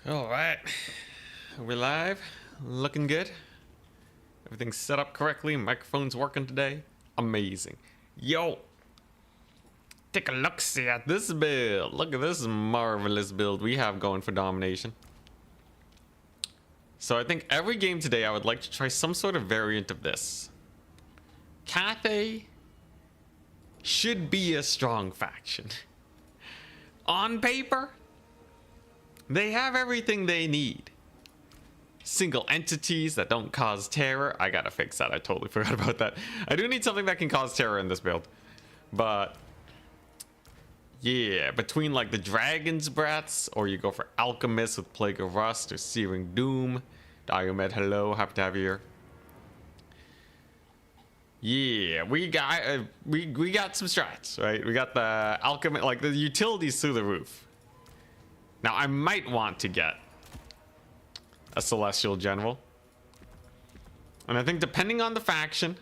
All right, we're live, looking good. Everything's set up correctly. Microphone's working today. Amazing. Yo, take a look see at this build. Look at this marvelous build we have going for domination. So I think every game today I would like to try some sort of variant of this. Cathay should be a strong faction. On paper, they have everything they need. Single entities that don't cause terror. I gotta fix that. I totally forgot about that. I do need something that can cause terror in this build. But yeah, between like the Dragon's Breaths, or you go for Alchemist with Plague of Rust or Searing Doom. Diomed, hello, happy to have you here. Yeah, we got some strats, right? We got the Alchemist, like the utilities through the roof. Now, I might want to get a Celestial General. And I think depending on the faction,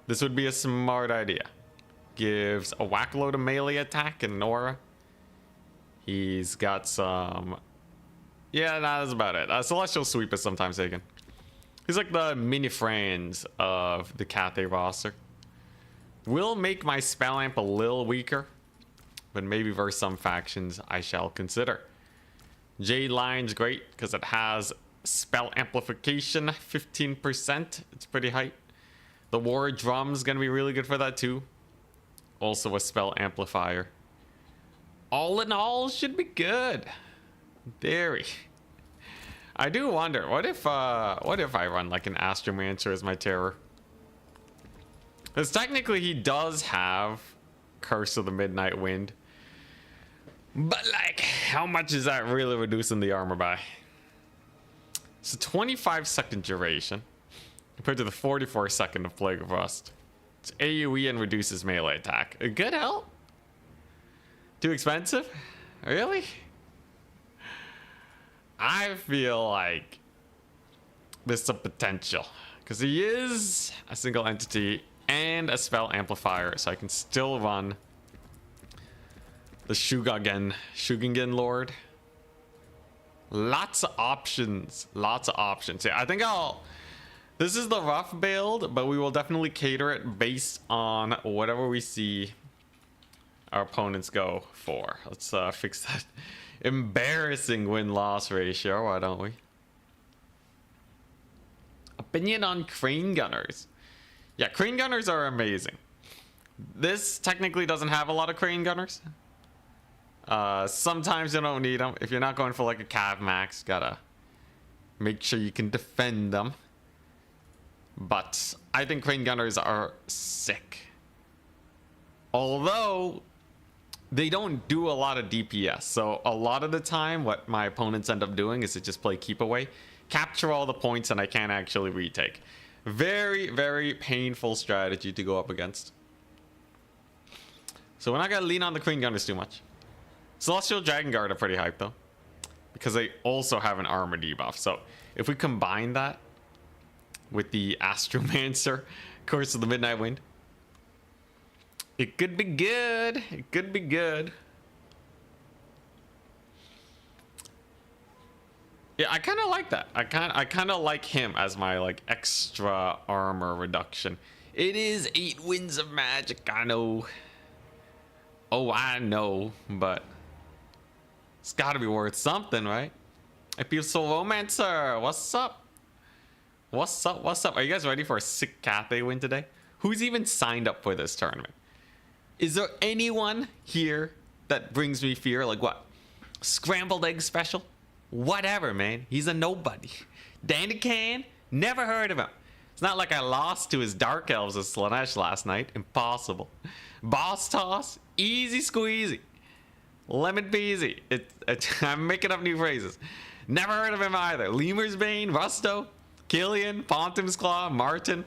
this would be a smart idea. Gives a whack load of melee attack and an aura. He's got some... Yeah, that's about it. Celestial Sweep is sometimes taken. He's like the mini friends of the Cathay roster. Will make my spell amp a little weaker, but maybe versus some factions I shall consider. Jade Line's great because it has spell amplification, 15%. It's pretty high. The War Drum's gonna be really good for that too. Also a spell amplifier. All in all, should be good. Dairy. I do wonder, what if I run like an Astromancer as my terror? Because technically he does have Curse of the Midnight Wind. But like, how much is that really reducing the armor by? It's a 25-second duration compared to the 44-second of Plague of Rust. It's AoE and reduces melee attack. A good help? Too expensive? Really? I feel like there's some potential because he is a single entity and a spell amplifier, so I can still run the Shugingen Lord. Lots of options. Lots of options. Yeah, I think this is the rough build, but we will definitely cater it based on whatever we see our opponents go for. Let's fix that embarrassing win-loss ratio, why don't we? Opinion on Crane Gunners. Yeah, Crane Gunners are amazing. This technically doesn't have a lot of Crane Gunners. Sometimes you don't need them. If you're not going for like a Cav Max, gotta make sure you can defend them. But I think Crane Gunners are sick. Although they don't do a lot of DPS, so a lot of the time what my opponents end up doing is to just play keep away, capture all the points, and I can't actually retake. Very, very painful strategy to go up against. So we're not gonna lean on the Queen Gunners too much. Celestial Dragon Guard are pretty hyped though, because they also have an armor debuff. So if we combine that with the Astromancer, Curse of the Midnight Wind, it could be good. It could be good. Yeah, I kind of like that. I kind of like him as my like extra armor reduction. It is 8 winds of magic. I know. Oh, I know, but it's got to be worth something, right? I feel so romancer. What's up? What's up? What's up? Are you guys ready for a sick Cathay win today? Who's even signed up for this tournament? Is there anyone here that brings me fear? Like what? Scrambled egg special? Whatever, man. He's a nobody. Danny Can? Never heard of him. It's not like I lost to his Dark Elves of Slanesh last night. Impossible. Boss Toss? Easy squeezy. Lemon peasy. I'm making up new phrases. Never heard of him either. Lemur's Bane? Rusto? Killian? Pontum's Claw? Martin?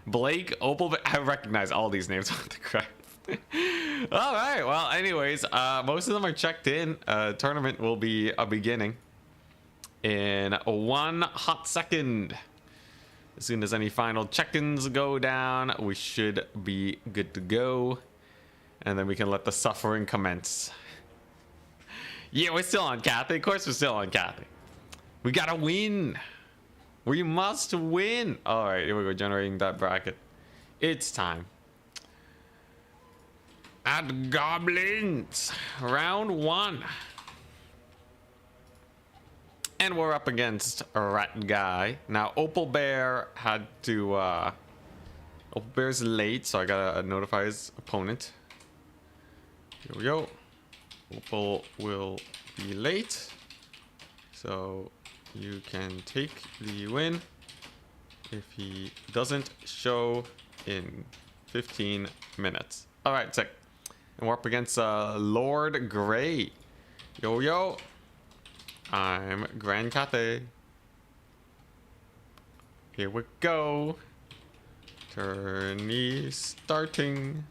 Blake? Opal? I recognize all these names off the crap. All right, well, anyways, most of them are checked in. Tournament will be beginning in 1 hot second. As soon as any final check-ins go down, we should be good to go, and then we can let the suffering commence. Yeah, we're still on Cathay. Of course we're still on Cathay. We gotta win. We must win. All right, here we go. Generating that bracket. It's time. At Goblins. Round 1. And we're up against a Rat Guy. Now, Opal Bear had to... Opal Bear's late, so I gotta notify his opponent. Here we go. Opal will be late. So, you can take the win if he doesn't show in 15 minutes. Alright, sick. And we're up against Lord Grey. Yo, yo. I'm Grand Cathay. Here we go. Tourney starting.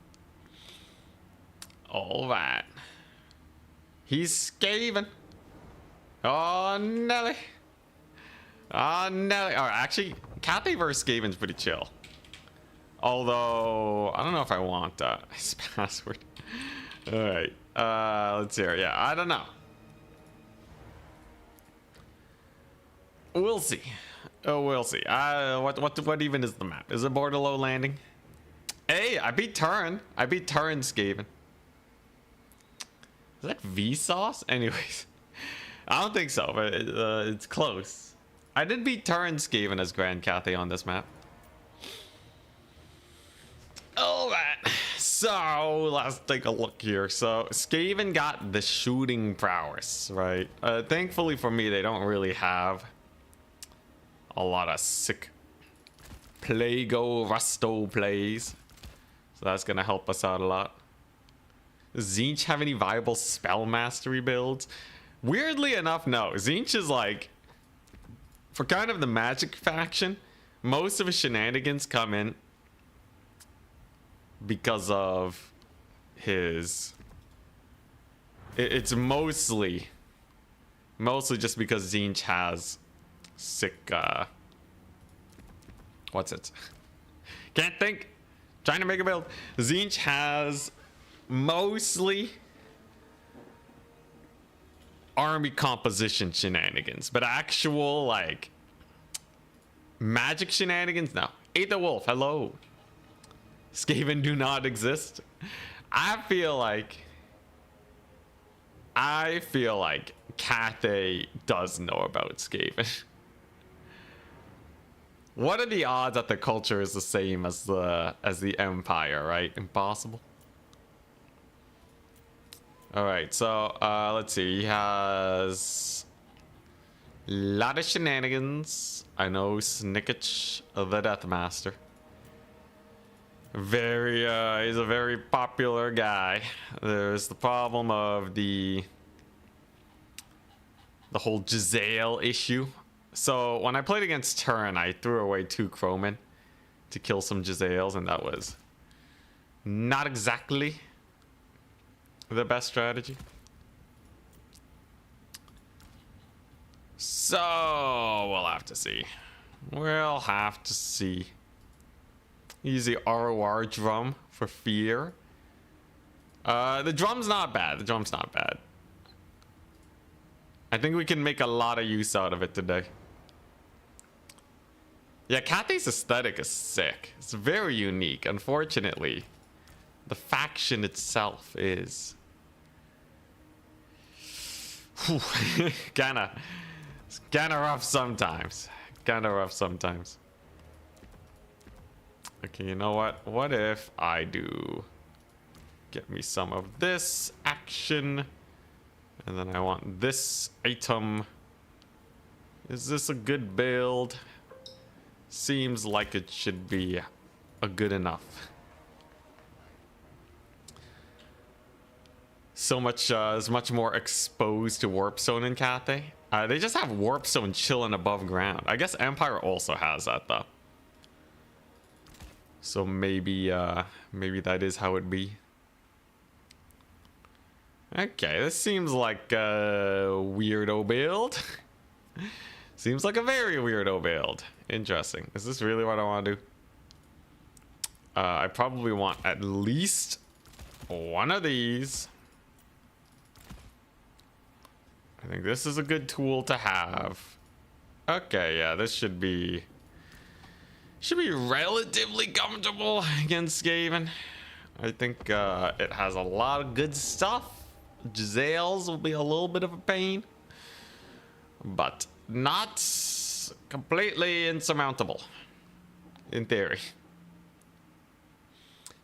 Alright. He's Skaven. Oh, Nelly. Oh, Nelly. Alright, actually, Cathay versus Skaven's pretty chill. Although, I don't know if I want his password. Alright. Let's hear it. Yeah, I don't know. We'll see. Oh, we'll see. What even is the map? Is it Borderlow Landing? Hey, I beat Turn. I beat Turn Skaven. Is that Vsauce? Anyways, I don't think so, but it's close. I did beat Turn Skaven as Grand Cathay on this map. Alright, so let's take a look here. So Skaven got the shooting prowess, right? Thankfully for me, they don't really have a lot of sick Plago Rusto plays, so that's gonna help us out a lot. Does Tzeentch have any viable spell mastery builds? Weirdly enough, no. Tzeentch is like, for kind of the magic faction, most of his shenanigans come in because of his... It's mostly just because Tzeentch has sick, what's it? Can't think. Trying to make a build. Tzeentch has mostly army composition shenanigans, but actual like magic shenanigans, no. Ate the wolf, hello. Skaven do not exist. I feel like Cathay does know about Skaven. What are the odds that the culture is the same as the Empire, right? Impossible. Alright, so let's see. He has a lot of shenanigans. I know Snicketch, the Death Master. He's a very popular guy. There's the problem of the whole Giselle issue. So when I played against Turn, I threw away 2 Chromen to kill some Giselles, and that was not exactly the best strategy. So we'll have to see. We'll have to see. Use the ROR drum for fear. The drum's not bad. The drum's not bad. I think we can make a lot of use out of it today. Yeah, Cathay's aesthetic is sick. It's very unique. Unfortunately, the faction itself is kinda rough sometimes. Kinda rough sometimes. Okay, you know what? What if I do get me some of this action, and then I want this item. Is this a good build? Seems like it should be a good enough. So much is much more exposed to Warp Zone in Cathay. They just have Warp Zone chilling above ground. I guess Empire also has that though. So maybe that is how it be. Okay, this seems like a weirdo build. Seems like a very weirdo build. Interesting. Is this really what I want to do? I probably want at least one of these. I think this is a good tool to have. Okay, yeah, this should be relatively comfortable against Skaven. I think it has a lot of good stuff. Giselles will be a little bit of a pain, but not completely insurmountable in theory.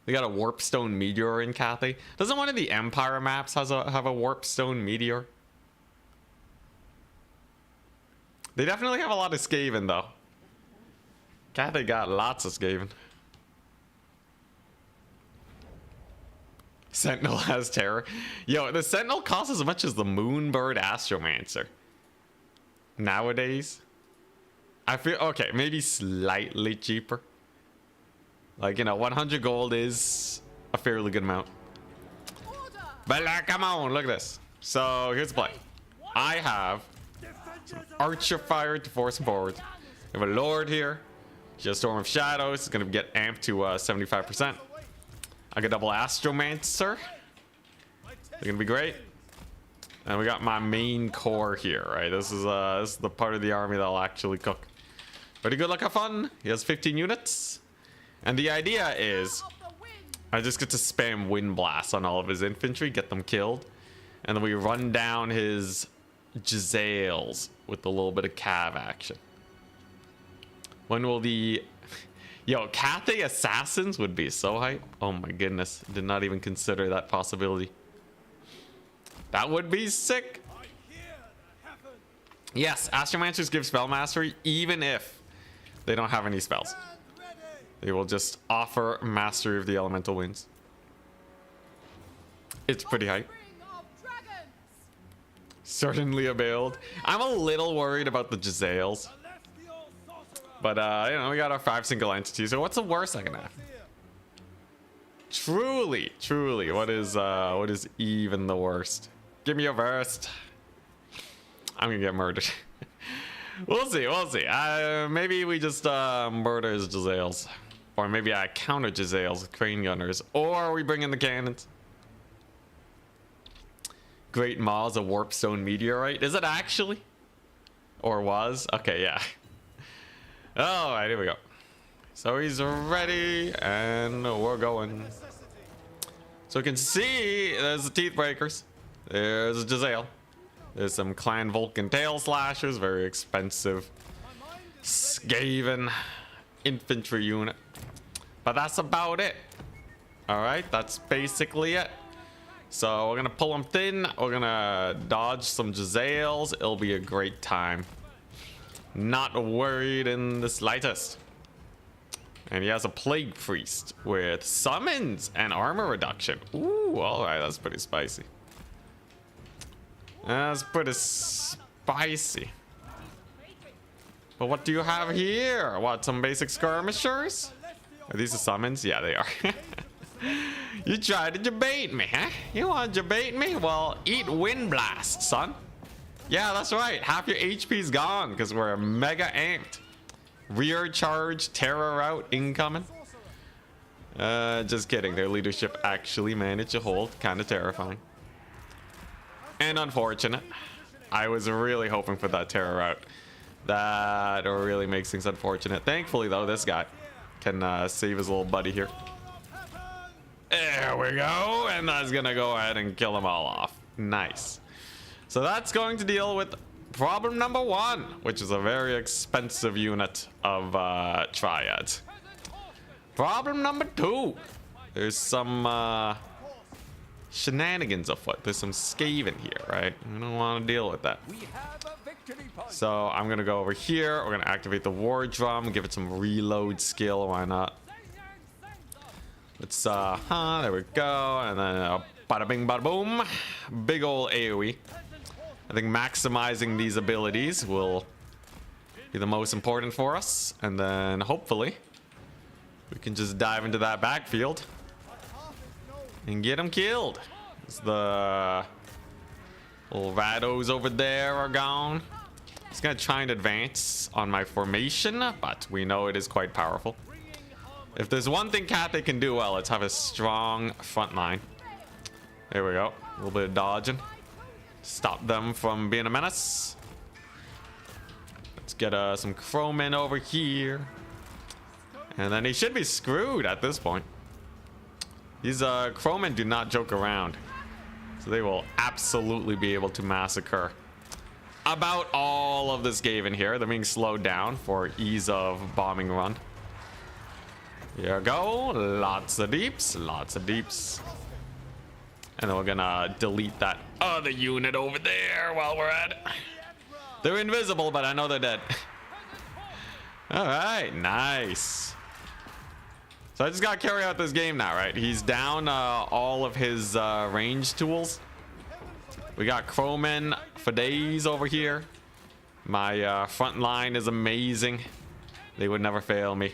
They got a warpstone meteor in Cathay. Doesn't one of the Empire maps have a warpstone meteor? They definitely have a lot of Skaven though. Cathay got lots of Skaven. Sentinel has terror. Yo, the Sentinel costs as much as the Moonbird Astromancer. Nowadays. I feel, okay, maybe slightly cheaper. Like, you know, 100 gold is a fairly good amount. But like, come on, look at this. So, here's the play. I have some Archer Fire to force him forward. We have a Lord here. Just Storm of Shadows. It's going to get amped to 75%. I got double Astromancer. They're going to be great. And we got my main core here, right? This is the part of the army that'll actually cook. Pretty good luck, have fun. He has 15 units. And the idea is I just get to spam Wind Blast on all of his infantry, get them killed. And then we run down his Giselles with a little bit of cav action. When will the... Yo, Cathay Assassins would be so hype. Oh my goodness. Did not even consider that possibility. That would be sick. Yes, Astromancers give spell mastery even if they don't have any spells. They will just offer mastery of the elemental winds. It's pretty hype. Certainly a build. I'm a little worried about the Giselles. But, you know, we got our 5 single entities. So what's the worst I can have? Truly, truly, what is even the worst? Give me a burst. I'm gonna get murdered. We'll see, we'll see. Maybe we just murder his Giselles. Or maybe I counter Giselles with crane gunners. Or we bring in the cannons. Great Maw's a warpstone meteorite. Is it actually? Or was? Okay, yeah. Alright, here we go. So he's ready, and we're going. So you can see there's the Teeth Breakers. There's a Giselle. There's some Clan Vulcan Tail Slashers, very expensive Skaven infantry unit. But that's about it. Alright, that's basically it. So we're gonna pull them thin. We're gonna dodge some Giselles. It'll be a great time. Not worried in the slightest. And he has a Plague Priest with summons and armor reduction. Ooh, alright, that's pretty spicy. That's pretty spicy. But what do you have here? What, some basic skirmishers? Are these the summons? Yeah, they are. You tried to debate me, huh? You want to debate me? Well, eat Wind Blast, son. Yeah, that's right. Half your HP's gone because we're mega amped. Rear charge, terror out, incoming. Just kidding. Their leadership actually managed to hold. Kind of terrifying. And unfortunate. I was really hoping for that terror out. That really makes things unfortunate. Thankfully, though, this guy can save his little buddy here. There we go. And that's going to go ahead and kill them all off. Nice. So that's going to deal with problem number 1, which is a very expensive unit of triads. Problem number 2. There's some shenanigans afoot. There's some Skaven here, right? I don't want to deal with that. So I'm going to go over here. We're going to activate the war drum, give it some reload skill. Why not? Let's, there we go. And then bada bing, bada boom. Big ol' AoE. I think maximizing these abilities will be the most important for us. And then hopefully we can just dive into that backfield and get them killed. As the little Rados over there are gone. Just gonna try and advance on my formation, but we know it is quite powerful. If there's one thing Cathay can do well, it's have a strong front line. There we go. A little bit of dodging. Stop them from being a menace. Let's get some crowmen over here. And then he should be screwed at this point. These crowmen do not joke around. So they will absolutely be able to massacre about all of this Skaven here. They're being slowed down for ease of bombing run. Here we go. Lots of deeps. Lots of deeps. And then we're gonna delete that other unit over there while we're at it. They're invisible, but I know they're dead. All right, nice. So I just gotta carry out this game now, right? He's down all of his range tools. We got crowmen for days over here. My front line is amazing. They would never fail me.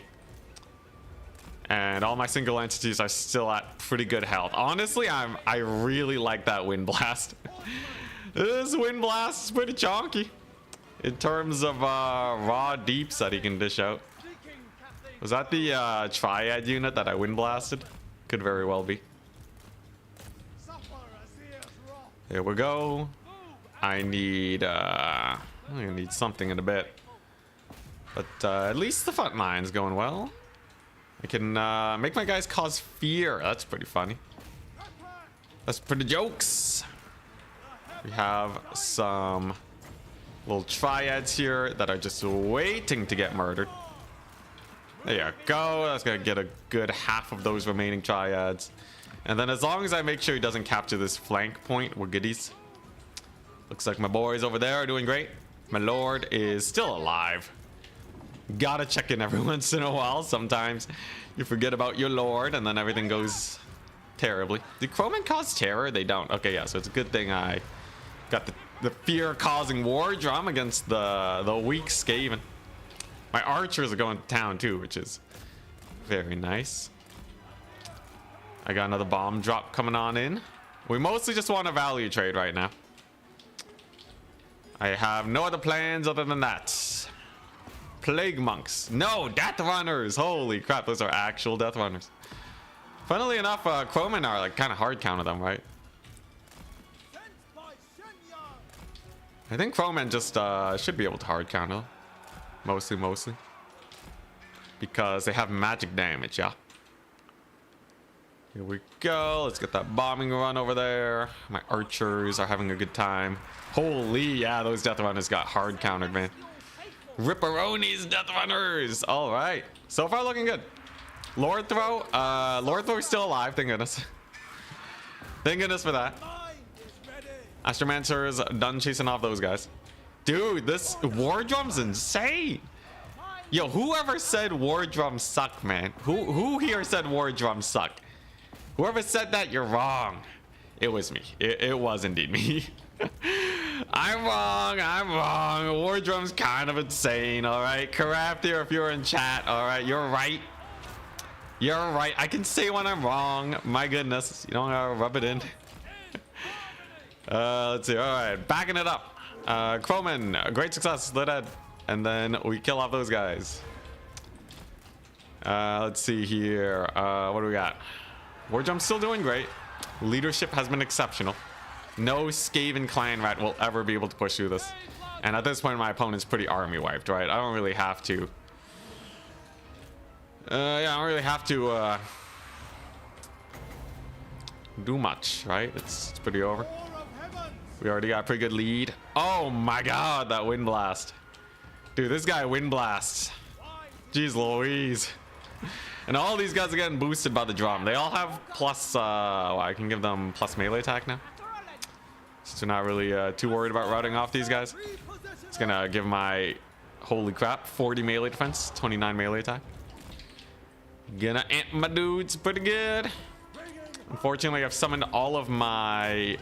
And all my single entities are still at pretty good health. Honestly, I really like that wind blast. This wind blast is pretty chonky in terms of raw deeps that he can dish out. Was that the triad unit that I wind blasted? Could very well be. There we go. I need something in a bit, but at least the front line's going well. I can make my guys cause fear. That's pretty funny. That's pretty jokes. We have some little triads here that are just waiting to get murdered. There you go. That's gonna get a good half of those remaining triads. And then as long as I make sure he doesn't capture this flank point, we're goodies. Looks like my boys over there are doing great. My lord is still alive. Gotta check in every once in a while. Sometimes you forget about your lord and then everything goes terribly. Do crowmen cause terror? They don't. Okay, yeah, so it's a good thing I got the fear-causing war drum against the weak Skaven. My archers are going to town too, which is very nice. I got another bomb drop coming on in. We mostly just want a value trade right now. I have no other plans other than that. Plague monks. No, death runners. Holy crap, those are actual death runners. Funnily enough, crowmen are like kind of hard counter them, right? I think crowmen just should be able to hard counter them. Mostly. Because they have magic damage, yeah. Here we go. Let's get that bombing run over there. My archers are having a good time. Holy, yeah, those death runners got hard countered, man. Ripperonis, death runners. All right, so far looking good. Lord Throw is still alive, thank goodness. Thank goodness for that. Astromancer's done chasing off those guys. Dude, this war drum's insane. Yo, whoever said war drums suck, man? Who here said war drums suck? Whoever said that, you're wrong. It was me. It was indeed me. I'm wrong. War drum's kind of insane, all right? Craft here if you're in chat, all right? You're right. I can say when I'm wrong. My goodness, you don't gotta rub it in. Let's see. All right, backing it up. Crowmen, great success. They're dead. And then we kill off those guys. Let's see here. What do we got? War drum's still doing great. Leadership has been exceptional. No Skaven clan rat will ever be able to push through this. And at this point, my opponent's pretty army wiped, right? I don't really have to. I don't really have to do much, right? It's pretty over. We already got a pretty good lead. Oh my god, that wind blast. Dude, this guy wind blasts. Jeez Louise. And all these guys are getting boosted by the drum. They all have plus, well, I can give them plus melee attack now. So not really too worried about routing off these guys. It's gonna give my, holy crap, 40 melee defense, 29 melee attack. Gonna amp my dudes pretty good. Unfortunately, I've summoned all of my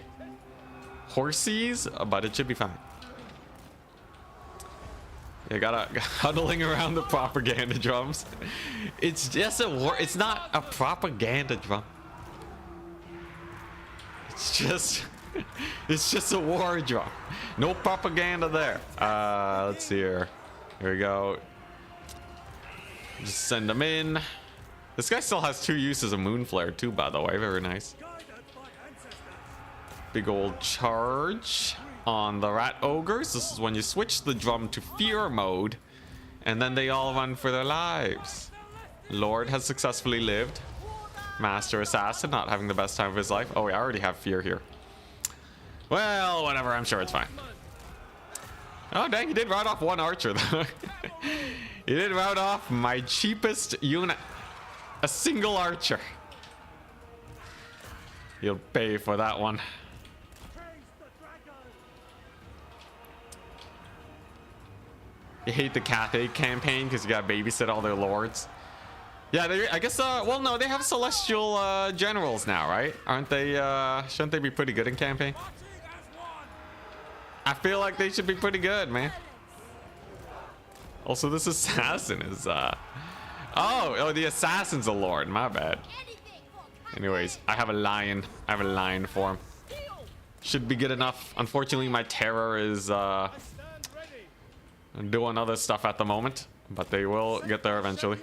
horsies, but it should be fine. You gotta huddling around the propaganda drums. It's just a war. It's not a propaganda drum. It's just a war drum. No propaganda there. Let's see here. Here we go. Just send them in. This guy still has 2 uses of moon flare too, by the way. Very nice. Big old charge on the rat ogres. This is when you switch the drum to fear mode, and then they all run for their lives. Lord has successfully lived. Master assassin not having the best time of his life. Oh, we already have fear here. Well, whatever. I'm sure it's fine. Oh, dang, he did rout off one archer, though. He did rout off my cheapest unit. A single archer. You'll pay for that one. You hate the Cathay campaign because you got to babysit all their lords. Yeah, I guess, well, no, they have celestial generals now, right? Aren't they, shouldn't they be pretty good in campaign? I feel like they should be pretty good, man. Also, this assassin is, oh, the assassin's a lord, my bad. Anyways, I have a lion. I have a lion form. Should be good enough. Unfortunately, my terror is, doing other stuff at the moment, but they will get there eventually.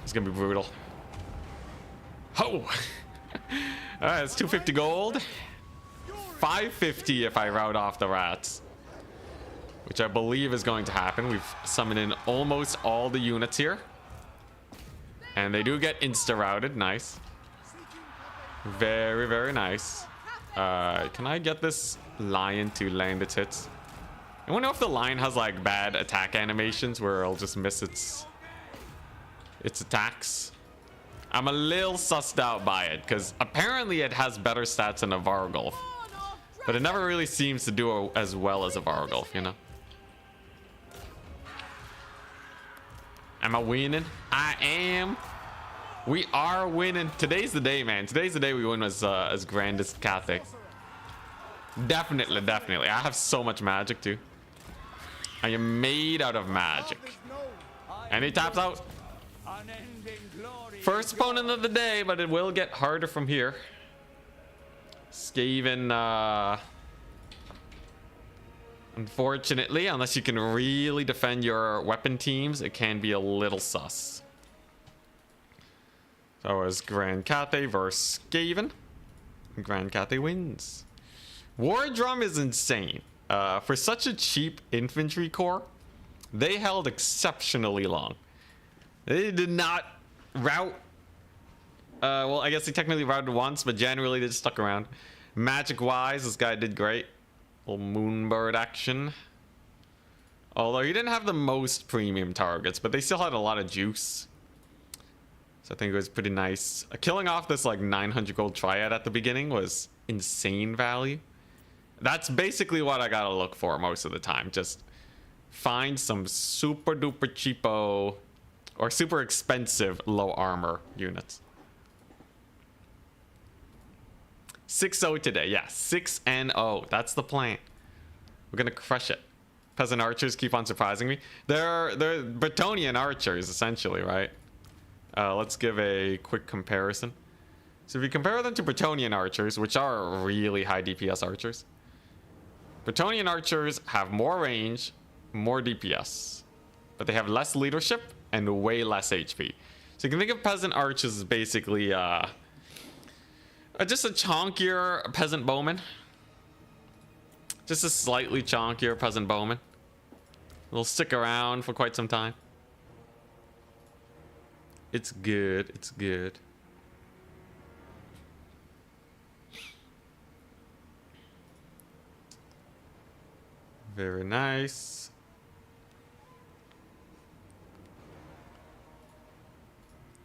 It's gonna be brutal. Oh! Alright, it's 250 gold. 550 if I rout off the rats, which I believe is going to happen. We've summoned in almost all the units here, and they do get insta-routed. Nice. Very, very nice. Can I get this lion to land its hits? I wonder if the lion has like bad attack animations where it'll just miss its attacks. I'm a little sussed out by it because apparently it has better stats than a Vargulf, but it never really seems to do as well as a Vargulf, you know. Am I winning? I am. We are winning. Today's the day, man. Today's the day we win as grand as Cathay. Definitely, definitely. I have so much magic too. I am made out of magic. And he taps out. First opponent of the day, but it will get harder from here. Skaven, unfortunately, unless you can really defend your weapon teams, it can be a little sus. So it's Grand Cathay versus Skaven. Grand Cathay wins. War Drum is insane. For such a cheap infantry corps, they held exceptionally long. They did not rout. Well, I guess they technically routed once, but generally they just stuck around. Magic-wise, this guy did great. Little Moonbird action. Although he didn't have the most premium targets, but they still had a lot of juice. So I think it was pretty nice. Killing off this like 900 gold triad at the beginning was insane value. That's basically what I gotta look for most of the time. Just find some super duper cheapo or super expensive low armor units. 6-0 today. Yeah, 6-0. That's the plan. We're gonna crush it. Peasant archers keep on surprising me. They're Bretonnian archers essentially, right? Let's give a quick comparison. So if you compare them to Bretonnian archers, which are really high DPS archers, Bretonnian archers have more range, more DPS, but they have less leadership and way less HP. So you can think of peasant archers as basically just a chonkier peasant bowman. Just a slightly chonkier peasant bowman. They'll stick around for quite some time. It's good. It's good. Very nice.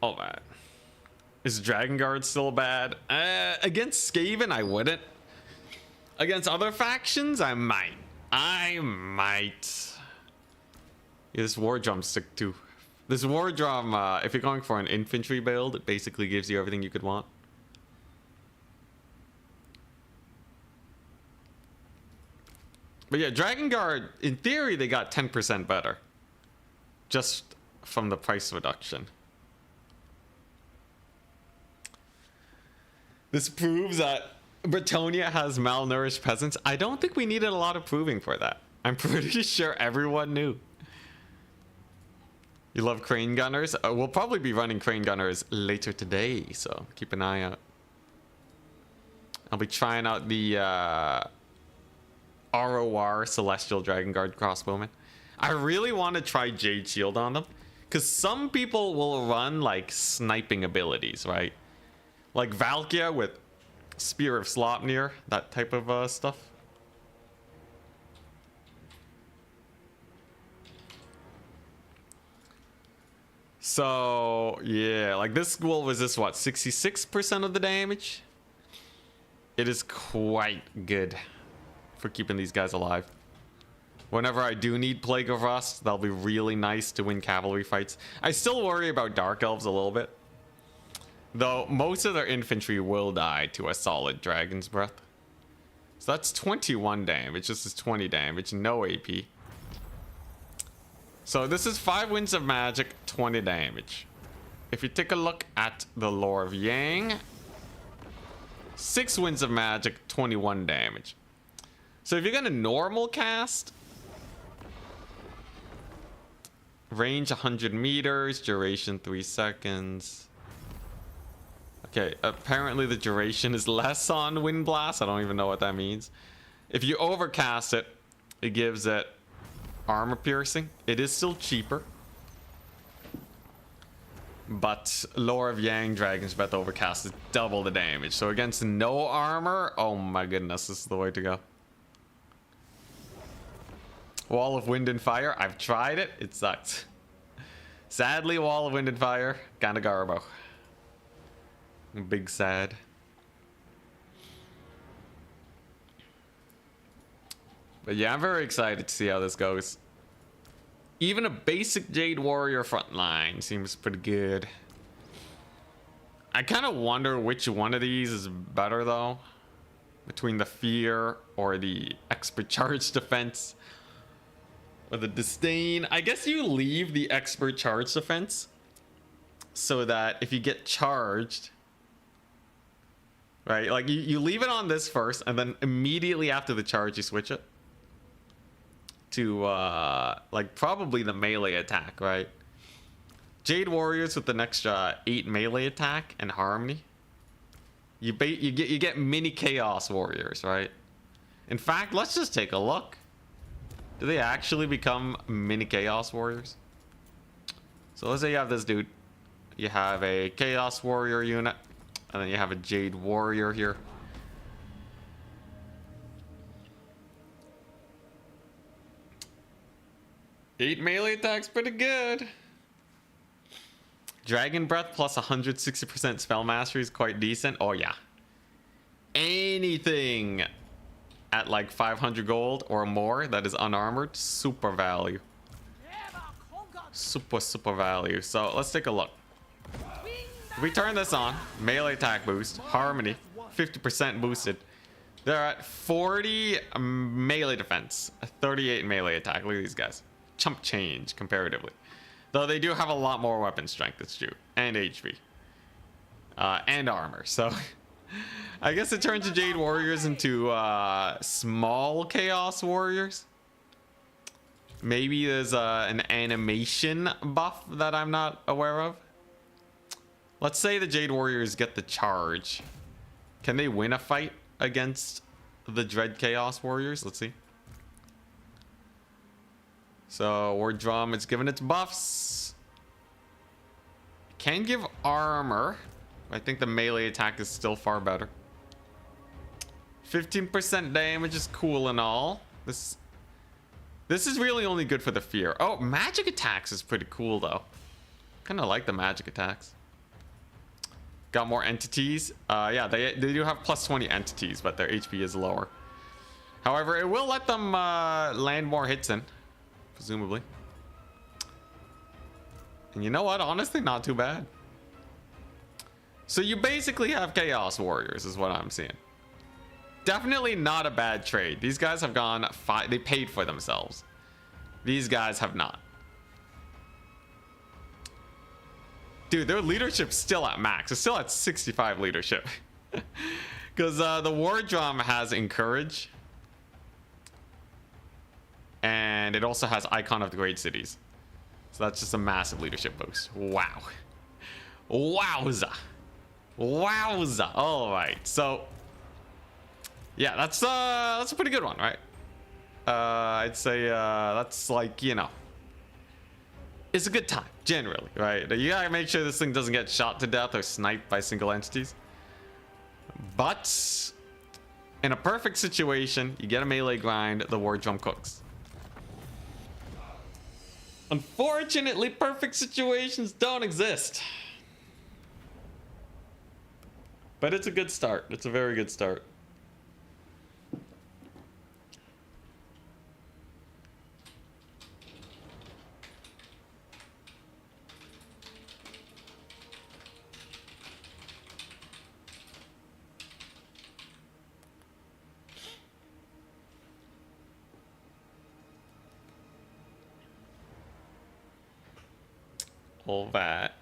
All right. Is Dragon Guard still bad? Against Skaven, I wouldn't. Against other factions, I might. I might. Yeah, this War Drum stick too. This War Drum, if you're going for an infantry build, it basically gives you everything you could want. But yeah, Dragon Guard, in theory, they got 10% better. Just from the price reduction. This proves that Bretonnia has malnourished peasants. I don't think we needed a lot of proving for that. I'm pretty sure everyone knew. You love crane gunners? We'll probably be running crane gunners later today, so keep an eye out. I'll be trying out the ROR Celestial Dragon Guard crossbowman. I really want to try Jade Shield on them, because some people will run like sniping abilities, right? Like Valkia with Spear of Slopnir, that type of stuff. So yeah, like this will resist what, 66% of the damage? It is quite good for keeping these guys alive. Whenever I do need Plague of Rust, that'll be really nice to win cavalry fights. I still worry about Dark Elves a little bit, though most of their infantry will die to a solid Dragon's Breath. So that's 21 damage. This is 20 damage, no AP. So this is 5 Winds of Magic, 20 damage. If you take a look at the Lore of Yang, 6 Winds of Magic, 21 damage. So if you're gonna normal cast, range 100 meters, duration 3 seconds. Okay, apparently the duration is less on Wind Blast. I don't even know what that means. If you overcast it, it gives it armor piercing. It is still cheaper, but Lore of Yang Dragon's Breath overcast is double the damage. So against no armor, oh my goodness, this is the way to go. Wall of Wind and Fire, I've tried it, it sucks. Sadly, Wall of Wind and Fire, kinda garbo. Big sad. But yeah, I'm very excited to see how this goes. Even a basic Jade Warrior frontline seems pretty good. I kind of wonder which one of these is better though, between the Fear or the Expert Charge Defense. Or the Disdain. I guess you leave the Expert Charge Defense so that if you get charged, right, like you leave it on this first, and then immediately after the charge you switch it to like probably the melee attack, right? Jade Warriors with an extra 8 melee attack and harmony. You get mini Chaos Warriors, right? In fact, let's just take a look. Do they actually become mini Chaos Warriors? So let's say you have this dude. You have a Chaos Warrior unit, and then you have a Jade Warrior here. Eight melee attacks, pretty good. Dragon Breath plus 160% spell mastery is quite decent. Oh yeah. Anything at like 500 gold or more that is unarmored, super value. Super value. So let's take a look. If we turn this on, melee attack boost, harmony, 50% boosted. They're at 40 melee defense, 38 melee attack. Look at these guys. Chump change comparatively. Though they do have a lot more weapon strength, it's true. And HP. And armor. So I guess it turns the Jade Warriors into small Chaos Warriors. Maybe there's an animation buff that I'm not aware of. Let's say the Jade Warriors get the charge. Can they win a fight against the Dread Chaos Warriors? Let's see. So War Drum, it's given its buffs. Can give armor. I think the melee attack is still far better. 15% damage is cool and all. This is really only good for the Fear. Oh, magic attacks is pretty cool though. Kind of like the magic attacks. Got more entities. Yeah, they do have plus 20 entities, but their HP is lower. However, it will let them land more hits in, presumably. And you know what? Honestly, not too bad. So you basically have Chaos Warriors is what I'm seeing. Definitely not a bad trade. These guys have gone they paid for themselves. These guys have not. Dude, their leadership's still at max. It's still at 65 leadership. Because the War Drum has Encourage. And it also has Icon of the Great Cities. So that's just a massive leadership boost. Wow. Wowza. Wowza. Alright, so Yeah, that's a pretty good one, right? I'd say that's like, you know, it's a good time generally, right? You gotta make sure this thing doesn't get shot to death or sniped by single entities. But in a perfect situation, you get a melee grind, the war drum cooks. Unfortunately, perfect situations don't exist. But it's a good start. It's a very good start. All that.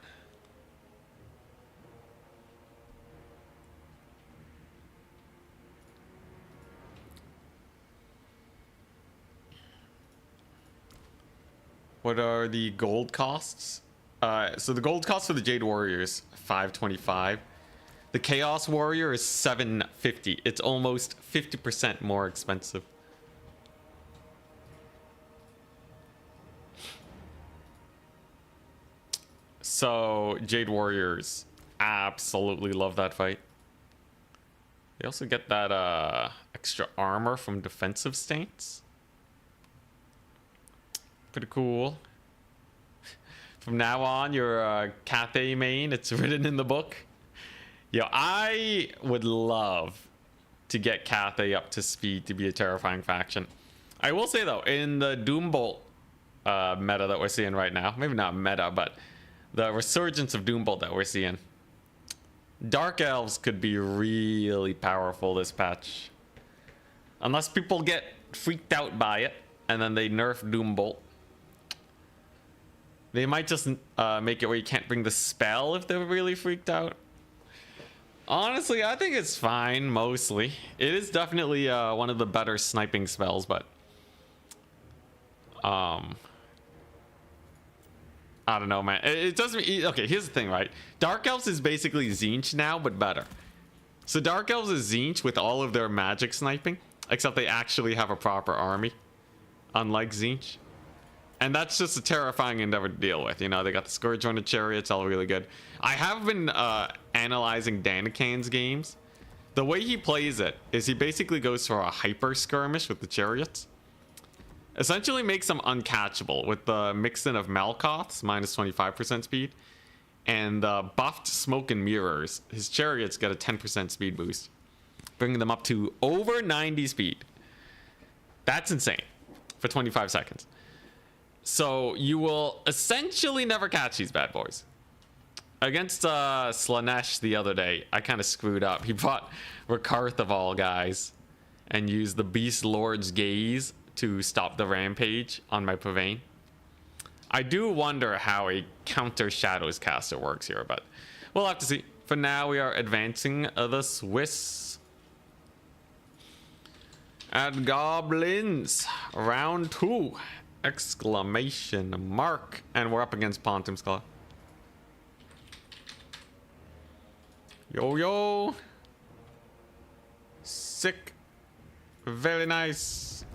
What are the gold costs? So the gold cost for the Jade Warrior is 525. The Chaos Warrior is 750. It's almost 50% more expensive. So Jade Warriors absolutely love that fight. They also get that extra armor from defensive stance. Pretty cool. From now on, your Cathay main, it's written in the book. Yo, I would love to get Cathay up to speed to be a terrifying faction. I will say though, in the Doombolt meta that we're seeing right now, maybe not meta, but the resurgence of Doombolt that we're seeing, Dark Elves could be really powerful this patch. Unless people get freaked out by it, and then they nerf Doombolt. They might just make it where you can't bring the spell if they're really freaked out. Honestly, I think it's fine, mostly. It is definitely one of the better sniping spells, but... I don't know, man. It doesn't... Okay, here's the thing, right? Dark Elves is basically Tzeentch now, but better. So Dark Elves is Tzeentch with all of their magic sniping, except they actually have a proper army, unlike Tzeentch. And that's just a terrifying endeavor to deal with. You know, they got the Scourge on the Chariots, all really good. I have been analyzing Danikan's games. The way he plays it is he basically goes for a hyper skirmish with the Chariots. Essentially makes them uncatchable with the mix-in of Malkoths, minus 25% speed, and buffed Smoke and Mirrors. His Chariots get a 10% speed boost, bringing them up to over 90 speed. That's insane for 25 seconds. So you will essentially never catch these bad boys. Against Slanesh the other day, I kind of screwed up. He brought Rakarth of all guys and used the Beast Lord's Gaze to stop the rampage on my Pavane. I do wonder how a counter Shadows caster works here, but we'll have to see. For now, we are advancing the Swiss. At Goblins, round 2. Exclamation mark. And we're up against Pontum's Claw. Yo, yo. Sick. Very nice.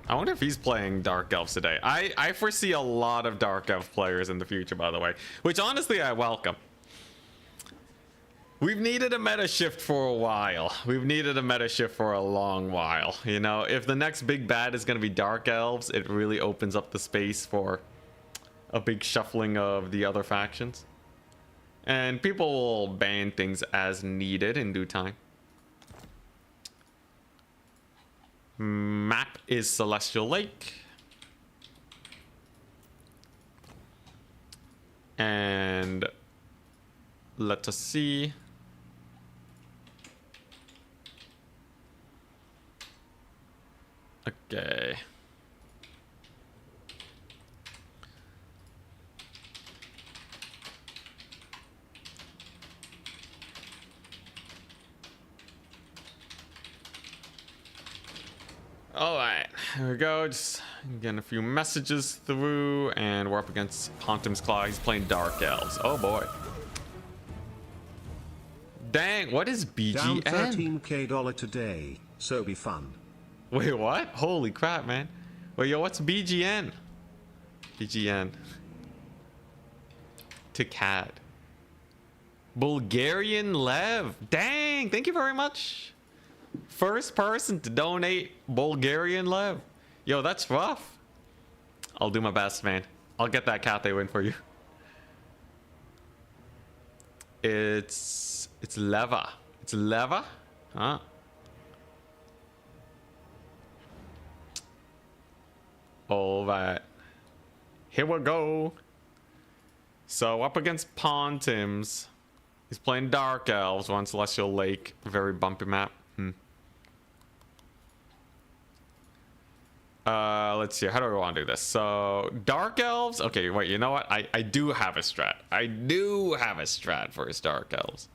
I wonder if he's playing Dark Elves today. I foresee a lot of Dark Elf players in the future, by the way, which honestly I welcome. We've needed a meta shift for a while. We've needed a meta shift for a long while. You know, if the next big bad is going to be Dark Elves, it really opens up the space for a big shuffling of the other factions. And people will ban things as needed in due time. Map is Celestial Lake. And let us see. Okay. All right, here we go. Just getting a few messages through, and we're up against Pontum's Claw. He's playing Dark Elves. Oh boy. Dang, what is BGN? Down $13K today. so be fun. Wait, what? Holy crap, man. Wait, yo, what's BGN? BGN. To CAD. Bulgarian Lev. Dang, thank you very much. First person to donate Bulgarian Lev. Yo, that's rough. I'll do my best, man. I'll get that Cathay win for you. It's Leva. It's Leva? Huh? All right. Here we go. So up against Pontims. He's playing Dark Elves, one Celestial Lake. Very bumpy map. Let's see. How do I want to do this? So Dark Elves. Okay, wait. You know what? I do have a strat. I do have a strat for his Dark Elves.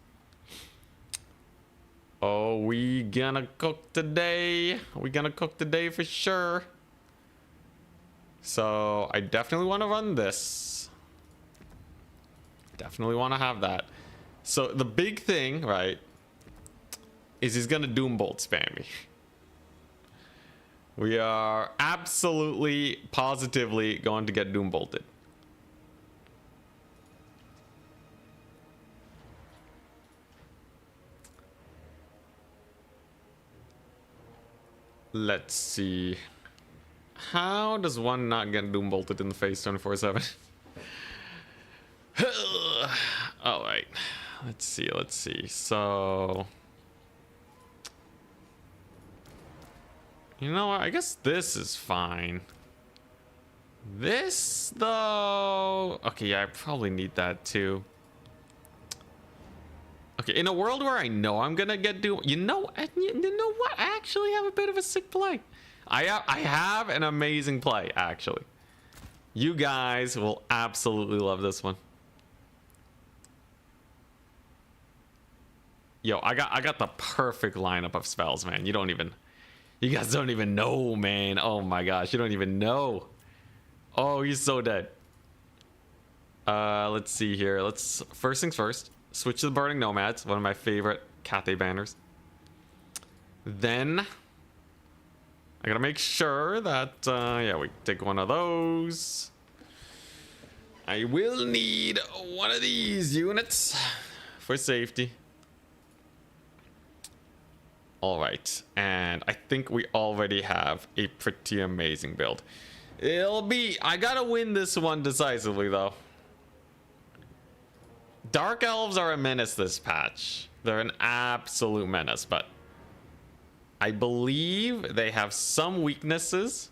Oh, we gonna cook today. We gonna cook today for sure. So I definitely want to run this. Definitely want to have that. So the big thing, right, is he's gonna Doombolt spam me. We are absolutely, positively going to get Doombolted. Let's see. How does one not get Doombolted in the face 24/7? All right. Let's see. Let's see. So, you know what? I guess this is fine. This though. Okay, yeah, I probably need that too. Okay, in a world where I know I'm gonna get Doom, you know what? I actually have a bit of a sick play. I have an amazing play, actually. You guys will absolutely love this one. Yo, I got the perfect lineup of spells, man. You guys don't even know, man. Oh my gosh, you don't even know. Oh, he's so dead. Let's see here. First things first. Switch to the Burning Nomads, one of my favorite Cathay banners. Then I gotta make sure that, yeah, we take one of those. I will need one of these units for safety. All right, and I think we already have a pretty amazing build. I gotta win this one decisively, though. Dark Elves are a menace this patch. They're an absolute menace, but I believe they have some weaknesses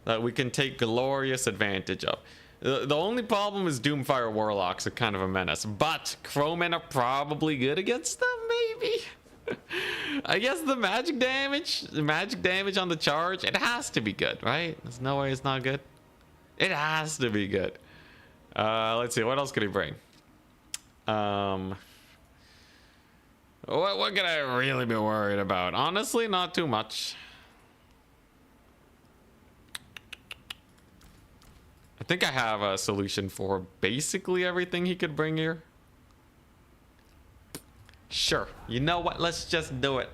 that we can take glorious advantage of. The only problem is Doomfire Warlocks are kind of a menace, but Crowmen are probably good against them, maybe? I guess the magic damage on the charge, it has to be good, right? There's no way it's not good. It has to be good. Let's see, what else could he bring? What could I really be worried about? Honestly, not too much. I think I have a solution for basically everything he could bring here. Sure. You know what? Let's just do it.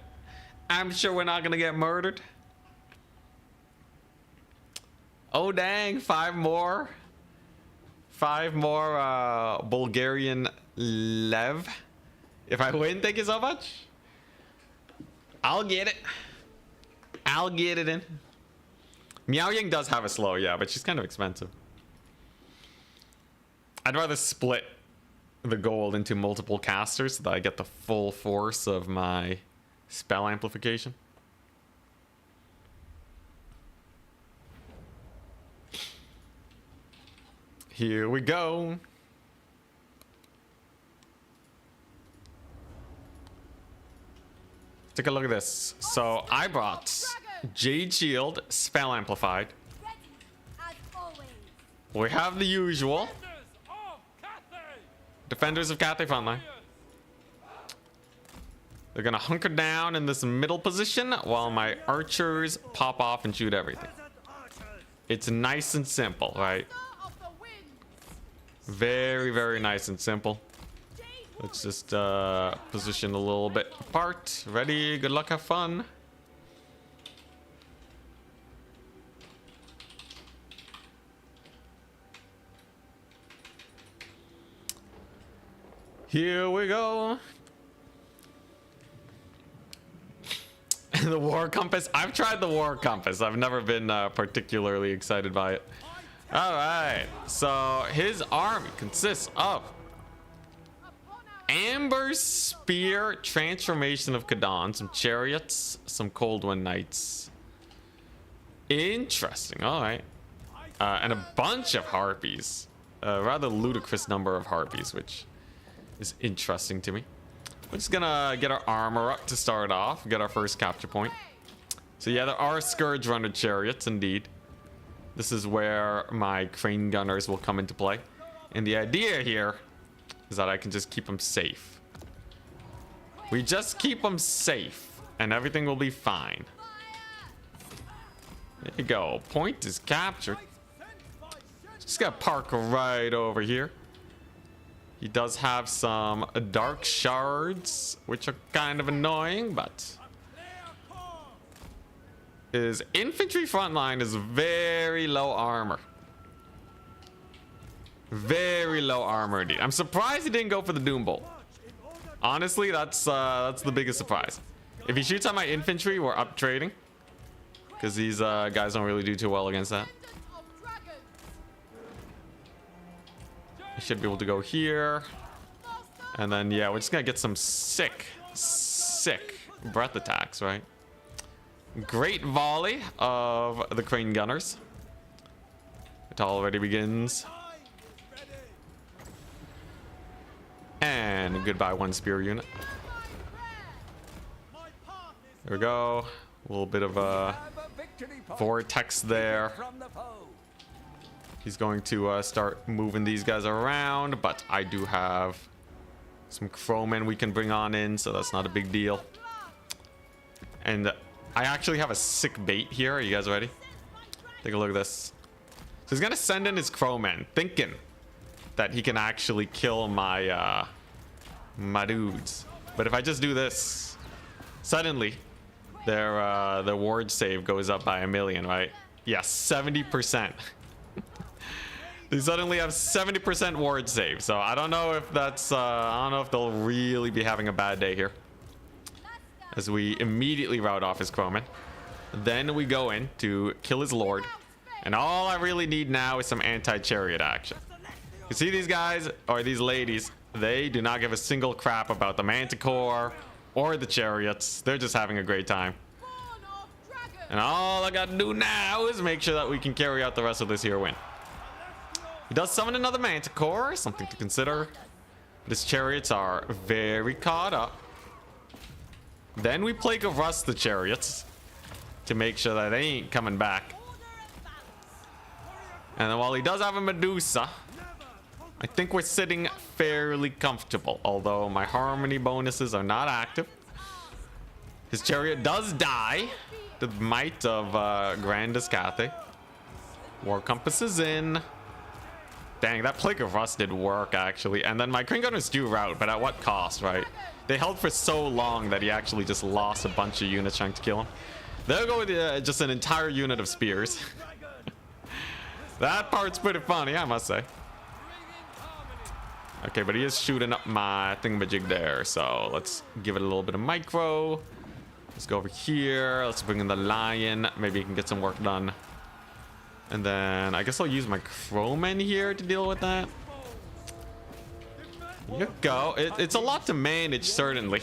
I'm sure we're not gonna get murdered. Oh dang, 5 more. 5 more Bulgarian Lev. If I win, thank you so much. I'll get it. I'll get it in. Miao Ying does have a slow, yeah, but she's kind of expensive. I'd rather split the gold into multiple casters so that I get the full force of my spell amplification. Here we go. Take a look at this. So I brought Jade Shield, spell amplified. We have the usual Defenders of Cathay frontline. They're gonna hunker down in this middle position while my archers pop off and shoot everything. It's nice and simple, right? Very, very nice and simple. Let's just position a little bit apart. Ready? Good luck, have fun. Here we go. The war compass. I've tried the war compass. I've never been particularly excited by it. All right. So his army consists of Amber Spear, Transformation of Kadon, some chariots, some Cold Wind Knights. Interesting. All right. And a bunch of harpies. A rather ludicrous number of harpies, which is interesting to me. We're just gonna get our armor up to start off, get our first capture point. So yeah, there are Scourge Runner chariots indeed. This is where my crane gunners will come into play. And the idea here is that I can just keep them safe. We just keep them safe and everything will be fine. There you go, point is captured. Just gotta park right over here. He does have some dark shards, which are kind of annoying, but his infantry front line is very low armor. Very low armor indeed. I'm surprised he didn't go for the Doom Bolt. Honestly, that's the biggest surprise. If he shoots at my infantry, we're up trading, because these guys don't really do too well against that. I should be able to go here. And then, yeah, we're just gonna get some sick breath attacks, right? Great volley of the crane gunners. It already begins. And goodbye, one spear unit. There we go. A little bit of a vortex there. He's going to start moving these guys around, but I do have some crowmen we can bring on in, so that's not a big deal. And I actually have a sick bait here. Are you guys ready? Take a look at this. So he's gonna send in his crowmen, thinking that he can actually kill my my dudes. But if I just do this, suddenly their ward save goes up by 1,000,000, right? Yes, 70%. They suddenly have 70% ward save, so I don't know if that's I don't know if they'll really be having a bad day here. As we immediately rout off his crowmen. Then we go in to kill his lord, and all I really need now is some anti-chariot action. You see these guys, or these ladies, they do not give a single crap about the manticore or the chariots. They're just having a great time. And all I gotta do now is make sure that we can carry out the rest of this here win. He does summon another manticore, something to consider. His chariots are very caught up. Then we Plague of Rust the chariots to make sure that they ain't coming back. And then while he does have a Medusa, I think we're sitting fairly comfortable, although my harmony bonuses are not active. His chariot does die. The might of Grandest Cathay. War compass is in. Dang, that Plague of Rust did work, actually. And then my crane gunners do rout, but at what cost, right? They held for so long that he actually just lost a bunch of units trying to kill him. They'll go with just an entire unit of spears. That part's pretty funny, I must say. Okay, but he is shooting up my thingamajig there, so let's give it a little bit of micro. Let's go over here. Let's bring in the lion. Maybe he can get some work done. And then I guess I'll use my crowmen here to deal with that. Here you go. It's a lot to manage, certainly.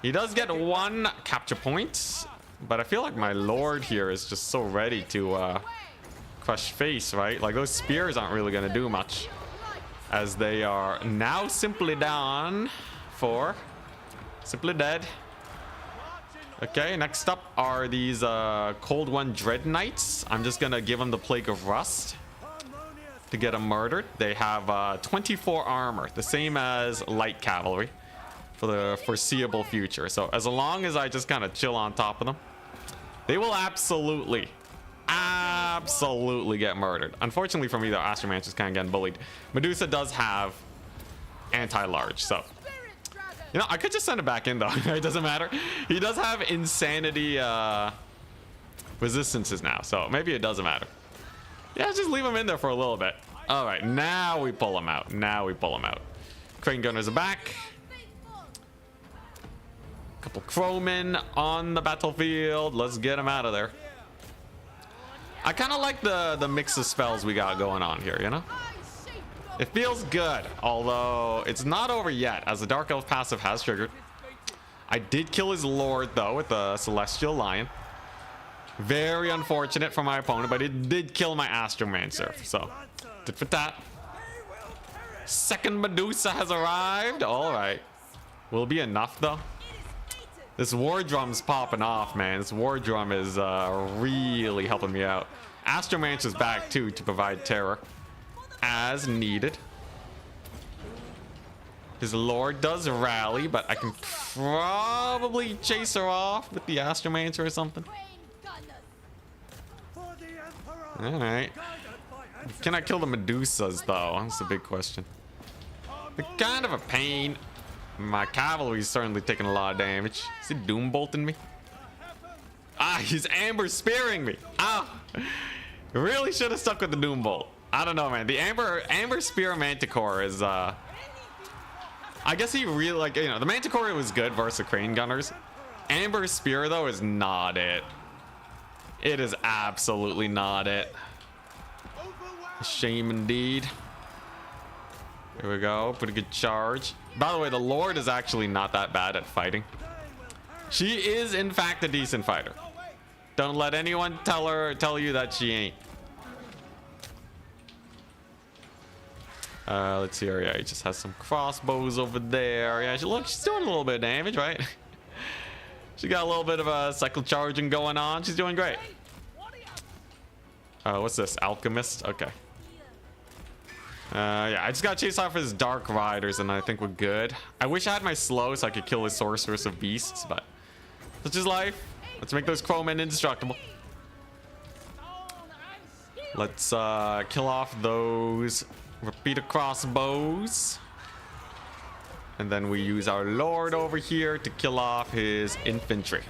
He does get one capture point, but I feel like my lord here is just so ready to crush face, right? Like those spears aren't really going to do much, as they are now simply down for simply dead. Okay, next up are these Cold One Dread Knights. I'm just gonna give them the Plague of Rust to get them murdered. They have 24 armor, the same as light cavalry for the foreseeable future. So as long as I just kind of chill on top of them, they will absolutely get murdered. Unfortunately for me, the Astromancer's kind of getting bullied. Medusa does have anti-large. So, you know, I could just send it back in though. It doesn't matter. He does have insanity resistances now, so maybe it doesn't matter. Yeah, just leave him in there for a little bit. All right, now we pull him out. Now we pull him out. Crane gunners are back. Couple crowmen on the battlefield. Let's get him out of there. I kind of like the mix of spells we got going on here, you know? It feels good, although it's not over yet, as the Dark Elf passive has triggered. I did kill his lord, though, with the Celestial Lion. Very unfortunate for my opponent, but it did kill my Astromancer, so good for that. Second Medusa has arrived. All right. Will it be enough, though? This war drum's popping off, man. This war drum is really helping me out. Astromancer's back, too, to provide terror as needed. His lord does rally, but I can probably chase her off with the Astromancer or something. All right. Can I kill the Medusas, though? That's the big question. They're kind of a pain. My cavalry's certainly taking a lot of damage. Is he doom bolting me? Ah, he's amber spearing me. Ah, really should have stuck with the doom bolt. I don't know, man. The amber spear manticore is I guess he really, like, you know, the manticore was good versus crane gunners. Amber spear though is not it. It is absolutely not it. Shame indeed. Here we go. Pretty good charge. By the way, the Lord is actually not that bad at fighting. She is, in fact, a decent fighter. Don't let anyone tell you that she ain't. Let's see here. Yeah, he just has some crossbows over there. Yeah, look, she's doing a little bit of damage, right? She got a little bit of a cycle charging going on. She's doing great. What's this? Alchemist? Okay. Yeah, I just got chased off his Dark Riders, and I think we're good. I wish I had my slow so I could kill his Sorceress of Beasts, but such is life. Let's make those crowmen indestructible. Let's kill off those repeater crossbows. And then we use our Lord over here to kill off his infantry.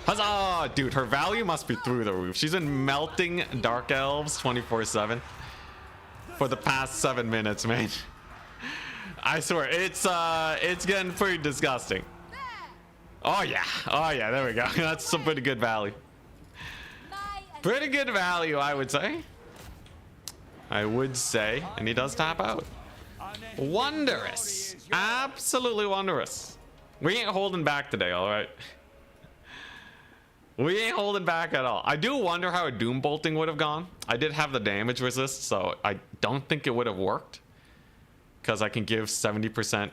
Huzzah! Dude, her value must be through the roof. She's been melting Dark Elves 24/7. For the past 7 minutes, man. I swear, it's getting pretty disgusting. Oh yeah, there we go. That's some pretty good value. Pretty good value, I would say. And he does tap out. Wondrous. Absolutely wondrous. We ain't holding back today, all right? We ain't holding back at all. I do wonder how a doom bolting would have gone. I did have the damage resist, so I don't think it would have worked, because I can give 70%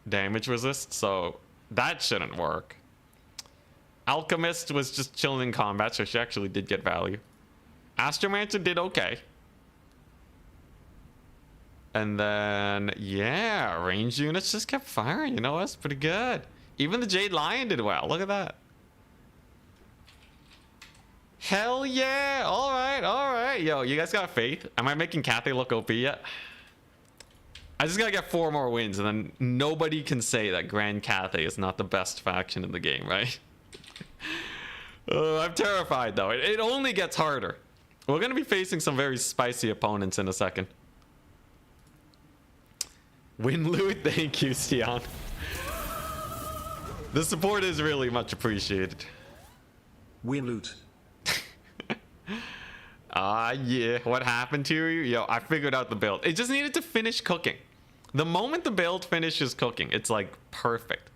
damage resist, so that shouldn't work. Alchemist was just chilling in combat, so she actually did get value. Astromancer did okay. And then, yeah, ranged units just kept firing. You know, that's pretty good. Even the Jade Lion did well. Look at that. Hell yeah. All right. Yo, you guys got faith? Am I making Cathay look OP yet? I just gotta get 4 more wins, and then nobody can say that Grand Cathay is not the best faction in the game, right? I'm terrified, though. It only gets harder. We're gonna be facing some very spicy opponents in a second. Win loot, thank you, Stian. The support is really much appreciated. Win loot. Yeah, what happened to you? Yo, I figured out the build. It just needed to finish cooking. The moment the build finishes cooking, it's like perfect.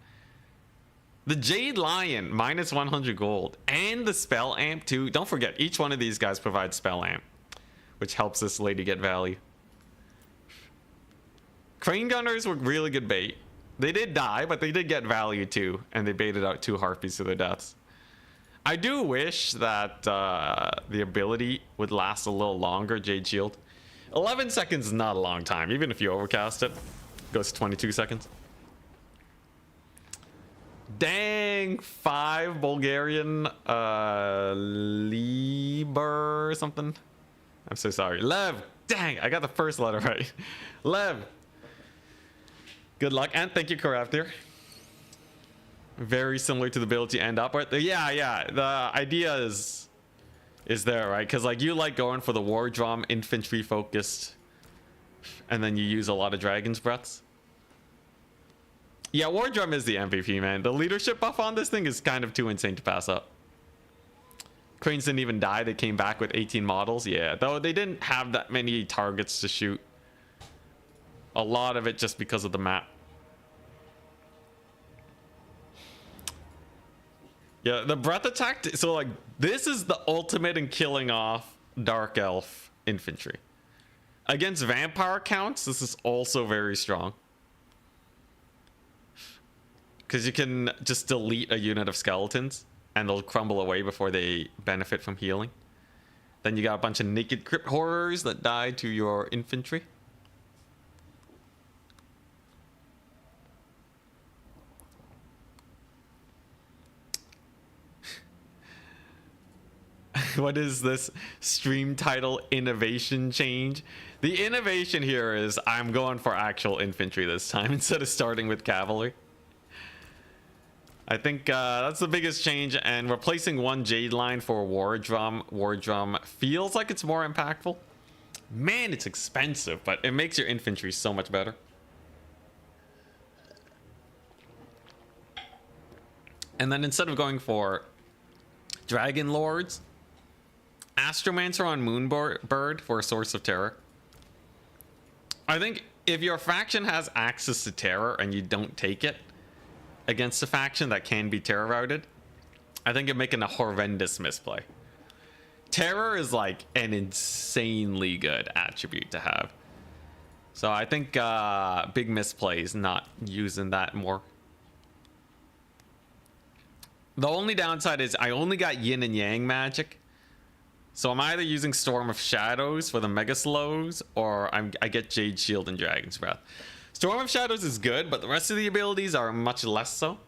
The Jade Lion, minus 100 gold, and the Spell Amp too. Don't forget, each one of these guys provides Spell Amp, which helps this lady get value. Crane Gunners were really good bait. They did die, but they did get value too, and they baited out 2 Harpies to their deaths. I do wish that the ability would last a little longer, Jade Shield. 11 seconds is not a long time, even if you overcast it. It goes to 22 seconds. Dang, 5 Bulgarian Liber or something. I'm so sorry. Lev. Dang, I got the first letter right. Lev. Good luck, and thank you, Corruptor. Very similar to the build you end up with. Yeah. The idea is there, right? Because like you like going for the war drum infantry focused, and then you use a lot of dragon's breaths. Yeah, war drum is the MVP, man. The leadership buff on this thing is kind of too insane to pass up. Cranes didn't even die. They came back with 18 models. Yeah, though they didn't have that many targets to shoot. A lot of it just because of the map. Yeah, the breath attack. So like this is the ultimate in killing off Dark Elf infantry. Against vampire counts, this is also very strong. Because you can just delete a unit of skeletons and they'll crumble away before they benefit from healing. Then you got a bunch of naked crypt horrors that die to your infantry. What is this stream title innovation change? The innovation here is I'm going for actual infantry this time instead of starting with cavalry. I think that's the biggest change, and replacing one Jade line for a War Drum. War Drum feels like it's more impactful. Man, it's expensive, but it makes your infantry so much better. And then instead of going for Dragon Lords, Astromancer on Moonbird for a Source of Terror. I think if your faction has access to terror and you don't take it against a faction that can be terror routed, I think you're making a horrendous misplay. Terror is like an insanely good attribute to have. So I think big misplay is not using that more. The only downside is I only got yin and yang magic. So I'm either using Storm of Shadows for the mega slows, or I get Jade Shield and Dragon's Breath. Storm of Shadows is good, but the rest of the abilities are much less so.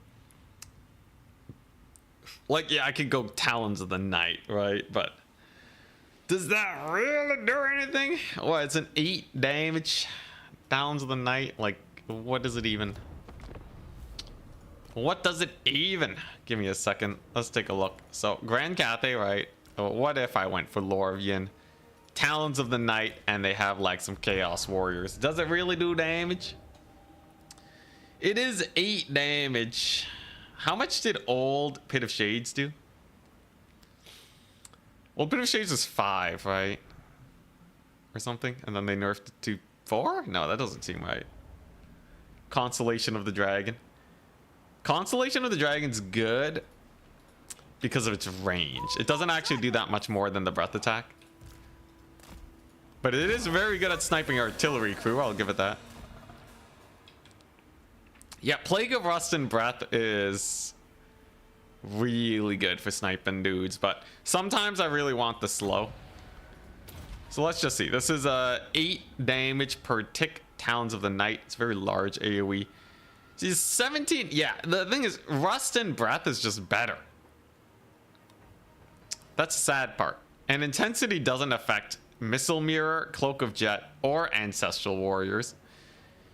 Like, yeah, I could go Talons of the Night, right? But does that really do anything? What, it's an 8 damage Talons of the Night? Like, what does it even? What does it even? Give me a second. Let's take a look. So, Grand Cathay, right? What if I went for Lore of Yin? Talons of the Night, and they have like some Chaos Warriors. Does it really do damage? It is 8 damage. How much did old Pit of Shades do? Old Pit of Shades was 5, right? Or something? And then they nerfed it to 4? No, that doesn't seem right. Constellation of the Dragon. Constellation of the Dragon's good because of its range. It doesn't actually do that much more than the breath attack. But it is very good at sniping artillery crew, I'll give it that. Yeah, Plague of Rust and Breath is really good for sniping dudes, but sometimes I really want the slow. So let's just see. This is 8 damage per tick, Talons of the Night. It's very large AoE. See, 17. Yeah, the thing is, Rust and Breath is just better. That's the sad part. And intensity doesn't affect Missile Mirror, Cloak of Jet, or Ancestral Warriors.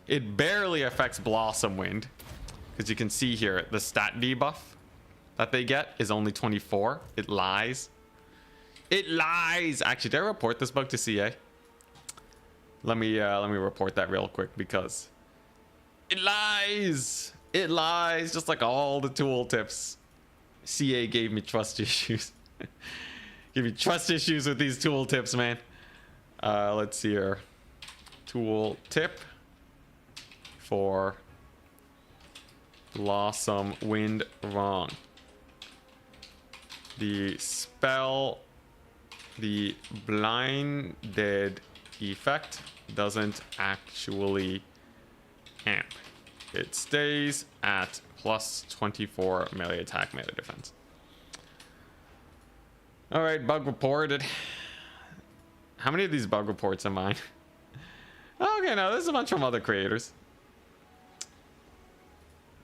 It barely affects Blossom Wind, because you can see here the stat debuff that they get is only 24. It lies. It lies. Actually, did I report this bug to CA? Let me report that real quick, because it lies. It lies, just like all the tooltips. CA gave me trust issues. Give me trust issues with these tooltips, man. Let's see here. Tool tip for Blossom Wind wrong. The spell, the blinded effect doesn't actually amp. It stays at plus 24 melee attack, melee defense. All right, bug reported. How many of these bug reports are mine? Okay, no, there's a bunch from other creators.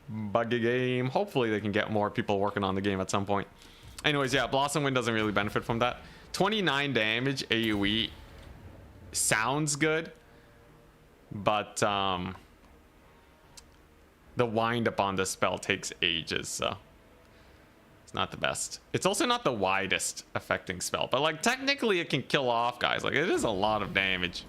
Buggy game. Hopefully they can get more people working on the game at some point. Anyways, yeah, Blossom Wind doesn't really benefit from that. 29 damage AoE sounds good, but the wind up on this spell takes ages, so it's not the best. It's also not the widest affecting spell, but like technically it can kill off guys. Like it is a lot of damage.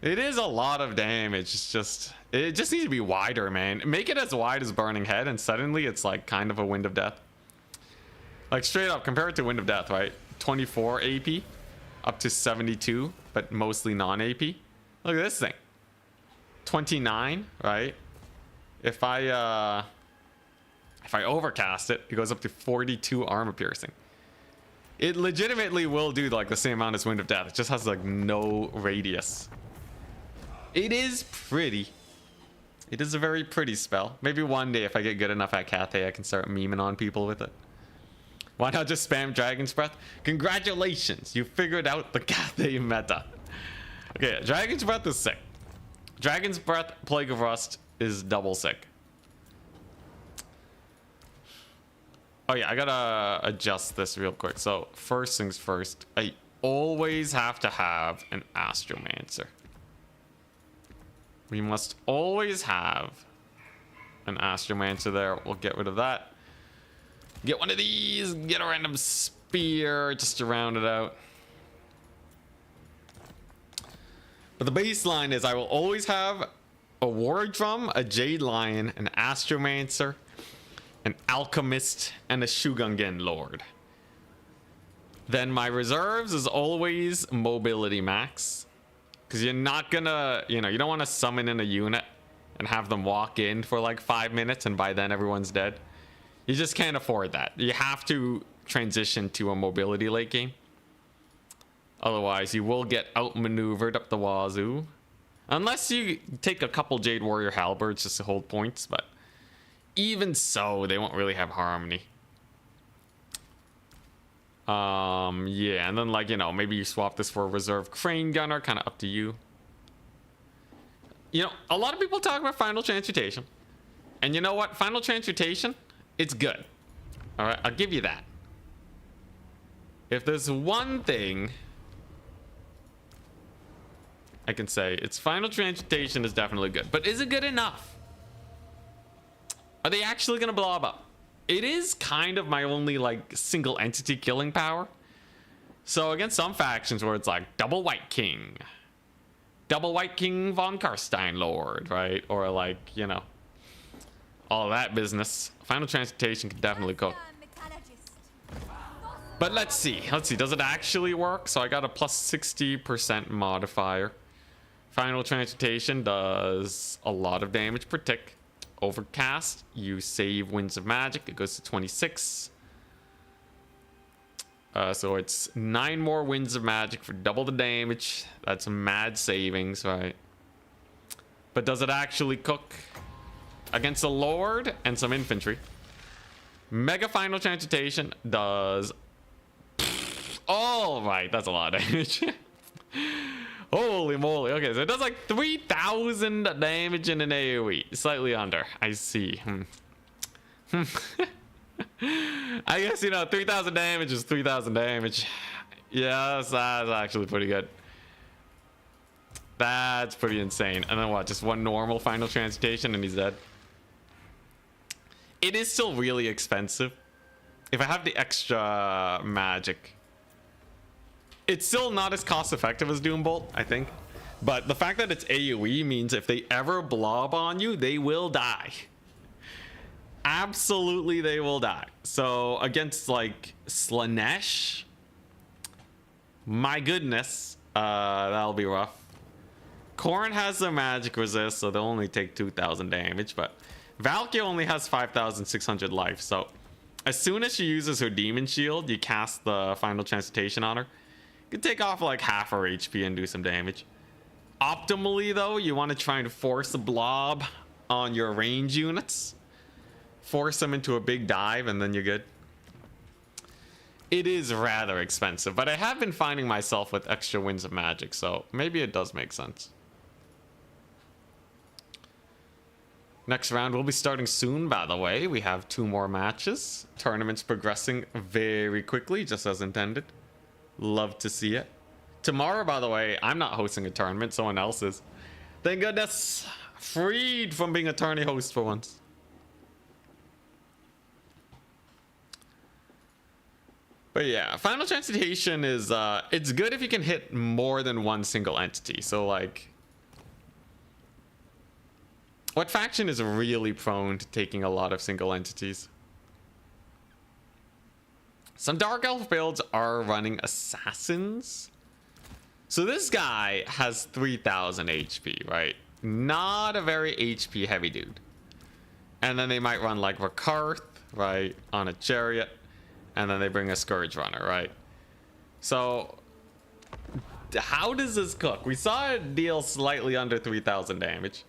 It is a lot of damage. It just needs to be wider, man. Make it as wide as Burning Head, and suddenly it's like kind of a Wind of Death. Like straight up, compare it to Wind of Death, right? 24 AP up to 72, but mostly non-AP. Look at this thing. 29, right? If I overcast it, it goes up to 42 armor piercing. It legitimately will do like the same amount as Wind of Death. It just has like no radius. It is pretty. It is a very pretty spell. Maybe one day if I get good enough at Cathay, I can start memeing on people with it. Why not just spam Dragon's Breath? Congratulations, you figured out the Cathay meta. Okay, Dragon's Breath is sick. Dragon's Breath, Plague of Rust is double sick. Oh yeah, I gotta adjust this real quick. So first things first, I always have to have an Astromancer. We must always have an Astromancer there. We'll get rid of that. Get one of these. Get a random spear just to round it out. But the baseline is I will always have a War Drum, a Jade Lion, an Astromancer, an Alchemist, and a Shugangen Lord. Then my reserves is always Mobility Max. Because you're not gonna, you don't want to summon in a unit and have them walk in for like 5 minutes and by then everyone's dead. You just can't afford that. You have to transition to a mobility late game. Otherwise, you will get outmaneuvered up the wazoo. Unless you take a couple Jade Warrior Halberds just to hold points, but even so, they won't really have harmony. Yeah, and then like, maybe you swap this for a reserve Crane Gunner, kind of up to you. A lot of people talk about Final Transmutation. And you know what? Final Transmutation, it's good. All right, I'll give you that. If there's one thing I can say, it's Final Transmutation is definitely good. But is it good enough? Are they actually going to blob up? It is kind of my only like single entity killing power. So against some factions where it's like double White King von Karstein Lord, right? Or like, all that business. Final Transmutation can definitely cook. But let's see. Does it actually work? So I got a plus 60% modifier. Final Transmutation does a lot of damage per tick. Overcast, you save Winds of Magic. It goes to 26. So it's 9 more Winds of Magic for double the damage. That's mad savings, right? But does it actually cook? Against a Lord and some infantry. Mega Final Transmutation does... Oh, right. That's a lot of damage. Holy moly. Okay, so it does like 3,000 damage in an AoE. Slightly under. I see. I guess, 3,000 damage is 3,000 damage. Yes, that's actually pretty good. That's pretty insane. And then what? Just one normal Final Transmutation and he's dead. It is still really expensive. If I have the extra magic... It's still not as cost effective as Doombolt, I think. But the fact that it's AoE means if they ever blob on you, they will die. Absolutely, they will die. So against like Slanesh, my goodness, that'll be rough. Khorne has the magic resist, so they'll only take 2,000 damage. But Valkyrie only has 5,600 life. So as soon as she uses her Demon Shield, you cast the Final Transmutation on her. You can take off like half her HP and do some damage. Optimally, though, you want to try and force a blob on your range units. Force them into a big dive, and then you're good. It is rather expensive, but I have been finding myself with extra Winds of Magic, so maybe it does make sense. Next round will be starting soon, by the way. We have 2 more matches. Tournament's progressing very quickly, just as intended. Love to see it. Tomorrow, by the way, I'm not hosting a tournament. Someone else is. Thank goodness. Freed from being a tourney host for once. But yeah, Final Transmutation is, it's good if you can hit more than one single entity. So like, what faction is really prone to taking a lot of single entities? Some Dark Elf builds are running Assassins. So this guy has 3,000 HP, right? Not a very HP heavy dude. And then they might run like Rakarth, right? On a chariot. And then they bring a Scourge Runner, right? So, how does this cook? We saw it deal slightly under 3,000 damage.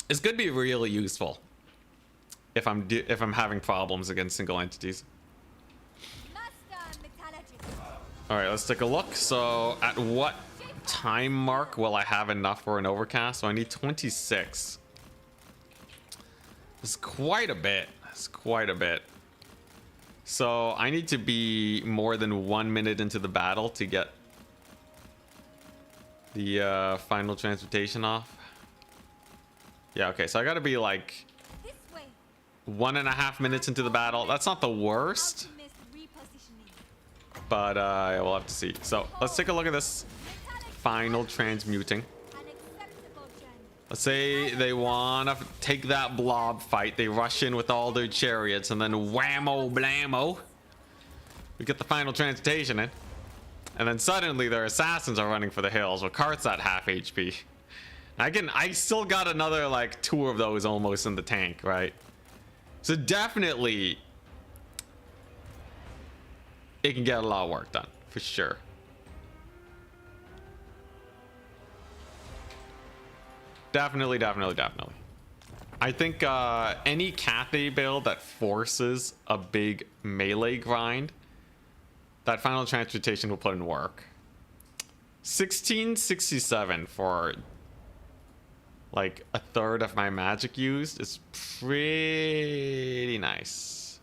This could be really useful if I'm having problems against single entities. All right, let's take a look. So, at what time mark will I have enough for an overcast? So I need 26. It's quite a bit. It's quite a bit. So I need to be more than 1 minute into the battle to get the final transmutation off. Yeah, okay, so I gotta be like 1.5 minutes into the battle. That's not the worst, but we'll have to see. So let's take a look at this final transmuting. Let's say they wanna take that blob fight. They rush in with all their chariots, and then whammo blammo, we get the final transmutation in. And then suddenly their assassins are running for the hills with carts at half HP. I still got another like 2 of those almost in the tank, right? So definitely it can get a lot of work done for sure. Definitely. I think any Cathay build that forces a big melee grind, that final transmutation will put in work. 1667 for like a third of my magic used is pretty nice.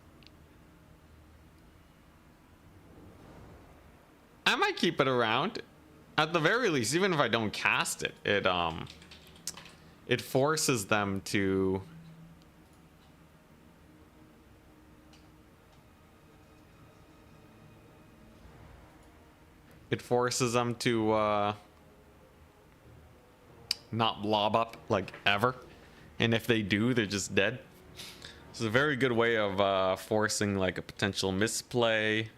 I might keep it around. At the very least, even if I don't cast it, it forces them to not blob up like ever, and if they do, they're just dead. It's a very good way of forcing like a potential misplay.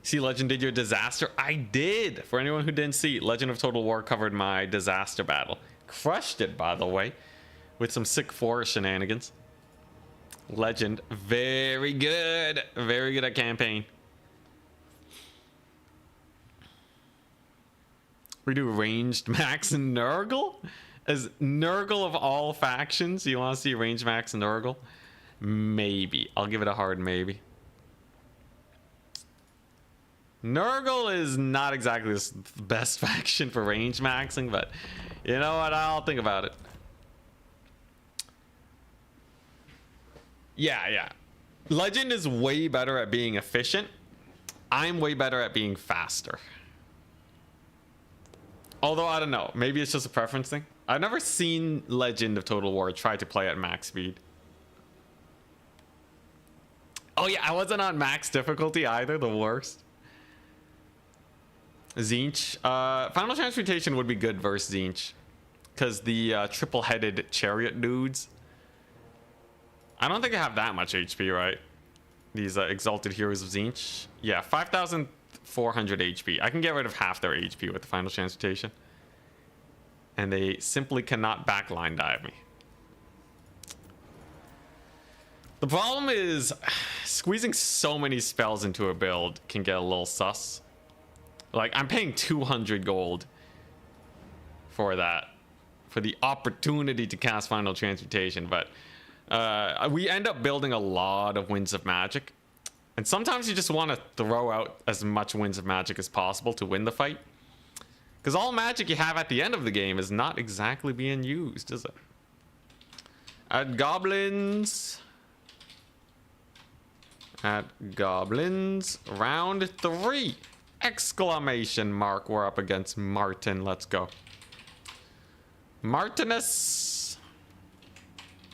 See, Legend did your disaster? I did. For anyone who didn't see, Legend of Total War covered my disaster battle. Crushed it, by the way, with some sick forest shenanigans. Legend, very good at campaign. We do ranged max and Nurgle? As Nurgle of all factions, you want to see ranged max and Nurgle? Maybe. I'll give it a hard maybe. Nurgle is not exactly the best faction for range maxing, but you know what? I'll think about it. Yeah. Legend is way better at being efficient. I'm way better at being faster. Although, I don't know. Maybe it's just a preference thing. I've never seen Legend of Total War try to play at max speed. Oh yeah, I wasn't on max difficulty either. The worst. Tzeentch. Final Transmutation would be good versus Tzeentch, because the triple-headed chariot dudes, I don't think I have that much HP, right? These Exalted Heroes of Tzeentch. Yeah, 5,400 HP. I can get rid of half their HP with the Final Transmutation, and they simply cannot backline dive me. The problem is squeezing so many spells into a build can get a little sus. Like, I'm paying 200 gold for that, for the opportunity to cast Final Transmutation, but we end up building a lot of Winds of Magic, and sometimes you just want to throw out as much Winds of Magic as possible to win the fight, because all magic you have at the end of the game is not exactly being used, is it? At goblins. At goblins. Round 3. Exclamation mark. We're up against Martin. Let's go. Martinus.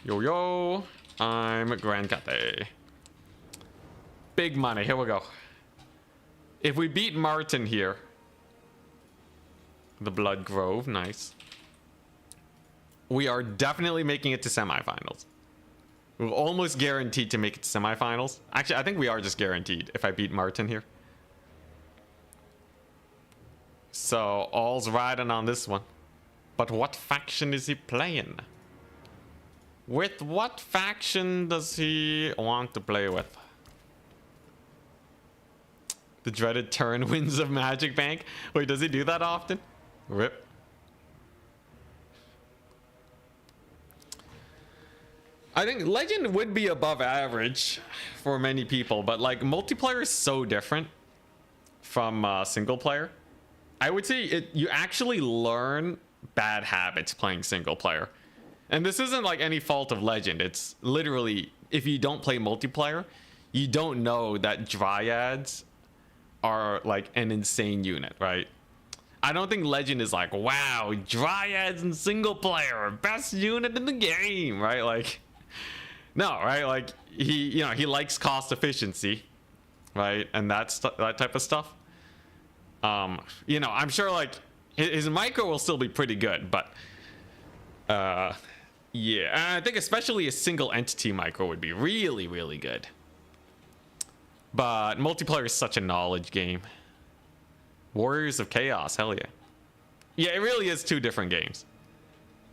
Yo, yo. I'm Grand Cathay. Big money. Here we go. If we beat Martin here. The Blood Grove. Nice. We are definitely making it to semifinals. We're almost guaranteed to make it to semifinals. Actually, I think we are just guaranteed if I beat Martin here. So, all's riding on this one. But what faction is he playing? With what faction does he want to play with? The dreaded turn winds of Magic Bank? Wait, does he do that often? Rip. I think Legend would be above average for many people, but like multiplayer is so different from single player. I would say you actually learn bad habits playing single player. And this isn't like any fault of Legend. It's literally, if you don't play multiplayer, you don't know that Dryads are like an insane unit, right? I don't think Legend is like, wow, Dryads in single player, best unit in the game, right? Like, no, right? Like he likes cost efficiency, right? And that type of stuff. I'm sure like his micro will still be pretty good, but yeah, and I think especially a single entity micro would be really, really good. But multiplayer is such a knowledge game. Warriors of Chaos, hell yeah. Yeah, it really is two different games.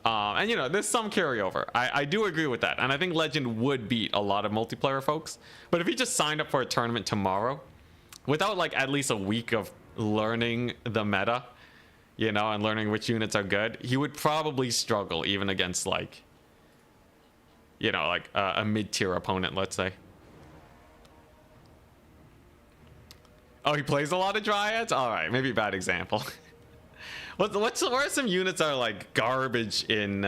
And there's some carryover. I do agree with that. And I think Legend would beat a lot of multiplayer folks. But if he just signed up for a tournament tomorrow, without like at least a week of learning the meta, and learning which units are good, he would probably struggle even against like, a mid-tier opponent, let's say. Oh, he plays a lot of Dryads? All right, maybe bad example. What are some units that are like garbage in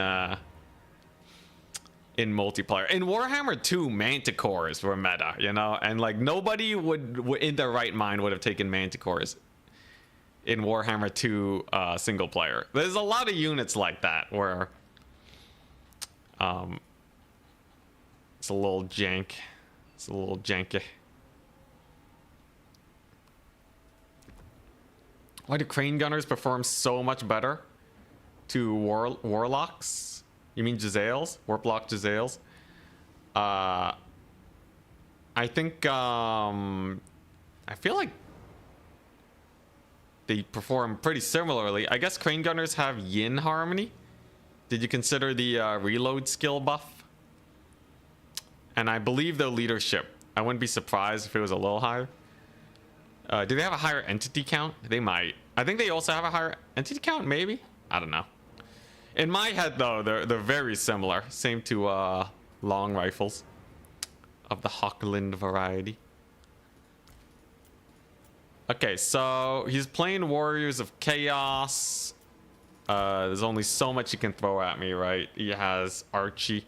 multiplayer? In Warhammer 2, Manticores were meta, and like nobody would in their right mind would have taken Manticores in Warhammer 2 single player. There's a lot of units like that where it's a little jank. It's a little janky. Why do Crane Gunners perform so much better to Warlocks? You mean Jezzails? Warplock Jezzails? I think, I feel like they perform pretty similarly. I guess Crane Gunners have Yin Harmony. Did you consider the reload skill buff? And I believe their leadership. I wouldn't be surprised if it was a little higher. Do they have a higher entity count? They might. I think they also have a higher entity count, maybe? I don't know. In my head, though, they're very similar. Same to long rifles of the Hockland variety. Okay, so he's playing Warriors of Chaos. There's only so much he can throw at me, right? He has Archie.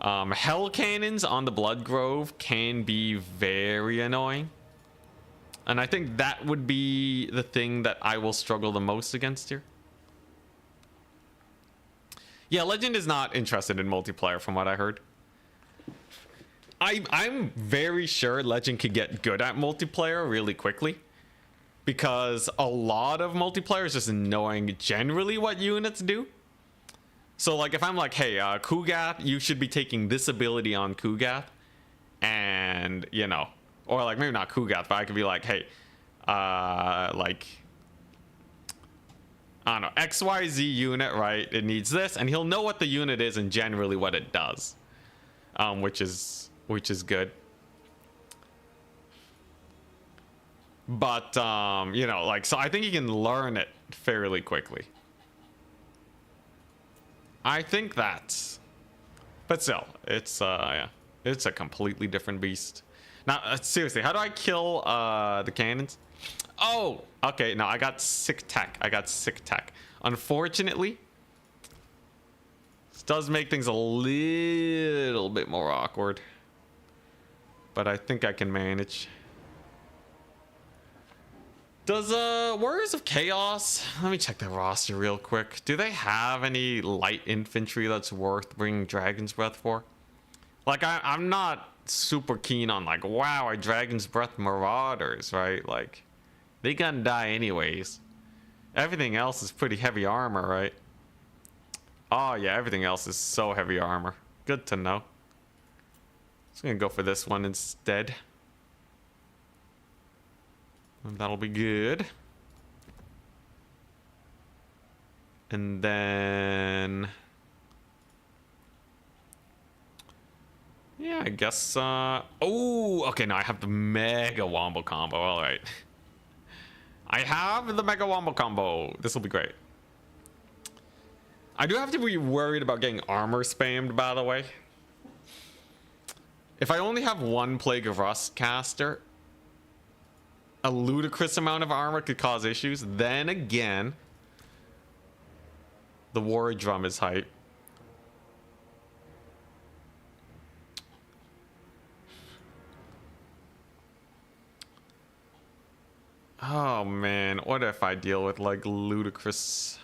Hell Cannons on the Blood Grove can be very annoying. And I think that would be the thing that I will struggle the most against here. Yeah, Legend is not interested in multiplayer from what I heard. I'm very sure Legend could get good at multiplayer really quickly. Because a lot of multiplayer is just knowing generally what units do. So like if I'm like, hey, Kugath, you should be taking this ability on Kugath. And, or like maybe not Kugath, but I could be like, hey, like, I don't know, XYZ unit, right? It needs this, and he'll know what the unit is and generally what it does, which is good. But like, so I think he can learn it fairly quickly. I think that's, but still, it's yeah, it's a completely different beast. Now, seriously, how do I kill the cannons? Oh, okay. No, I got sick tech. Unfortunately, This does make things a little bit more awkward, but I think I can manage. Does Warriors of Chaos, let me check their roster real quick. Do they have any light infantry that's worth bringing Dragon's Breath for? Like, I'm not super keen on like, wow, I Dragon's Breath Marauders, right? Like, they gonna die anyways. Everything else is pretty heavy armor, right? Oh yeah, everything else is so heavy armor. Good to know. Just gonna go for this one instead. And that'll be good. And then... yeah, I guess, oh, okay, now I have the Mega Wombo combo, alright. I have the Mega Wombo combo. This will be great. I do have to be worried about getting armor spammed, by the way. If I only have one Plague of Rust caster, a ludicrous amount of armor could cause issues. Then again, the War Drum is hype. Oh man, what if I deal with like ludicrous...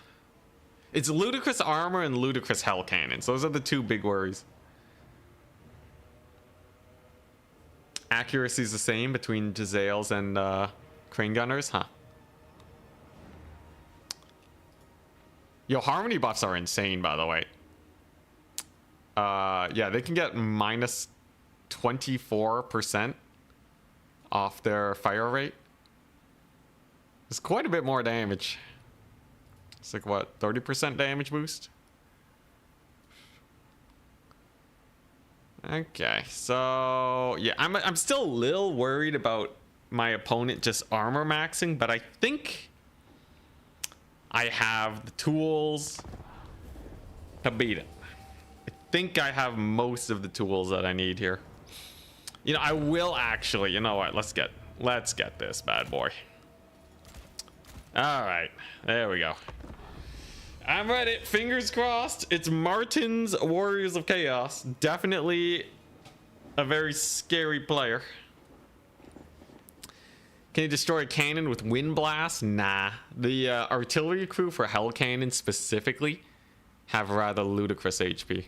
It's ludicrous armor and ludicrous hell cannons. Those are the two big worries. Accuracy is the same between Jezzails and Crane Gunners, huh? Yo, harmony buffs are insane, by the way. Yeah, they can get minus 24% off their fire rate. It's quite a bit more damage. It's like what, 30% damage boost? Okay, so yeah, I'm still a little worried about my opponent just armor maxing, but I think I have the tools to beat it. I think I have most of the tools that I need here. You know, I will actually, you know what, let's get this bad boy. All right, there we go. I'm ready. Fingers crossed. It's Martin's Warriors of Chaos. Definitely a very scary player. Can you destroy a cannon with wind blast? Nah. The artillery crew for hell cannon specifically have rather ludicrous HP.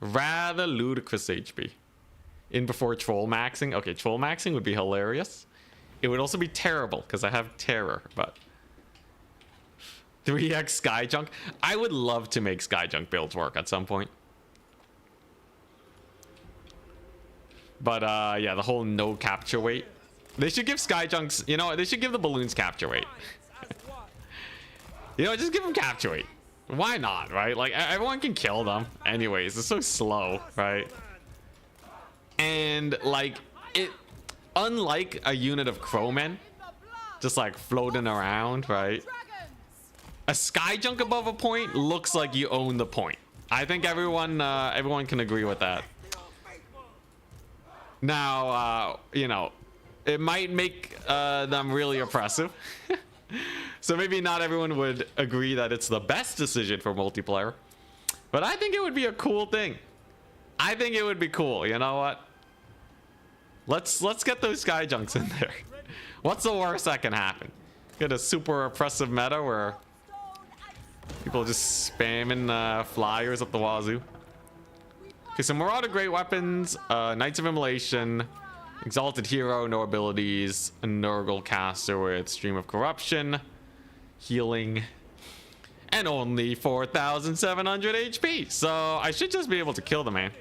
Rather ludicrous HP. In before troll maxing. Okay, troll maxing would be hilarious. It would also be terrible because I have terror, but 3x Skyjunk. I would love to make Skyjunk builds work at some point. But yeah, the whole no capture weight. They should give Skyjunks, you know, they should give the balloons capture weight. You know, just give them capture weight. Why not, right? Like, everyone can kill them anyways. It's so slow, right? And like, it, unlike a unit of crowmen just like floating around, right? A Skyjunk above a point looks like you own the point. I think everyone can agree with that. Now, you know, it might make them really oppressive. So maybe not everyone would agree that it's the best decision for multiplayer. But I think it would be a cool thing. I think it would be cool. You know what? Let's get those Skyjunks in there. What's the worst that can happen? Get a super oppressive meta where people are just spamming flyers up the wazoo. Okay, so Marauder Great Weapons, Knights of Immolation, Exalted Hero, no abilities, a Nurgle Caster with Stream of Corruption, Healing, and only 4,700 HP. So I should just be able to kill the man.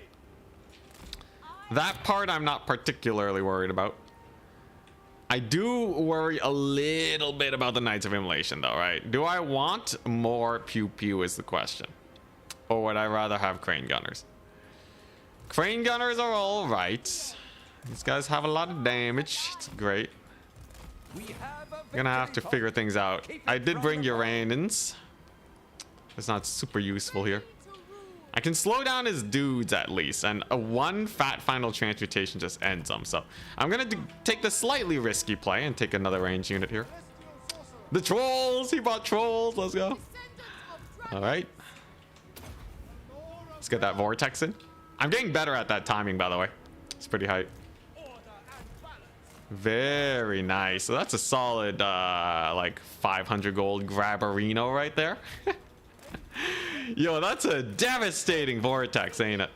That part I'm not particularly worried about. I do worry a little bit about the Knights of Immolation though, right? Do I want more pew pew is the question. Or would I rather have Crane Gunners? Crane Gunners are all right. These guys have a lot of damage. It's great. I'm gonna have to figure things out. I did bring Uranins. It's not super useful here. I can slow down his dudes at least, and a one fat final transmutation just ends them. So I'm gonna take the slightly risky play and take another range unit here. The trolls! He bought trolls! Let's go. All right. Let's get that vortex in. I'm getting better at that timing, by the way. It's pretty hype. Very nice. So that's a solid like 500 gold grabberino right there. Yo, that's a devastating vortex, ain't it?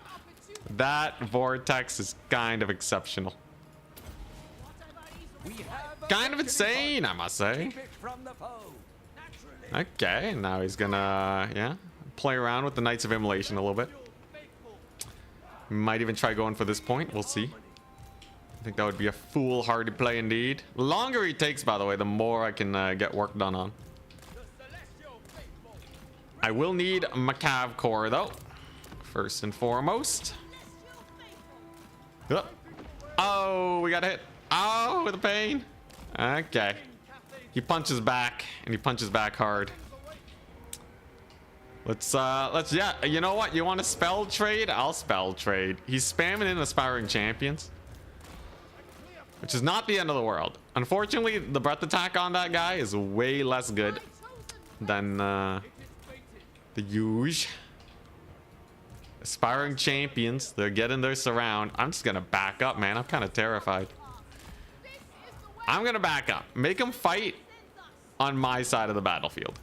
That vortex is kind of exceptional. Kind of insane, I must say. Okay, now he's gonna, yeah, play around with the Knights of Immolation a little bit. Might even try going for this point. We'll see. I think that would be a foolhardy play indeed. The longer he takes, by the way, the more I can get work done on. I will need Macav Core, though. First and foremost. Oh, we got hit. Oh, with a pain. Okay. He punches back, and he punches back hard. Let's, yeah, you know what? You want to spell trade? I'll spell trade. He's spamming in Aspiring Champions, which is not the end of the world. Unfortunately, the breath attack on that guy is way less good than the huge Aspiring Champions. They're getting their surround. I'm just gonna back up, man. I'm kind of terrified. I'm gonna back up. Make them fight on my side of the battlefield.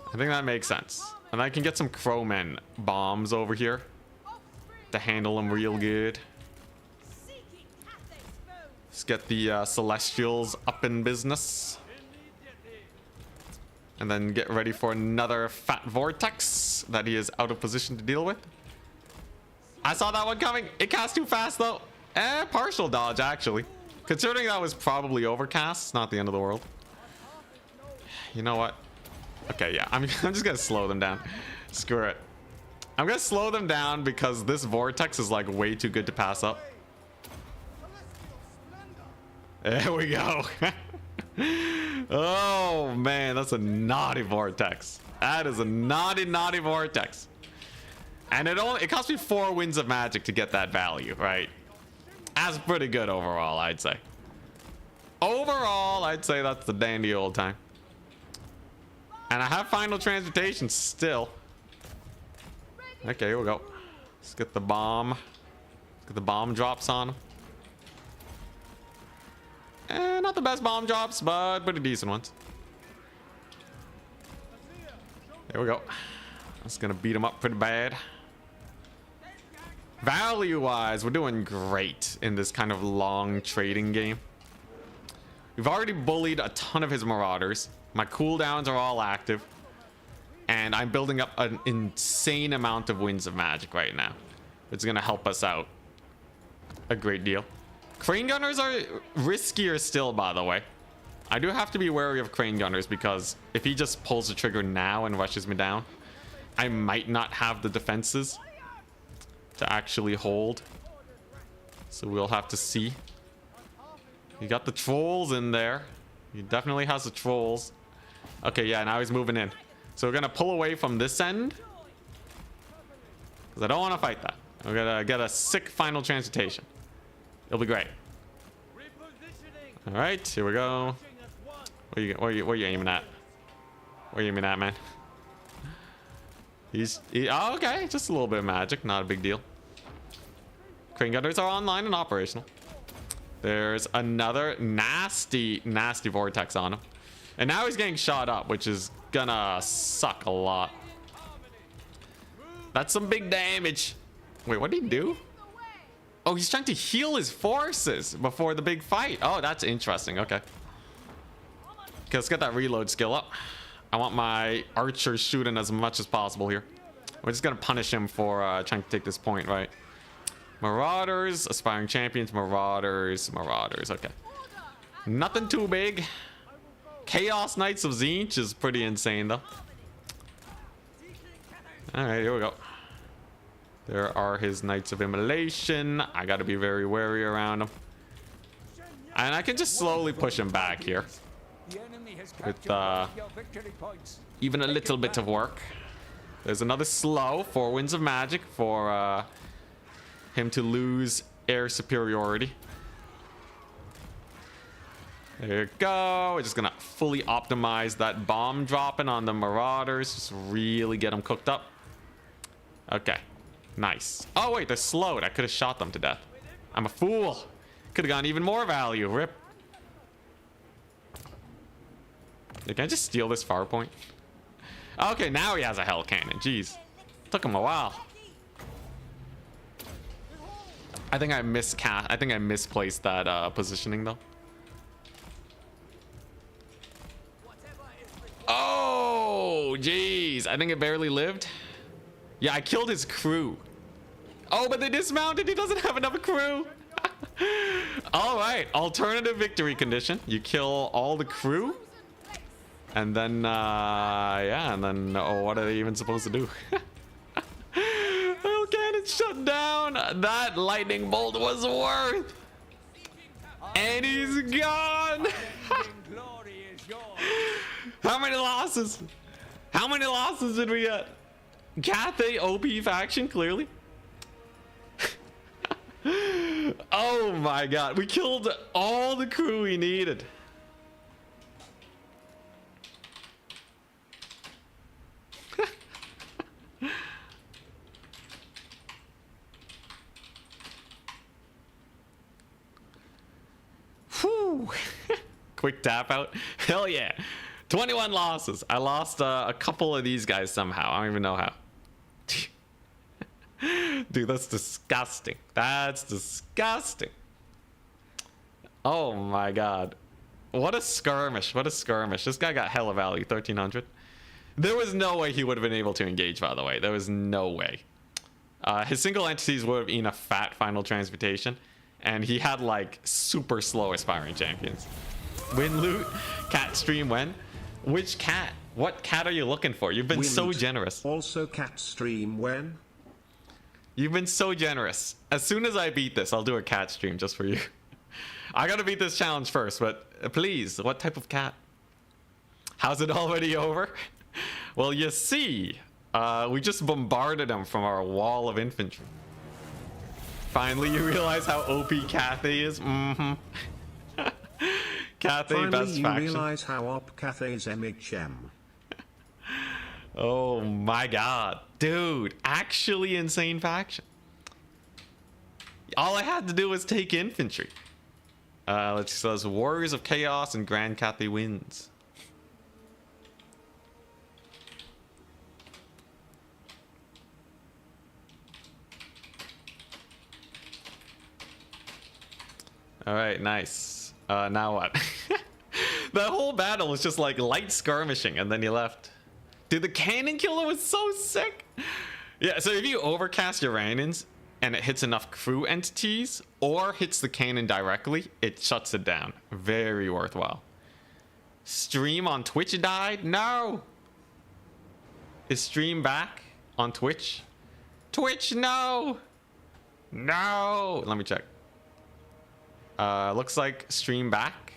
I think that makes sense. And I can get some Crowmen bombs over here to handle them real good. Let's get the Celestials up in business. And then get ready for another fat vortex that he is out of position to deal with. I saw that one coming. It cast too fast though. Partial dodge actually. Considering that was probably overcast, it's not the end of the world. You know what? Okay, yeah, I'm just gonna slow them down. Screw it. I'm gonna slow them down because this vortex is like way too good to pass up. There we go. Oh man, that's a naughty vortex. That is a naughty vortex. And it cost me 4 winds of magic to get that value, right? That's pretty good overall, I'd say. Overall, I'd say that's the dandy old time. And I have final transmutation still. Okay, here we go. Let's get the bomb. Let's get the bomb drops on him. Not the best bomb drops, but pretty decent ones. There we go. That's gonna beat him up pretty bad. Value-wise, we're doing great in this kind of long trading game. We've already bullied a ton of his Marauders. My cooldowns are all active. And I'm building up an insane amount of winds of magic right now. It's gonna help us out a great deal. Crane Gunners are riskier still, by the way. I do have to be wary of Crane Gunners because if he just pulls the trigger now and rushes me down, I might not have the defenses to actually hold. So we'll have to see. You got the trolls in there. He definitely has the trolls. Okay, yeah, now he's moving in. So we're gonna pull away from this end because I don't want to fight that. We're gonna get a sick final transmutation. It'll be great. All right, here we go. Where you aiming at? Where you aiming at, man? Oh, okay, just a little bit of magic, not a big deal. Crane Gunners are online and operational. There's another nasty vortex on him. And now he's getting shot up, which is gonna suck a lot. That's some big damage. Wait, what did he do? Oh, he's trying to heal his forces before the big fight. Oh, that's interesting. Okay. Okay, let's get that reload skill up. I want my archers shooting as much as possible here. We're just gonna punish him for trying to take this point, right? Marauders, Aspiring Champions, Marauders. Okay. Nothing too big. Chaos Knights of Tzeentch is pretty insane, though. Alright, here we go. There are his Knights of Immolation. I gotta be very wary around him. And I can just slowly push him back here. With even a little bit of work. There's another slow. 4 winds of magic for him to lose air superiority. There you go. We're just gonna fully optimize that bomb dropping on the Marauders. Just really get them cooked up. Okay. Nice. Oh, wait, they're slowed. I could have shot them to death. I'm a fool. Could have gotten even more value. Rip. Can I just steal this far point? Okay, now he has a hell cannon. Jeez. Took him a while. I think I misplaced that positioning though. Oh, jeez. I think it barely lived. Yeah, I killed his crew. Oh, but they dismounted. He doesn't have enough crew. All right. Alternative victory condition. You kill all the crew. And then, yeah, and then, oh, what are they even supposed to do? Hell cannon shut down. That lightning bolt was worth. And he's gone. How many losses? How many losses did we get? Cathay OP faction, clearly. Oh my god. We killed all the crew we needed. Whew. Quick tap out. Hell yeah. 21 losses. I lost a couple of these guys somehow. I don't even know how. Dude, that's disgusting. That's disgusting. Oh my god. What a skirmish. What a skirmish. This guy got hella value. 1300. There was no way he would have been able to engage, by the way. There was no way. His single entities would have eaten a fat final transmutation. And he had like super slow aspiring champions. Win loot. Cat stream when? Which cat? What cat are you looking for? You've been so generous. Also cat stream when? You've been so generous. As soon as I beat this, I'll do a cat stream just for you. I gotta beat this challenge first, but please, what type of cat? How's it already over? Well, you see, we just bombarded him from our wall of infantry. Finally, you realize how OP Cathay is? Mm-hmm. Cathay, finally, best you faction. realize how OP Cathay's MHM. Oh my god. Dude, actually insane faction. All I had to do was take infantry. Let's see, so it's Warriors of Chaos and Grand Cathay wins. All right, nice. Now what? The whole battle was just like light skirmishing and then he left. Dude, the cannon killer was so sick. Yeah, so if you overcast your Uranians and it hits enough crew entities or hits the cannon directly, it shuts it down. Very worthwhile. Stream on Twitch died? No. Is stream back on Twitch? Twitch, no. No. Let me check. Looks like stream back.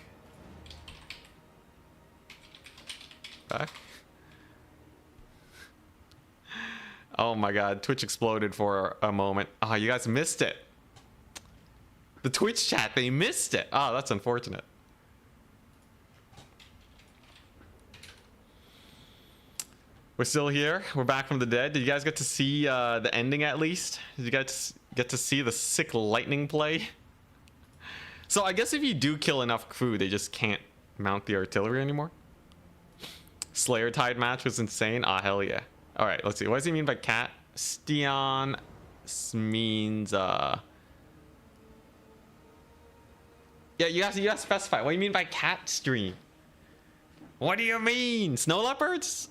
Back. Oh my god, Twitch exploded for a moment. Oh, you guys missed it. The Twitch chat, they missed it. Oh, that's unfortunate. We're still here. We're back from the dead. Did you guys get to see the ending at least? Did you guys get to see the sick lightning play? So I guess if you do kill enough crew, they just can't mount the artillery anymore. Slayer Tide match was insane. Ah, hell yeah. All right, let's see. What does he mean by cat? Steon means yeah, you have to specify. What do you mean by cat stream? What do you mean? Snow leopards?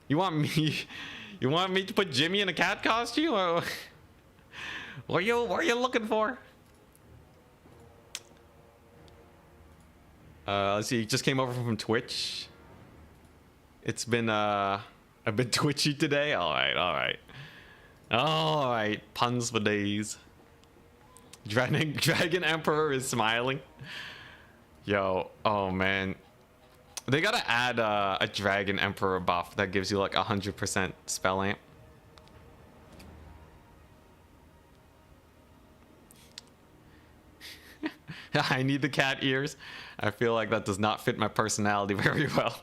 You want me to put Jimmy in a cat costume? Or what are you looking for? Let's see, just came over from Twitch. It's been a bit twitchy today. All right. Puns for days. Dragon Emperor is smiling. Yo, oh man, they gotta add a Dragon Emperor buff that gives you like 100% spell amp. I need the cat ears. I feel like that does not fit my personality very well.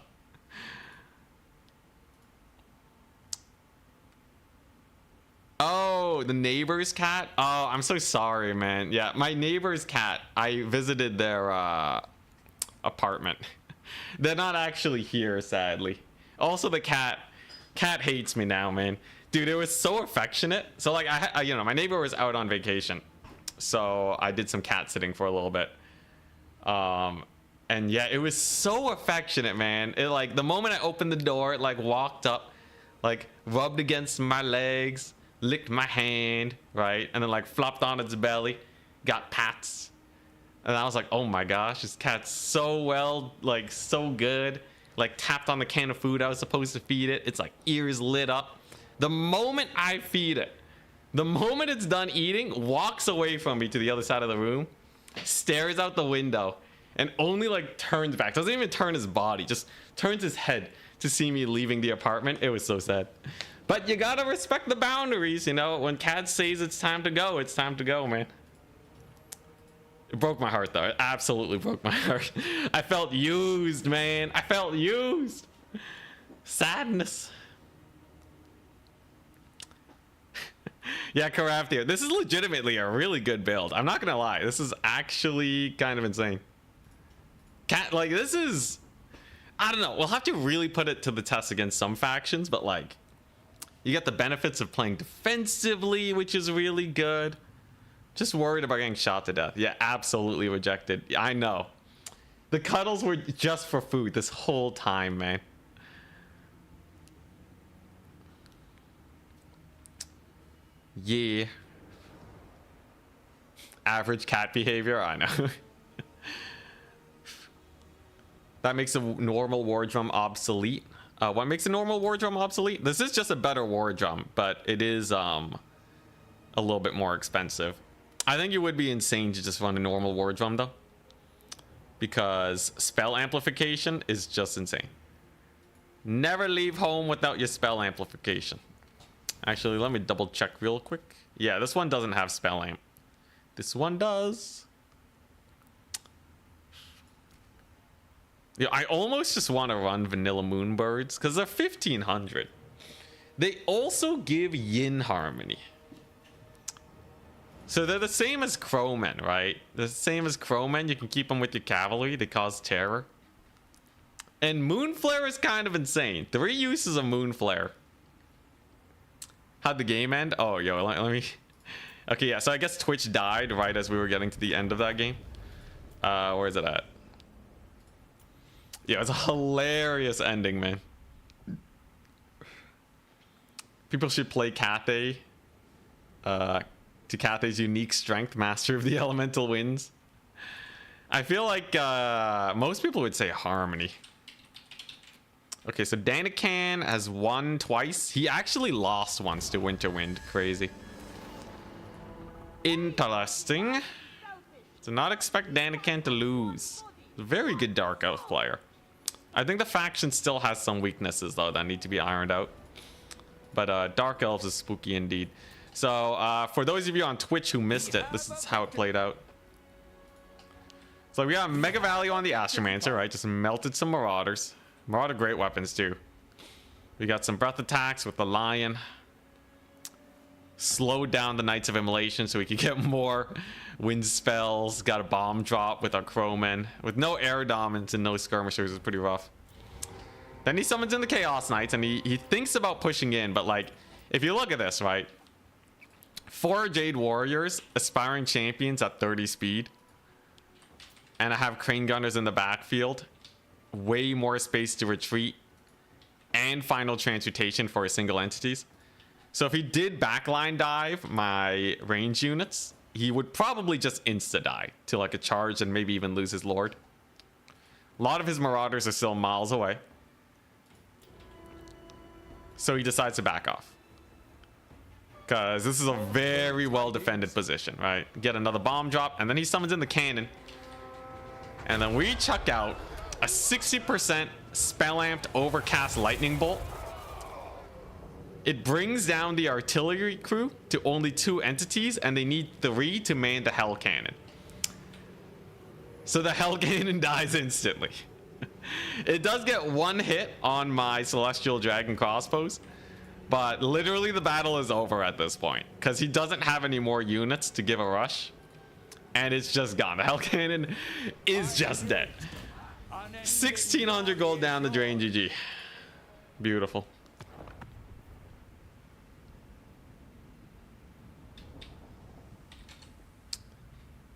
the neighbor's cat. Oh, I'm so sorry, man. Yeah, my neighbor's cat. I visited their apartment. They're not actually here, sadly. Also, the cat hates me now, man. Dude, it was so affectionate. So like, you know, my neighbor was out on vacation, so I did some cat sitting for a little bit. And yeah, it was so affectionate, man. It like the moment I opened the door, it like walked up, like rubbed against my legs, licked my hand, right, and then like flopped on its belly, got pats. And I was like, oh my gosh, this cat's so well, like so good. Like tapped on the can of food I was supposed to feed it. It's like ears lit up. The moment I feed it, the moment it's done eating, walks away from me to the other side of the room, stares out the window, and only like turns back. Doesn't even turn his body, just turns his head to see me leaving the apartment. It was so sad. But you gotta respect the boundaries, you know? When Cat says it's time to go, it's time to go, man. It broke my heart, though. It absolutely broke my heart. I felt used, man. I felt used. Sadness. Yeah, Caraftio. This is legitimately a really good build. I'm not gonna lie. This is actually kind of insane. Cat, like, this is... I don't know. We'll have to really put it to the test against some factions, but, like, you get the benefits of playing defensively, which is really good. Just worried about getting shot to death. Yeah, absolutely rejected. I know. The cuddles were just for food this whole time, man. Yeah. Average cat behavior, I know. That makes a normal war drum obsolete. What makes a normal war drum obsolete? This is just a better war drum, but it is a little bit more expensive. I think it would be insane to just run a normal war drum though, because spell amplification is just insane. Never leave home without your spell amplification. Actually, let me double check real quick. Yeah, this one doesn't have spell amp. This one does. Yeah, I almost just want to run vanilla moonbirds because they're 1500. They also give yin harmony. So they're the same as crowmen, right? They're the same as crowmen. You can keep them with your cavalry. They cause terror. And Moonflare is kind of insane. 3 uses of Moonflare. How'd the game end? Oh, yo, let me... Okay, yeah, so I guess Twitch died right as we were getting to the end of that game. Where is it at? Yeah, it's a hilarious ending, man. People should play Cathay. To Cathay's unique strength, Master of the Elemental Winds. I feel like most people would say Harmony. Okay, so Danican has won twice. He actually lost once to Winter Wind. Crazy. Interesting. Do not expect Danican to lose. Very good Dark Elf player. I think the faction still has some weaknesses, though, that need to be ironed out. But Dark Elves is spooky indeed. So, for those of you on Twitch who missed it, this is how it played out. So we got Mega Value on the Astromancer, right? Just melted some Marauders. Marauder great weapons, too. We got some Breath Attacks with the Lion. Slowed down the Knights of Immolation so we could get more wind spells. Got a Bomb Drop with our Crowmen. With no Air Dominance and no Skirmishers, it's pretty rough. Then he summons in the Chaos Knights and he thinks about pushing in, but like, if you look at this, right? 4 Jade Warriors, Aspiring Champions at 30 speed. And I have Crane Gunners in the backfield. Way more space to retreat. And Final Transmutation for single entities. So if he did backline dive my range units, he would probably just insta-die to like a charge and maybe even lose his Lord. A lot of his Marauders are still miles away. So he decides to back off. Because this is a very well defended position, right? Get another bomb drop, and then he summons in the cannon. And then we chuck out a 60% spell amped overcast lightning bolt. It brings down the artillery crew to only 2 entities, and they need 3 to man the hell cannon. So the hell cannon dies instantly. It does get 1 hit on my celestial dragon crossbows, But literally the battle is over at this point because he doesn't have any more units to give a rush, and it's just gone. The Hell Cannon is just dead. 1600 gold down the drain. GG. Beautiful.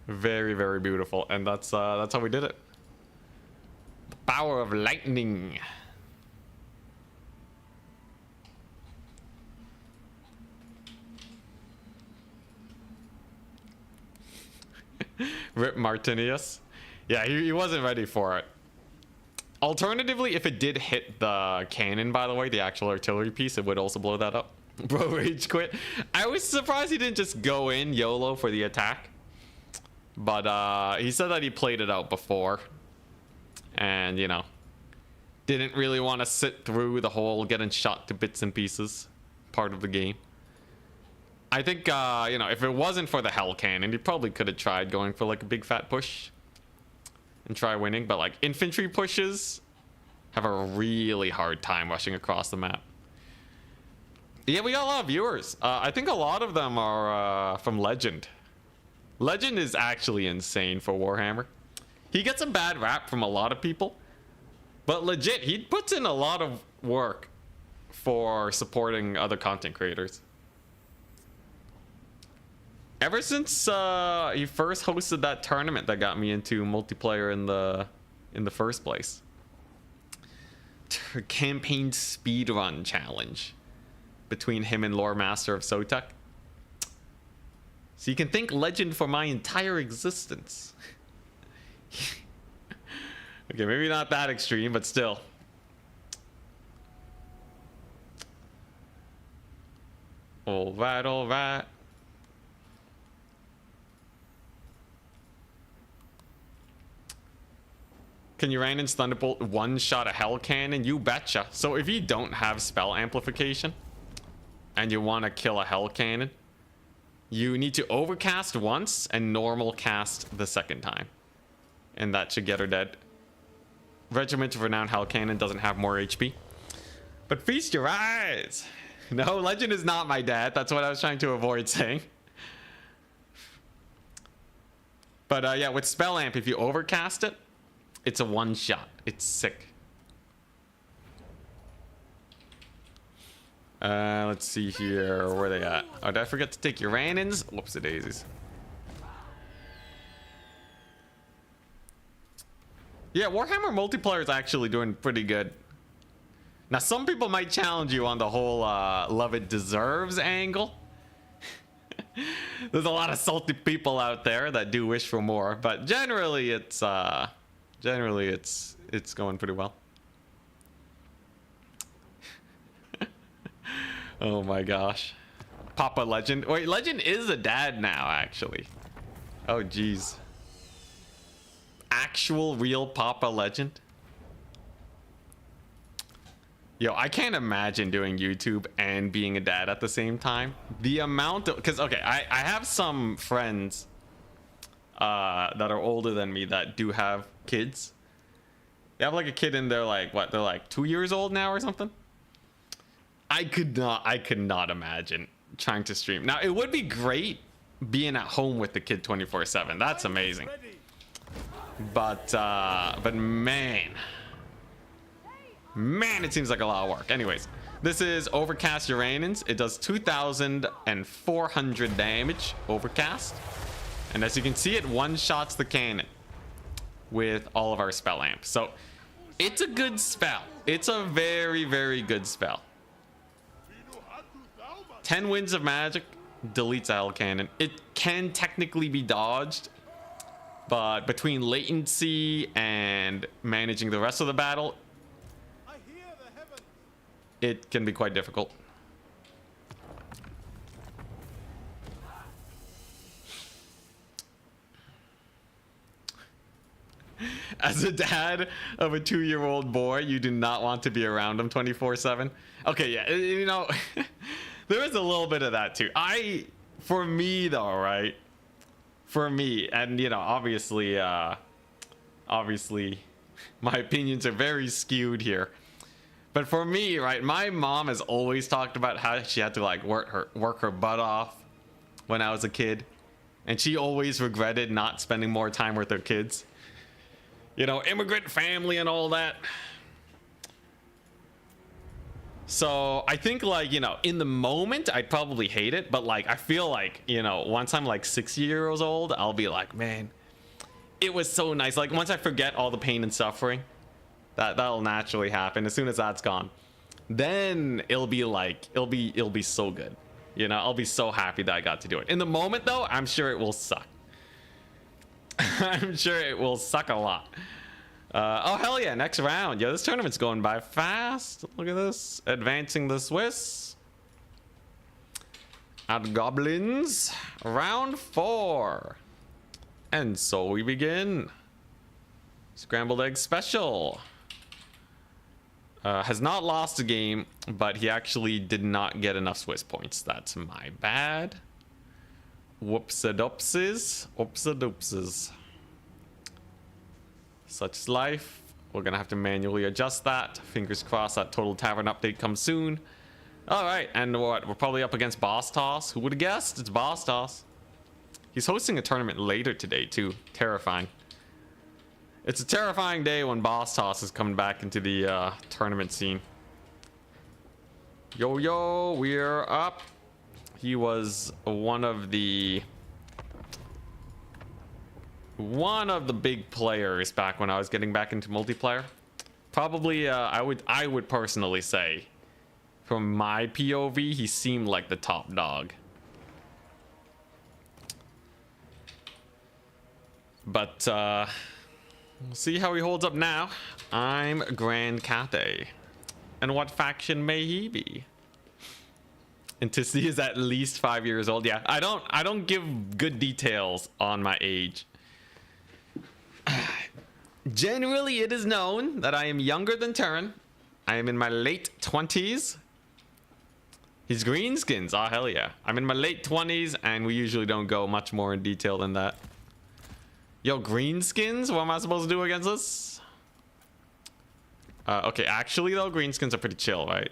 Very, very beautiful. And that's how we did it. The power of lightning. Rip Martinius. Yeah, he wasn't ready for it. Alternatively, if it did hit the cannon, by the way, the actual artillery piece, it would also blow that up. Bro, rage quit. I was surprised he didn't just go in YOLO for the attack. But he said that he played it out before. And, you know, didn't really want to sit through the whole getting shot to bits and pieces part of the game. I think, you know, if it wasn't for the Hell Cannon, he probably could have tried going for like a big fat push and try winning. But like infantry pushes have a really hard time rushing across the map. Yeah, we got a lot of viewers. I think a lot of them are from Legend. Legend is actually insane for Warhammer. He gets a bad rap from a lot of people, but legit, he puts in a lot of work for supporting other content creators. Ever since he first hosted that tournament that got me into multiplayer in the first place. Campaign speedrun challenge between him and Lore Master of Sotek. So you can thank Legend for my entire existence. Okay, maybe not that extreme, but still. All right, all right. Can Uranus Thunderbolt one-shot a Hell Cannon? You betcha. So if you don't have spell amplification and you want to kill a Hell Cannon, you need to overcast once and normal cast the second time. And that should get her dead. Regiment of Renowned Hell Cannon doesn't have more HP. But feast your eyes. No, Legend is not my dad. That's what I was trying to avoid saying. But yeah, with spell amp, if you overcast it, it's a one shot. It's sick. Let's see here. Where are they at? Oh, did I forget to take Uranians? Whoopsie daisies. Yeah, Warhammer multiplayer is actually doing pretty good. Now, some people might challenge you on the whole love it deserves angle. There's a lot of salty people out there that do wish for more, but generally it's going pretty well. Oh my gosh. Papa Legend. Wait, Legend is a dad now, actually. Oh geez. Actual real Papa Legend. Yo, I can't imagine doing YouTube and being a dad at the same time. The amount of, because okay, I have some friends that are older than me that do have kids. They have like a kid and they're like, what? They're like 2 years old now or something. I could not imagine trying to stream. Now, it would be great being at home with the kid 24/7. That's amazing. But man, it seems like a lot of work. Anyways, this is Overcast Uranans. It does 2,400 damage overcast. And as you can see, it one-shots the cannon with all of our spell amps. So it's a good spell. It's a very, very good spell. 10 winds of magic deletes a Hell Cannon. It can technically be dodged, but between latency and managing the rest of the battle, it can be quite difficult. As a dad of a 2-year-old boy, you do not want to be around him 24/7. Okay, yeah, you know, there is a little bit of that too. For me though, right? For me, and you know, obviously, my opinions are very skewed here. But for me, right, my mom has always talked about how she had to like work her butt off when I was a kid, and she always regretted not spending more time with her kids. You know, immigrant family and all that. So I think, like, you know, in the moment I'd probably hate it, but like I feel like, you know, once I'm like 6 years old, I'll be like, man, it was so nice. Like once I forget all the pain and suffering, that'll naturally happen. As soon as that's gone, then it'll be like it'll be so good. You know, I'll be so happy that I got to do it. In the moment though, I'm sure it will suck. I'm sure it will suck a lot. Oh hell yeah, next round. Yo, this tournament's going by fast. Look at this. Advancing the Swiss. At Goblins. Round 4. And so we begin. Scrambled egg special. Has not lost a game, but he actually did not get enough Swiss points. That's my bad. Whoopsie-doopsies. Whoopsie-doopsies. Such is life. We're gonna have to manually adjust that. Fingers crossed that Total Tavern update comes soon. All right, and what? We're probably up against Boss Toss. Who would have guessed? It's Boss Toss. He's hosting a tournament later today too. Terrifying. It's a terrifying day when Boss Toss is coming back into the tournament scene. Yo, we're up. He was one of the big players back when I was getting back into multiplayer. Probably, I would personally say, from my POV, he seemed like the top dog. But we'll see how he holds up now. I'm Grand Cathay, and what faction may he be? And to see is at least 5 years old. Yeah, I don't give good details on my age. Generally, it is known that I am younger than Turin. I am in my late 20s. He's Greenskins. Oh, hell yeah. I'm in my late 20s, and we usually don't go much more in detail than that. Yo, Greenskins? What am I supposed to do against this? Okay, actually, though, Greenskins are pretty chill, right?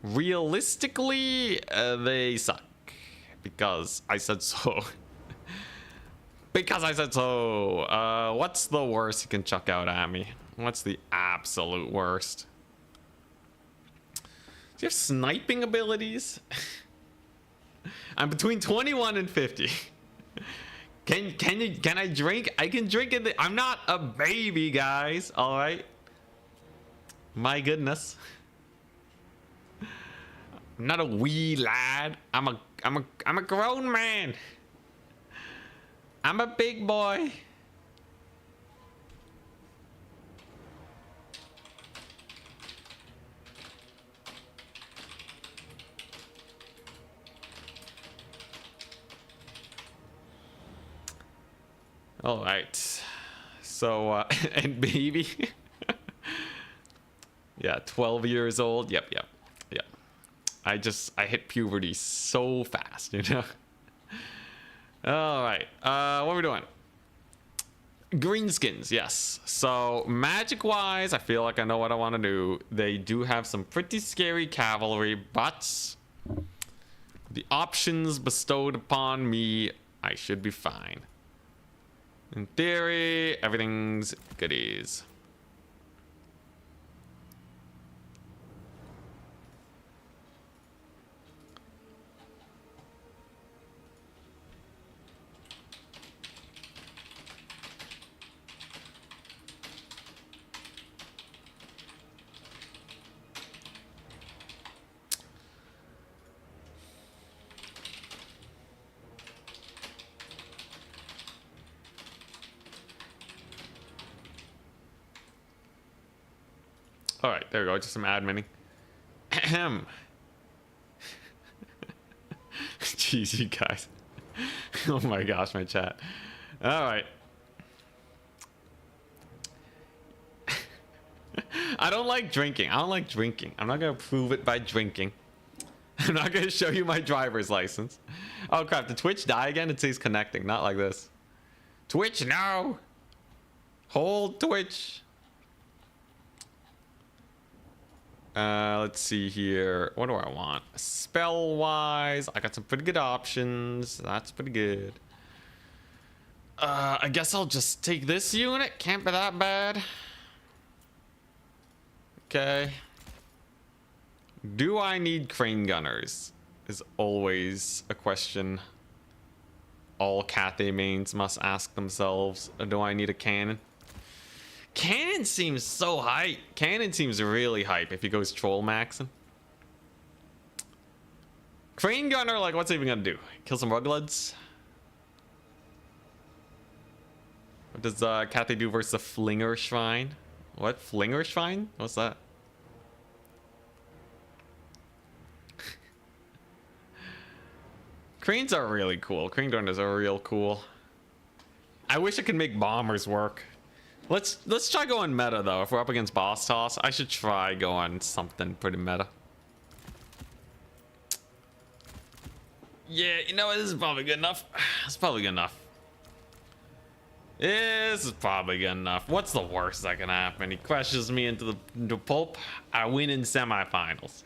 Realistically, they suck. Because I said so. Because I said so. What's the worst he can chuck out at me? What's the absolute worst? Do you have sniping abilities? I'm between 21 and 50. Can I drink? I can drink in the, I'm not a baby, guys. All right. My goodness. I'm not a wee lad. I'm a grown man. I'm a big boy. All right. So, and baby. Yeah, 12 years old. Yep. I hit puberty so fast, you know? All right. What are we doing? Greenskins, yes. So magic wise, I feel like I know what I want to do. They do have some pretty scary cavalry, but the options bestowed upon me, I should be fine. In theory, everything's goodies. All right, there we go. Just some adminning. Ahem. Jeez, you guys. Oh my gosh, my chat. All right. I don't like drinking. I'm not going to prove it by drinking. I'm not going to show you my driver's license. Oh crap, did Twitch die again? It says connecting, not like this. Twitch, no! Hold Twitch. Let's see here. What do I want? Spell wise, I got some pretty good options. That's pretty good. I guess I'll just take this unit. Can't be that bad. Okay. Do I need crane gunners? Is always a question all Cathay mains must ask themselves. Do I need a cannon? Cannon seems so hype. Cannon seems really hype if he goes troll maxing. Crane gunner, like, what's it even gonna do? Kill some rugleds? What does Cathay do versus a Flinger Shrine? What? Flinger Shrine? What's that? Cranes are really cool. Crane gunners are real cool. I wish I could make bombers work. Let's try going meta though. If we're up against boss toss, I should try going something pretty meta. Yeah, you know what? This is probably good enough. It's probably good enough. This is probably good enough. What's the worst that can happen? He crushes me into the pulp. I win in semifinals.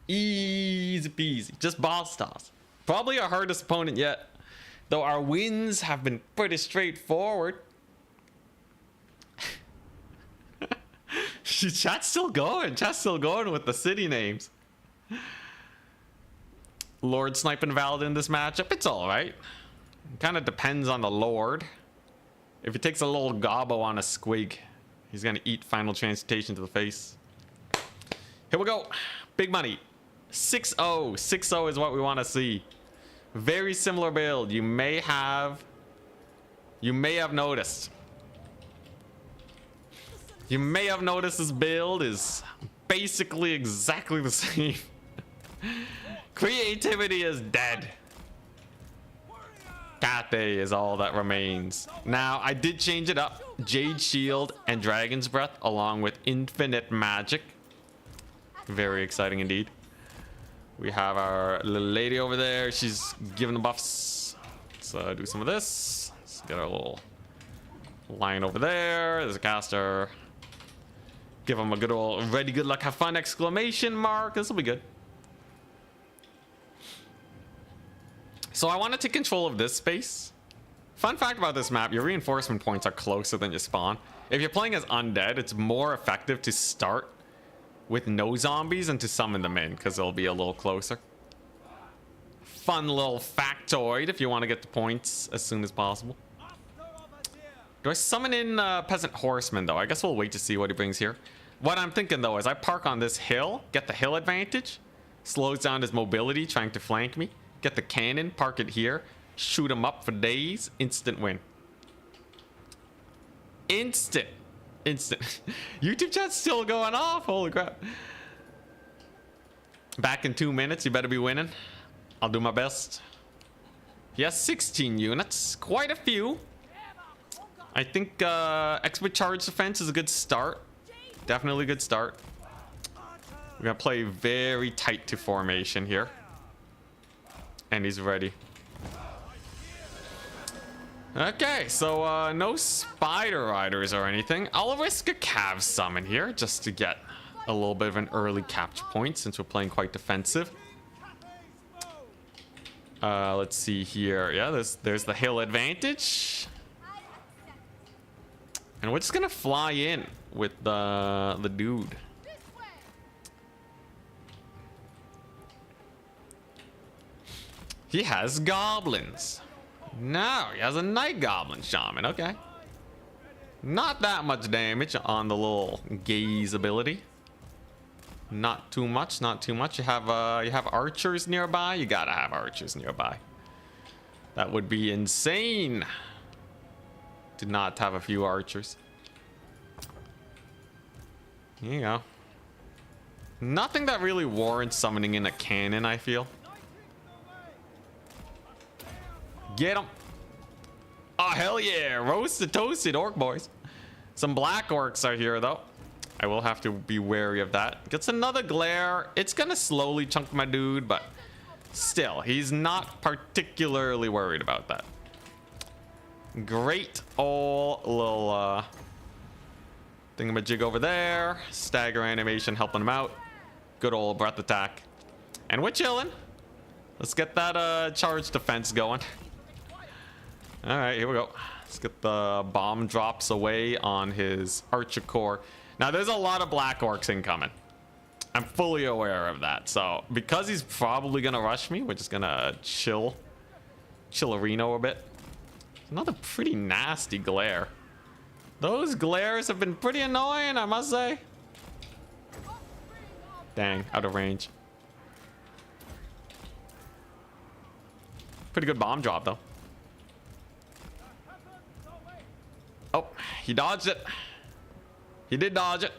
Easy peasy. Just boss toss. Probably our hardest opponent yet. Though our wins have been pretty straightforward. Chat's still going. Chat's still going with the city names. Lord sniping Valid in this matchup. It's alright. Kind of depends on the Lord. If he takes a little gobbo on a squig, he's gonna eat final transmutation to the face. Here we go. Big money. 6-0. 6-0 is what we want to see. Very similar build. You may have noticed. You may have noticed this build is basically exactly the same. Creativity is dead. Cathay is all that remains. Now, I did change it up. Jade Shield and Dragon's Breath along with Infinite Magic. Very exciting indeed. We have our little lady over there. She's giving the buffs. Let's do some of this. Let's get our little line over there. There's a caster. Give him a good old ready, good luck, have fun exclamation mark. This will be good. So I want to take control of this space. Fun fact about this map, your reinforcement points are closer than your spawn. If you're playing as undead, it's more effective to start with no zombies and to summon them in because they'll be a little closer. Fun little factoid if you want to get the points as soon as possible. Do I summon in Peasant Horseman though? I guess we'll wait to see what he brings here. What I'm thinking though is I park on this hill, get the hill advantage, slows down his mobility trying to flank me, get the cannon, park it here, shoot him up for days, instant win. Instant. YouTube chat's still going off. Holy crap. Back in 2 minutes. You better be winning. I'll do my best. He has 16 units. Quite a few. I think expert charge defense is a good start. Definitely a good start. We're gonna play very tight to formation here. And he's ready. Okay, so no spider riders or anything. I'll risk a cav summon here just to get a little bit of an early capture point since we're playing quite defensive. Let's see here. Yeah, there's the hill advantage. And we're just gonna fly in with the dude. He has goblins. No, he has a night goblin shaman. Okay. Not that much damage on the little gaze ability. Not too much, not too much. You have archers nearby. You gotta have archers nearby. That would be insane to not have a few archers. Here you go. Nothing that really warrants summoning in a cannon, I feel. Get him. Oh, hell yeah. Roasted, toasted orc boys. Some black orcs are here, though. I will have to be wary of that. Gets another glare. It's going to slowly chunk my dude, but still, he's not particularly worried about that. Great old little Thingamajig over there. Stagger animation helping him out. Good old breath attack. And we're chilling. Let's get that charge defense going. All right, here we go. Let's get the bomb drops away on his Archer Core. Now, there's a lot of Black Orcs incoming. I'm fully aware of that. So, because he's probably going to rush me, we're just going to chill Reno a bit. Another pretty nasty glare. Those glares have been pretty annoying, I must say. Dang, out of range. Pretty good bomb drop, though. Oh, he dodged it. He did dodge it.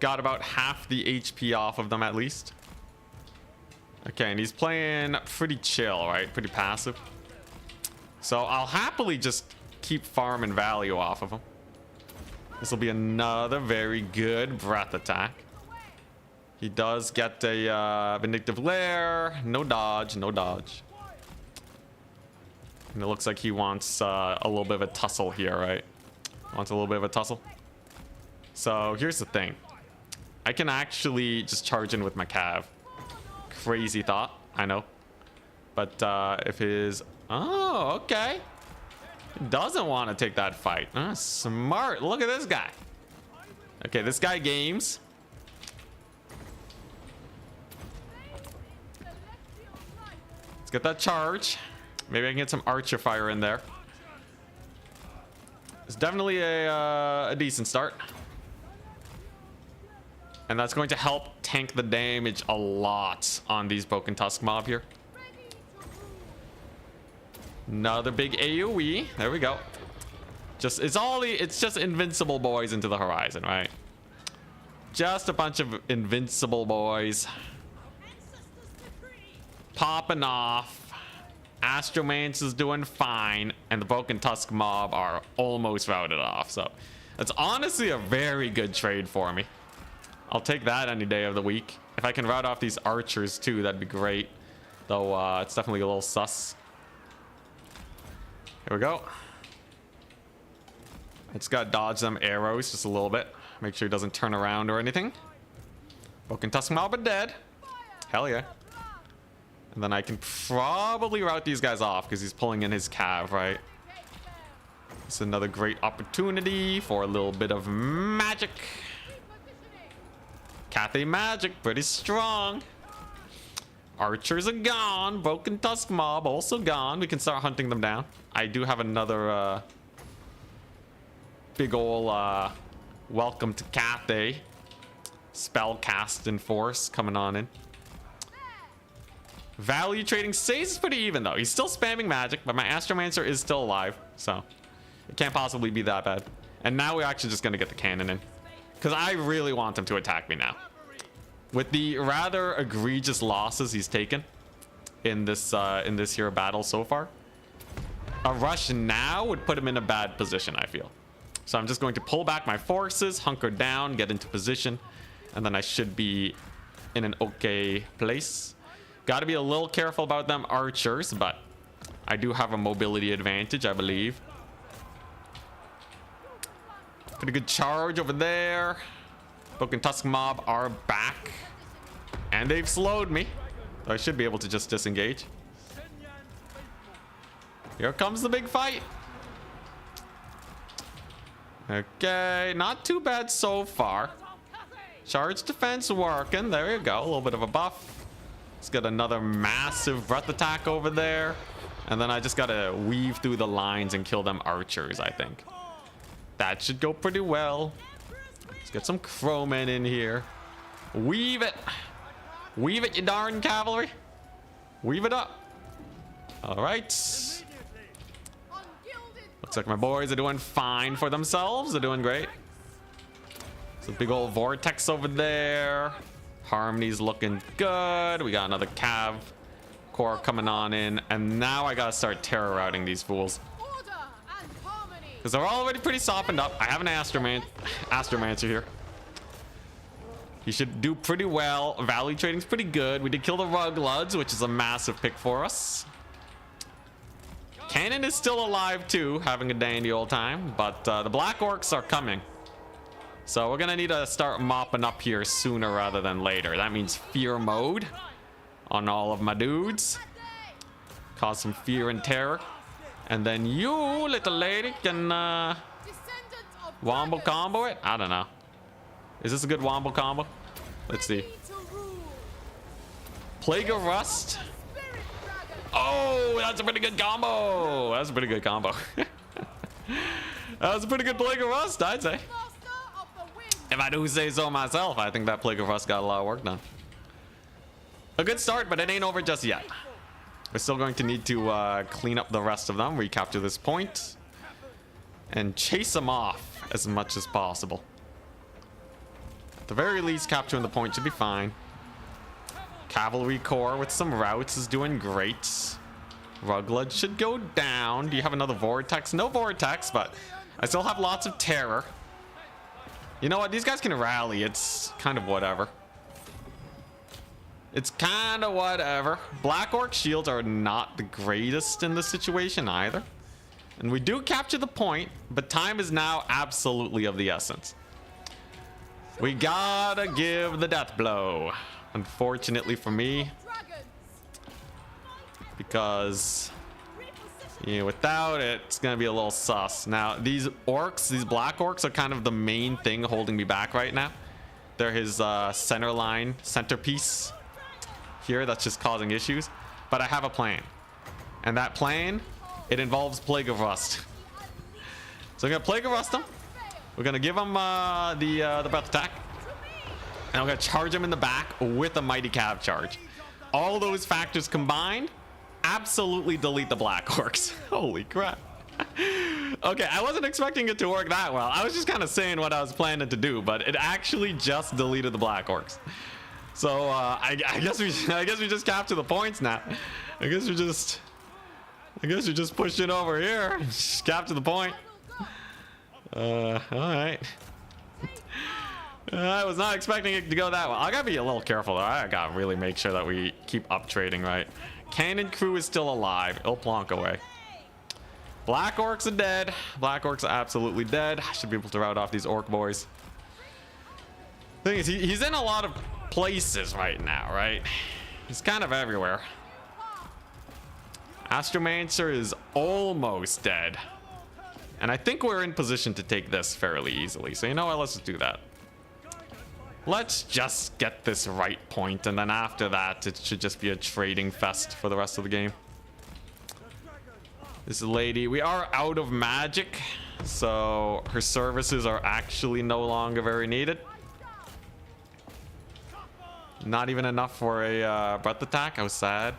Got about half the HP off of them at least. Okay, and he's playing pretty chill, right? Pretty passive. So I'll happily just keep farming value off of him. This will be another very good breath attack. He does get a Vindictive Lair. No dodge, no dodge. And it looks like he wants a little bit of a tussle here, right? Wants a little bit of a tussle. So here's the thing. I can actually just charge in with my Cav. Crazy thought, I know. But if his... Oh, okay. He doesn't want to take that fight. Smart. Look at this guy. Okay, this guy games. Let's get that charge. Maybe I can get some Archer Fire in there. It's definitely a decent start. And that's going to help tank the damage a lot on these Broken Tusk mob here. Another big AoE. There we go. It's just invincible boys into the horizon, right? Just a bunch of invincible boys popping off. Astromancer is doing fine, and the Broken Tusk mob are almost routed off. So that's honestly a very good trade for me. I'll take that any day of the week. If I can rout off these archers too, that'd be great. Though it's definitely a little sus. Here we go. I just gotta dodge them arrows just a little bit. Make sure he doesn't turn around or anything. Broken Tusk mob are dead. Hell yeah. And then I can probably rout these guys off because he's pulling in his Cav, right? It's another great opportunity for a little bit of magic. Cathay magic, pretty strong. Archers are gone. Broken Tusk mob also gone. We can start hunting them down. I do have another big ol' welcome to Cathay spell cast in force coming on in. Value trading stays pretty even though. He's still spamming magic, but my Astromancer is still alive, so it can't possibly be that bad. And now we're actually just gonna get the cannon in, because I really want him to attack me now. With the rather egregious losses he's taken in this here battle so far, a rush now would put him in a bad position, I feel. So I'm just going to pull back my forces, hunker down, get into position, and then I should be in an okay place. Got to be a little careful about them archers, but I do have a mobility advantage, I believe. Pretty good charge over there. Broken Tusk mob are back, and they've slowed me. So I should be able to just disengage. Here comes the big fight. Okay, not too bad so far. Charge defense working. There you go. A little bit of a buff. Let's get another massive breath attack over there. And then I just gotta weave through the lines and kill them archers, I think. That should go pretty well. Let's get some crowmen in here. Weave it. Weave it, you darn cavalry. Weave it up. All right. Looks like my boys are doing fine for themselves. They're doing great. There's a big old vortex over there. Harmony's looking good. We got another Cav core coming on in. And now I gotta start terror routing these fools, because they're already pretty softened up. I have an Astromancer here. He should do pretty well. Value trading's pretty good. We did kill the Rugloods, which is a massive pick for us. Cannon is still alive too, having a dandy old time, but the Black Orcs are coming. So we're gonna need to start mopping up here sooner rather than later. That means fear mode on all of my dudes. Cause some fear and terror. And then you, little lady, can wombo combo it? I don't know. Is this a good wombo combo? Let's see. Plague of Rust. Oh, that's a pretty good combo. That's a pretty good combo. That was a pretty good Plague of Rust, I'd say. If I do say so myself, I think that Plague of Rust got a lot of work done. A good start, but it ain't over just yet. We're still going to need to clean up the rest of them, recapture this point, and chase them off as much as possible. At the very least, capturing the point should be fine. Cavalry Corps with some routes is doing great. Ruglud should go down. Do you have another Vortex? No Vortex, but I still have lots of terror. You know what? These guys can rally. It's kind of whatever. It's kind of whatever. Black Orc shields are not the greatest in this situation either. And we do capture the point, but time is now absolutely of the essence. We gotta give the death blow. Unfortunately for me. Because yeah, without it, it's gonna be a little sus. Now, these orcs, these Black Orcs are kind of the main thing holding me back right now. They're his center line, centerpiece here that's just causing issues. But I have a plan. And that plan, it involves Plague of Rust. So I'm gonna Plague of Rust them. We're gonna give him the breath attack. And I'm gonna charge him in the back with a mighty cav charge. All those factors combined, absolutely delete the Black Orcs. Holy crap. Okay, I wasn't expecting it to work that well. I was just kind of saying what I was planning to do, but it actually just deleted the Black Orcs. So I guess we just capture the points now. I guess we just push it over here. Just capture the point. All right. I was not expecting it to go that well. I gotta be a little careful though. I gotta really make sure that we keep up trading right. Cannon crew is still alive. It'll plonk away. Black Orcs are dead. Black Orcs are absolutely dead. I should be able to rout off these Orc boys. Thing is, he's in a lot of places right now, right? He's kind of everywhere. Astromancer is almost dead. And I think we're in position to take this fairly easily. So you know what? Let's just do that. Let's just get this right point, and then after that, it should just be a trading fest for the rest of the game. This lady, we are out of magic, so her services are actually no longer very needed. Not even enough for a breath attack. I was sad.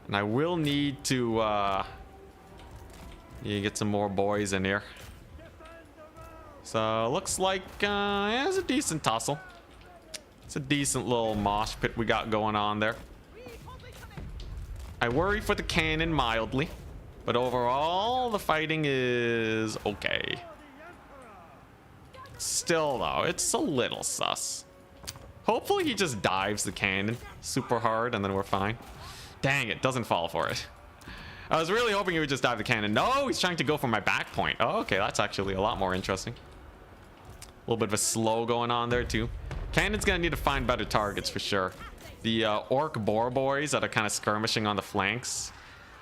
And I will need to get some more boys in here. So looks like yeah, it's a decent tussle. It's a decent little mosh pit we got going on there. I worry for the cannon mildly, but overall the fighting is okay. Still though, it's a little sus. Hopefully he just dives the cannon super hard and then we're fine. Dang, it doesn't fall for it. I was really hoping he would just dive the cannon. No, he's trying to go for my back point. Oh, okay, that's actually a lot more interesting. A little bit of a slow going on there too. Cannon's gonna need to find better targets for sure. The orc boar boys that are kind of skirmishing on the flanks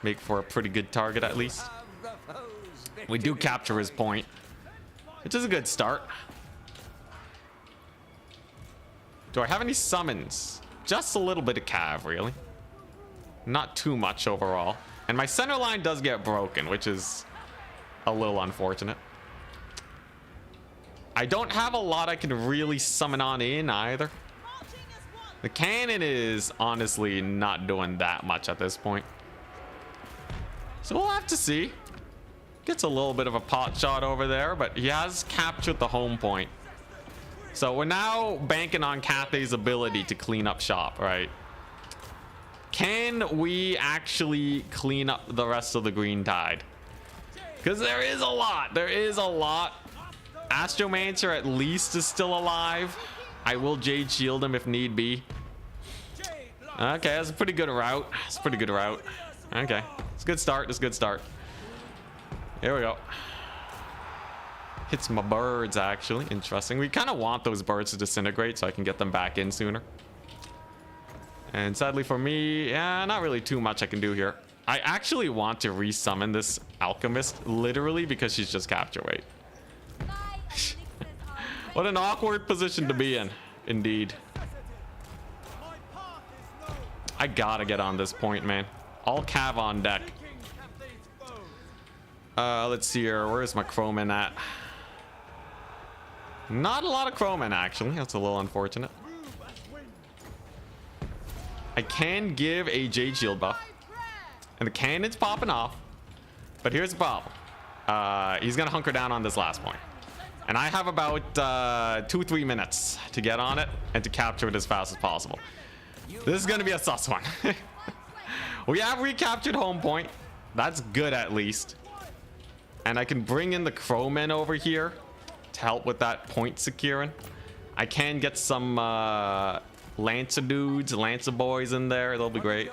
make for a pretty good target at least. We do capture his point, which is a good start. Do I have any summons? Just a little bit of cav, really. Not too much overall. And my center line does get broken, which is a little unfortunate. I don't have a lot I can really summon on in either. The cannon is honestly not doing that much at this point. So we'll have to see. Gets a little bit of a pot shot over there, but he has captured the home point. So we're now banking on Cathay's ability to clean up shop, right? Can we actually clean up the rest of the Green Tide? Because there is a lot. There is a lot. Astromancer at least is still alive. I will Jade Shield him if need be. Okay, that's a pretty good route. That's a pretty good route. Okay, it's a good start. It's a good start. Here we go. Hits my birds, actually. Interesting. We kind of want those birds to disintegrate so I can get them back in sooner. And sadly for me, yeah, not really too much I can do here. I actually want to resummon this alchemist, literally, because she's just capture weight. What an awkward position to be in, indeed. I gotta get on this point, man. All cav on deck. Let's see here. Where's my Chroman at? Not a lot of Chroman, actually. That's a little unfortunate. I can give a Jade Shield buff. And the cannon's popping off. But here's the problem. He's gonna hunker down on this last point. And I have about 2-3 minutes to get on it and to capture it as fast as possible. This is gonna be a sus one. We have recaptured home point. That's good, at least. And I can bring in the crowmen over here to help with that point securing. I can get some Lancer dudes, Lancer boys in there. They'll be great.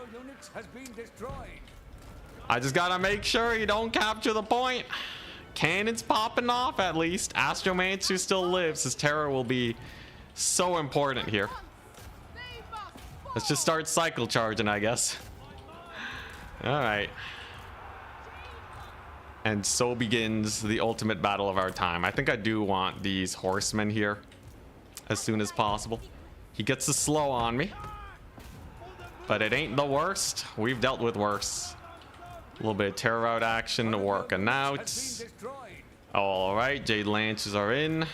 I just gotta make sure you don't capture the point. Cannon's popping off, at least. Astromancer still lives. His terror will be so important here. Let's just start cycle charging, I guess. All right. And so begins the ultimate battle of our time. I think I do want these horsemen here as soon as possible. He gets the slow on me, but it ain't the worst. We've dealt with worse. A little bit of terror out action working out. All right, Jade Lancers are in.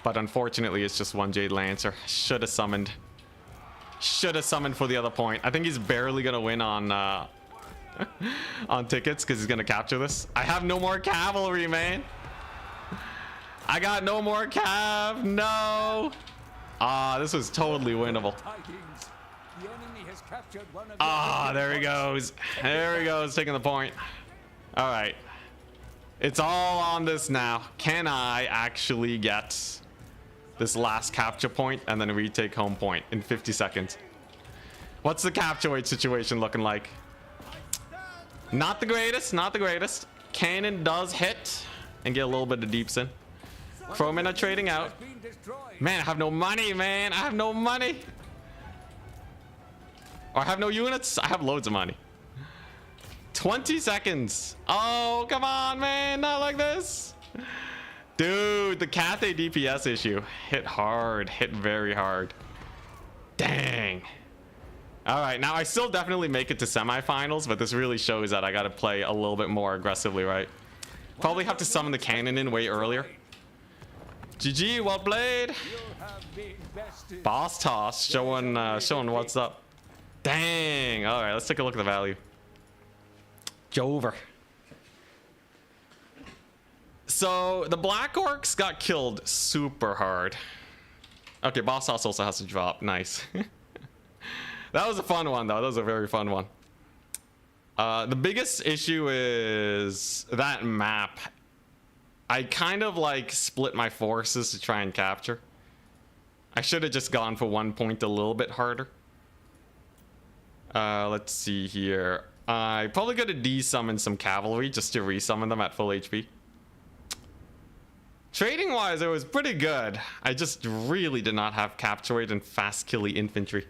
But unfortunately, it's just one Jade Lancer. Should have summoned. Should have summoned for the other point. I think he's barely going to win on on tickets because he's going to capture this. I have no more cavalry, man. I got no more cav. No. Ah, this was totally winnable. Ah, there he goes. There he goes, taking the point. All right. It's all on this now. Can I actually get this last capture point and then retake home point in 50 seconds? What's the capture weight situation looking like? Not the greatest, not the greatest. Cannon does hit and get a little bit of deeps in. Crowmen are trading out. Man, I have no money, man. I have no money. Or I have no units. I have loads of money. 20 seconds. Oh, come on, man. Not like this. Dude, the Cathay DPS issue. Hit hard. Hit very hard. Dang. All right, now I still definitely make it to semifinals, but this really shows that I got to play a little bit more aggressively, right? Probably have to summon the cannon in way earlier. GG, well played. Boss toss, showing what's up. Dang. All right, let's take a look at the value. Jover. So the Black Orcs got killed super hard. Okay, boss toss also has to drop. Nice. That was a fun one, though. That was a very fun one. The biggest issue is that map. I kind of like split my forces to try and capture. I should have just gone for one point a little bit harder. Let's see here. I probably got to desummon some cavalry just to resummon them at full HP. Trading wise, it was pretty good. I just really did not have capture weight and fast killy infantry.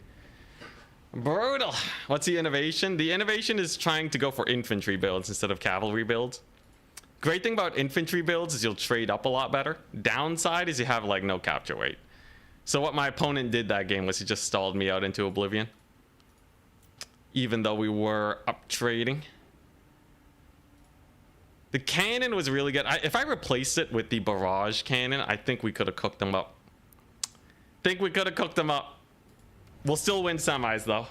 Brutal. What's the innovation? The innovation is trying to go for infantry builds instead of cavalry builds. Great thing about infantry builds is you'll trade up a lot better. Downside is you have like no capture weight. So what my opponent did that game was he just stalled me out into oblivion. Even though we were up trading. The cannon was really good. If I replaced it with the barrage cannon, I think we could have cooked them up. We'll still win semis though.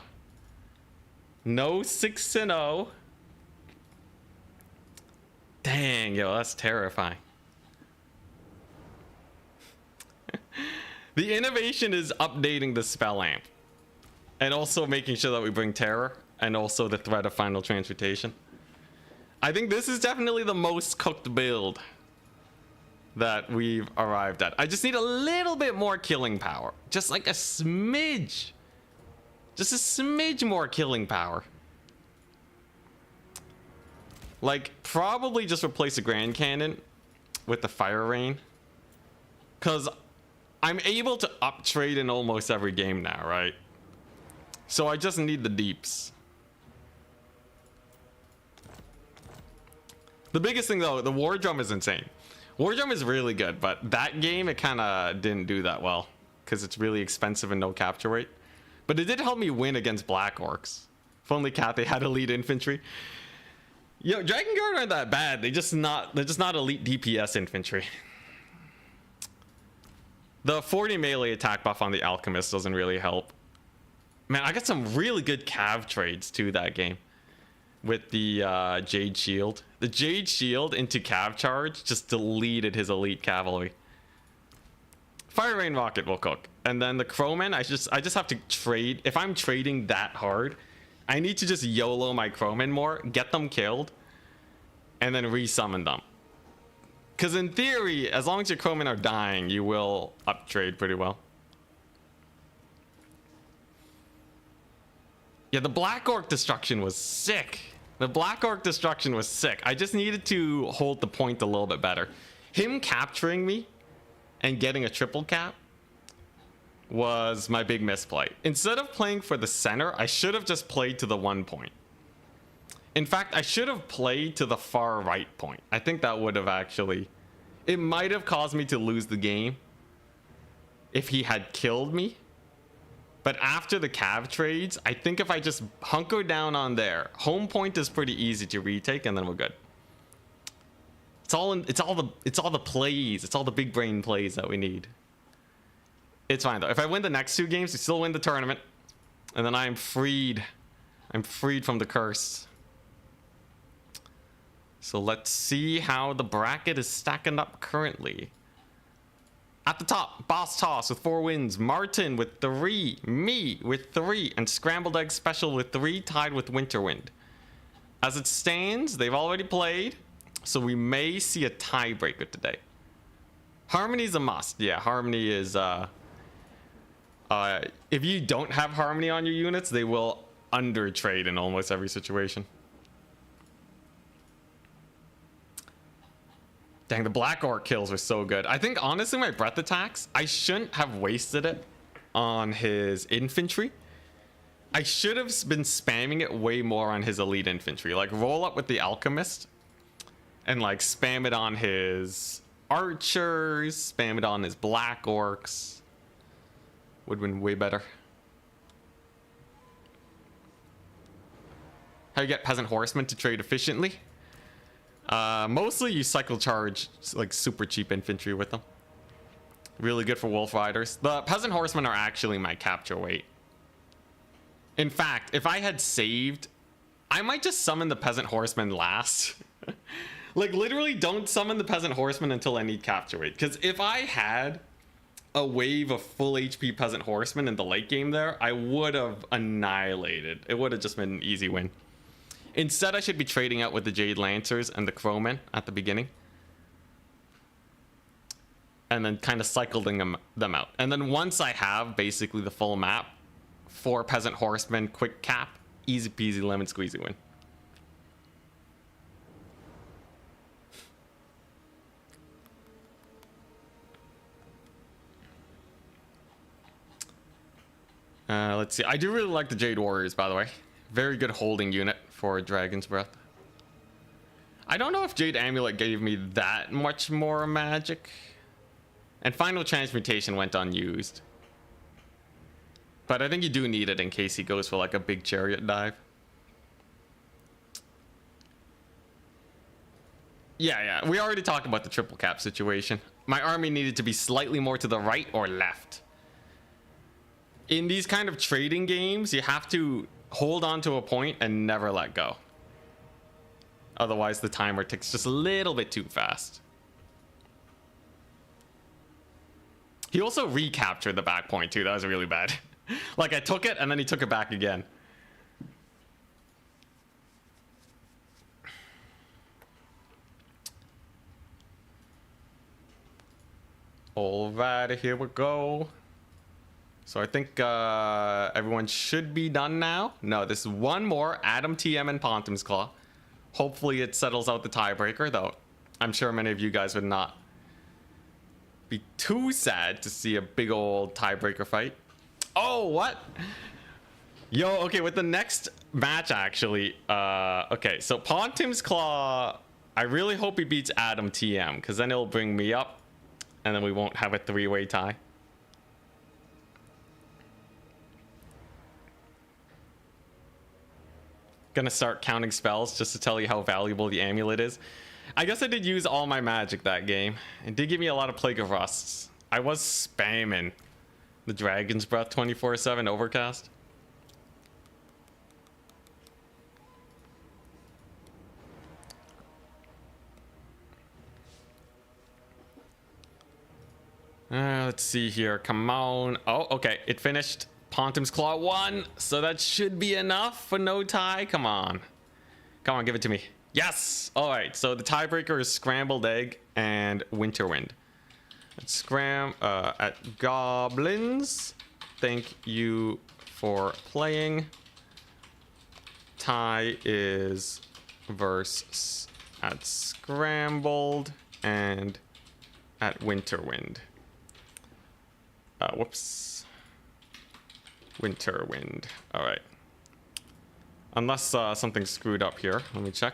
No 6-0. Dang, yo, that's terrifying. The innovation is updating the spell amp. And also making sure that we bring terror. And also the threat of final transmutation. I think this is definitely the most cooked build that we've arrived at. I just need a little bit more killing power. Just like a smidge. Just a smidge more killing power. Like, probably just replace the Grand Cannon with the Fire Rain. Because I'm able to uptrade in almost every game now, right? So I just need the deeps. The biggest thing though, the War Drum is insane. War Drum is really good, but that game, it kind of didn't do that well. Because it's really expensive and no capture rate. But it did help me win against Black Orcs. If only Cathay had elite infantry. Yo, Dragon Guard aren't that bad. They're just not elite DPS infantry. The 40 melee attack buff on the Alchemist doesn't really help. Man, I got some really good cav trades too that game. With the Jade Shield. The Jade Shield into cav charge just deleted his elite cavalry. Fire Rain Rocket will cook. And then the Crowman, I just have to trade. If I'm trading that hard, I need to just YOLO my Crowman more, get them killed, and then resummon them. Because in theory, as long as your Crowmen are dying, you will uptrade pretty well. Yeah, the Black Orc destruction was sick. The Black Orc destruction was sick. I just needed to hold the point a little bit better. Him capturing me and getting a triple cap was my big misplay. Instead of playing for the center, I should have just played to the 1 point. In fact, I should have played to the far right point. I think that would have actually... It might have caused me to lose the game if he had killed me. But after the cav trades, I think if I just hunker down on there, home point is pretty easy to retake, and then we're good. It's all the plays. It's all the big brain plays that we need. It's fine though. If I win the next 2 games, we still win the tournament, and then I'm freed. I'm freed from the curse. So let's see how the bracket is stacking up currently. At the top, Boss Toss with 4 wins, Martin with 3, me with 3, and Scrambled Egg Special with 3, tied with Winterwind. As it stands, they've already played, so we may see a tiebreaker today. Harmony's a must. Yeah, Harmony is... if you don't have Harmony on your units, they will undertrade in almost every situation. Dang, the Black Orc kills were so good. I think, honestly, my breath attacks, I shouldn't have wasted it on his infantry. I should have been spamming it way more on his elite infantry. Like, roll up with the Alchemist and, like, spam it on his archers, spam it on his Black Orcs. Would have been way better. How you get Peasant Horsemen to trade efficiently? Mostly you cycle charge like super cheap infantry with them. Really good for Wolf Riders. The Peasant Horsemen are actually my capture weight. In fact, if I had saved, I might just summon the Peasant Horsemen last. Like, literally don't summon the Peasant Horsemen until I need capture weight. Because if I had a wave of full HP Peasant Horsemen in the late game there, I would have annihilated. It would have just been an easy win. Instead, I should be trading out with the Jade Lancers and the Crowmen at the beginning. And then kind of cycling them out. And then once I have basically the full map, 4 Peasant Horsemen, quick cap, easy peasy lemon squeezy win. Let's see. I do really like the Jade Warriors, by the way. Very good holding unit for Dragon's Breath. I don't know if Jade Amulet gave me that much more magic. And Final Transmutation went unused. But I think you do need it in case he goes for like a big chariot dive. Yeah. We already talked about the triple cap situation. My army needed to be slightly more to the right or left. In these kind of trading games, you have to hold on to a point and never let go. Otherwise, the timer ticks just a little bit too fast. He also recaptured the back point too. That was really bad. Like, I took it and then he took it back again. Alright, here we go. So I think everyone should be done now. No, this is one more. Adam, TM, and Pontum's Claw. Hopefully it settles out the tiebreaker, though I'm sure many of you guys would not be too sad to see a big old tiebreaker fight. Oh, what? Yo, okay, with the next match, actually, okay, so Pontim's Claw, I really hope he beats Adam TM, because then it'll bring me up, and then we won't have a three-way tie. Gonna start counting spells just to tell you how valuable the amulet is. I guess I did use all my magic that game. It did give me a lot of Plague of Rusts. I was spamming the Dragon's Breath 24/7 Overcast. Let's see here. Come on. Oh, okay. It finished. Pontim's Claw won, so that should be enough for no tie. Come on. Come on, give it to me. Yes! Alright, so the tiebreaker is Scrambled Egg and Winterwind. Let's at Goblins. Thank you for playing. Tie is versus at Scrambled and at Winterwind. Whoops. Winterwind. All right. Unless something screwed up here. Let me check.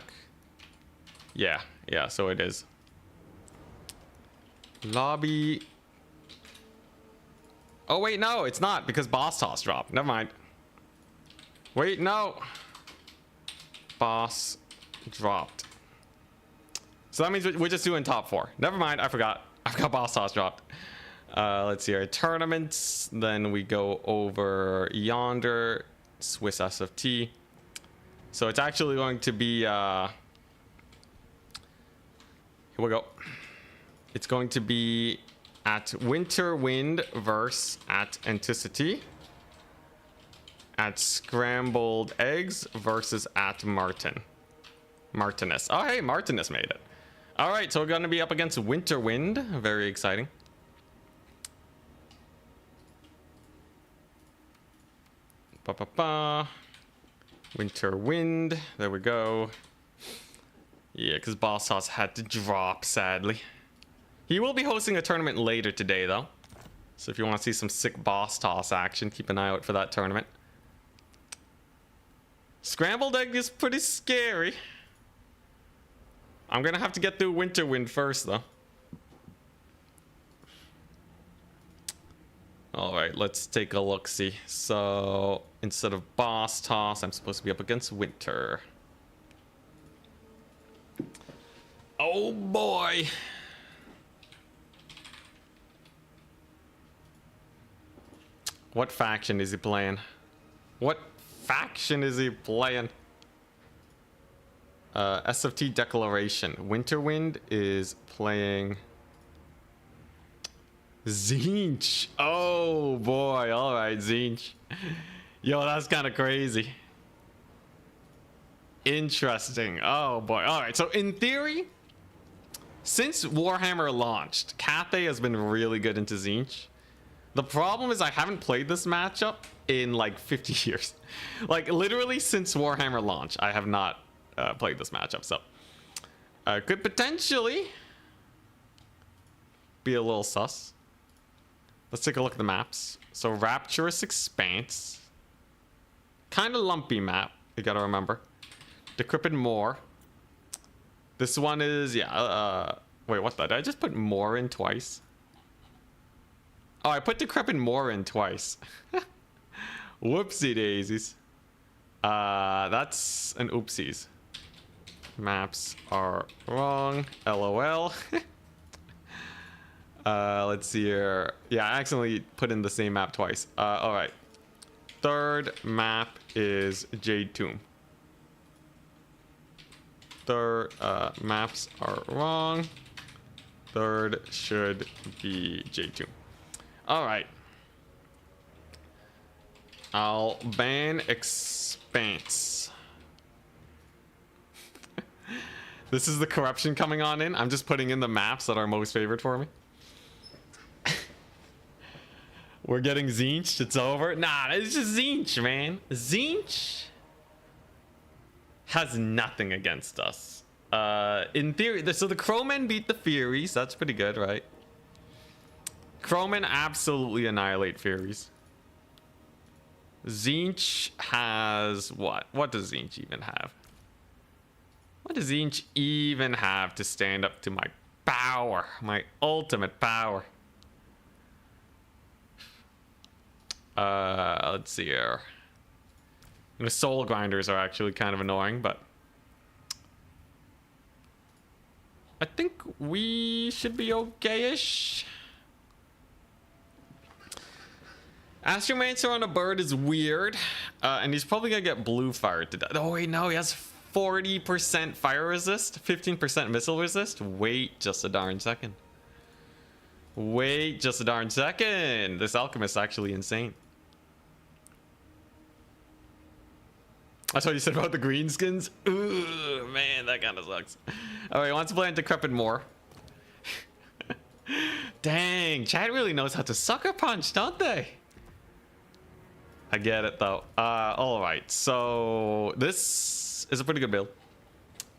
Yeah, so it is. Lobby. Oh, wait, no, it's not because Boss Toss dropped. Never mind. Wait, no. Boss dropped. So that means we're just doing top 4. Never mind, I forgot. Boss Toss dropped. Let's see our tournaments. Then we go over yonder, Swiss SFT. So it's actually going to be here we go. It's going to be at Winterwind versus at Anticity, at Scrambled Eggs versus at Martinus. Oh, hey, Martinus made it. All right, so we're going to be up against Winterwind. Very exciting. Winterwind. There we go. Yeah, because Boss Toss had to drop, sadly. He will be hosting a tournament later today, though. So if you want to see some sick Boss Toss action, keep an eye out for that tournament. Scrambled Egg is pretty scary. I'm going to have to get through Winterwind first, though. All right, let's take a look-see. So instead of Boss Toss, I'm supposed to be up against Winter. Oh boy. What faction is he playing? What faction is he playing? SFT Declaration. Winterwind is playing Tzeentch. Oh boy. All right, Tzeentch. Yo, that's kind of crazy. Interesting. Oh boy. All right. So in theory, since Warhammer launched, Cathay has been really good into Tzeentch. The problem is I haven't played this matchup in like 50 years. Like literally since Warhammer launch, I have not played this matchup. So could potentially be a little sus. Let's take a look at the maps. So Rapturous Expanse. Kind of lumpy map, you gotta remember. Decrepit Moor. This one is, yeah, wait, what the? Did I just put Moor in twice? Oh, I put Decrepit Moor in twice. Whoopsie daisies. That's an oopsies. Maps are wrong. LOL. Let's see here. Yeah, I accidentally put in the same map twice. All right. Third map is Jade Tomb. Third maps are wrong. Third should be Jade Tomb. All right. I'll ban Expanse. This is the corruption coming on in. I'm just putting in the maps that are most favored for me. We're getting Tzeentch. It's over. Nah, it's just Tzeentch, man. Tzeentch. has nothing against us. In theory, so the Crowmen beat the Furies. That's pretty good, right? Crowmen absolutely annihilate Furies. Tzeentch has what? What does Tzeentch even have? What does Tzeentch even have to stand up to my power? My ultimate power. Let's see here. The soul grinders are actually kind of annoying, but I think we should be okay-ish. Astromancer on a bird is weird, and he's probably gonna get blue fired to death. Oh wait, no, he has 40% fire resist, 15% missile resist. Wait just a darn second. Wait just a darn second. This alchemist is actually insane. That's what you said about the greenskins. Ooh, man, that kind of sucks. All right, wants to play on Decrepit more. Dang, Chad really knows how to sucker punch, don't they? I get it though. All right, so this is a pretty good build.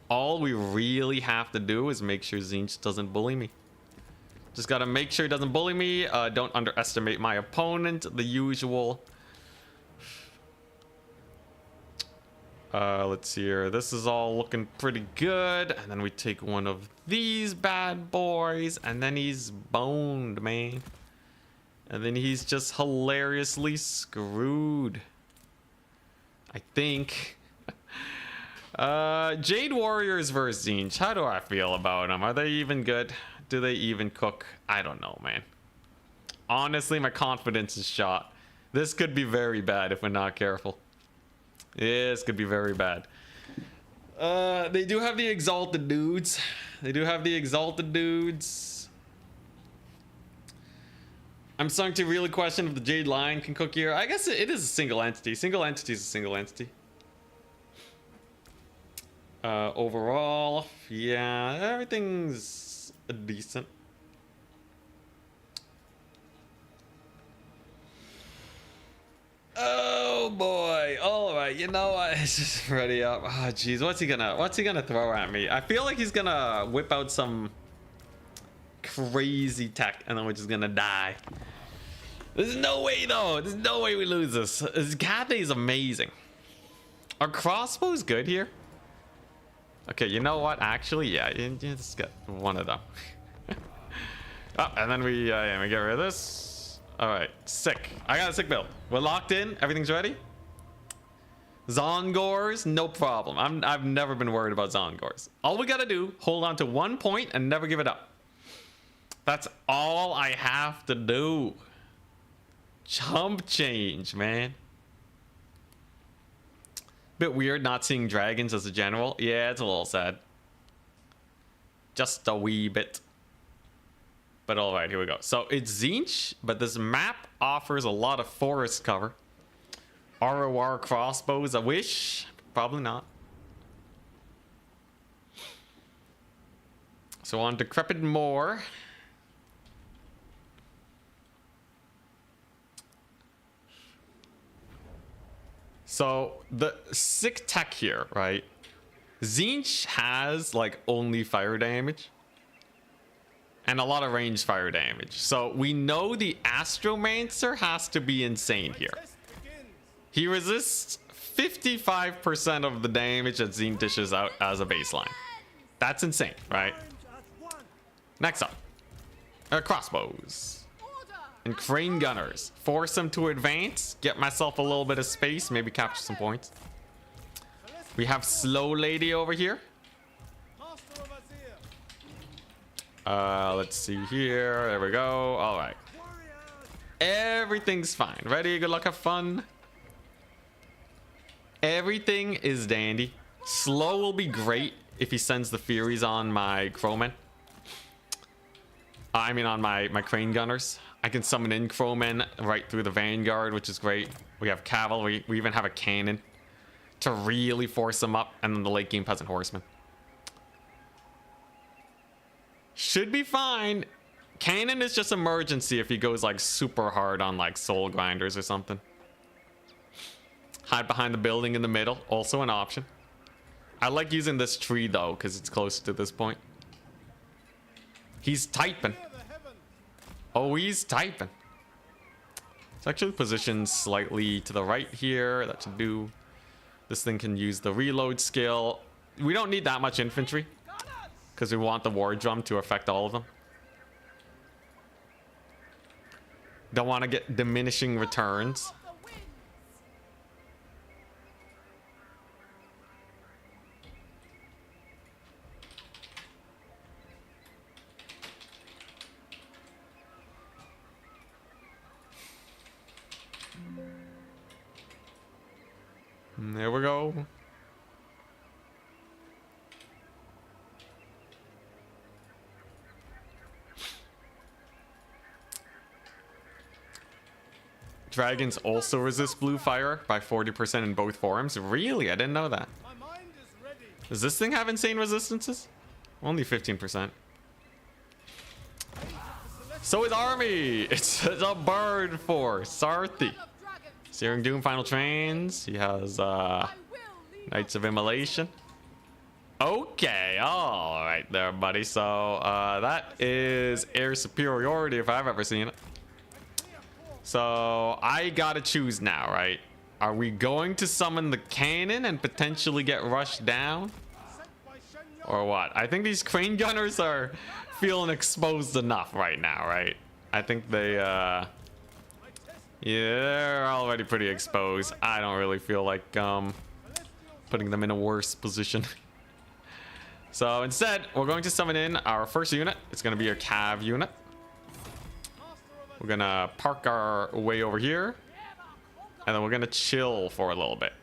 All we really have to do is make sure Tzeentch doesn't bully me. Just gotta make sure he doesn't bully me. Don't underestimate my opponent, the usual. Let's see here. This is all looking pretty good. And then we take one of these bad boys. And then he's boned, man. And then he's just hilariously screwed. I think. Jade Warriors versus Tzeentch. How do I feel about them? Are they even good? Do they even cook? I don't know, man. Honestly, my confidence is shot. This could be very bad if we're not careful. This could be very bad. They do have the exalted dudes. They do have the exalted dudes. I'm starting to really question if the Jade Lion can cook here. I guess it is a single entity. Single entity is a single entity. Overall, yeah, everything's decent. Oh boy! All right, you know what? It's just ready up. Oh jeez, what's he gonna throw at me? I feel like he's gonna whip out some crazy tech, and then we're just gonna die. There's no way though. There's no way we lose this. This Cathay is amazing. Our crossbow's good here. Okay, you know what? Actually, yeah, you just get one of them. Oh, and then we get rid of this. All right, sick. I got a sick build. We're locked in. Everything's ready. Zongors, no problem. I've never been worried about Zongors. All we gotta do, hold on to 1 point and never give it up. That's all I have to do. Chump change, man. Bit weird not seeing dragons as a general. Yeah, it's a little sad. Just a wee bit. But all right, here we go. So it's Tzeentch, but this map offers a lot of forest cover. ROR crossbows, a wish? Probably not. So on Decrepit Moor. So the sick tech here, right? Tzeentch has like only fire damage. And a lot of range fire damage. So we know the Astromancer has to be insane here. He resists 55% of the damage that Tzeentch dishes out as a baseline. That's insane, right? Next up. Crossbows. And crane gunners. Force them to advance. Get myself a little bit of space. Maybe capture some points. We have Slow Lady over here. Let's see here. There we go. All right. Everything's fine. Ready? Good luck. Have fun. Everything is dandy. Slow will be great if he sends the Furies on my Crowmen. I mean on my Crane Gunners. I can summon in Crowmen right through the Vanguard, which is great. We have Cavalry. We even have a Cannon to really force them up. And then the late game Peasant Horseman. Should be fine. Cannon is just emergency if he goes like super hard on like soul grinders or something. Hide behind the building in the middle, also an option. I like using this tree though, because it's close to this point. He's typing. Oh, he's typing. It's actually positioned slightly to the right here. That should do. This thing can use the reload skill. We don't need that much infantry, because we want the war drum to affect all of them. Don't want to get diminishing returns. And there we go. Dragons also resist blue fire by 40% in both forms. Really? I didn't know that. Does this thing have insane resistances? Only 15%. So is army. It's a bird force. Sarthi. Searing Doom final trains. He has Knights of Immolation. Okay, all right there, buddy. So that is air superiority if I've ever seen it. So I gotta choose now, right? Are we going to summon the cannon and potentially get rushed down? Or what? I think these crane gunners are feeling exposed enough right now, right? I think they, yeah, they're already pretty exposed. I don't really feel like putting them in a worse position. So instead, we're going to summon in our first unit. It's going to be your cav unit. We're going to park our way over here. And then we're going to chill for a little bit.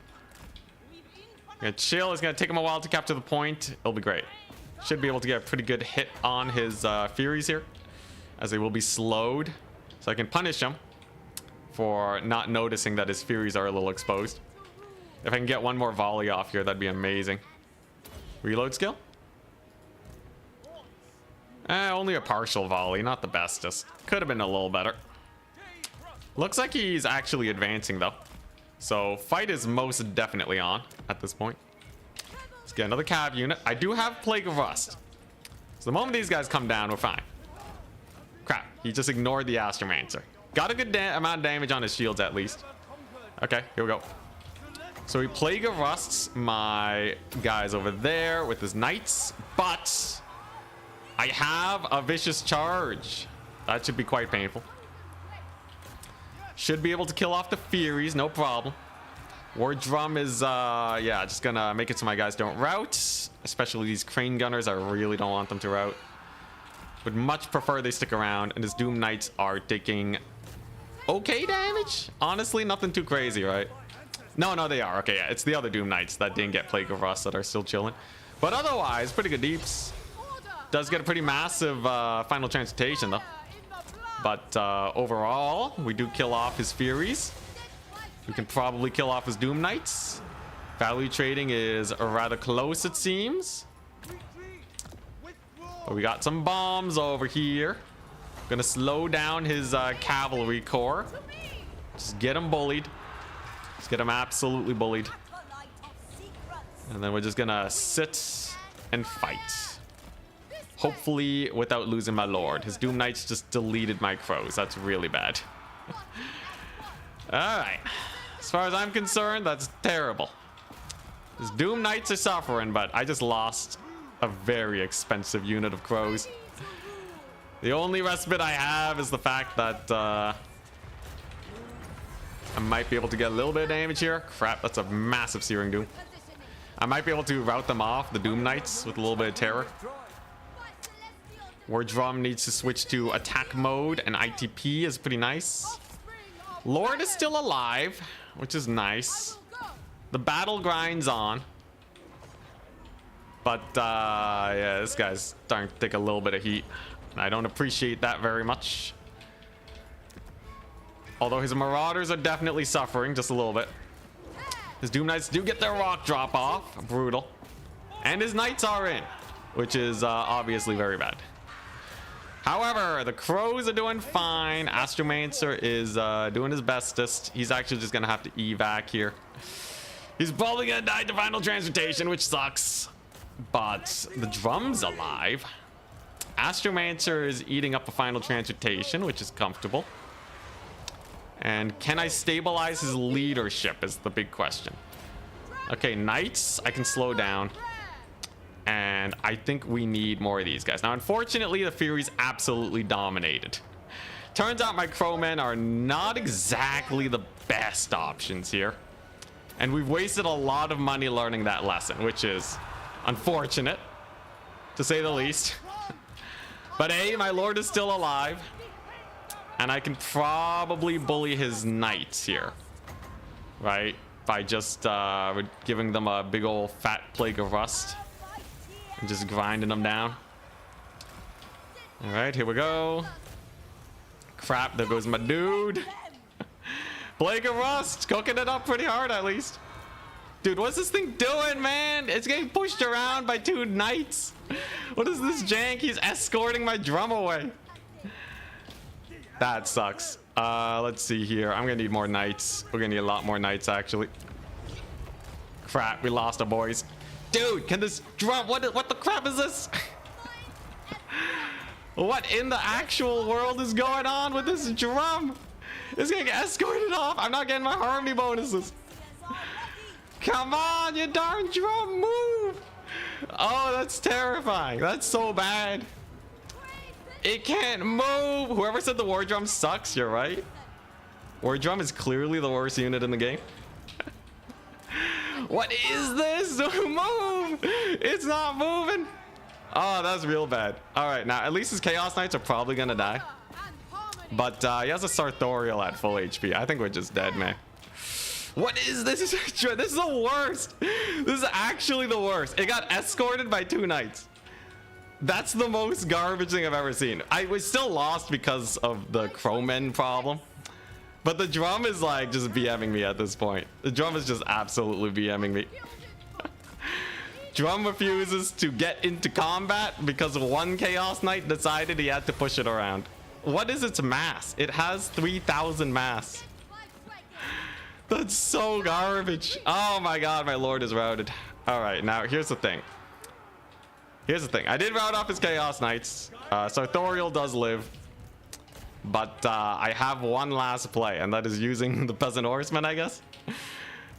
We're going to chill. It's going to take him a while to capture the point. It'll be great. Should be able to get a pretty good hit on his Furies here, as they will be slowed. So I can punish him for not noticing that his Furies are a little exposed. If I can get one more volley off here, that'd be amazing. Reload skill? Only a partial volley, not the bestest. Could have been a little better. Looks like he's actually advancing though. So fight is most definitely on at this point. Let's get another cav unit. I do have Plague of Rust. So the moment these guys come down, we're fine. Crap, he just ignored the Astromancer. Got a good amount of damage on his shields at least. Okay, here we go. So he Plague of Rusts my guys over there with his knights, but I have a vicious charge. That should be quite painful. Should be able to kill off the Furies, no problem. War Drum is, yeah, just gonna make it so my guys don't rout. Especially these Crane Gunners, I really don't want them to rout. Would much prefer they stick around, and his Doom Knights are taking okay damage. Honestly, nothing too crazy, right? No, they are. Okay, yeah, it's the other Doom Knights that didn't get Plague of Rust that are still chilling. But otherwise, pretty good deeps. Does get a pretty massive final transmutation though. But overall, we do kill off his Furies. We can probably kill off his Doom Knights. Value trading is rather close, it seems. But we got some bombs over here. Gonna slow down his cavalry corps. Just get him bullied. Just get him absolutely bullied. And then we're just gonna sit and fight. Hopefully without losing my lord. His Doom Knights just deleted my crows. That's really bad. Alright. As far as I'm concerned, that's terrible. His Doom Knights are suffering, but I just lost a very expensive unit of crows. The only respite I have is the fact that I might be able to get a little bit of damage here. Crap, that's a massive Searing Doom. I might be able to rout them off, the Doom Knights, with a little bit of terror. War Drum needs to switch to attack mode, and ITP is pretty nice. Lord is still alive, which is nice. The battle grinds on. But, yeah, this guy's starting to take a little bit of heat. I don't appreciate that very much. Although his Marauders are definitely suffering just a little bit. His Doom Knights do get their rock drop off. Brutal. And his Knights are in, which is obviously very bad. However, the Crows are doing fine. Astromancer is doing his bestest. He's actually just going to have to evac here. He's probably gonna die to final transmutation, which sucks. But the drum's alive. Astromancer is eating up a final transmutation, which is comfortable. And can I stabilize his leadership is the big question. Okay, knights, I can slow down. And I think we need more of these guys. Now, unfortunately, the Furies absolutely dominated. Turns out my crowmen are not exactly the best options here. And we've wasted a lot of money learning that lesson, which is unfortunate, to say the least. But hey, my lord is still alive. And I can probably bully his knights here. Right? By just giving them a big old fat plague of rust. And just grinding them down. Alright, here we go. Crap, there goes my dude. Plague of rust, cooking it up pretty hard at least. Dude, what's this thing doing, man? It's getting pushed around by 2 knights. What is this jank? He's escorting my drum away. That sucks. Let's see here. I'm gonna need more knights. We're gonna need a lot more knights, actually. Crap, we lost our boys. Dude, can this drum... What the crap is this? What in the actual world is going on with this drum? It's getting escorted off. I'm not getting my harmony bonuses. Come on, you darn drum, move. Oh, that's terrifying. That's so bad. It can't move. Whoever said the war drum sucks, you're right. War drum is clearly the worst unit in the game. What is this? Move! It's not moving. Oh, that's real bad. All right, now at least his Chaos Knights are probably gonna die. But he has a Sartorial at full HP. I think we're just dead, man. What is this? This is the worst. This is actually the worst. It got escorted by 2 knights. That's the most garbage thing I've ever seen. I was still lost because of the crowmen problem. But the drum is like just BMing me at this point. The drum is just absolutely BMing me. Drum refuses to get into combat because 1 Chaos Knight decided he had to push it around. What is its mass? It has 3,000 mass. That's so garbage. Oh my god, my lord is routed. All right, now here's the thing. Here's the thing. I did rout off his Chaos Knights. Sartorial does live. But I have one last play, and that is using the Peasant Horseman, I guess.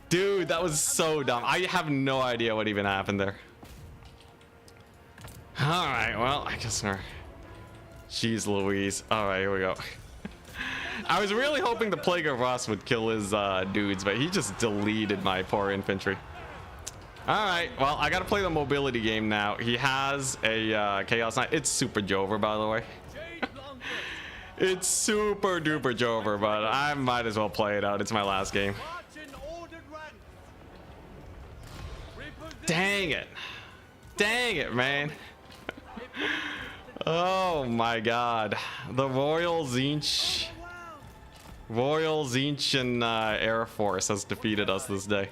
Dude, that was so dumb. I have no idea what even happened there. All right, well, I guess we're... Jeez Louise. All right, here we go. I was really hoping the Plague of Rust would kill his dudes, but he just deleted my poor infantry. All right, well, I got to play the mobility game now. He has a Chaos Knight. It's super Jover, by the way. It's super duper Jover, but I might as well play it out. It's my last game. Dang it. Dang it, man. Oh my god. The Royal Tzeentch and Air Force has defeated us this day.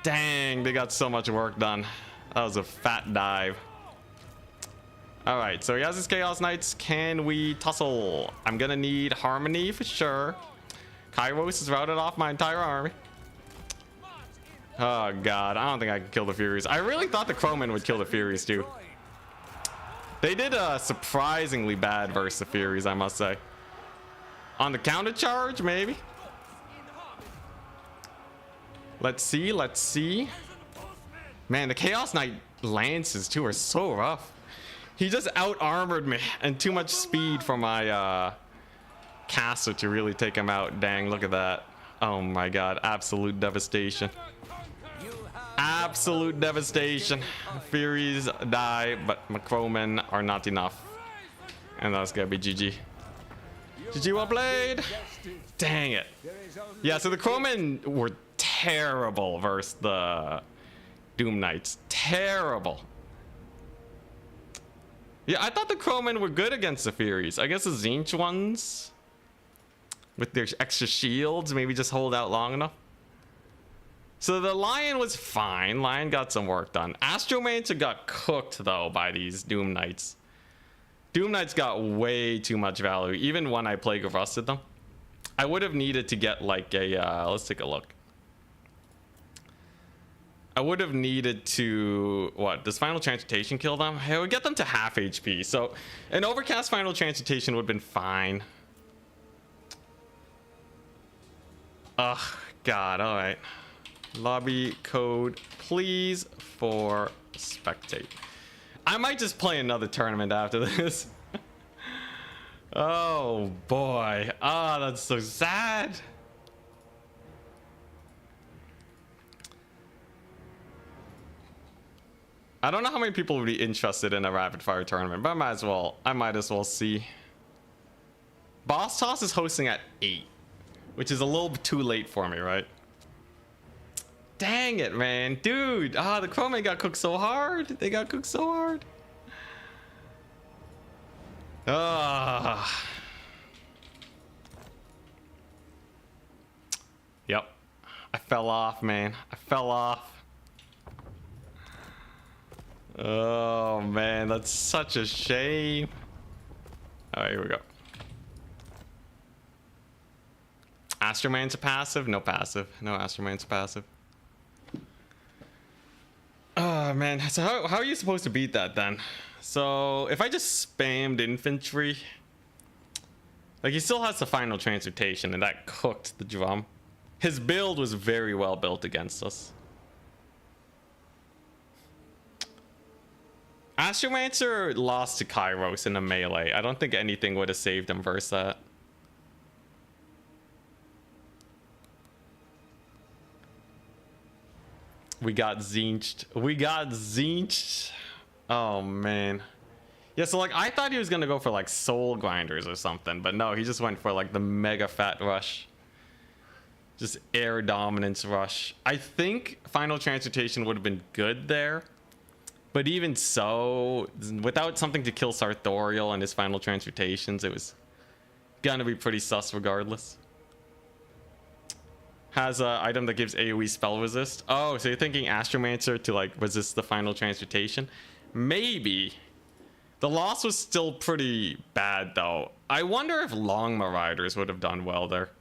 Dang, they got so much work done. That was a fat dive. Alright, so he has his Chaos Knights. Can we tussle? I'm gonna need Harmony for sure. Kairos has routed off my entire army. Oh god, I don't think I can kill the Furies. I really thought the Crowmen would kill the Furies too. They did surprisingly bad versus the Furies, I must say. On the counter charge, maybe. Let's see, let's see. Man, the Chaos Knight lances too are so rough. He just out-armored me, and too much speed for my caster to really take him out. Dang, look at that. Oh my god, absolute devastation. Absolute devastation. Furies die, but my Crowmen are not enough. And that's gonna be GG. GG, well played. Dang it. Yeah, so the Crowmen were terrible versus the Doom Knights. Terrible. Yeah, I thought the Crowmen were good against the Furies. I guess the Tzeentch ones, with their extra shields, maybe just hold out long enough. So the Lion was fine. Lion got some work done. Astromancer got cooked, though, by these Doom Knights. Doom Knights got way too much value, even when I Plague of Rusted them. I would have needed to get, like, a... let's take a look. I would have needed to, what, does Final Transmutation kill them? It would get them to half HP. So an Overcast Final Transmutation would have been fine. Ugh, God, all right. Lobby code, please, for spectate. I might just play another tournament after this. Oh, boy. Oh, that's so sad. I don't know how many people would be interested in a rapid fire tournament, but I might as well see. Boss Toss is hosting at 8, which is a little bit too late for me, right? Dang it, man. Dude, the Chrome got cooked so hard. They got cooked so hard. Yep. I fell off, man. I fell off. Oh man, that's such a shame. All right, here we go. Astroman's a passive? No passive. No Astroman's passive. Oh man, so how are you supposed to beat that then? So if I just spammed infantry, like he still has the Final Transmutation and that cooked the drum. His build was very well built against us. Astromancer lost to Kairos in a melee. I don't think anything would have saved him versus that. We got Tzeentched. We got Tzeentched. Oh, man. Yeah, so, like, I thought he was going to go for, like, Soul Grinders or something. But no, he just went for, like, the Mega Fat Rush. Just Air Dominance Rush. I think Final Transmutation would have been good there. But even so, without something to kill Sartorial and his Final Transmutations, it was gonna be pretty sus regardless. Has an item that gives AoE spell resist. Oh, so you're thinking Astromancer to like resist the Final Transmutation? Maybe. The loss was still pretty bad though. I wonder if Longma Riders would have done well there.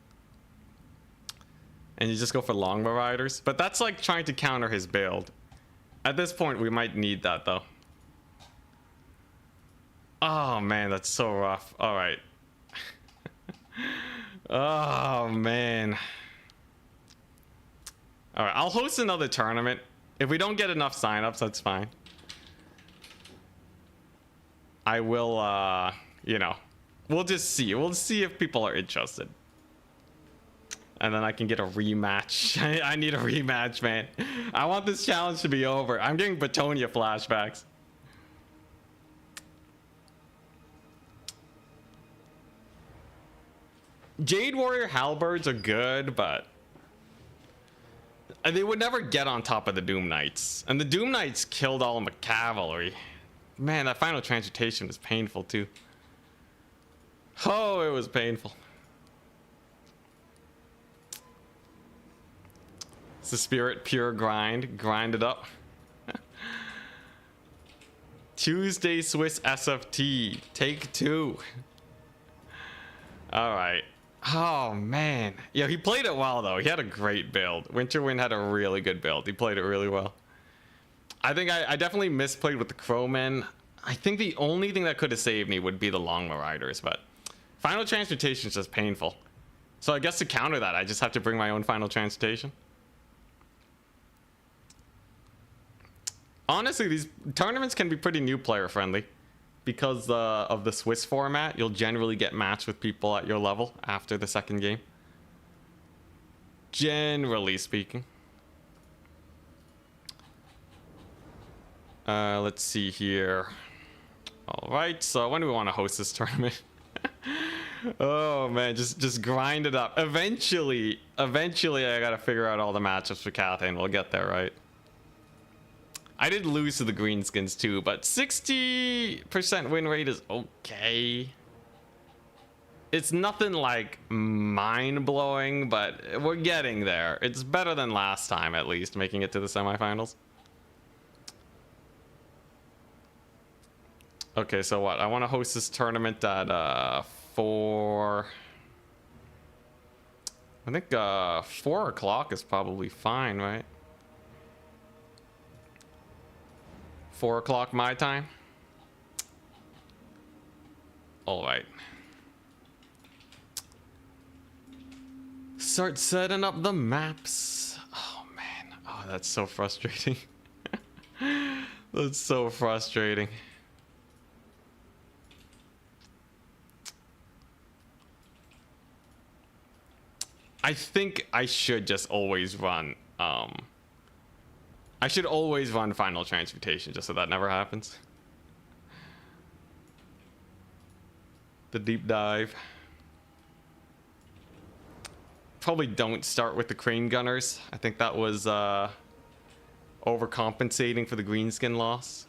And you just go for Longma Riders? But that's like trying to counter his build. At this point, we might need that, though. Oh, man, that's so rough. All right. Oh, man. All right, I'll host another tournament. If we don't get enough signups, that's fine. I will, you know, we'll just see. We'll see if people are interested. And then I can get a rematch. I need a rematch, man. I want this challenge to be over. I'm getting Batonia flashbacks. Jade Warrior Halberds are good, but they would never get on top of the Doom Knights. And the Doom Knights killed all of the cavalry. Man, that Final Transmutation was painful too. Oh, it was painful. It's the spirit, pure grind. Grind it up. Tuesday Swiss SFT. Take 2. All right. Oh, man. Yeah, he played it well, though. He had a great build. Winterwind had a really good build. He played it really well. I think I definitely misplayed with the Crowmen. I think the only thing that could have saved me would be the Longma Riders, but Final Transmutation is just painful. So I guess to counter that, I just have to bring my own Final Transmutation. Honestly, these tournaments can be pretty new player friendly because of the Swiss format. You'll generally get matched with people at your level after the second game. Generally speaking. Let's see here. All right, so when do we want to host this tournament? Oh man, just grind it up. Eventually I gotta figure out all the matchups for Cathay and we'll get there, right? I did lose to the Greenskins too, but 60% win rate is okay. It's nothing like mind-blowing, but we're getting there. It's better than last time, at least, making it to the semifinals. Okay, so what? I want to host this tournament at 4... I think 4 o'clock is probably fine, right? 4 o'clock my time. All right. Start setting up the maps. Oh man, oh that's so frustrating. That's so frustrating. I think I should just always run I should always run Final Transmutation just so that never happens. The deep dive. Probably don't start with the crane gunners. I think that was overcompensating for the greenskin loss.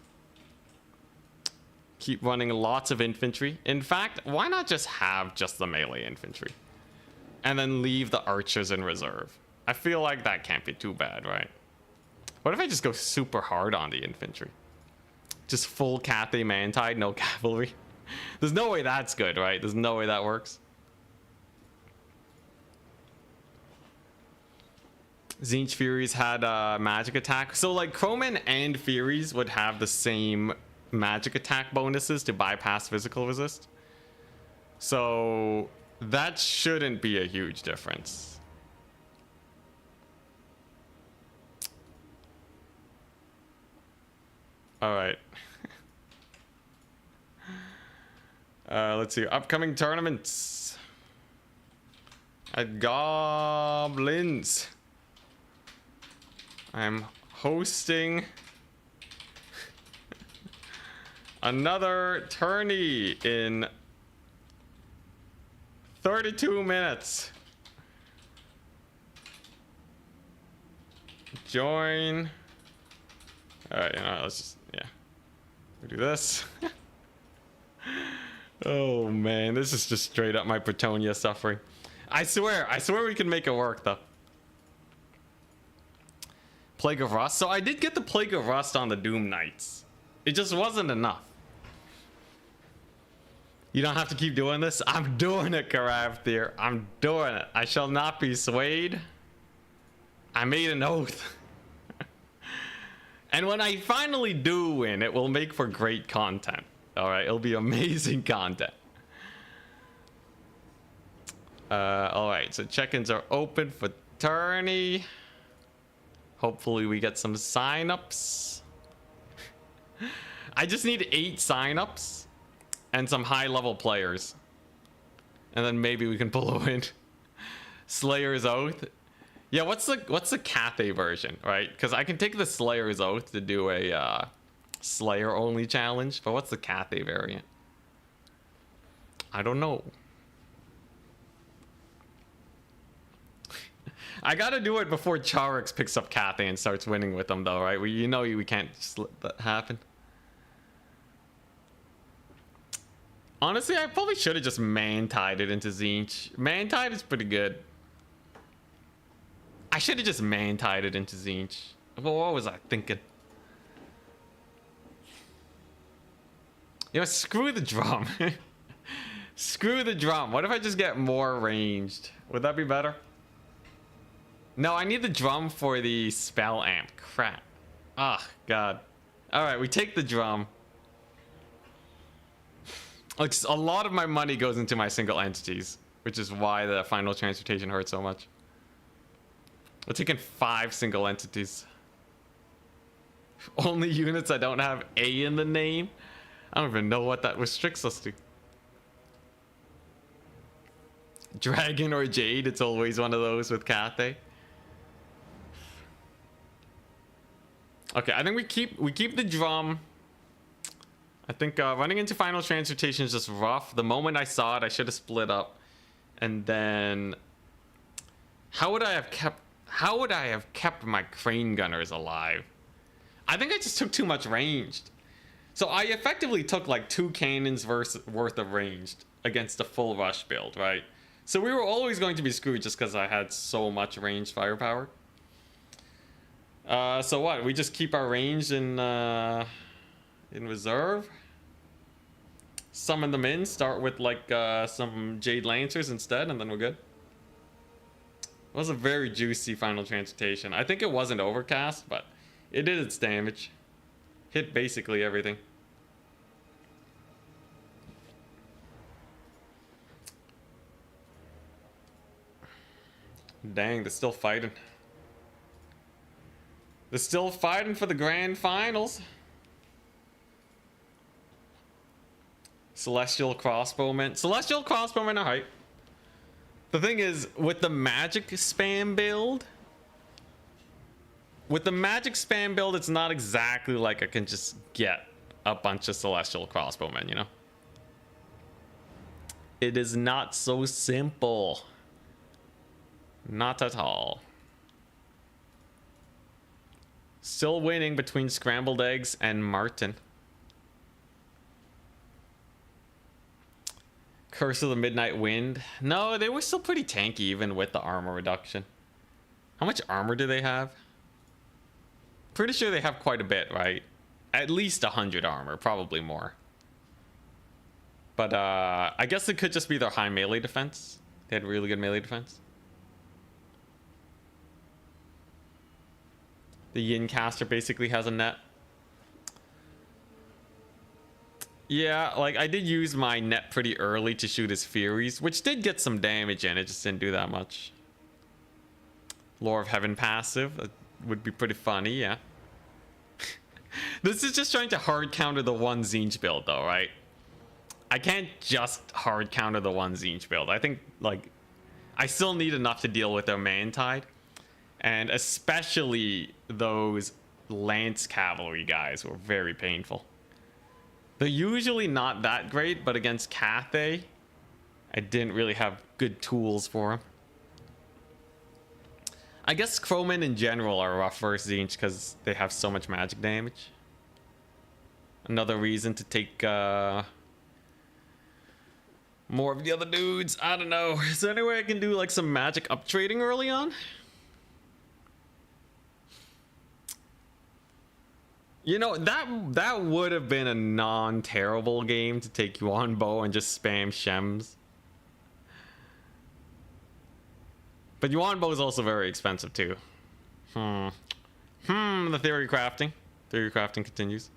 Keep running lots of infantry. In fact, why not just have just the melee infantry? And then leave the archers in reserve. I feel like that can't be too bad, right? What if I just go super hard on the infantry? Just full Cathay man-tide, no cavalry. There's no way that's good, right? There's no way that works. Tzeentch Furies had magic attack. So like Crowmen and Furies would have the same magic attack bonuses to bypass physical resist. So that shouldn't be a huge difference. All right. Let's see. Upcoming tournaments. At Goblins. I'm hosting another tourney in 32 minutes. Join. Alright, let's just, yeah. We do this. Oh man, this is just straight up my Bretonia suffering. I swear we can make it work though. Plague of Rust. So I did get the Plague of Rust on the Doom Knights. It just wasn't enough. You don't have to keep doing this. I'm doing it, Karavthir. I'm doing it. I shall not be swayed. I made an oath. And when I finally do win, it will make for great content. Alright, it'll be amazing content. Alright, so check-ins are open for tourney. Hopefully we get some sign-ups. I just need 8 sign-ups and some high-level players. And then maybe we can pull a win. Slayer's Oath. Yeah, what's the Cathay version, right? Because I can take the Slayer's Oath to do a Slayer-only challenge, but what's the Cathay variant? I don't know. I gotta do it before Charix picks up Cathay and starts winning with them, though, right? You know we can't just let that happen. Honestly, I probably should have just man-tied it into Tzeentch. Man-tied is pretty good. I should have just man-tied it into Tzeentch. Well, what was I thinking? You know, screw the drum. Screw the drum. What if I just get more ranged? Would that be better? No, I need the drum for the spell amp. Crap. Ah, God. Alright, we take the drum. Like, a lot of my money goes into my single entities, which is why the Final Transmutation hurt so much. We're taking 5 single entities. Only units that don't have A in the name? I don't even know what that restricts us to. Dragon or Jade, it's always one of those with Cathay. Okay, I think we keep the drum. I think running into Final Transmutation is just rough. The moment I saw it, I should have split up. And then how would I have kept my crane gunners alive? I think I just took too much ranged. So I effectively took like 2 cannons worth of ranged against a full rush build, right? So we were always going to be screwed just because I had so much ranged firepower. So what? We just keep our range in reserve. Summon them in. Start with like some Jade Lancers instead, and then we're good. It was a very juicy Final Transmutation. I think it wasn't overcast, but it did its damage. Hit basically everything. Dang, they're still fighting. They're still fighting for the grand finals. Celestial crossbowmen. Celestial crossbowmen are hype. The thing is, with the magic spam build, it's not exactly like I can just get a bunch of celestial crossbowmen, you know? It is not so simple. Not at all. Still winning between scrambled eggs and Martin. Curse of the Midnight Wind. No, they were still pretty tanky even with the armor reduction. How much armor do they have? Pretty sure they have quite a bit, right? At least 100 armor, probably more. But I guess it could just be their high melee defense. They had really good melee defense. The Yin caster basically has a net. Yeah, like I did use my net pretty early to shoot his Furies, which did get some damage in. It just didn't do that much. Lore of Heaven passive. That would be pretty funny, yeah. This is just trying to hard counter the one Tzeentch build though, right? I can't just hard counter the one Tzeentch build. I think, like, I still need enough to deal with their Mantide. And especially those Lance Cavalry guys were very painful. They're usually not that great, but against Cathay, I didn't really have good tools for them. I guess Crowmen in general are rough versus Tzeentch because they have so much magic damage. Another reason to take more of the other dudes. I don't know. Is there any way I can do like some magic up trading early on? You know, that would have been a non-terrible game to take Yuan Bo and just spam Shems. But Yuan Bo is also very expensive too. The theory crafting. Theory crafting continues.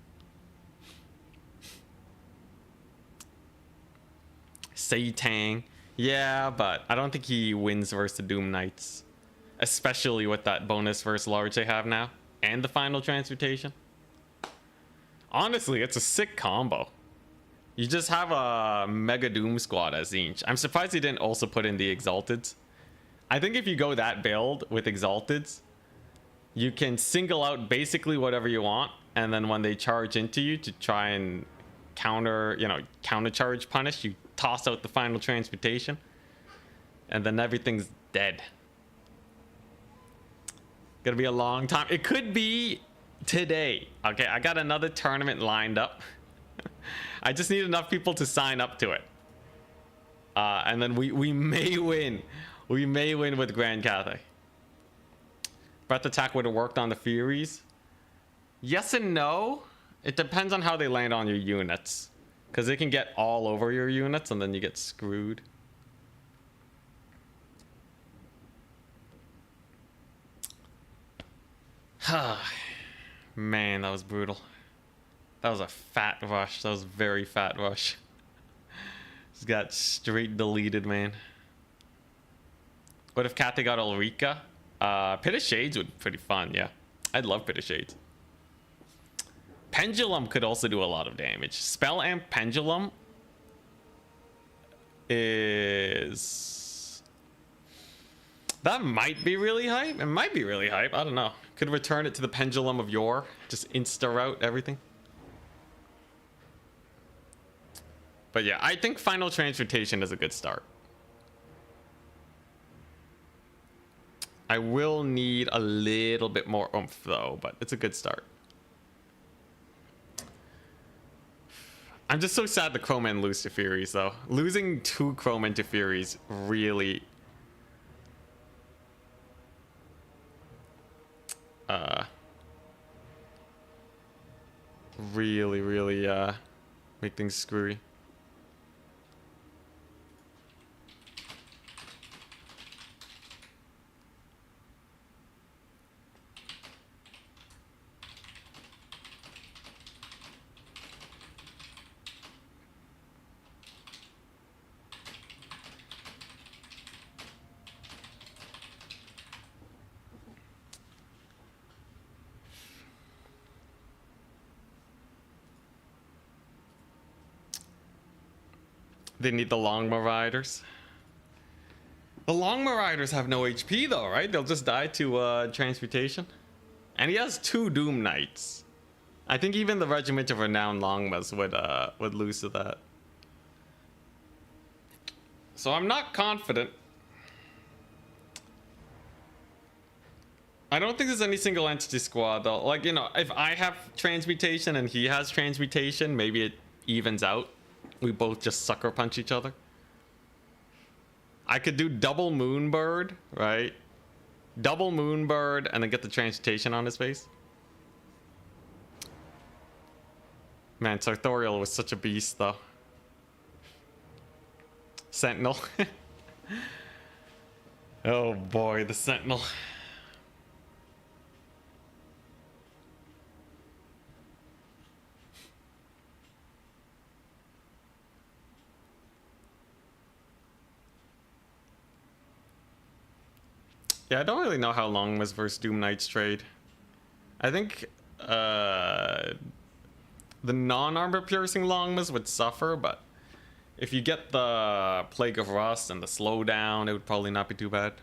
Satang. Yeah, but I don't think he wins versus the Doom Knights. Especially with that bonus versus large they have now. And the final transmutation. Honestly, it's a sick combo. You just have a Mega Doom squad as Tzeentch. I'm surprised he didn't also put in the Exalteds. I think if you go that build with Exalteds, you can single out basically whatever you want, and then when they charge into you to try and counter charge punish, you toss out the final transmutation, and then everything's dead. Gonna be a long time. It could be today. Okay, I got another tournament lined up. I just need enough people to sign up to it, and then we may win. We may win with Grand Cathay. Breath attack would have worked on the Furies. Yes and no. It depends on how they land on your units, because they can get all over your units and then you get screwed. Man, that was brutal. That was a fat rush. That was a very fat rush. Just got straight deleted, man. What if Cathay got Ulrika? Pit of Shades would be pretty fun, yeah. I'd love Pit of Shades. Pendulum could also do a lot of damage. Spell Amp Pendulum is... That might be really hype. It might be really hype. I don't know. Could return it to the Pendulum of Yore. Just insta-route everything. But yeah, I think Final Transmutation is a good start. I will need a little bit more oomph though, but it's a good start. I'm just so sad the Crowmen lose to Furies though. Losing 2 Crowmen to Furies really... really make things screwy. They need the Longma Riders. The Longma Riders have no HP though, right? They'll just die to transmutation. And he has 2 Doom Knights. I think even the Regiment of Renowned Longmas would lose to that. So I'm not confident. I don't think there's any single entity squad though. Like, you know, if I have transmutation and he has transmutation, maybe it evens out. We both just sucker punch each other. I could do double Moonbird, right? Double Moonbird and then get the transmutation on his face. Man, Sartorial was such a beast though. Sentinel. Oh boy, the Sentinel. Yeah, I don't really know how Longmas versus Doom Knights trade. I think the non-armor piercing Longmas would suffer, but if you get the Plague of Rust and the slowdown, it would probably not be too bad.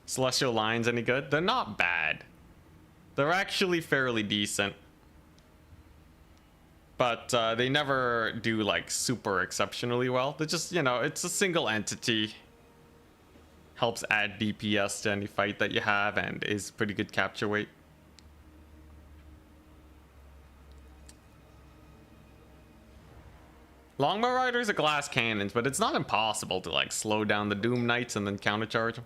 Celestial Lines any good? They're not bad. They're actually fairly decent. But they never do like super exceptionally well. They're just, you know, it's a single entity. Helps add DPS to any fight that you have and is pretty good capture weight. Longbow Riders are glass cannons, but it's not impossible to like slow down the Doom Knights and then countercharge them.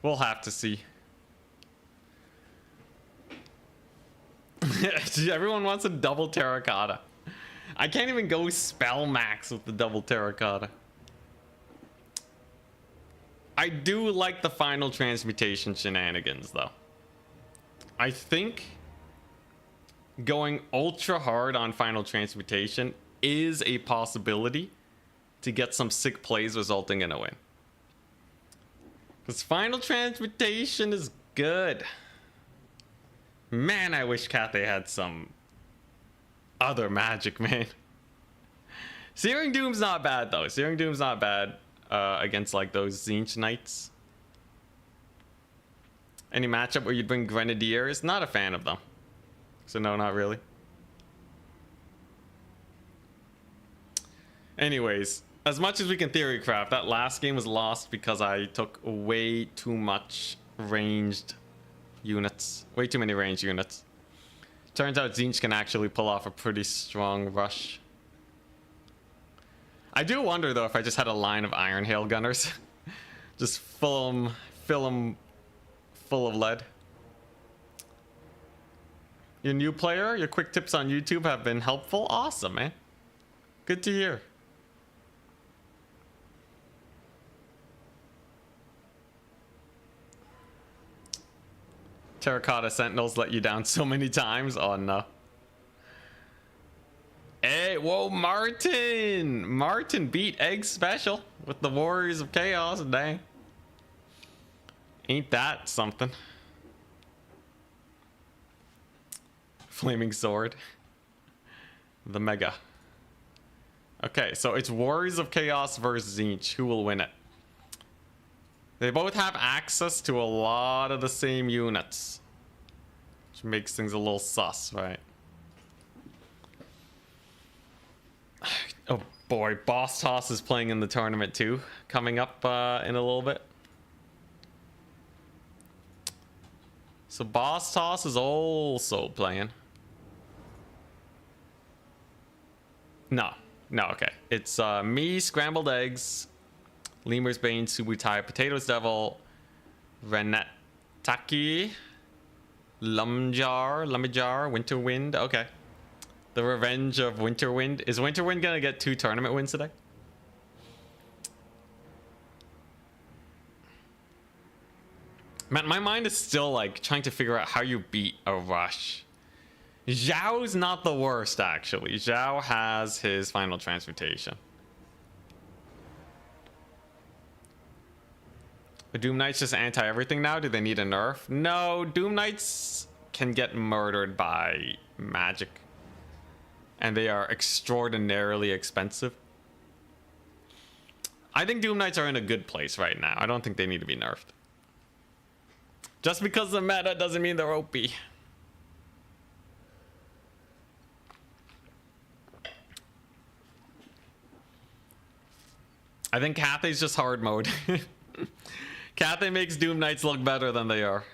We'll have to see. Everyone wants a double terracotta. I can't even go spell max with the double terracotta. I do like the final transmutation shenanigans though. I think going ultra hard on final transmutation is a possibility to get some sick plays resulting in a win. Because final transmutation is good. Man, I wish Cathay had some other magic, man. Searing Doom's not bad though. Searing Doom's not bad against like those Tzeentch Knights. Any matchup where you'd bring Grenadiers? Not a fan of them. So no, not really. Anyways, as much as we can theory craft, that last game was lost because I took way too much ranged units. Way too many ranged units. Turns out Tzeentch can actually pull off a pretty strong rush. I do wonder though if I just had a line of Iron Hail Gunners. Just fill them full of lead. Your new player, your quick tips on YouTube have been helpful. Awesome, man. Good to hear. Terracotta Sentinels let you down so many times. Oh no. Hey, whoa, Martin! Martin beat Egg Special with the Warriors of Chaos. Dang. Ain't that something? Flaming Sword. The Mega. Okay, so it's Warriors of Chaos versus Tzeentch. Who will win it? They both have access to a lot of the same units, which makes things a little sus, right? Oh boy, Boss Toss is playing in the tournament too, coming up in a little bit. So Boss Toss is also playing. No, okay. It's me, Scrambled Eggs, Lemur's Bane, Subutai, Potatoes Devil, Renetaki, Lumjar, Winter Wind. Okay. The Revenge of Winter Wind. Is Winter Wind gonna get 2 tournament wins today? Man, my mind is still like trying to figure out how you beat a rush. Zhao's not the worst actually. Zhao has his final transmutation. The Doom Knights just anti-everything now? Do they need a nerf? No, Doom Knights can get murdered by magic. And they are extraordinarily expensive. I think Doom Knights are in a good place right now. I don't think they need to be nerfed. Just because the meta doesn't mean they're OP. I think Cathay's just hard mode. Cathay makes Doom Knights look better than they are.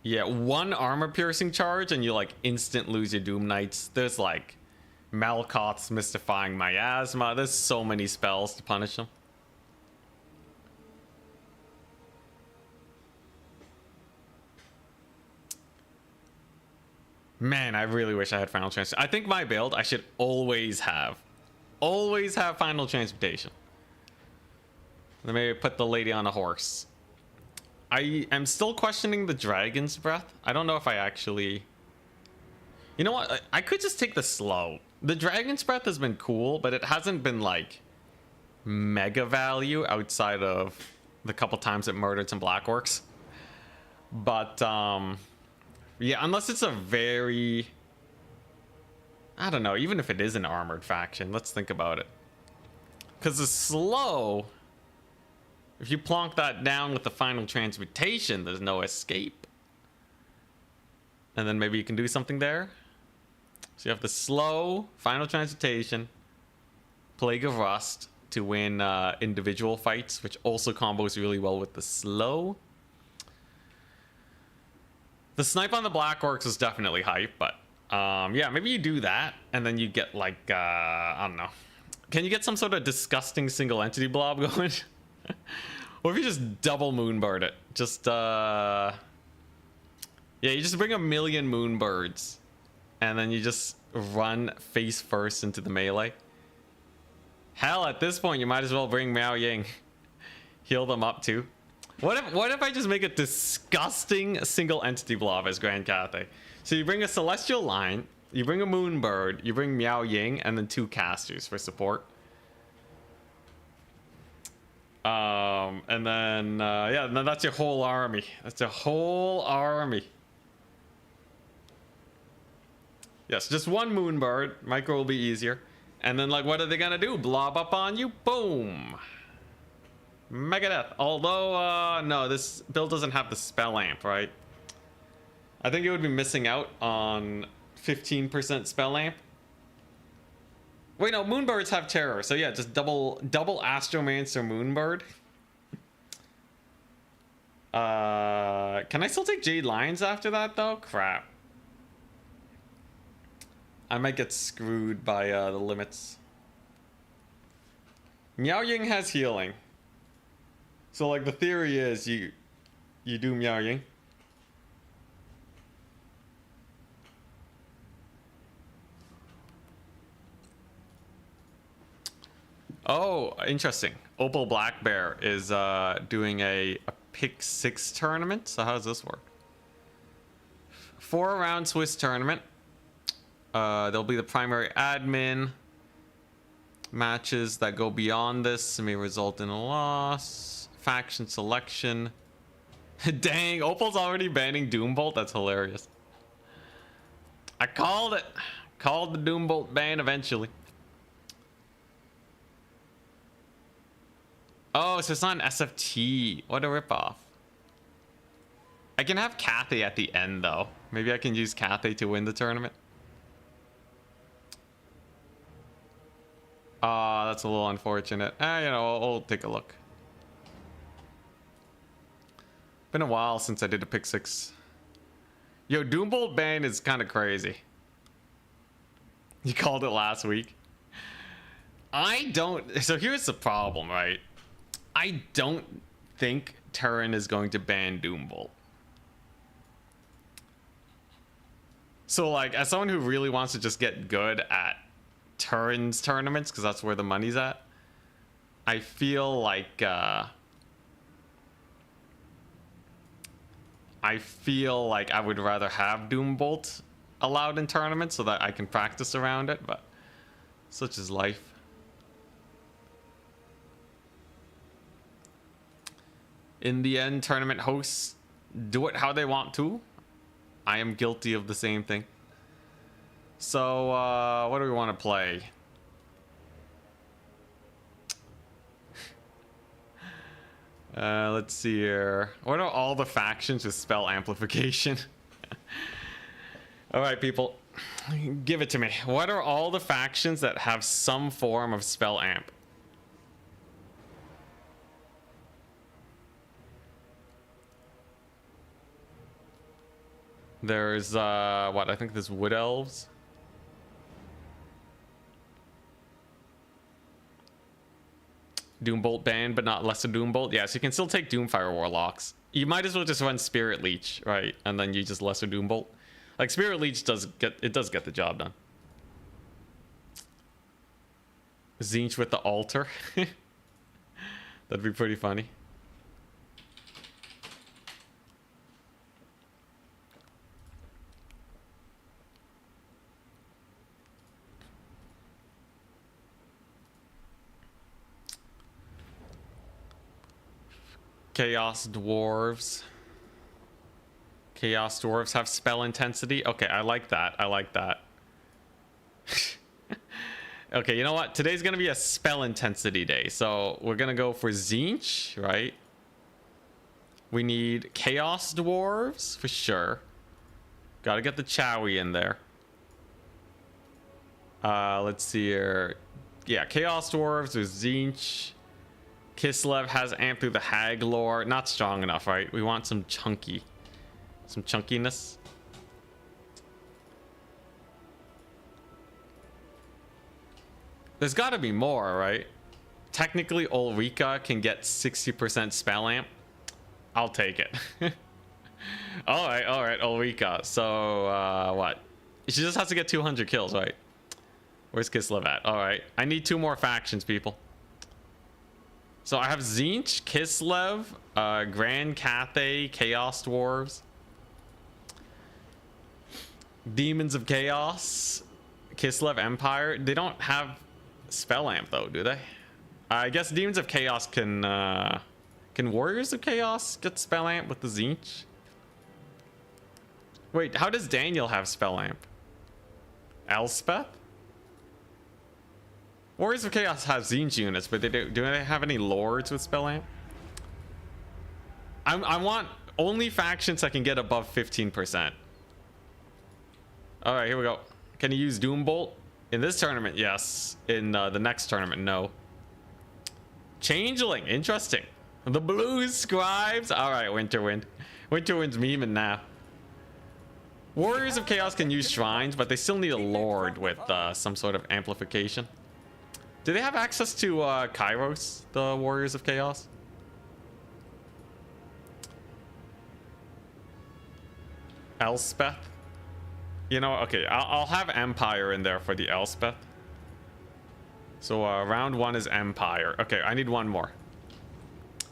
Yeah, one armor piercing charge and you like instant lose your Doom Knights. There's like Malkoth's Mystifying Miasma. There's so many spells to punish them. Man, I really wish I had Final Transportation. I think my build, I should always have Final Transportation. Let me put the lady on a horse. I am still questioning the Dragon's Breath. I don't know if I actually... You know what? I could just take the slow. The Dragon's Breath has been cool, but it hasn't been like mega value outside of the couple times it murdered some Black Orcs. But, yeah, unless it's a very... I don't know, even if it is an armored faction, let's think about it. Because the slow, if you plonk that down with the Final Transmutation, there's no escape. And then maybe you can do something there. So you have the slow, Final Transmutation, Plague of Rust to win individual fights, which also combos really well with the slow. The snipe on the Black Orcs is definitely hype, but yeah, maybe you do that, and then you get like, I don't know. Can you get some sort of disgusting single entity blob going? Or if you just double Moonbird it. Just, yeah, you just bring 1,000,000 Moonbirds, and then you just run face first into the melee. Hell, at this point, you might as well bring Miao Ying. Heal them up too. What if I just make a disgusting single entity blob as Grand Cathay? So you bring a Celestial Line, you bring a Moonbird, you bring Miao Ying, and then 2 casters for support. And then, yeah, then that's your whole army. That's a whole army. Yes, just 1 Moonbird. Micro will be easier. And then, like, what are they gonna do? Blob up on you? Boom! Megadeth. Although, no, this build doesn't have the spell amp, right? I think it would be missing out on 15% spell amp. Wait, no, Moonbirds have terror, so yeah, just double Astromancer Moonbird. Can I still take Jade Lions after that though? Crap. I might get screwed by the limits. Miao Ying has healing. So like the theory is you do Miao Ying. Oh, interesting. Opal Black Bear is doing a pick 6 tournament. So how does this work? 4-round Swiss tournament. There'll be the primary admin. Matches that go beyond this may result in a loss. Faction selection. Dang, Opal's already banning Doombolt. That's hilarious. I called it. Called the Doombolt ban eventually. Oh, so it's not an SFT. What a ripoff. I can have Cathay at the end, though. Maybe I can use Cathay to win the tournament. That's a little unfortunate. You know, I'll take a look. Been a while since I did a pick 6. Yo, Doombolt ban is kind of crazy. You called it last week. I don't... So here's the problem, right? I don't think Terran is going to ban Doombolt. So, like, as someone who really wants to just get good at Terran's tournaments, because that's where the money's at, I feel like, I would rather have Doombolt allowed in tournaments so that I can practice around it, but such is life. In the end, tournament hosts do it how they want to. I am guilty of the same thing. So, what do we want to play? Let's see here. What are all the factions with spell amplification? All right, people, give it to me. What are all the factions that have some form of spell amp? There's, what? I think there's Wood Elves. Doombolt banned, but not lesser Doombolt. Yeah, so you can still take Doomfire Warlocks. You might as well just run Spirit Leech, right? And then you just lesser Doombolt. Like, Spirit Leech does get the job done. Tzeentch with the altar. That'd be pretty funny. Chaos Dwarves. Chaos Dwarves have spell intensity. Okay, I like that. I like that. Okay, you know what? Today's gonna be a spell intensity day. So we're gonna go for Tzeentch, right? We need Chaos Dwarves for sure. Gotta get the Chowie in there. Let's see here. Yeah, Chaos Dwarves or Tzeentch. Kislev has amp through the Hag lore. Not strong enough, right? We want some chunky. Some chunkiness. There's got to be more, right? Technically, Ulrika can get 60% spell amp. I'll take it. all right, Ulrika. So, what? She just has to get 200 kills, right? Where's Kislev at? All right. I need 2 more factions, people. So I have Tzeentch, Kislev, Grand Cathay, Chaos Dwarves, Demons of Chaos, Kislev Empire. They don't have spell amp though, do they? I guess Demons of Chaos can Warriors of Chaos get spell amp with the Tzeentch? Wait, how does Daniel have spell amp? Elspeth? Warriors of Chaos have Tzeentch units, but do they have any lords with spell amp? I want only factions that can get above 15%. All right, here we go. Can you use Doombolt? In this tournament, yes. In the next tournament, no. Changeling, interesting. The Blue Scribes. All right, Winterwind. Winterwind's memeing now. Warriors of Chaos can use shrines, but they still need a lord with some sort of amplification. Do they have access to Kairos, the Warriors of Chaos? Elspeth? You know, okay, I'll have Empire in there for the Elspeth. So round 1 is Empire. Okay, I need 1 more.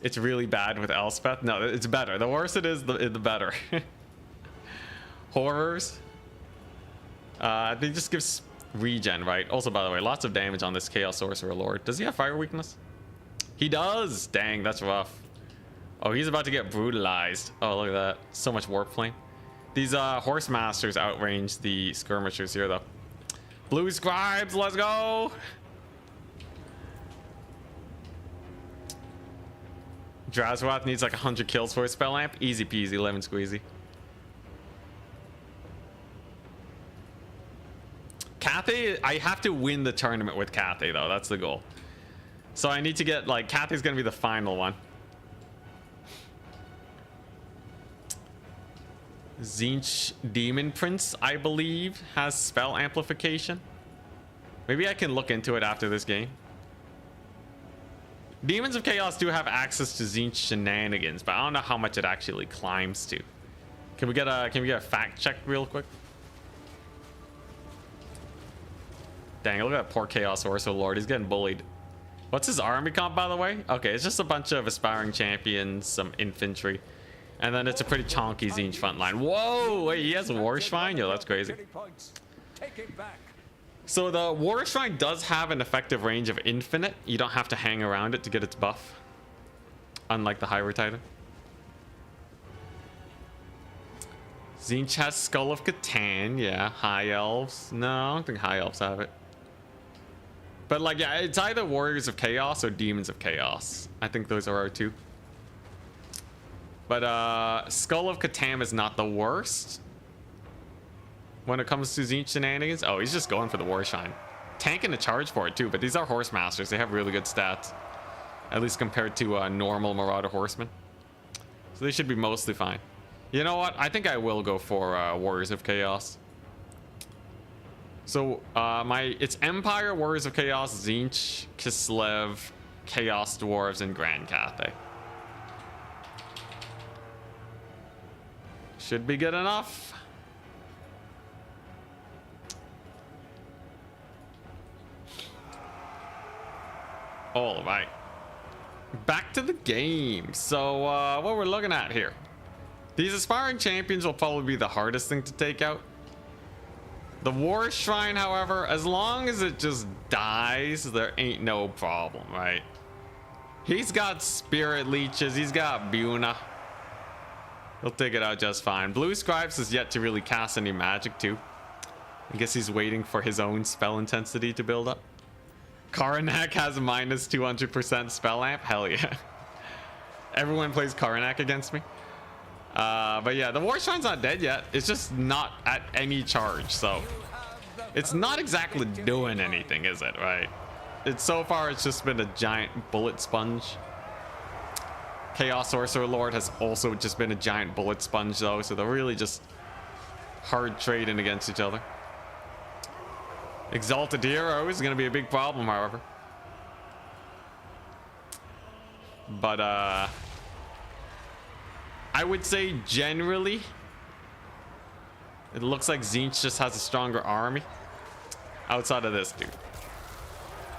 It's really bad with Elspeth. No, it's better. The worse it is, the better. Horrors. They just give regen, right? Also, by the way, lots of damage on this Chaos Sorcerer Lord. Does he have fire weakness? He does. Dang, that's rough. Oh, he's about to get brutalized. Oh, look at that. So much warp flame. These horse masters outrange the skirmishers here, though. Blue Scribes, let's go. Drazwath needs like 100 kills for his spell amp. Easy peasy, lemon squeezy. Cathay, I have to win the tournament with Cathay, though. That's the goal. So I need to get, like, Cathay's gonna be the final one. Tzeentch Demon Prince, I believe, has spell amplification. Maybe I can look into it after this game. Demons of Chaos do have access to Tzeentch shenanigans, but I don't know how much it actually climbs to. Can we get a fact check real quick? Dang, look at that poor Chaos Orso Lord. He's getting bullied. What's his army comp, by the way? Okay, it's just a bunch of aspiring champions, some infantry, and then it's a pretty chonky Tzeentch front line. Whoa, wait, he has a War Shrine? Yo, that's crazy. So the War Shrine does have an effective range of infinite. You don't have to hang around it to get its buff, unlike the Hybrid Titan. Tzeentch has Skull of Catan. Yeah, High Elves. No, I don't think High Elves have it. But like, yeah, it's either Warriors of Chaos or Demons of Chaos. I think those are our two. But Skull of Catan is not the worst when it comes to Tzeentch shenanigans. Oh, he's just going for the War Shine. Tanking a charge for it too, but these are Horse Masters. They have really good stats. At least compared to normal Marauder Horsemen. So they should be mostly fine. You know what? I think I will go for Warriors of Chaos. So it's Empire, Warriors of Chaos, Tzeentch, Kislev, Chaos Dwarves, and Grand Cathay. Should be good enough. All right. Back to the game. So what we're looking at here. These aspiring champions will probably be the hardest thing to take out. The War Shrine, however, as long as it just dies, there ain't no problem, right? He's got Spirit Leeches. He's got Buna. He'll take it out just fine. Blue Scribes is yet to really cast any magic too. I guess he's waiting for his own spell intensity to build up. Karanak has minus 200% spell amp. Hell yeah. Everyone plays Karanak against me. But yeah, the War Shrine's not dead yet. It's just not at any charge, so it's not exactly doing anything, is it? Right? So far, it's just been a giant bullet sponge. Chaos Sorcerer Lord has also just been a giant bullet sponge, though, so they're really just hard trading against each other. Exalted Hero is going to be a big problem, however. But I would say generally it looks like Tzeentch just has a stronger army outside of this dude.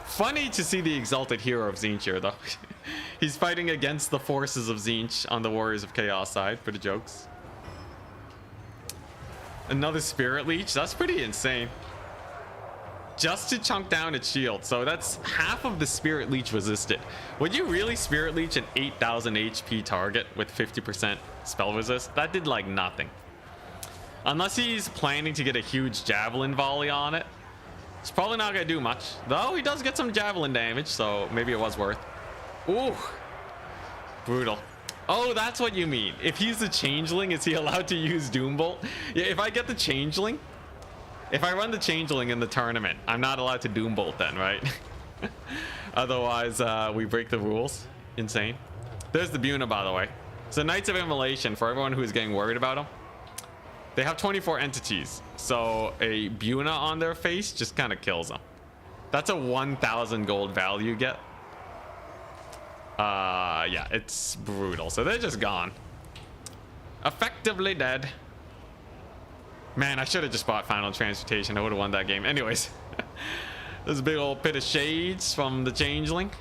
Funny to see the Exalted Hero of Tzeentch here, though. He's fighting against the forces of Tzeentch on the Warriors of Chaos side for the jokes. Another Spirit Leech. That's pretty insane. Just to chunk down its shield. So that's half of the Spirit Leech resisted. Would you really Spirit Leech an 8,000 HP target with 50% spell resist? That did like nothing. Unless he's planning to get a huge Javelin volley on it. It's probably not going to do much. Though he does get some Javelin damage, so maybe it was worth. Ooh. Brutal. Oh, that's what you mean. If he's the Changeling, is he allowed to use Doombolt? Yeah, if I get the Changeling... If I run the Changeling in the tournament, I'm not allowed to Doombolt then, right? Otherwise, we break the rules. Insane. There's the Buna, by the way. So Knights of Immolation, for everyone who's getting worried about them, they have 24 entities. So a Buna on their face just kind of kills them. That's a 1,000 gold value get. Yeah, it's brutal. So they're just gone. Effectively dead. Man, I should have just bought Final Transmutation. I would have won that game. Anyways, there's a big old pit of shades from the Changeling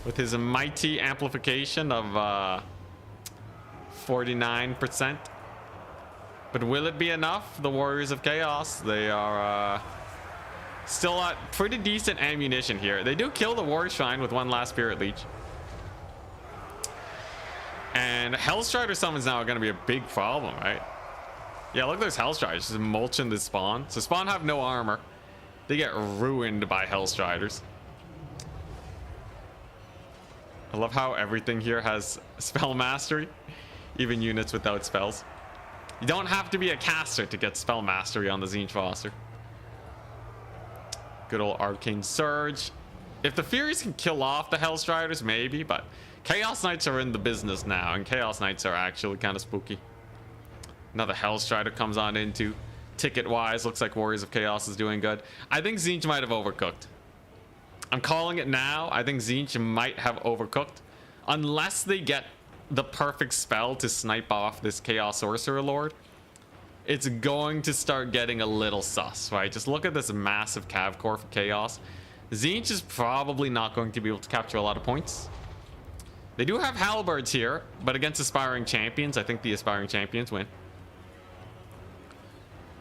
with his mighty amplification of 49%. But will it be enough? The Warriors of Chaos, they are still at pretty decent ammunition here. They do kill the War Shrine with one last Spirit Leech. And Hellstrider summons now are going to be a big problem, right? Yeah, look at those Hellstriders just mulching the spawn. So spawn have no armor. They get ruined by Hellstriders. I love how everything here has spell mastery. Even units without spells. You don't have to be a caster to get spell mastery on the Tzeentch roster. Good old Arcane Surge. If the Furies can kill off the Hellstriders, maybe. But Chaos Knights are in the business now. And Chaos Knights are actually kind of spooky. Another Hellstrider comes on into ticket-wise. Looks like Warriors of Chaos is doing good. I think Tzeentch might have overcooked. I'm calling it now. I think Tzeentch might have overcooked. Unless they get the perfect spell to snipe off this Chaos Sorcerer Lord. It's going to start getting a little sus, right? Just look at this massive Cav Core for Chaos. Tzeentch is probably not going to be able to capture a lot of points. They do have Halberds here, but against Aspiring Champions, I think the Aspiring Champions win.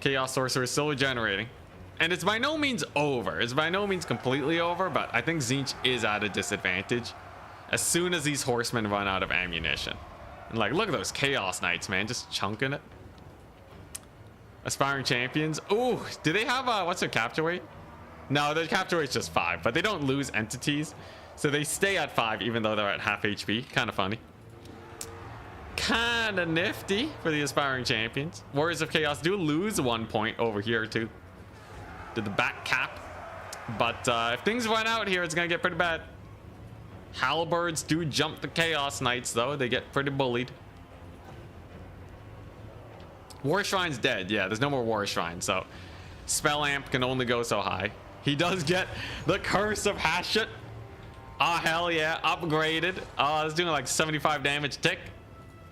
Chaos Sorcerer is still regenerating. And it's by no means over. It's by no means completely over, but I think Tzeentch is at a disadvantage as soon as these horsemen run out of ammunition. And like, look at those Chaos Knights, man, just chunking it. Aspiring champions. Ooh, do they have what's their capture weight? No, their capture weight's just 5, but they don't lose entities, so they stay at 5 even though they're at half HP. Kind of funny. Kind of nifty for the aspiring champions. Warriors of Chaos do lose 1 point over here too. Did the back cap, but if things run out here, it's gonna get pretty bad. Halberds do jump the Chaos Knights though. They get pretty bullied. War Shrine's dead. Yeah, there's no more War Shrine, so Spell Amp can only go so high. He does get the Curse of Hashut. Oh, hell yeah. Upgraded. Oh, it's doing like 75 damage tick.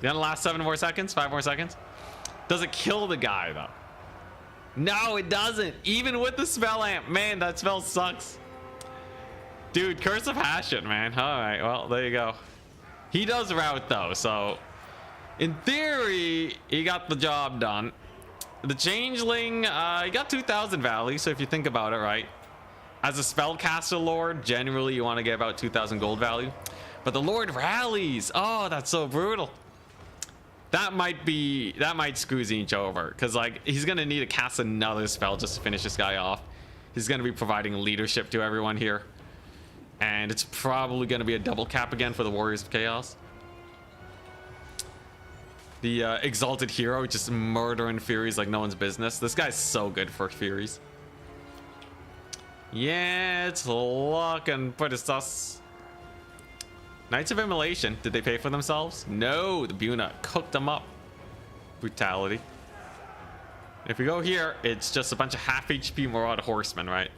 Gonna last 7 more seconds, 5 more seconds. Does it kill the guy though? No, it doesn't. Even with the Spell Amp. Man, that spell sucks. Dude, Curse of Hashut, man. All right, well, there you go. He does route though, so in theory, he got the job done. The Changeling, he got 2,000 value, so if you think about it, right? As a Spellcaster Lord, generally you want to get about 2,000 gold value. But the Lord rallies. Oh, that's so brutal. That might screw Tzeentch over, because like he's gonna need to cast another spell just to finish this guy off. He's gonna be providing leadership to everyone here, and it's probably gonna be a double cap again for the Warriors of Chaos. The Exalted Hero just murdering Furies like no one's business. This guy's so good for Furies. Yeah, it's looking pretty sus. Knights of Immolation, did they pay for themselves? No, the Buna cooked them up. Brutality. If we go here, it's just a bunch of half HP Marauder Horsemen, right?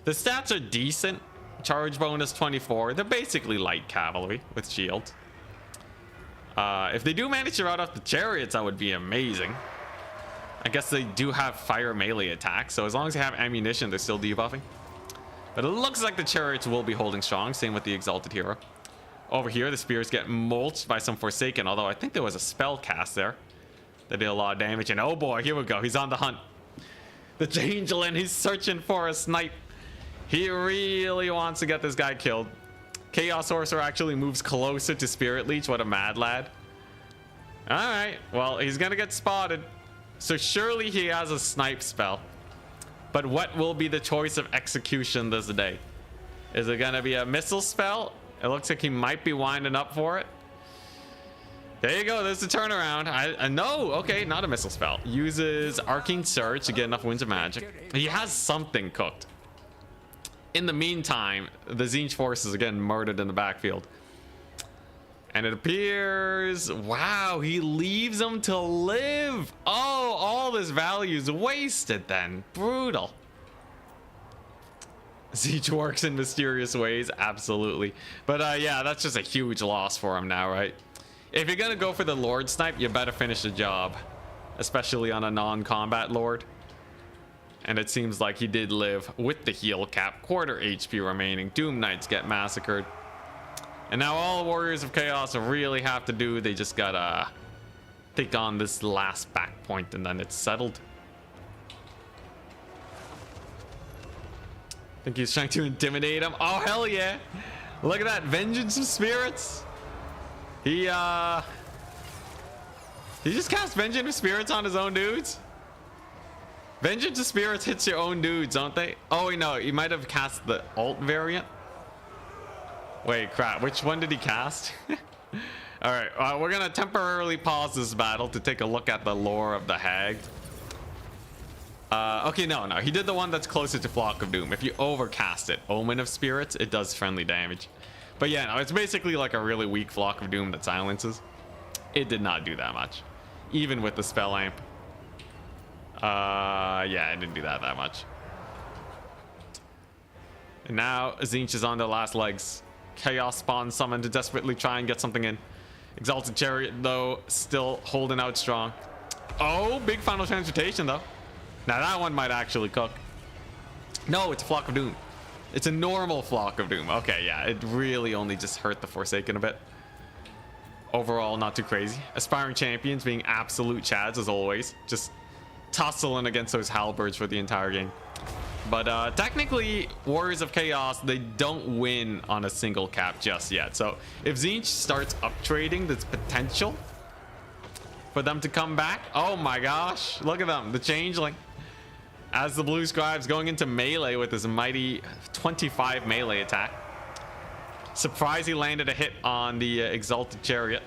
The stats are decent. Charge bonus 24. They're basically light cavalry with shield. If they do manage to rout off the chariots, that would be amazing. I guess they do have fire melee attacks, so as long as they have ammunition, they're still debuffing. But it looks like the chariots will be holding strong. Same with the Exalted Hero. Over here, the spears get mulched by some Forsaken, although I think there was a spell cast there that did a lot of damage. And oh boy, here we go. He's on the hunt. The Changeling, he's searching for a snipe. He really wants to get this guy killed. Chaos Sorcerer actually moves closer to Spirit Leech. What a mad lad. Alright, well, he's gonna get spotted. So surely he has a snipe spell. But what will be the choice of execution this day? Is it gonna be a missile spell? It looks like he might be winding up for it. There you go, there's the turnaround. No, okay, not a missile spell. Uses Arcane Surge to get enough Winds of Magic. He has something cooked. In the meantime, the Tzeentch forces are getting murdered in the backfield. And it appears, wow, he leaves them to live. Oh, all this value is wasted then. Brutal. Tzeentch works in mysterious ways, absolutely. But yeah, that's just a huge loss for him now, right? If you're gonna go for the Lord Snipe, you better finish the job. Especially on a non-combat Lord. And it seems like he did live with the heal cap. Quarter HP remaining. Doom Knights get massacred. And now all the Warriors of Chaos really have to do, they just gotta take on this last back point and then it's settled. I think he's trying to intimidate him. Oh, hell yeah. Look at that. Vengeance of Spirits. He just cast Vengeance of Spirits on his own dudes. Vengeance of Spirits hits your own dudes, don't they? Oh, wait, no. He might have cast the alt variant. Wait, crap. Which one did he cast? All right. We're going to temporarily pause this battle to take a look at the lore of the Hag. Okay, no. He did the one that's closer to Flock of Doom. If you overcast it, Omen of Spirits, it does friendly damage. But yeah, no, it's basically like a really weak Flock of Doom that silences. It did not do that much. Even with the spell amp. Yeah, it didn't do that much. And now Tzeentch is on their last legs. Chaos Spawn summoned to desperately try and get something in. Exalted Chariot, though, still holding out strong. Oh, big Final Transmutation, though. Now that one might actually cook. No, it's Flock of Doom. It's a normal Flock of Doom. Okay, yeah, it really only just hurt the Forsaken a bit. Overall, not too crazy. Aspiring champions being absolute chads as always. Just tussling against those halberds for the entire game. But technically, Warriors of Chaos, they don't win on a single cap just yet. So if Tzeentch starts up trading, there's potential. for them to come back. Oh my gosh, look at them, the changeling. As the blue scribe's going into melee with his mighty 25 melee attack. Surprised he landed a hit on the exalted chariot,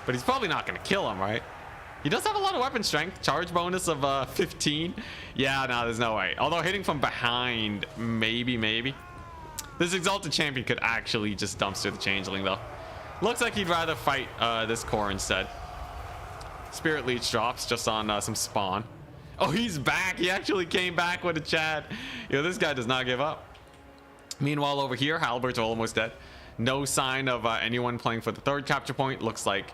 but he's probably not going to kill him, right? He does have a lot of weapon strength. Charge bonus of 15. Yeah, no, there's no way. Although hitting from behind, maybe. This exalted champion could actually just dumpster the changeling, though. Looks like he'd rather fight this core instead. Spirit Leech drops just on some spawn. Oh, he's back. He actually came back with a Chad. Yo, this guy does not give up. Meanwhile, over here, Halberds are almost dead. No sign of anyone playing for the third capture point. Looks like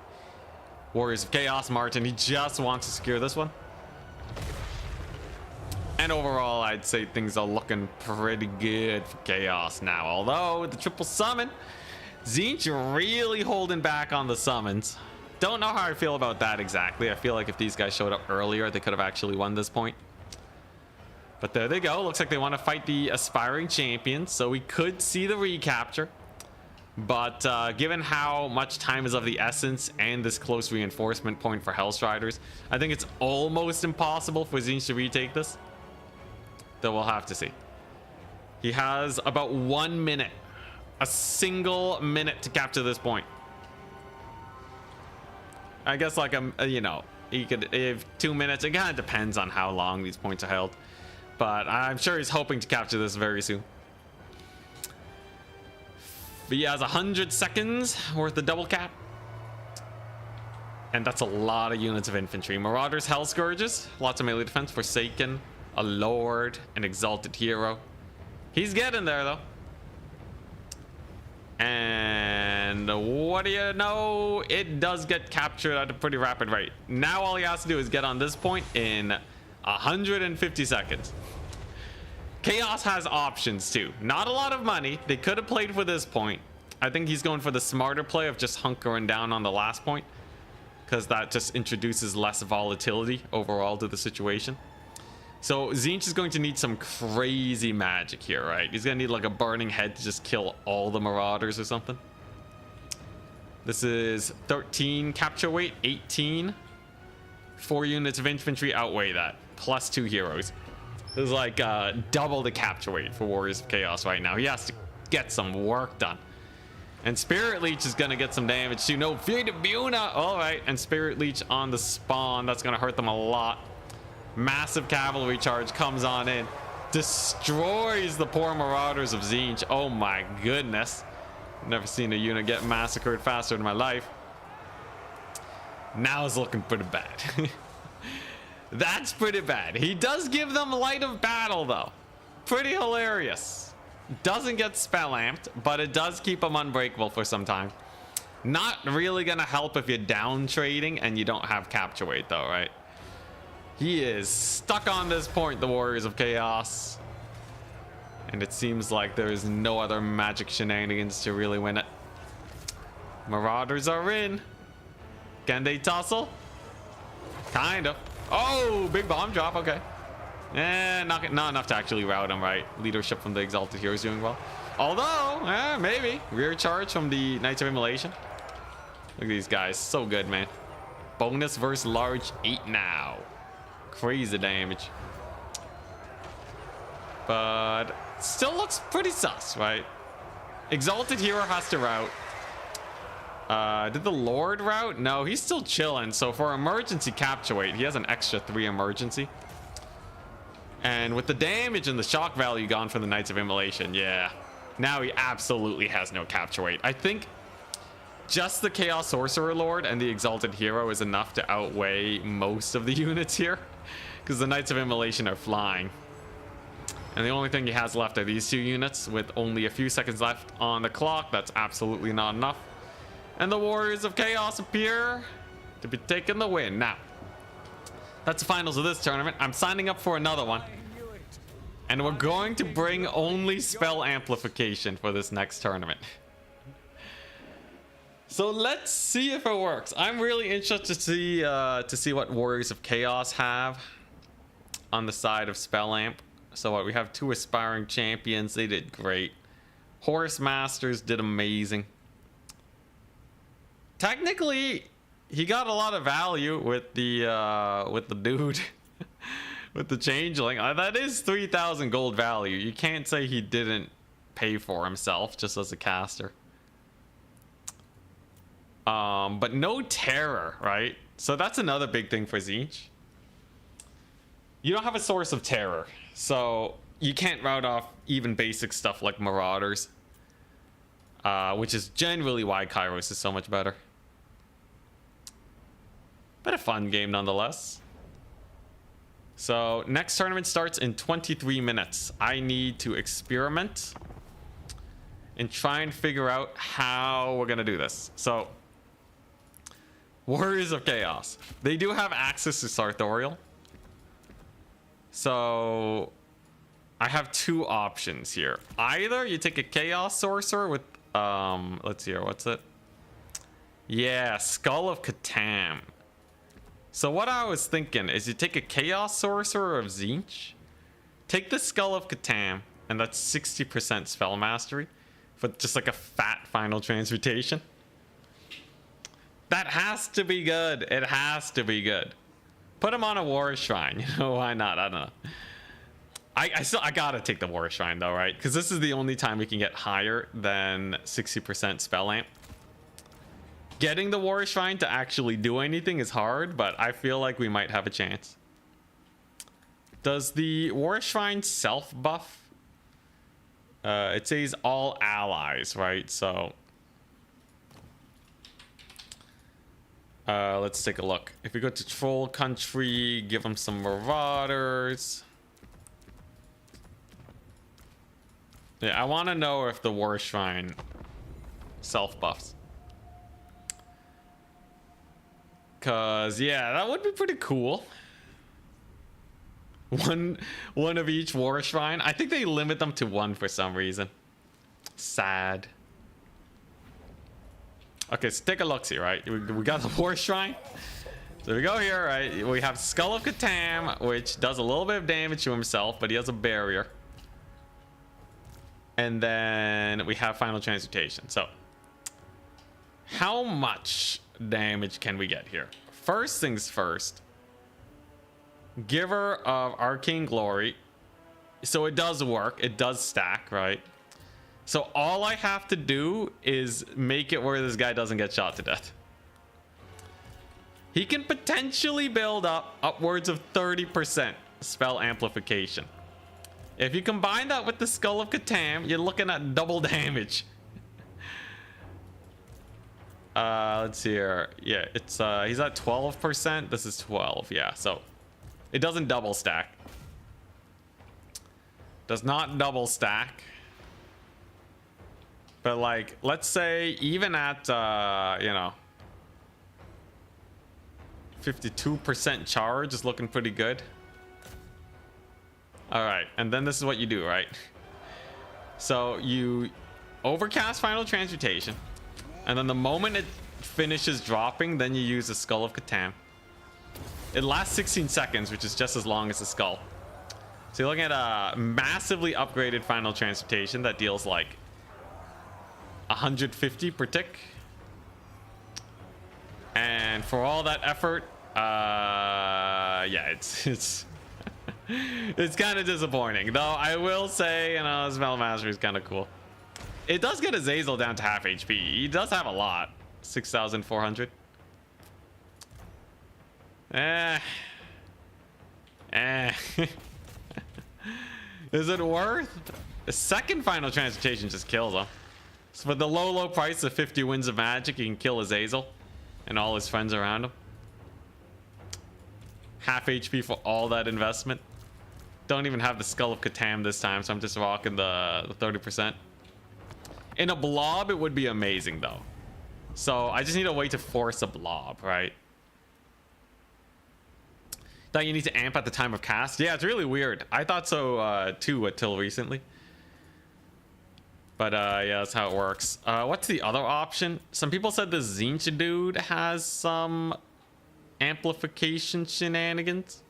Warriors of Chaos. Martin, he just wants to secure this one. And overall, I'd say things are looking pretty good for Chaos now. Although, with the triple summon, Tzeentch really holding back on the summons. Don't know how I feel about that exactly. I feel like if these guys showed up earlier, they could have actually won this point. But there they go. Looks like they want to fight the aspiring champions, so we could see the recapture. But given how much time is of the essence and this close reinforcement point for Hellstriders, I think it's almost impossible for Tzeentch to retake this. Though we'll have to see. He has about 1 minute. A single minute to capture this point. I guess like you know, he could, if 2 minutes, it kind of depends on how long these points are held, but I'm sure he's hoping to capture this very soon. But he has 100 seconds worth of double cap, and that's a lot of units of infantry. Marauders, Hell Scourges, lots of melee defense. Forsaken, a Lord, an Exalted Hero. He's getting there though. And what do you know? It does get captured at a pretty rapid rate. Now all he has to do is get on this point in 150 seconds. Chaos has options too. Not a lot of money. They could have played for this point. I think he's going for the smarter play of just hunkering down on the last point, because that just introduces less volatility overall to the situation. So Tzeentch is going to need some crazy magic here, right? He's gonna need like a burning head to just kill all the marauders or something. This is 13 capture weight, 18. 4 units of infantry outweigh that, plus 2 heroes. This is like double the capture weight for Warriors of Chaos right now. He has to get some work done. And Spirit Leech is gonna get some damage too. No, Fear de Buna. All right, and Spirit Leech on the spawn. That's gonna hurt them a lot. Massive cavalry charge comes on in, destroys the poor marauders of Tzeentch. Oh my goodness, never seen a unit get massacred faster in my life. Now it's looking pretty bad. That's pretty bad. He does give them light of battle though, pretty hilarious. Doesn't get spell amped, but it does keep them unbreakable for some time. Not really gonna help if you're down trading and you don't have capture weight though, right? He is stuck on this point, the Warriors of Chaos. And it seems like there is no other magic shenanigans to really win it. Marauders are in. Can they tussle? Kind of. Oh, big bomb drop. Okay. Not enough to actually rout him, right? Leadership from the Exalted Hero is doing well. Although, maybe. Rear charge from the Knights of Immolation. Look at these guys. So good, man. Bonus versus large 8 now. Crazy damage, but still looks pretty sus, right? Exalted Hero has to rout. Did the Lord rout? No, he's still chilling. So for emergency capture weight, he has an extra 3 emergency, and with the damage and the shock value gone from the Knights of Immolation, yeah, now he absolutely has no capture weight. I think just the Chaos Sorcerer Lord and the Exalted Hero is enough to outweigh most of the units here, because the Knights of Immolation are flying. And the only thing he has left are these 2 units with only a few seconds left on the clock. That's absolutely not enough. And the Warriors of Chaos appear to be taking the win. Now, that's the finals of this tournament. I'm signing up for another one. And we're going to bring only spell amplification for this next tournament. So let's see if it works. I'm really interested to see what Warriors of Chaos have on the side of spell amp. So what, we have 2 aspiring champions. They did great. Horse Masters did amazing. Technically, he got a lot of value with the dude. With the changeling. That is 3,000 gold value. You can't say he didn't pay for himself just as a caster. But no terror, right? So that's another big thing for Tzeentch. You don't have a source of terror, so you can't route off even basic stuff like marauders, which is generally why Kairos is so much better. But a fun game nonetheless. So next tournament starts in 23 minutes. I need to experiment and try and figure out how we're gonna do this. So Warriors of Chaos, they do have access to Sartorial. So I have two options here. Either you take a Chaos Sorcerer with let's see here, what's it? Yeah, Skull of Cathay. So what I was thinking is you take a Chaos Sorcerer of Tzeentch, take the Skull of Cathay, and that's 60% spell mastery for just like a fat final transmutation. That has to be good. It has to be good. Put him on a War Shrine. You know, why not? I don't know. I gotta take the War Shrine though, right? Because this is the only time we can get higher than 60% spell amp. Getting the War Shrine to actually do anything is hard, but I feel like we might have a chance. Does the War Shrine self buff? It says all allies, right? So let's take a look. If we go to Troll Country, give them some Marauders. Yeah, I want to know if the War Shrine self buffs. Cause yeah, that would be pretty cool. One of each War Shrine. I think they limit them to one for some reason. Sad. Okay, so take a look see, right? We got the War Shrine. So we go here, right? We have Skull of Cathay, which does a little bit of damage to himself, but he has a barrier. And then we have Final Transmutation. So how much damage can we get here? First things first, Giver of Arcane Glory. So it does work, it does stack, right? So all I have to do is make it where this guy doesn't get shot to death. He can potentially build up upwards of 30% spell amplification. If you combine that with the Skull of Cathay, you're looking at double damage. Let's see here. Yeah, it's he's at 12%. This is 12. Yeah, so it doesn't double stack. Does not double stack. But like, let's say even at you know, 52% charge is looking pretty good. All right, and then this is what you do, right? So you overcast Final Transmutation. And then the moment it finishes dropping, then you use the Skull of Cathay. It lasts 16 seconds, which is just as long as the skull. So you're looking at a massively upgraded Final Transmutation that deals like 150 per tick. And for all that effort, yeah, it's it's kind of disappointing. Though I will say, you know, Spell Mastery is kind of cool. It does get Azazel down to half HP. He does have a lot. 6,400. Is it worth? The second Final Transmutation just kills him. So for the low price of 50 Winds of Magic, you can kill Azazel and all his friends around him. Half HP for all that investment. Don't even have the Skull of Cathay this time, so I'm just rocking the 30%. In a blob, it would be amazing though. So I just need a way to force a blob, right? That you need to amp at the time of cast. Yeah, it's really weird. I thought so too until recently. But yeah, that's how it works. What's the other option? Some people said the Tzeentch dude has some amplification shenanigans.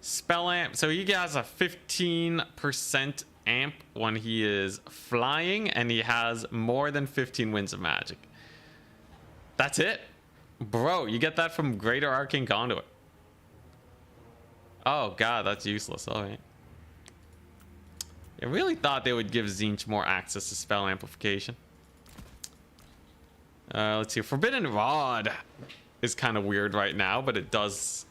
Spell amp. So he has a 15% amp when he is flying, and he has more than 15 Winds of Magic. That's it. Bro, you get that from Greater Arcane Conduit. Oh god, that's useless. Alright. I really thought they would give Tzeentch more access to spell amplification. Let's see. Forbidden Rod is kind of weird right now, but it does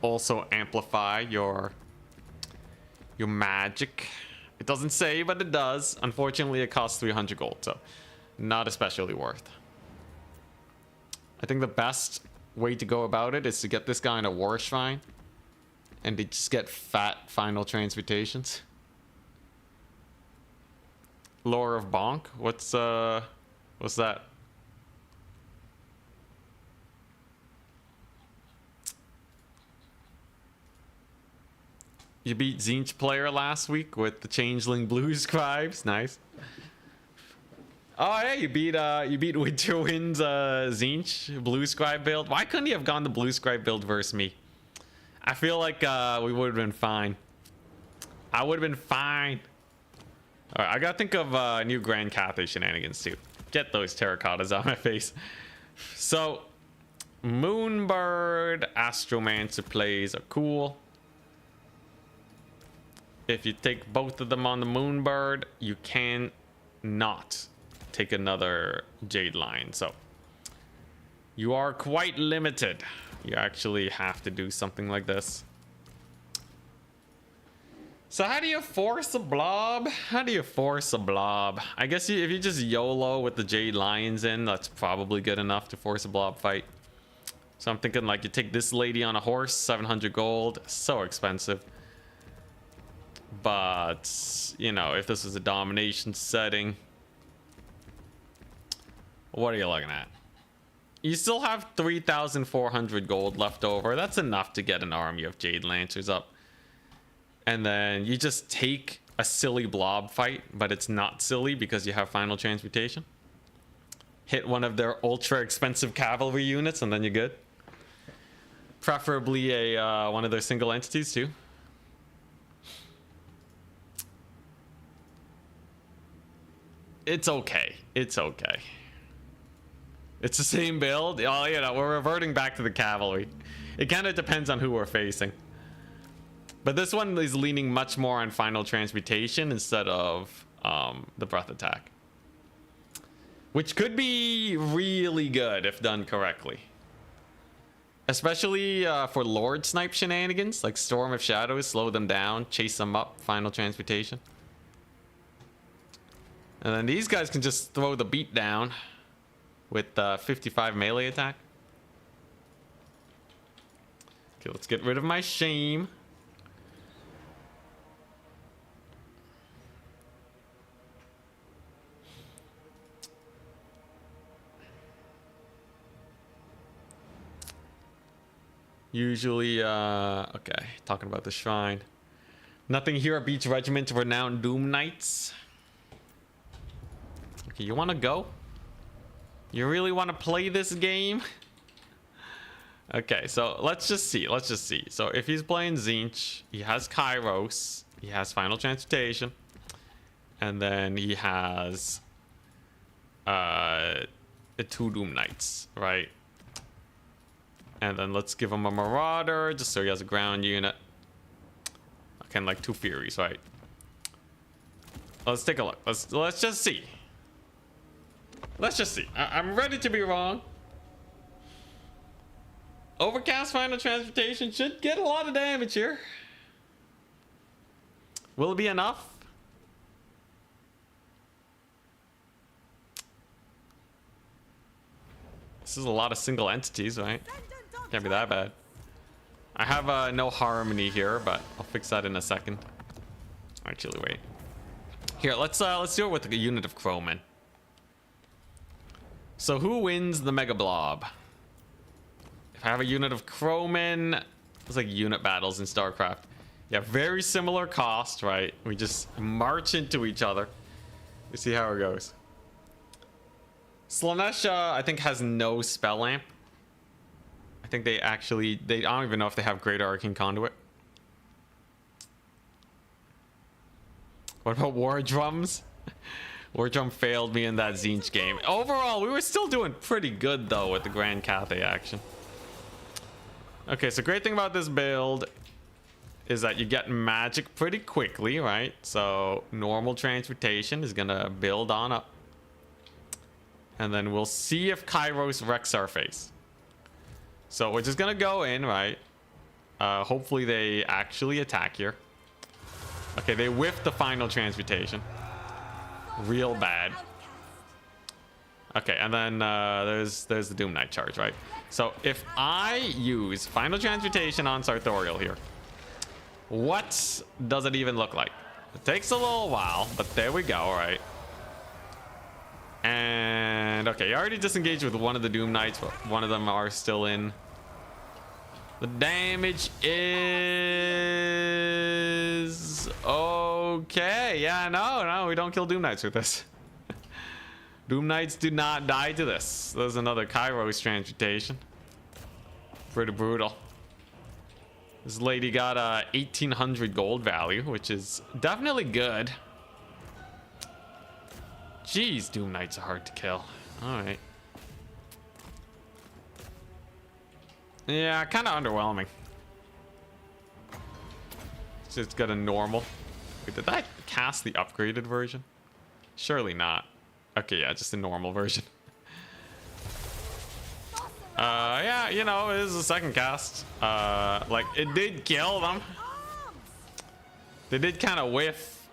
also amplify your magic. It doesn't say, but it does. Unfortunately, it costs 300 gold, so not especially worth. I think the best way to go about it is to get this guy in a war shrine and to just get fat final transmutations. Lore of Bonk? What's that? You beat Tzeentch player last week with the Changeling Blue Scribes. Nice. Oh yeah, you beat Winterwind's Tzeentch Blue Scribe build. Why couldn't you have gone the Blue Scribe build versus me? I feel like we would have been fine. I would have been fine. All right, I gotta think of new Grand Cathay shenanigans too. Get those terracottas on my face. So, Moonbird, Astromancer plays are cool. If you take both of them on the Moonbird, you can not take another Jade line. So, you are quite limited. You actually have to do something like this. So how do you force a blob? How do you force a blob? I guess if you just YOLO with the Jade Lions in, that's probably good enough to force a blob fight. So I'm thinking like you take this lady on a horse, 700 gold, so expensive. But, you know, if this is a domination setting, what are you looking at? You still have 3,400 gold left over. That's enough to get an army of Jade Lancers up. And then you just take a silly blob fight, but it's not silly because you have final transmutation. Hit one of their ultra expensive cavalry units and then you're good. Preferably a one of their single entities too. It's okay. It's okay. It's the same build. Oh, you know, we're reverting back to the cavalry. It kind of depends on who we're facing. But this one is leaning much more on final transmutation instead of the breath attack. Which could be really good if done correctly. Especially for Lord Snipe shenanigans, like Storm of Shadows, slow them down, chase them up, final transmutation. And then these guys can just throw the beat down with 55 melee attack. Okay, let's get rid of my shame. Usually, okay, talking about the shrine. Nothing here beats Regiment of Renowned Doom Knights. Okay, you want to go? You really want to play this game? Okay, so let's just see. Let's just see. So if he's playing Tzeentch, he has Kairos, he has Final Transmutation, and then he has the 2 Doom Knights, right? And then let's give him a Marauder, just so he has a ground unit. Okay, and like 2 Furies, right? Let's take a look. Let's just see. Let's just see. I'm ready to be wrong. Overcast Final Transmutation should get a lot of damage here. Will it be enough? This is a lot of single entities, right? Can't be that bad. I have no harmony here, but I'll fix that in a second. Actually, wait. Here, let's do it with a unit of Crowmen. So who wins the Mega Blob? If I have a unit of Crowmen, it's like unit battles in StarCraft. Yeah, very similar cost, right? We just march into each other. We see how it goes. Slanesha, I think, has no spell amp. I think they actually, I don't even know if they have Greater Arcane Conduit. What about War Drums? War Drum failed me in that Tzeentch game. Overall, we were still doing pretty good though with the Grand Cathay action. Okay, so great thing about this build is that you get magic pretty quickly, right? So normal transportation is gonna build on up. And then we'll see if Kairos wrecks our face. So we're just gonna go in, right? Hopefully they actually attack here. Okay, they whiffed the final transmutation. Real bad. Okay, and then there's the Doom Knight charge, right? So if I use final transmutation on Sartorial here, what does it even look like? It takes a little while, but there we go, right? And okay, you already disengaged with one of the Doom Knights, but one of them are still in. The damage is okay. Yeah, no, we don't kill Doom Knights with this. Doom Knights do not die to this. There's another Kairos transmutation. Pretty brutal. This lady got 1,800 gold value, which is definitely good. Jeez, Doom Knights are hard to kill. All right. Yeah, kind of underwhelming. Just got a normal. Wait, did I cast the upgraded version? Surely not. Okay, yeah, just a normal version. Yeah, you know, it is a second cast. Like, it did kill them. They did kind of whiff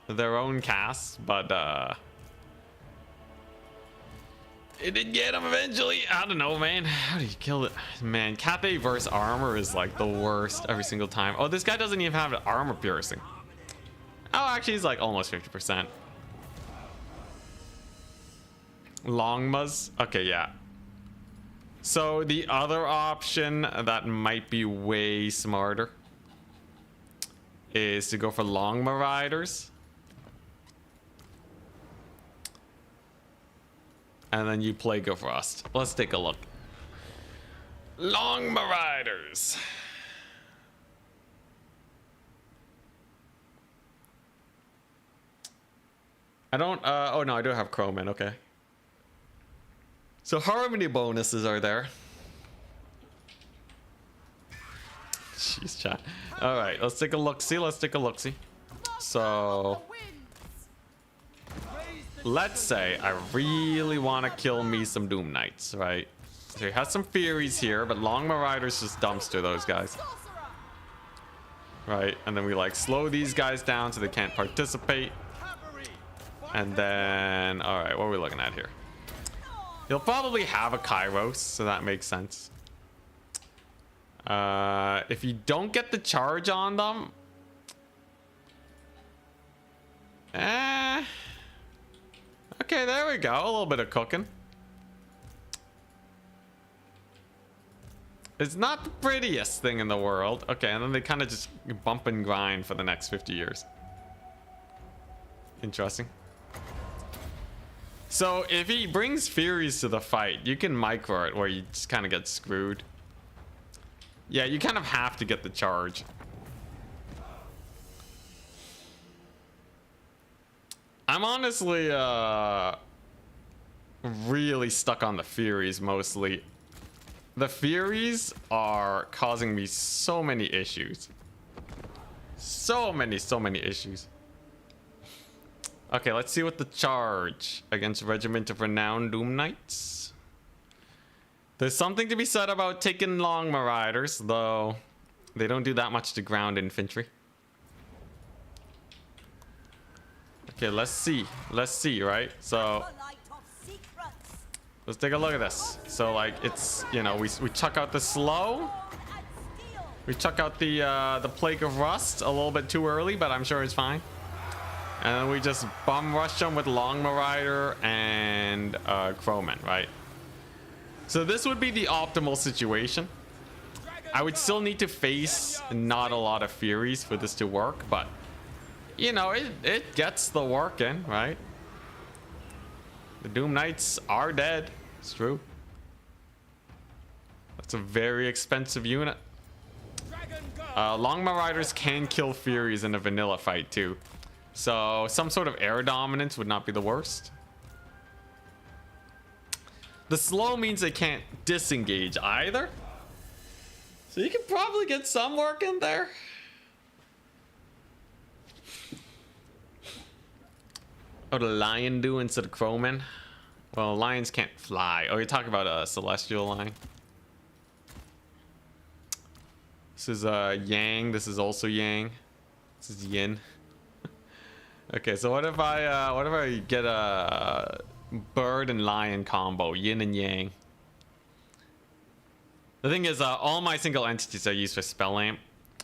their own casts, but it did get him eventually. I don't know, man. How do you kill it? Man, Cathay versus armor is like the worst every single time. Oh, this guy doesn't even have armor piercing. Oh, actually, he's like almost 50%. Longmas. Okay, yeah. So the other option that might be way smarter is to go for Longma Riders. And then you play Go Frost. Let's take a look. Longma Riders. I don't, oh no, I do have Chromin, okay. So harmony bonuses are there. Jeez, chat. All right, let's take a look-see. So let's say I really want to kill me some Doom Knights, right? So he has some Furies here, but Longma Riders just dumpster those guys. Right, and then we like slow these guys down so they can't participate. And then, all right, what are we looking at here? He'll probably have a Kairos, so that makes sense. If you don't get the charge on them, okay, there we go. A little bit of cooking. It's not the prettiest thing in the world. Okay, and then they kind of just bump and grind for the next 50 years. Interesting. So if he brings Furies to the fight, you can micro it where you just kind of get screwed. Yeah, you kind of have to get the charge. I'm honestly really stuck on the Furies mostly. The Furies are causing me so many issues. So many issues. Okay, let's see what the charge against Regiment of Renowned Doom Knights. There's something to be said about taking Longma Riders, though they don't do that much to ground infantry. Okay, let's see, right? So let's take a look at this. So like it's, you know, we chuck out the slow. We chuck out the Plague of Rust a little bit too early, but I'm sure it's fine. And then we just bum rush them with Longma Rider and Chromin, right? So this would be the optimal situation. I would still need to face not a lot of Furies for this to work, but you know, it gets the work in, right? The Doom Knights are dead. It's true. That's a very expensive unit. Longma Riders can kill Furies in a vanilla fight too. So some sort of air dominance would not be the worst. The slow means they can't disengage either. So you can probably get some work in there. What would a lion do instead of crowmen? Well, lions can't fly. Oh, you're talking about a celestial lion. This is yang. This is also yang. This is yin. Okay, so what if I get a bird and lion combo, yin and yang? The thing is, all my single entities are used for spell amp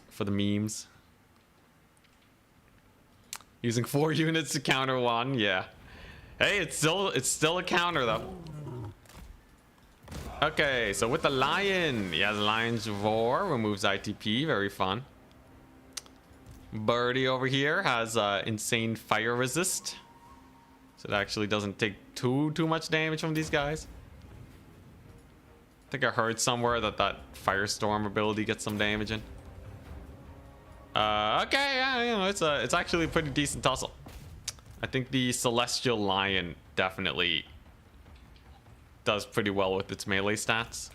for the memes. Using 4 units to counter 1, yeah. Hey, it's still a counter though. Okay, so with the lion, he has lion's roar, removes ITP, very fun. Birdie over here has insane fire resist, so it actually doesn't take too much damage from these guys. I think I heard somewhere that firestorm ability gets some damage in. Okay, yeah, you know, it's actually a pretty decent tussle. I think the celestial lion definitely does pretty well with its melee stats.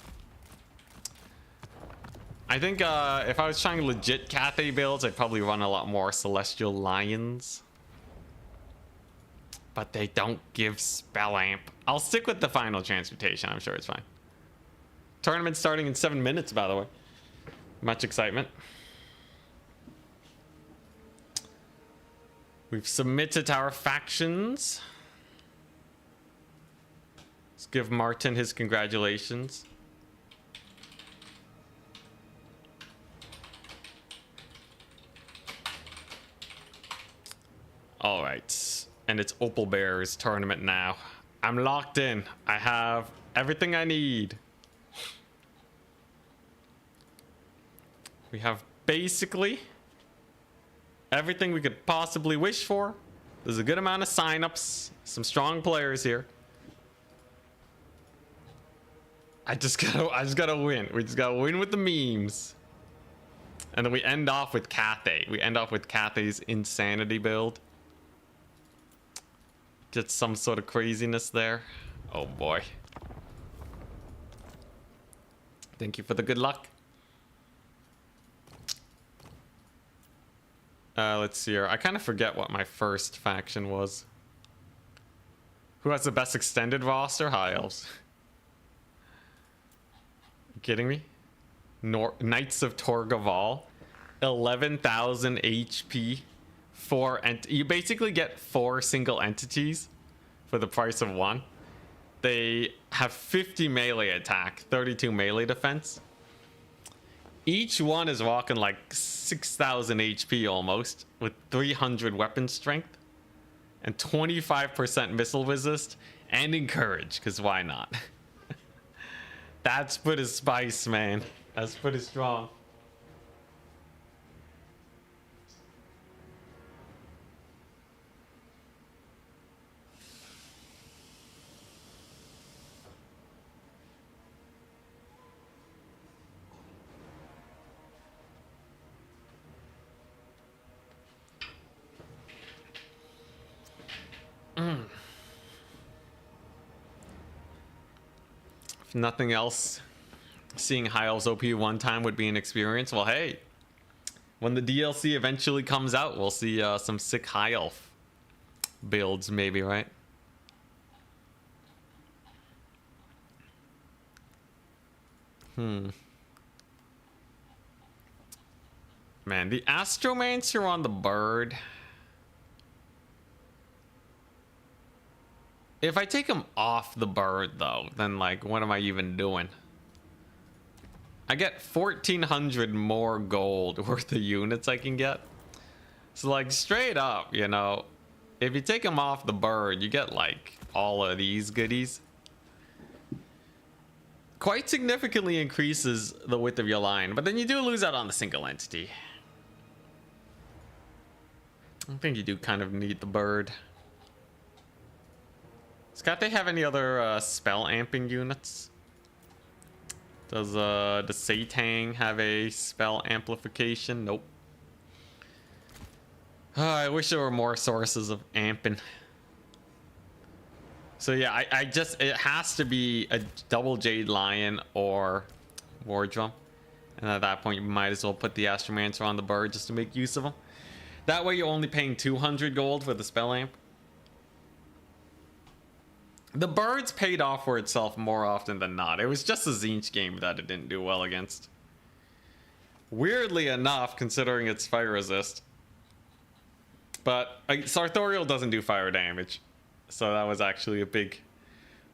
I think if I was trying legit Cathay builds, I'd probably run a lot more celestial lions. But they don't give spell amp. I'll stick with the final transmutation. I'm sure it's fine. Tournament starting in 7 minutes, by the way. Much excitement. We've submitted our factions. Let's give Martin his congratulations. All right, and it's Opal Bear's tournament now. I'm locked in. I have everything I need. We have basically everything we could possibly wish for. There's a good amount of signups, some strong players here. I just gotta win. We just gotta win with the memes. And then we end off with Cathay. We end off with Cathay's insanity build. Get some sort of craziness there. Oh boy. Thank you for the good luck. Let's see here. I kind of forget what my first faction was. Who has the best extended roster? High Elves. You kidding me? Knights of Torgaval. 11,000 HP. You basically get 4 single entities for the price of 1. They have 50 melee attack, 32 melee defense. Each one is walking like 6,000 HP almost, with 300 weapon strength and 25% missile resist and encourage, because why not? That's pretty spice, man. That's pretty strong. If nothing else, seeing High Elves OP one time would be an experience. Well, hey, when the DLC eventually comes out, we'll see some sick High Elf builds, maybe, right? Man, the Astromancer on the bird. If I take him off the bird, though, then, like, what am I even doing? I get 1,400 more gold worth of units I can get. So, like, straight up, you know, if you take him off the bird, you get, like, all of these goodies. Quite significantly increases the width of your line, but then you do lose out on the single entity. I think you do kind of need the bird. Does Cathay have any other spell amping units? Does Tzeentch have a spell amplification? Nope. I wish there were more sources of amping. So yeah, I just, it has to be a double Jade Lion or War Drum. And at that point, you might as well put the Astromancer on the bird just to make use of them. That way you're only paying 200 gold for the spell amp. The birds paid off for itself more often than not. It was just a Tzeentch game that it didn't do well against. Weirdly enough, considering its fire resist. But Sartorial doesn't do fire damage. So that was actually a big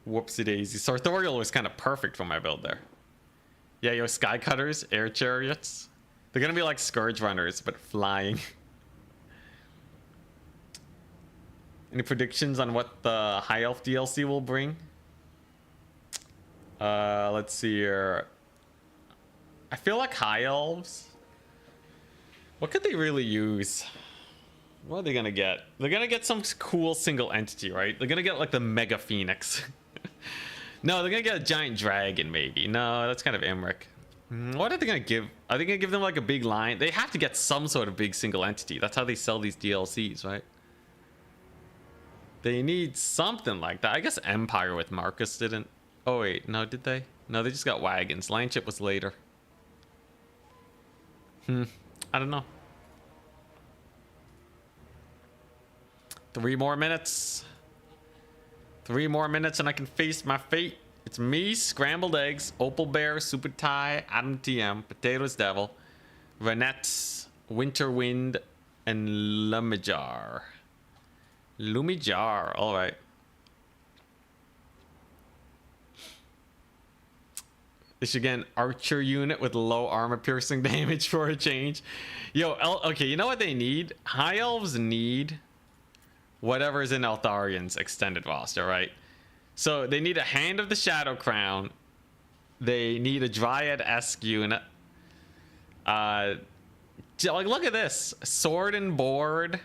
whoopsie daisy. Sartorial was kind of perfect for my build there. Yeah, yo, Sky Cutters, Air Chariots. They're gonna be like Scourge Runners, but flying. Any predictions on what the High Elf DLC will bring? Let's see here. I feel like High Elves. What could they really use? What are they gonna get? They're gonna get some cool single entity, right? They're gonna get like the Mega Phoenix. No, they're gonna get a giant dragon, maybe. No, that's kind of Imric. What are they gonna give? Are they gonna give them like a big lion? They have to get some sort of big single entity. That's how they sell these DLCs, right? They need something like that. I guess Empire with Marcus didn't. Oh wait, no, did they? No, they just got wagons. Lionship was later. I don't know. 3 more minutes. 3 more minutes and I can face my fate. It's me, Scrambled Eggs, Opal Bear, Super Tie, Adam TM, Potatoes Devil, Renette, Winter Wind, and Lumijar. Lumijar, alright. This again, archer unit with low armor piercing damage for a change. Yo, okay, you know what they need? High Elves need whatever is in Eltharian's extended roster, right? So they need a Hand of the Shadow Crown. They need a Dryad-esque unit. Like, look at this. Sword and Board.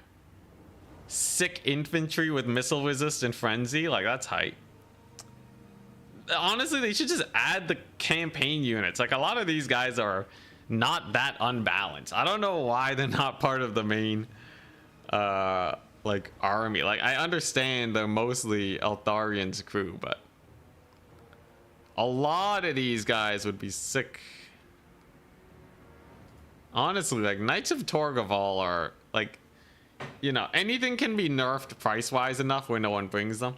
Sick infantry with missile resist and frenzy. Like, that's hype. Honestly, they should just add the campaign units. Like, a lot of these guys are not that unbalanced. I don't know why they're not part of the main like army. Like, I understand they're mostly Eltharian's crew, but a lot of these guys would be sick. Honestly, like, Knights of Torgaval are like, you know, anything can be nerfed price-wise enough where no one brings them.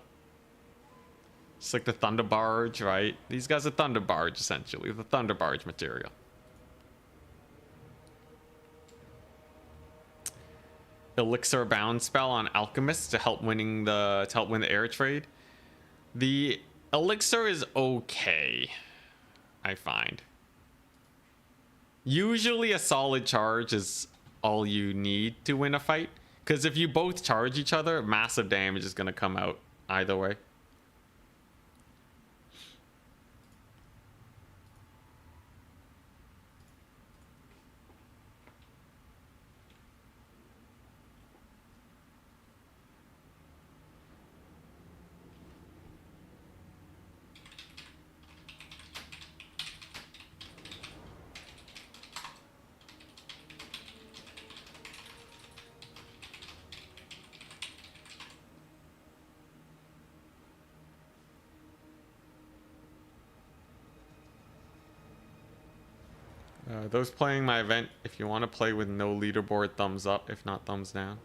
It's like the Thunder Barge, right? These guys are Thunder Barge, essentially. The Thunder Barge material. Elixir bound spell on Alchemist to help win the air trade. The elixir is okay, I find. Usually a solid charge is all you need to win a fight, because if you both charge each other, massive damage is going to come out either way. Those playing my event, if you want to play with no leaderboard, thumbs up. If not, thumbs down.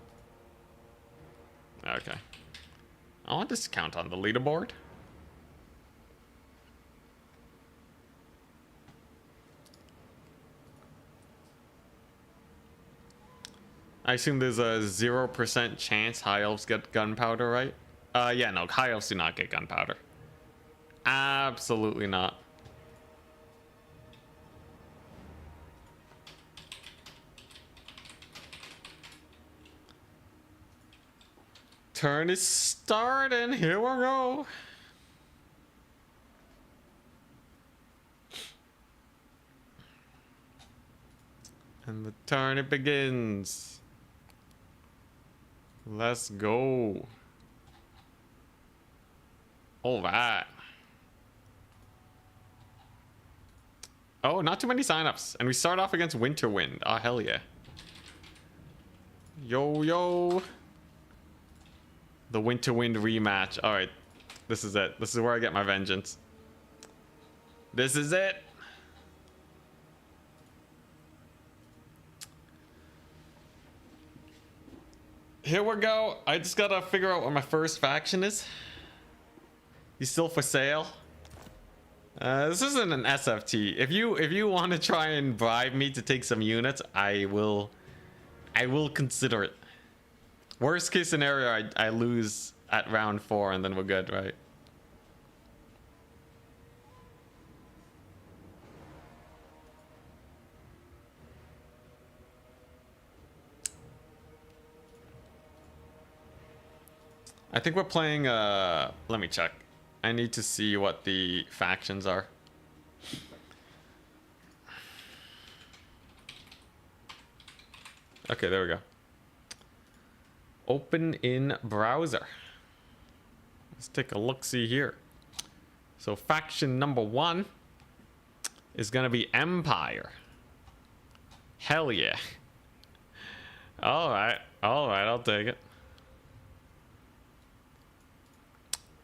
Okay. I want this to count on the leaderboard. I assume there's a 0% chance High Elves get gunpowder, right? Yeah, no, High Elves do not get gunpowder. Absolutely not. Turn is starting. Here we go. And the turn it begins. Let's go. All right. Oh, not too many signups. And we start off against Winterwind. Oh, hell yeah. Yo, yo. The Winter Wind rematch. All right. This is it. This is where I get my vengeance. This is it. Here we go. I just gotta figure out what my first faction is. He's still for sale. This isn't an SFT. If you want to try and bribe me to take some units, I will consider it. Worst case scenario, I lose at round 4 and then we're good, right? I think we're playing, let me check. I need to see what the factions are. Okay, there we go. Open in browser. Let's take a look-see here. So faction number 1 is gonna be Empire. Hell yeah. Alright, I'll take it.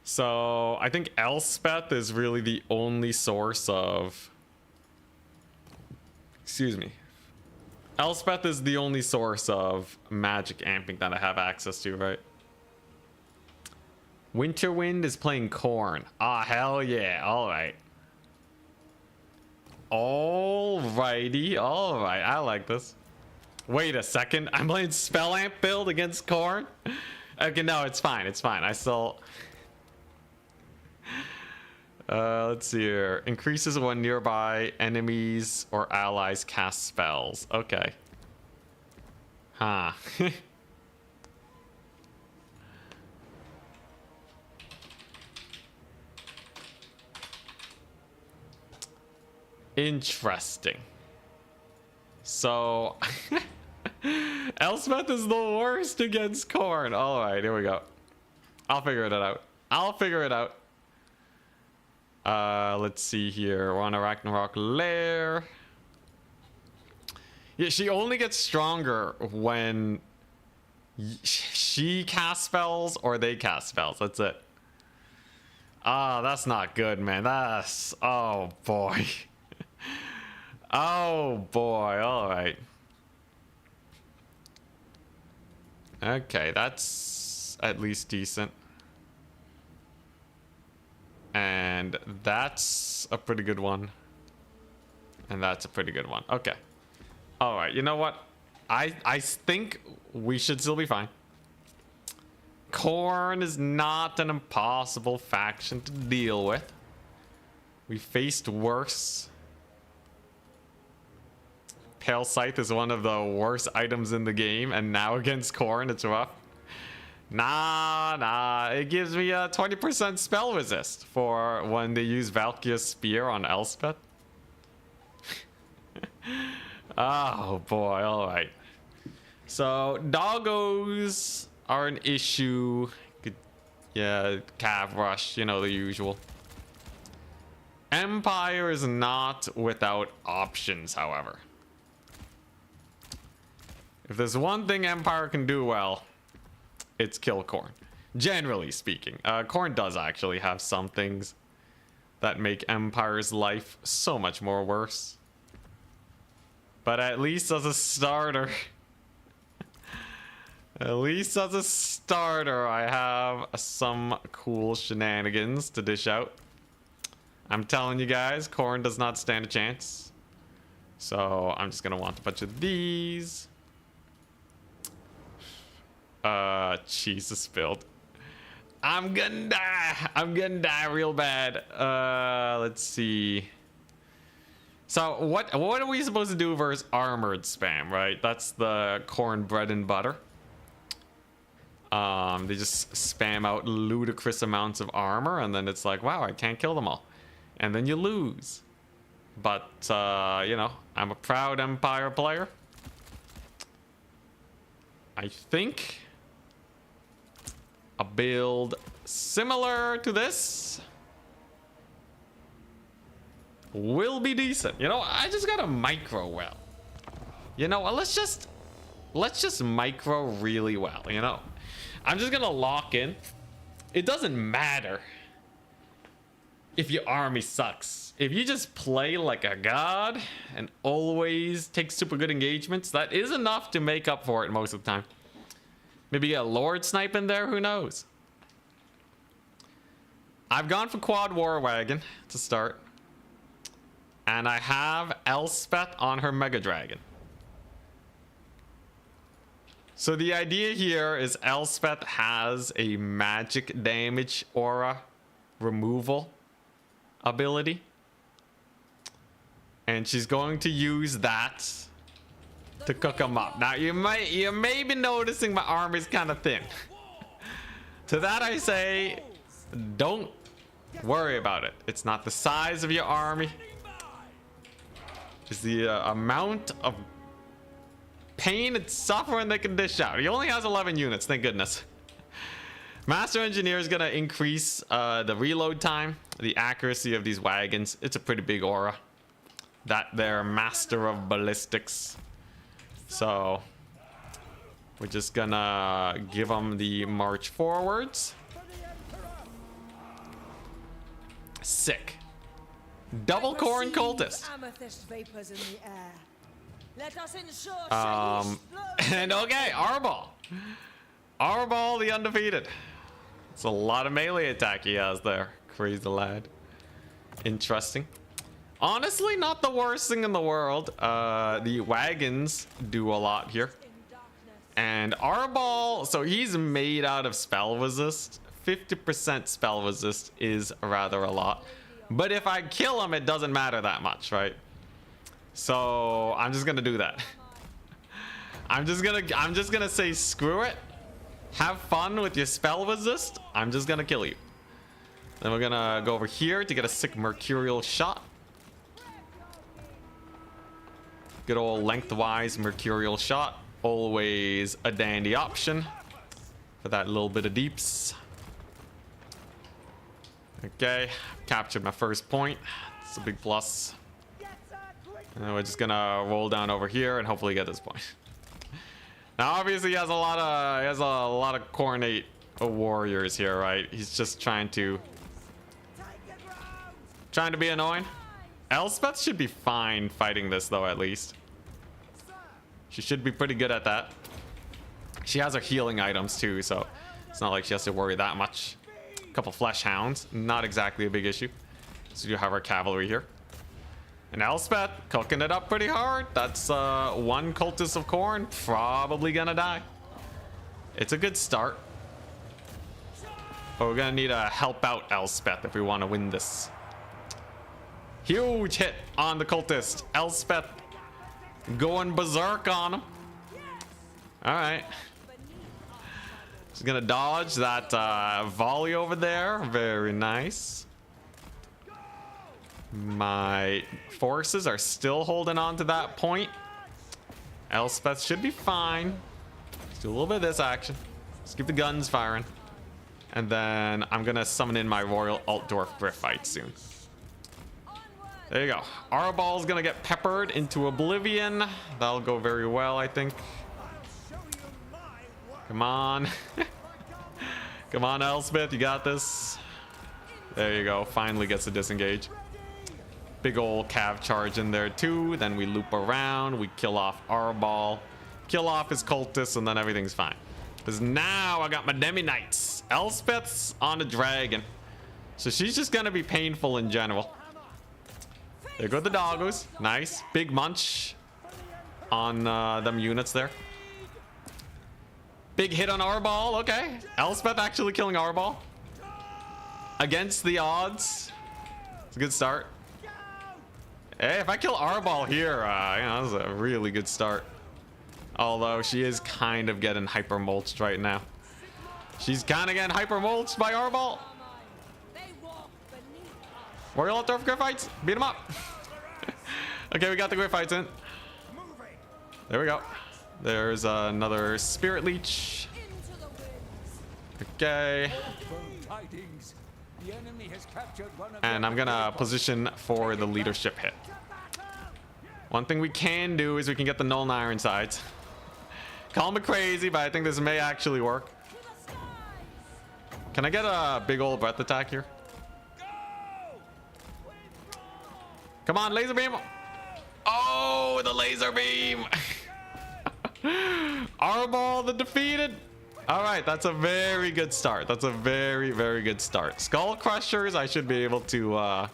So I think Elspeth is really the only source of... Excuse me. Elspeth is the only source of magic amping that I have access to, right? Winterwind is playing Khorne. Ah, hell yeah. Alright. Alrighty. Alright. I like this. Wait a second. I'm playing Spell Amp build against Khorne? Okay, no, it's fine. It's fine. I still... let's see here. Increases when nearby enemies or allies cast spells. Okay. Huh. Interesting. So... Elspeth is the worst against Khorne. Alright, here we go. I'll figure it out. I'll figure it out. Let's see here. We're on a Ragnarok Lair. Yeah, she only gets stronger when she casts spells or they cast spells. That's it. Ah, that's not good, man. That's... Oh, boy. Oh, boy. All right. Okay, that's at least decent. And that's a pretty good one. And that's a pretty good one. Okay. All right. You know what? I think we should still be fine. Khorne is not an impossible faction to deal with. We faced worse. Pale Scythe is one of the worst items in the game. And now against Khorne, it's rough. Nah. It gives me a 20% spell resist for when they use Valkyria's Spear on Elspeth. Oh boy, alright. So, doggos are an issue. Yeah, Cav Rush, you know, the usual. Empire is not without options, however. If there's one thing Empire can do well, it's kill Khorne. Generally speaking. Khorne does actually have some things that make Empire's life so much more worse. But at least as a starter... At least as a starter, I have some cool shenanigans to dish out. I'm telling you guys, Khorne does not stand a chance. So I'm just gonna want a bunch of these. Cheese is spilled. I'm gonna die. I'm gonna die real bad. Let's see. So what are we supposed to do versus armored spam, right? That's the Khorne bread and butter. They just spam out ludicrous amounts of armor, and then it's like, wow, I can't kill them all. And then you lose. But, you know, I'm a proud Empire player. I think a build similar to this will be decent. You know, I just got a micro well. You know, let's just let's just micro really well, you know? I'm just gonna lock in. It doesn't matter if your army sucks. If you just play like a god and always take super good engagements, that is enough to make up for it most of the time. Maybe a Lord snipe in there, who knows? I've gone for quad war wagon to start. And I have Elspeth on her Mega Dragon. So the idea here is Elspeth has a magic damage aura removal ability. And she's going to use that to cook them up. Now you may be noticing my arm is kind of thin. To that I say, don't worry about it. It's not the size of your army. It's the amount of pain and suffering they can dish out. He only has 11 units, thank goodness. Master Engineer is gonna increase the reload time, the accuracy of these wagons. It's a pretty big aura. That they're Master of Ballistics. So we're just gonna give them the march forwards. Sick. Double corn cultist. And okay, Arbol. Arbol the undefeated. It's a lot of melee attack he has there. Crazy lad. Interesting. Honestly, not the worst thing in the world. The wagons do a lot here. And Arbol, so he's made out of spell resist. 50% spell resist is rather a lot. But if I kill him, it doesn't matter that much, right? So I'm just gonna do that. I'm just gonna say screw it. Have fun with your spell resist. I'm just gonna kill you. Then we're gonna go over here to get a sick mercurial shot. Good old lengthwise mercurial shot. Always a dandy option for that little bit of deeps. Okay, captured my first point. It's a big plus. And we're just gonna roll down over here and hopefully get this point. Now, obviously, he has a lot of Cornate warriors here, right? He's just trying to be annoying. Elspeth should be fine fighting this, though. At least she should be pretty good at that. She has her healing items too, so it's not like she has to worry that much. A couple flesh hounds, not exactly a big issue. So you have our cavalry here. And Elspeth cooking it up pretty hard. That's one cultist of corn probably gonna die. It's a good start. But we're gonna need to help out Elspeth if we want to win this. Huge hit on the cultist. Elspeth going berserk on him. All right. She's gonna dodge that volley over there. Very nice. My forces are still holding on to that point. Elspeth should be fine. Let's do a little bit of this action. Let's keep the guns firing. And then I'm gonna summon in my Royal Altdorf Griffite soon. There you go. Arbal's gonna get peppered into oblivion. That'll go very well, I think. Come on. Come on, Elspeth, you got this. There you go. Finally gets to disengage. Big old cav charge in there too. Then we loop around. We kill off Arbol. Kill off his cultists, and then everything's fine. Because now I got my Demi Knights. Elspeth's on the dragon. So she's just going to be painful in general. There go the doggos. Nice. Big munch on them units there. Big hit on Arbol. Okay. Elspeth actually killing Arbol. Against the odds. It's a good start. Hey, if I kill Arbol here, you know, that's a really good start. Although she is kind of getting hyper mulched right now. She's kind of getting hyper mulched by Arbol. Royal Altdorf Griffites, beat him up. Okay, we got the Griffites in. There we go. There's another Spirit Leech. Okay. And I'm gonna position for the leadership hit. One thing we can do is we can get the Null and Iron sides. Call me crazy, but I think this may actually work. Can I get a big old breath attack here? Come on, laser beam. Oh, the laser beam. Arbol the defeated. All right, that's a very good start. That's a very, very good start. Skull Crushers, I should be able to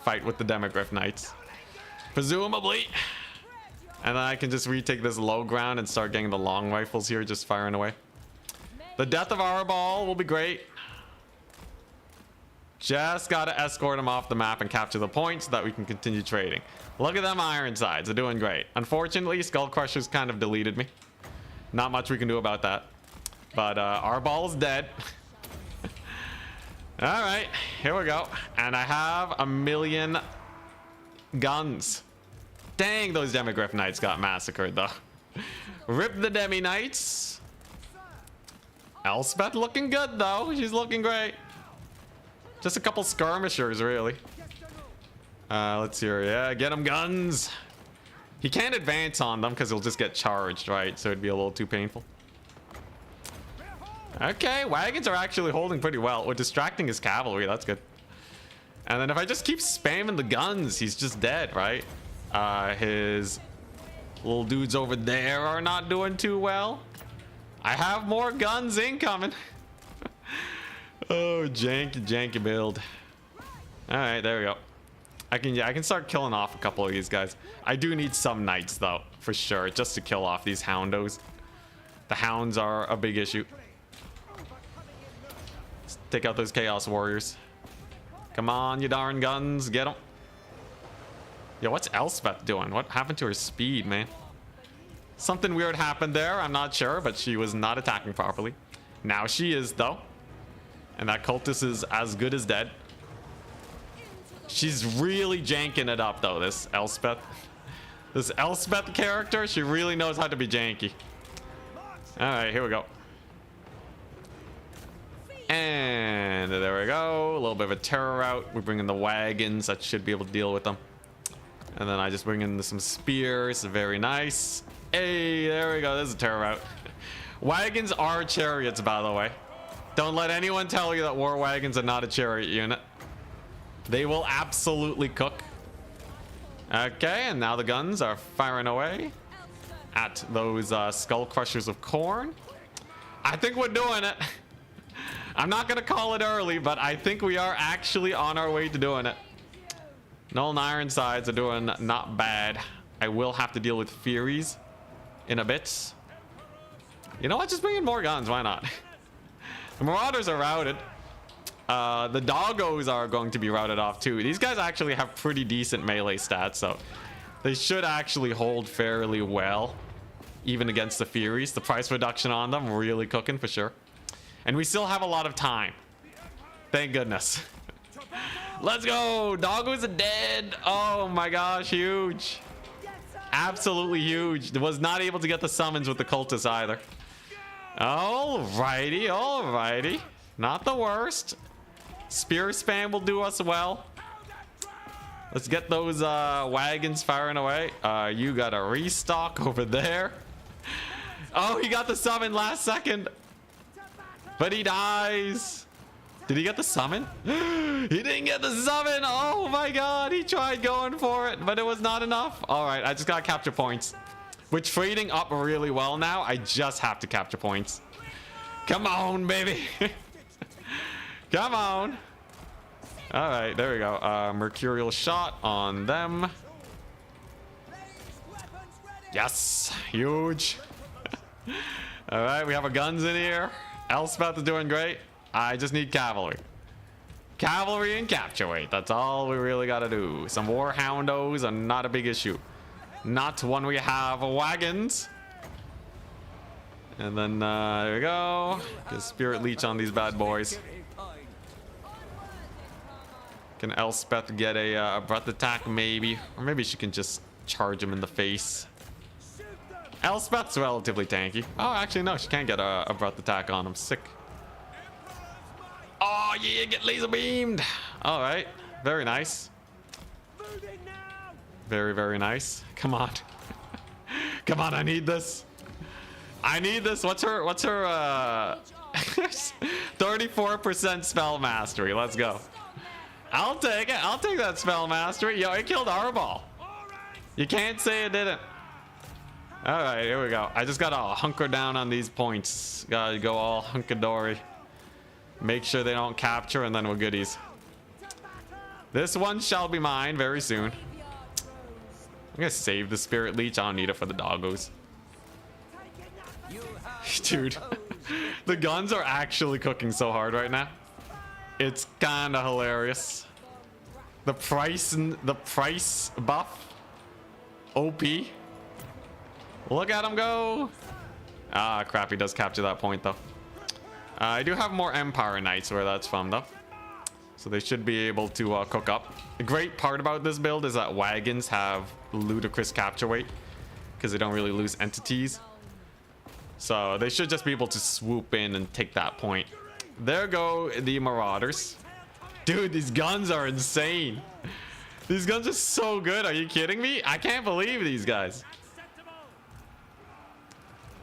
fight with the Demogryph Knights. Presumably. And then I can just retake this low ground and start getting the long rifles here, just firing away. The death of Arbol will be great. Just gotta escort him off the map and capture the point so that we can continue trading. Look at them Ironsides, they're doing great. Unfortunately, Skull Crushers kind of deleted me. Not much we can do about that. But Arbal's dead. All right, here we go. And I have 1,000,000 guns. Dang, those Demogryph Knights got massacred though. Rip the Demi Knights. Elspeth looking good though. She's looking great. Just a couple skirmishers, really. Let's see here. Yeah, get him guns. He can't advance on them because he'll just get charged, right? So it'd be a little too painful. Okay, wagons are actually holding pretty well. We're distracting his cavalry. That's good. And then if I just keep spamming the guns, he's just dead, right? His little dudes over there are not doing too well. I have more guns incoming. Oh, janky build. All right, there we go. I can start killing off a couple of these guys. I do need some knights though, for sure, just to kill off these houndos. The hounds are a big issue. Let's take out those chaos warriors. Come on, you darn guns, get them. Yo, what's Elspeth doing? What happened to her speed, man? Something weird happened there. I'm not sure, but she was not attacking properly. Now she is though. And that cultist is as good as dead. She's really janking it up though, this Elspeth. This Elspeth character, she really knows how to be janky. All right, here we go. And there we go. A little bit of a terror out. We bring in the wagons. That should be able to deal with them. And then I just bring in some spears. Very nice. Hey, there we go. There's a terror out. Wagons are chariots, by the way. Don't let anyone tell you that war wagons are not a chariot unit. They will absolutely cook. Okay, and now the guns are firing away at those skull crushers of corn. I think we're doing it. I'm not gonna call it early, but I think we are actually on our way to doing it. Null and Ironsides are doing not bad. I will have to deal with Furies in a bit. You know what? Just bring in more guns. Why not? The Marauders are routed. The Doggos are going to be routed off too. These guys actually have pretty decent melee stats, so they should actually hold fairly well, even against the Furies. The price reduction on them really cooking for sure. And we still have a lot of time. Thank goodness. Let's go. Doggos are dead. Oh my gosh, huge. Absolutely huge. Was not able to get the summons with the cultists either. Alrighty, alrighty. Not the worst. Spear spam will do us well. Let's get those wagons firing away. You got a restock over there. Oh, he got the summon last second. But he dies. Did he get the summon? He didn't get the summon. Oh my god. He tried going for it, but it was not enough. All right, I just got capture points. We're trading up really well now. I just have to capture points. Come on, baby. Come on. All right, there we go. Mercurial shot on them. Yes, huge. All right, we have our guns in here. Elspeth is doing great. I just need cavalry. Cavalry and capture weight. That's all we really got to do. Some war houndos are not a big issue. Not when we have wagons. And then there we go. Get Spirit Leech on these bad boys. Can Elspeth get a breath attack maybe? Or maybe she can just charge him in the face. Elspeth's relatively tanky. Oh, actually no, she can't get a breath attack on him. Sick. Oh yeah, get laser beamed. All right, very nice. Very, very nice. Come on. Come on, I need this. I need this. What's her 34% spell mastery. Let's go. I'll take it. I'll take that spell mastery. Yo, it killed Arbol. You can't say it didn't. All right, here we go. I just gotta hunker down on these points. Gotta go all hunkadory. Make sure they don't capture, and then we're goodies. This one shall be mine very soon. I'm gonna save the Spirit Leech. I don't need it for the doggos. Dude, the guns are actually cooking so hard right now. It's kind of hilarious. The price buff. OP. Look at him go. Ah, crap. He does capture that point, though. I do have more Empire Knights where that's from, though. So they should be able to cook up. The great part about this build is that wagons have ludicrous capture weight because they don't really lose entities. So they should just be able to swoop in and take that point. There go the Marauders. Dude, these guns are insane. These guns are so good. Are you kidding me? I can't believe these guys.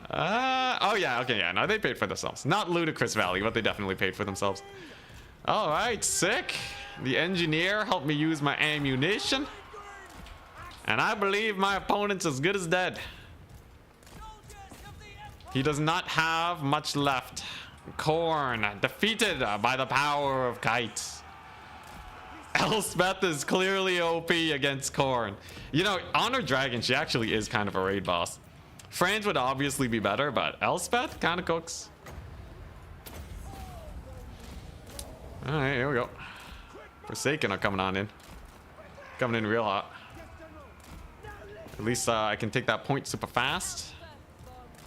Oh yeah, okay, yeah, no, they paid for themselves. Not ludicrous value, but they definitely paid for themselves. All right, sick. The engineer helped me use my ammunition. And I believe my opponent's as good as dead. He does not have much left. Khorne defeated by the power of kites. Elspeth is clearly OP against Khorne. You know, Honor Dragon, she actually is kind of a raid boss. Franz would obviously be better, but Elspeth kind of cooks. All right, here we go. Forsaken are coming on in. Coming in real hot. At least I can take that point super fast.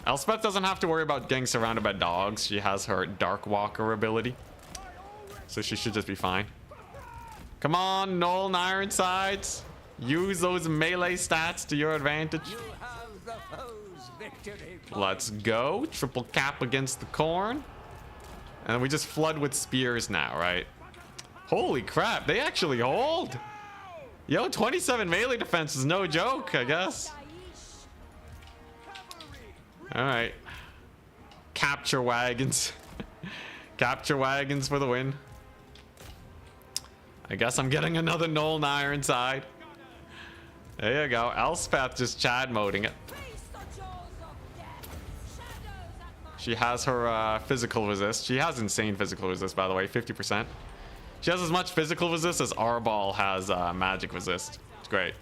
Elspeth doesn't have to worry about getting surrounded by dogs. She has her Dark Walker ability. So she should just be fine. Come on, Nolan Ironsides. Use those melee stats to your advantage. Let's go. Triple cap against the Khorne. And we just flood with spears now, right? Holy crap, they actually hold. Yo, 27 melee defense is no joke, I guess. All right. Capture wagons. Capture wagons for the win. I guess I'm getting another Nolan Ironside. There you go. Elspeth just Chad moding it. She has her physical resist. She has insane physical resist, by the way, 50%. She has as much physical resist as Arbol has magic resist. It's great.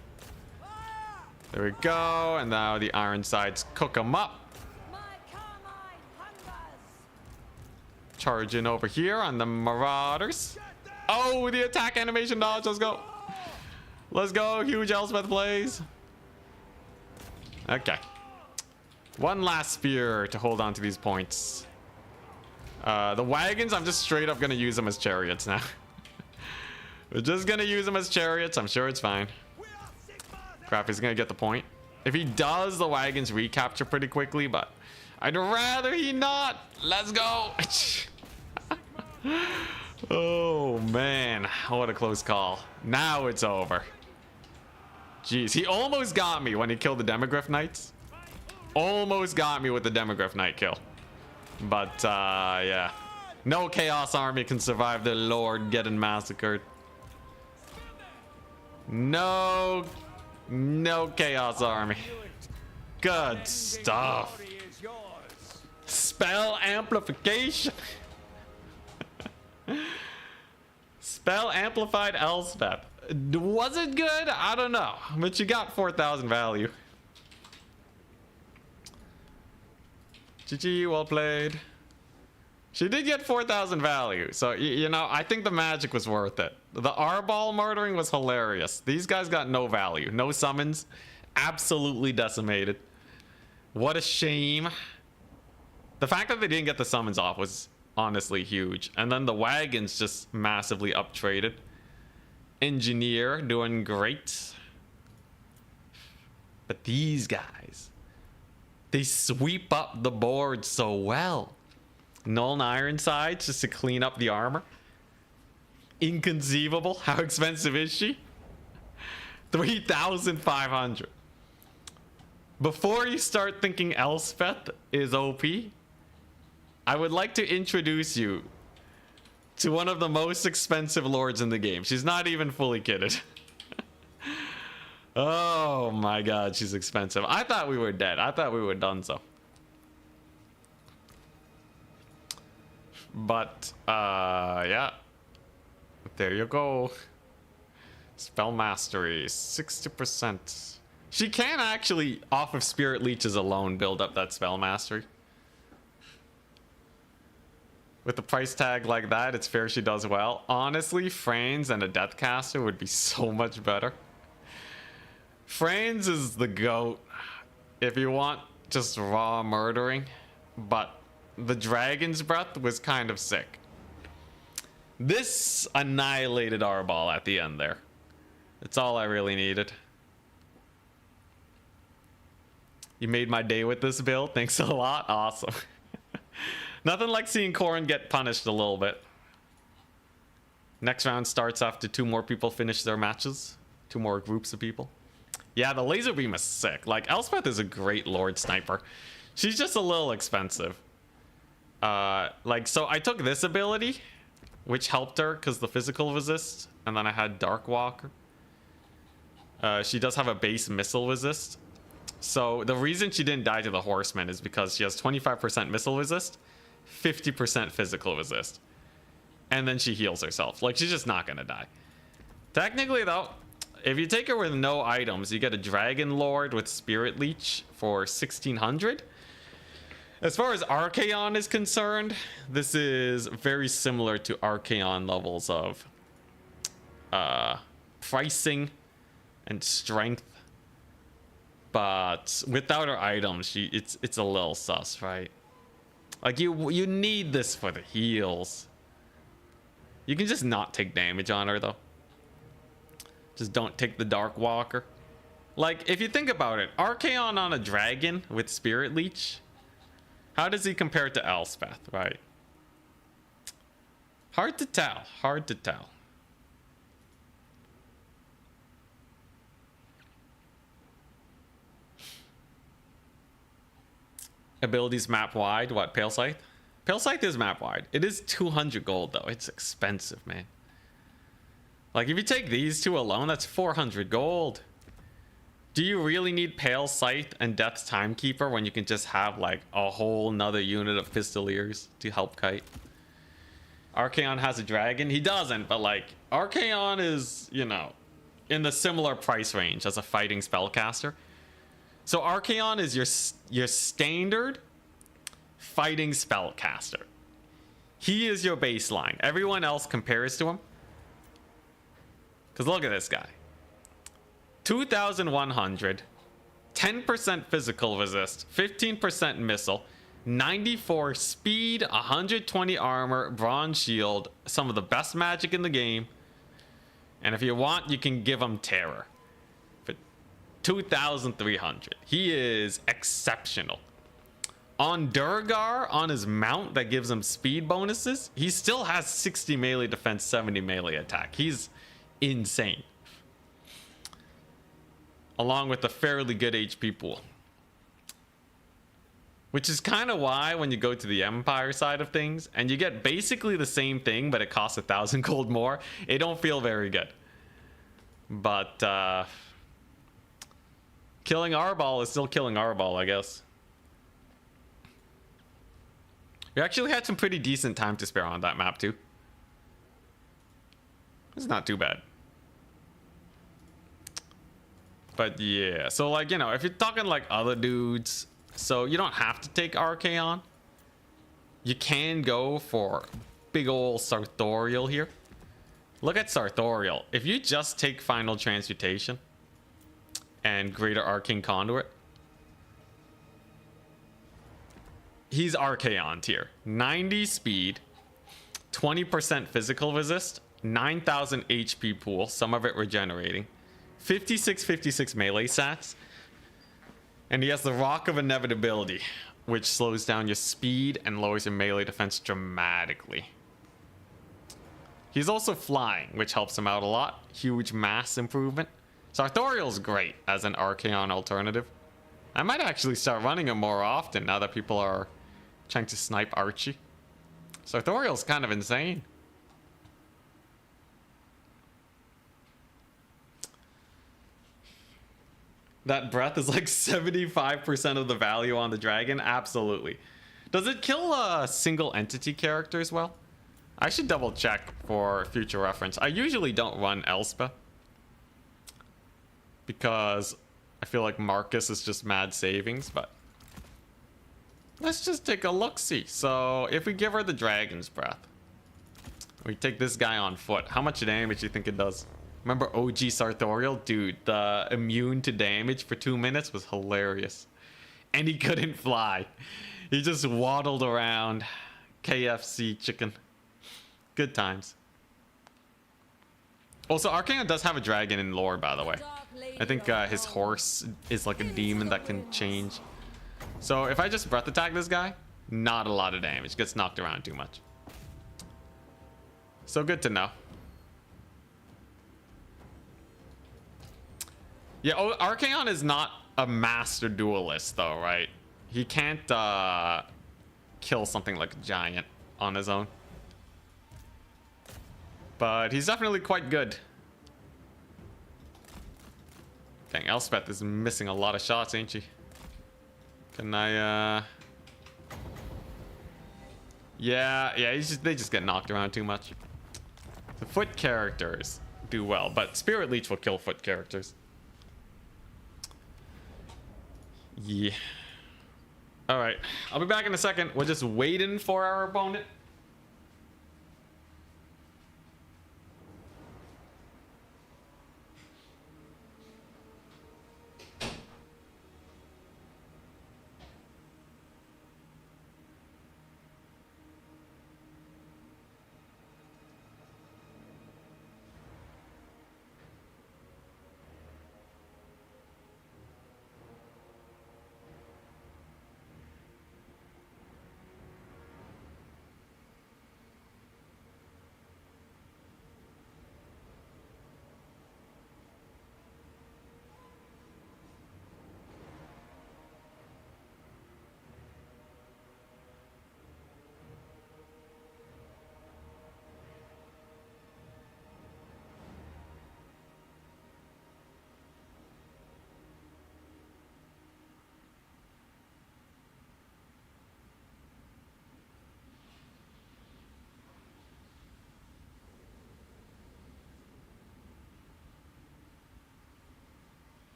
There we go. And now the Ironsides cook them up. Charging over here on the Marauders. Oh, the attack animation dodge. Let's go. Let's go. Huge Elspeth plays. Okay. One last spear to hold on to these points. The wagons, I'm just straight up going to use them as chariots now. We're just going to use them as chariots. I'm sure it's fine. Crap, he's going to get the point. If he does, the wagons recapture pretty quickly, but I'd rather he not. Let's go. Oh, man. What a close call. Now it's over. Jeez, he almost got me when he killed the Demogryph Knights. Almost got me with the Demogryph Knight kill. But, yeah. No Chaos Army can survive the Lord getting massacred. No Chaos Army. Good stuff. Spell amplification. Spell amplified Elspeth. Was it good? I don't know. But you got 4,000 value. GG, well played. She did get 4,000 value. So, you know, I think the magic was worth it. The Arbol murdering was hilarious. These guys got no value. No summons. Absolutely decimated. What a shame. The fact that they didn't get the summons off was honestly huge. And then the wagons just massively up-traded. Engineer doing great. But these guys, they sweep up the board so well. Nolan Ironsides just to clean up the armor. Inconceivable. How expensive is she? 3,500. before you start thinking Elspeth is OP, I would like to introduce you to one of the most expensive lords in the game. She's not even fully kitted. Oh my god, she's expensive. I thought we were dead. I thought we were done so. But, yeah. There you go. Spell mastery, 60%. She can actually, off of spirit leeches alone, build up that spell mastery. With the price tag like that, it's fair she does well. Honestly, Franz and a Deathcaster would be so much better. Franz is the GOAT if you want just raw murdering, but the Dragon's Breath was kind of sick. This annihilated our ball at the end there. That's all I really needed. You made my day with this build. Thanks a lot. Awesome. Nothing like seeing Corrin get punished a little bit. Next round starts after 2 more people finish their matches. 2 more groups of people. Yeah, the laser beam is sick. Like, Elspeth is a great Lord Sniper. She's just a little expensive. Like, so I took this ability, which helped her because the physical resist. And then I had Dark Walker. She does have a base missile resist. So the reason she didn't die to the Horseman is because she has 25% missile resist, 50% physical resist. And then she heals herself. Like, she's just not going to die. Technically, though, if you take her with no items, you get a Dragon Lord with Spirit Leech for 1600. As far as Archaon is concerned, this is very similar to Archaon levels of pricing and strength. But without her items, it's a little sus, right? Like, you need this for the heals. You can just not take damage on her, though. Just don't take the Dark Walker. Like, if you think about it, Archaon on a dragon with Spirit Leech, how does he compare to Elspeth, right? Hard to tell. Hard to tell. Abilities map wide. What, Pale Scythe? Pale Scythe is map wide. It is 200 gold, though. It's expensive, man. Like, if you take these 2 alone, that's 400 gold. Do you really need Pale Scythe and Death's Timekeeper when you can just have, like, a whole nother unit of Pistoliers to help kite? Archaon has a dragon. He doesn't, but, like, Archaon is, you know, in the similar price range as a fighting spellcaster. So Archaon is your standard fighting spellcaster. He is your baseline. Everyone else compares to him. Because look at this guy. 2,100, 10% physical resist, 15% missile, 94 speed, 120 armor, bronze shield, some of the best magic in the game. And if you want, you can give him terror. For 2,300. He is exceptional. On Durgar, on his mount that gives him speed bonuses, he still has 60 melee defense, 70 melee attack. He's insane. Along with a fairly good HP pool. Which is kind of why when you go to the Empire side of things, and you get basically the same thing, but it costs 1,000 gold more, it don't feel very good. But, killing Arbol is still killing Arbol, I guess. We actually had some pretty decent time to spare on that map, too. It's not too bad. But yeah, so like, you know, if you're talking like other dudes, so you don't have to take Archaon. You can go for big ol' Sartorial here. Look at Sartorial. If you just take Final Transmutation and Greater Arcane Conduit, he's Archaon tier. 90 speed, 20% physical resist, 9,000 HP pool, some of it regenerating. 56 melee stats, and he has the Rock of Inevitability, which slows down your speed and lowers your melee defense dramatically. He's also flying, which helps him out a lot. Huge mass improvement. Sartorial's great as an Archaon alternative. I might actually start running him more often now that people are trying to snipe Archie. Sartorial's kind of insane. That breath is like 75% of the value on the dragon? Absolutely. Does it kill single entity character as well? I should double check for future reference. I usually don't run Elspeth, because I feel like Marcus is just mad savings, but let's just take a look-see. So if we give her the dragon's breath, we take this guy on foot, how much damage do you think it does? Remember OG Sartorial? Dude, the immune to damage for 2 minutes was hilarious. And he couldn't fly. He just waddled around. KFC chicken. Good times. Also, Archaon does have a dragon in lore, by the way. I think his horse is like a demon that can change. So if I just breath attack this guy, not a lot of damage. Gets knocked around too much. So good to know. Yeah, Archaon is not a master duelist though, right? He can't kill something like a giant on his own. But he's definitely quite good. Dang, Elspeth is missing a lot of shots, ain't she? Can I Yeah, they just get knocked around too much. The foot characters do well, but Spirit Leech will kill foot characters. Yeah. Alright, I'll be back in a second. We're just waiting for our opponent.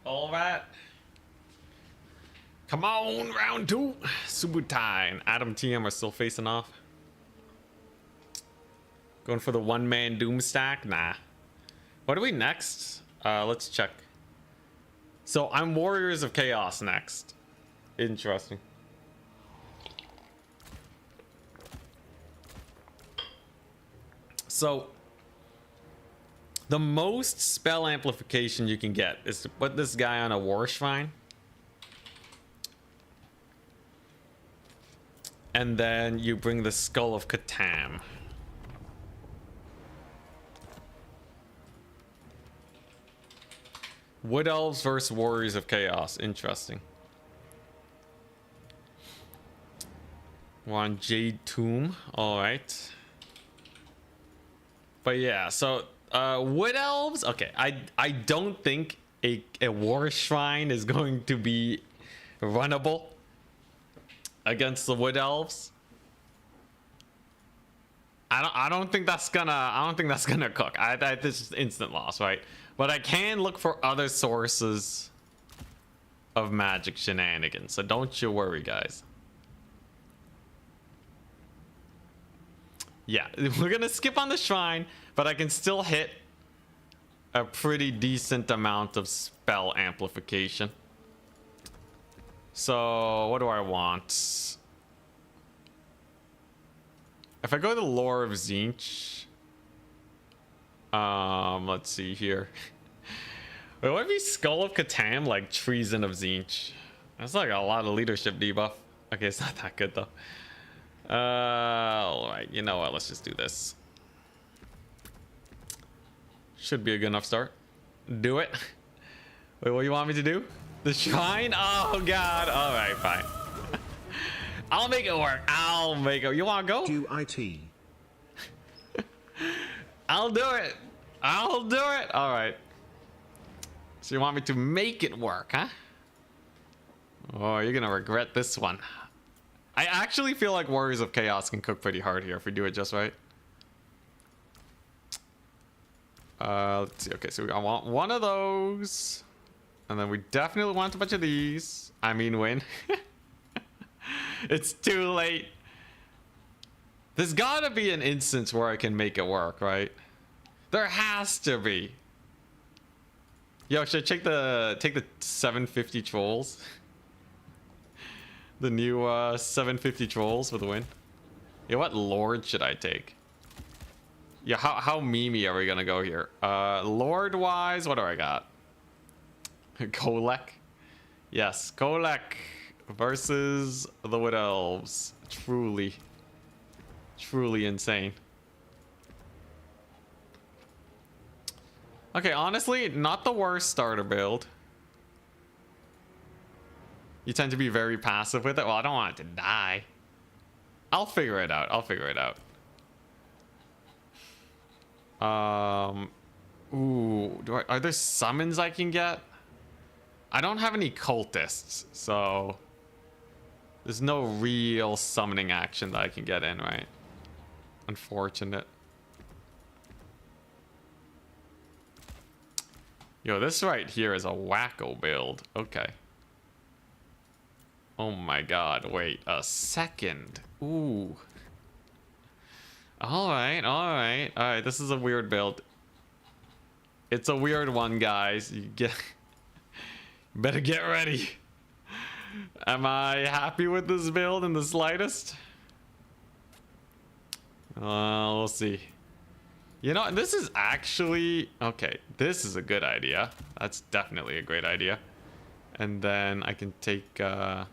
All right. Come on, round two. Subutai and Adam TM are still facing off. Going for the one-man doom stack? Nah. What are we next? Let's check. So I'm Warriors of Chaos next. Interesting. So the most spell amplification you can get is to put this guy on a war shrine. And then you bring the Skull of Catan. Wood Elves versus Warriors of Chaos. Interesting. We're on Jade Tomb. Alright. But yeah, so Wood Elves, okay, I don't think a war shrine is going to be runnable against the Wood Elves. I don't think that's gonna cook. This is instant loss, right? But I can look for other sources of magic shenanigans, so don't you worry, guys. Yeah, we're gonna skip on the shrine, but I can still hit a pretty decent amount of spell amplification. So what do I want? If I go to the lore of Tzeentch, let's see here. Wait, what if he Skull of Catan like Treason of Tzeentch? That's like a lot of leadership debuff. Okay, it's not that good though. Alright, you know what? Let's just do this. Should be a good enough start. Do it. Wait, what do you want me to do? The shrine? Oh god. Alright, fine. I'll make it work. I'll make it. You wanna go? Do IT. I'll do it. I'll do it. Alright. So you want me to make it work, huh? Oh, you're gonna regret this one. I actually feel like Warriors of Chaos can cook pretty hard here if we do it just right. Let's see. Okay, so I want one of those. And then we definitely want a bunch of these. I mean, win. It's too late. There's gotta be an instance where I can make it work, right? There has to be. Yo, should I take the 750 trolls? The new 750 trolls for the win. Yeah, what lord should I take? Yeah, how memey are we gonna go here? Lord wise, what do I got? Golek. Yes, Golek versus the Wood Elves. Truly insane. Okay, honestly, not the worst starter build. You tend to be very passive with it. Well, I don't want it to die. I'll figure it out. Ooh, are there summons I can get? I don't have any cultists, so there's no real summoning action that I can get in, right? Unfortunate. Yo, this right here is a wacko build. Okay. Oh my god, wait a second. Ooh. Alright, this is a weird build. It's a weird one, guys. You better get ready. Am I happy with this build in the slightest? We'll see. You know, this is actually... Okay, this is a good idea. That's definitely a great idea. And then I can take... Do I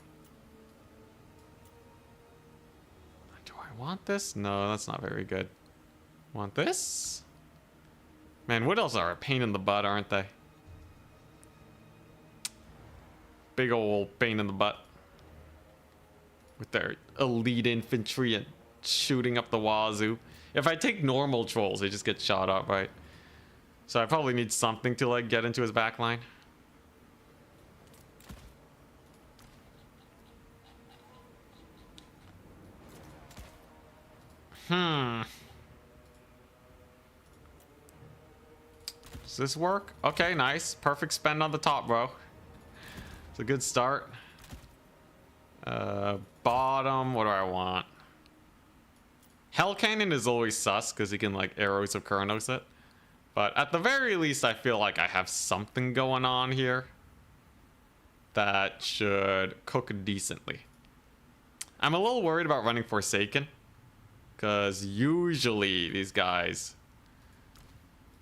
want this? No, that's not very good. Want this? Man, Wood Elves are a pain in the butt, aren't they? Big old pain in the butt. With their elite infantry and shooting up the wazoo. If I take normal trolls, they just get shot up, right? So I probably need something to like get into his backline. Does this work? Okay, nice. Perfect spend on the top, bro. It's a good start. Bottom, what do I want? Hell Cannon is always sus because he can like Arrows of Kurnos it. But at the very least, I feel like I have something going on here that should cook decently. I'm a little worried about running Forsaken because usually these guys,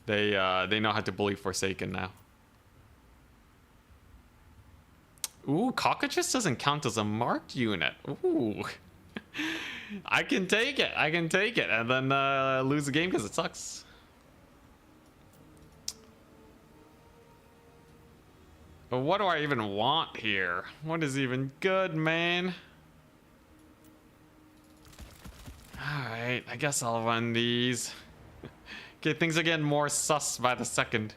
they know how to bully Forsaken now. Ooh, Cockatrice doesn't count as a marked unit. Ooh. I can take it. And then lose the game because it sucks. But what do I even want here? What is even good, man? Alright, I guess I'll run these. Okay, things are getting more sus by the second.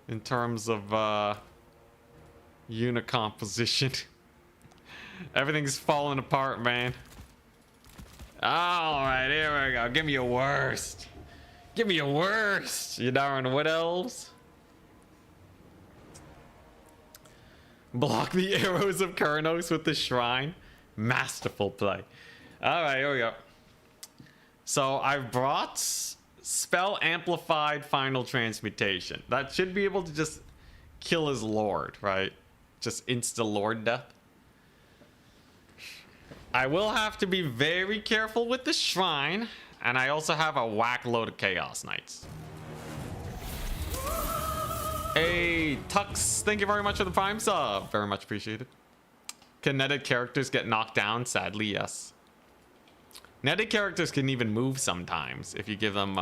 In terms of unit composition. Everything's falling apart, man. Alright, here we go. Give me a worst. Give me a worst, you darn Wood Elves. Block the Arrows of Kurnos with the Shrine. Masterful play. Alright, here we go. So I've brought Spell Amplified Final Transmutation. That should be able to just kill his Lord, right? Just insta-Lord death. I will have to be very careful with the Shrine. And I also have a whack load of Chaos Knights. Hey. Hey, Tux, thank you very much for the Prime sub. Very much appreciated. Can netted characters get knocked down? Sadly, yes. Netted characters can even move sometimes if you give them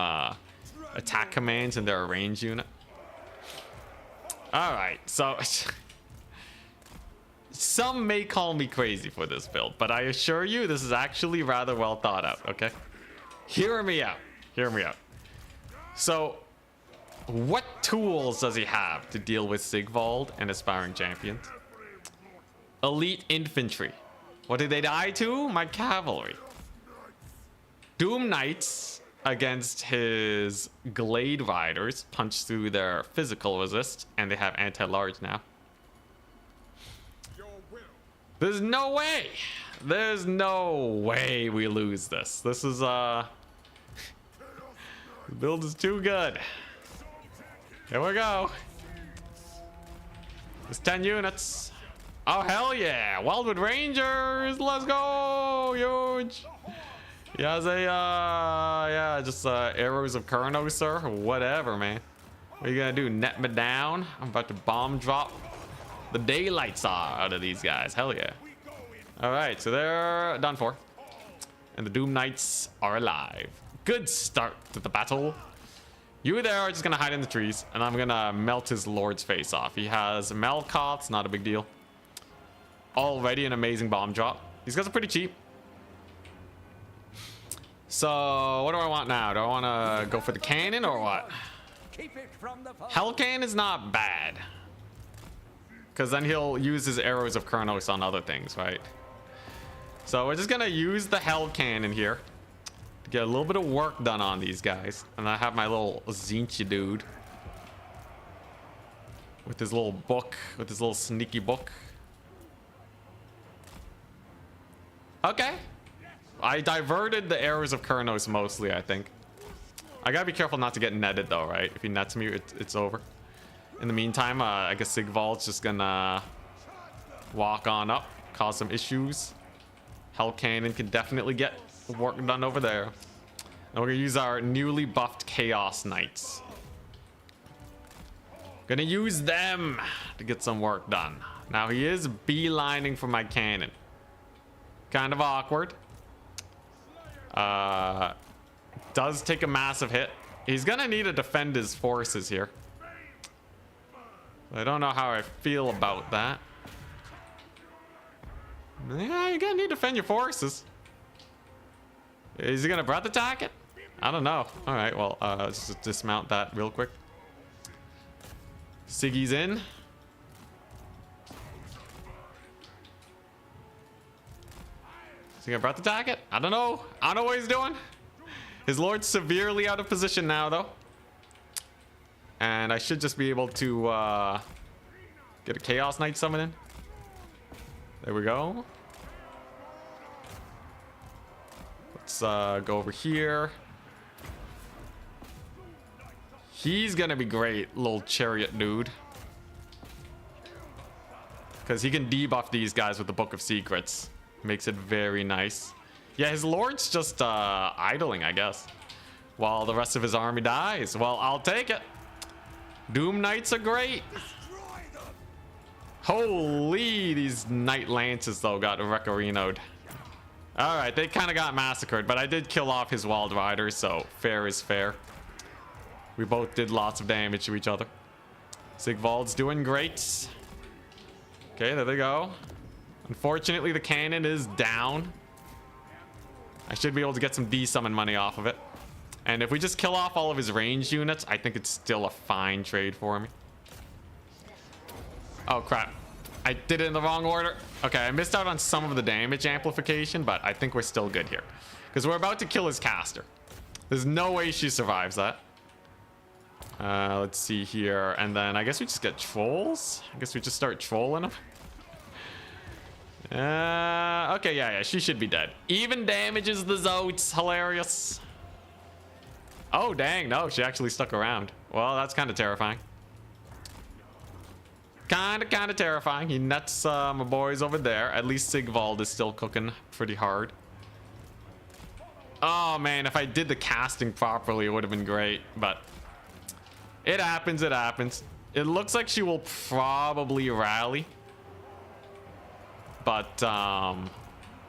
attack commands and they're a range unit. Alright, so... some may call me crazy for this build, but I assure you this is actually rather well thought out, okay? Hear me out. Hear me out. So, what tools does he have to deal with Sigvald and aspiring champions? Elite infantry. What did they die to? My cavalry. Doom Knights against his Glade Riders punch through their physical resist, and they have anti-large now. There's no way. There's no way we lose this. This is the build is too good. Here we go. It's 10 units. Oh hell yeah! Wildwood Rangers, let's go! Huge. He has a yeah, just arrows of Kurnos or whatever, man. What are you gonna do? Net me down? I'm about to bomb drop the daylights out of these guys. Hell yeah! All right, so they're done for, and the Doom Knights are alive. Good start to the battle. You there are just gonna hide in the trees, and I'm gonna melt his lord's face off. He has Melkoths, not a big deal. Already an amazing bomb drop. These guys are pretty cheap. So what do I want now? Do I want to go for the cannon or what? Hell cannon is not bad, because then he'll use his arrows of Kurnos on other things, right? So we're just gonna use the hell cannon here to get a little bit of work done on these guys. And I have my little Tzeentch dude with his little book, with his little sneaky book. Okay. I diverted the arrows of Kurnos mostly, I think. I gotta be careful not to get netted though, right? If he nets me, it's over. In the meantime, I guess Sigvald's just gonna walk on up, cause some issues. Hell Cannon can definitely get work done over there. And we're gonna use our newly buffed Chaos Knights. Gonna use them to get some work done. Now he is beelining for my cannon. Kind of awkward. Does take a massive hit. He's gonna need to defend his forces here. I don't know how I feel about that. Yeah, you're gonna need to defend your forces. Is he gonna breath attack it? I don't know. All right, well, let's just dismount that real quick. Siggy's in. Is he gonna breath attack it? I don't know. I don't know what he's doing. His lord's severely out of position now, though. And I should just be able to get a Chaos Knight summon in. There we go. Let's go over here. He's gonna be great, little chariot dude. Because he can debuff these guys with the Book of Secrets. Makes it very nice. Yeah, his lord's just idling, I guess, while the rest of his army dies. Well, I'll take it. Doom Knights are great. Holy, these Knight Lances, though, got Recarino'd. All right, they kind of got massacred, but I did kill off his Wild Riders, so fair is fair. We both did lots of damage to each other. Sigvald's doing great. Okay, there they go. Unfortunately, the cannon is down. I should be able to get some D-summon money off of it. And if we just kill off all of his range units, I think it's still a fine trade for me. Oh, crap. I did it in the wrong order. Okay, I missed out on some of the damage amplification, but I think we're still good here. Because we're about to kill his caster. There's no way she survives that. Let's see here. And then I guess we just get trolls. I guess we just start trolling them. Okay, yeah, she should be dead. Even damages the Zotes. Hilarious. Oh, dang, no, she actually stuck around. Well, that's kind of terrifying. Kind of terrifying. He nets my boys over there. At least Sigvald is still cooking pretty hard. Oh, man, if I did the casting properly, it would have been great. But it happens, it happens. It looks like she will probably rally. But, a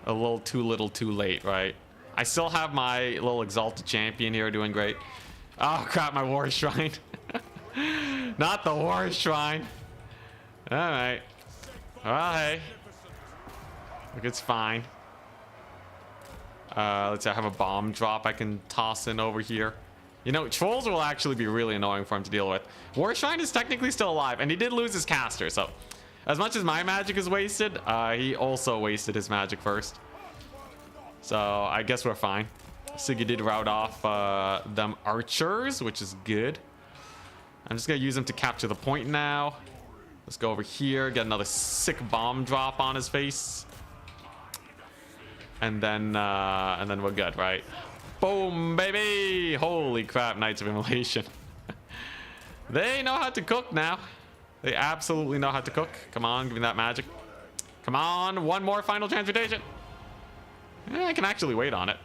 little too late, right? I still have my little Exalted Champion here doing great. Oh, crap, my War Shrine. Not the War Shrine. Alright. Well, hey. Look, it's fine. Let's see, I have a bomb drop I can toss in over here. You know, trolls will actually be really annoying for him to deal with. War Shrine is technically still alive, and he did lose his caster, so as much as my magic is wasted, he also wasted his magic first. So I guess we're fine. Siggy did rout off them archers, which is good. I'm just gonna use them to capture the point now. Let's go over here, get another sick bomb drop on his face. And then we're good, right? Boom, baby! Holy crap, Knights of Immolation. They know how to cook now. They absolutely know how to cook. Come on, give me that magic. Come on, one more final transmutation. I can actually wait on it.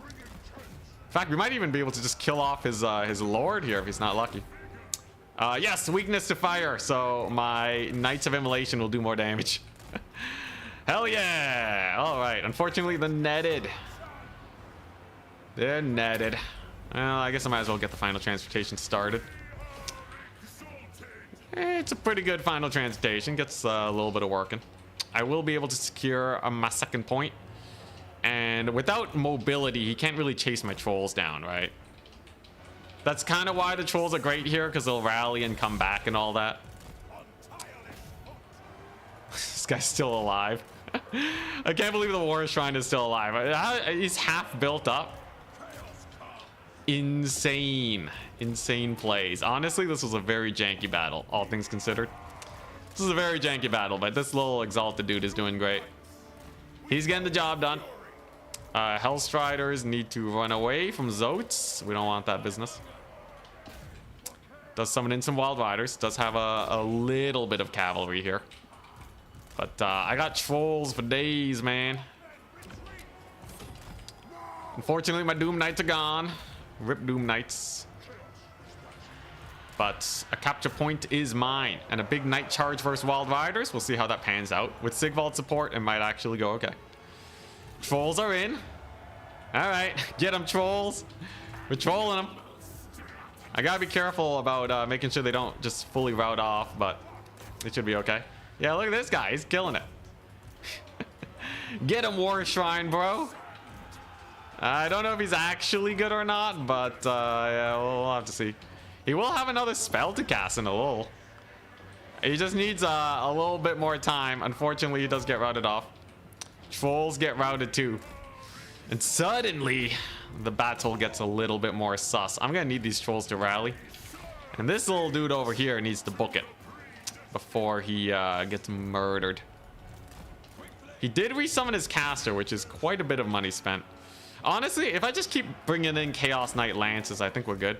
In fact, we might even be able to just kill off his lord here if he's not lucky. Yes, weakness to fire. So my Knights of Immolation will do more damage. Hell yeah! All right. Unfortunately, they're netted. They're netted. Well, I guess I might as well get the final transmutation started. It's a pretty good final transmutation. Gets a little bit of working. I will be able to secure my second point. And without mobility, he can't really chase my trolls down, right? That's kind of why the trolls are great here, because they'll rally and come back and all that. This guy's still alive. I can't believe the War Shrine is still alive. He's half built up. Insane. Insane plays. Honestly, this was a very janky battle, all things considered. This is a very janky battle, but this little Exalted dude is doing great. He's getting the job done. Hellstriders need to run away from Tzeentch. We don't want that business. Does summon in some Wild Riders. Does have a little bit of cavalry here. But I got trolls for days, man. Unfortunately, my Doom Knights are gone. Rip Doom Knights. But a capture point is mine. And a big Knight charge versus Wild Riders. We'll see how that pans out. With Sigvald support, it might actually go okay. Trolls are in. Alright, get them, trolls. We're trolling them. I gotta be careful about making sure they don't just fully rout off, but it should be okay. Yeah, look at this guy. He's killing it. Get him, War Shrine, bro. I don't know if he's actually good or not, but yeah, we'll have to see. He will have another spell to cast in a little. He just needs a little bit more time. Unfortunately, he does get routed off. Trolls get routed too. And suddenly, the battle gets a little bit more sus. I'm gonna need these trolls to rally. And this little dude over here needs to book it before he gets murdered. He did resummon his caster, which is quite a bit of money spent. Honestly, if I just keep bringing in Chaos Knight Lances, I think we're good.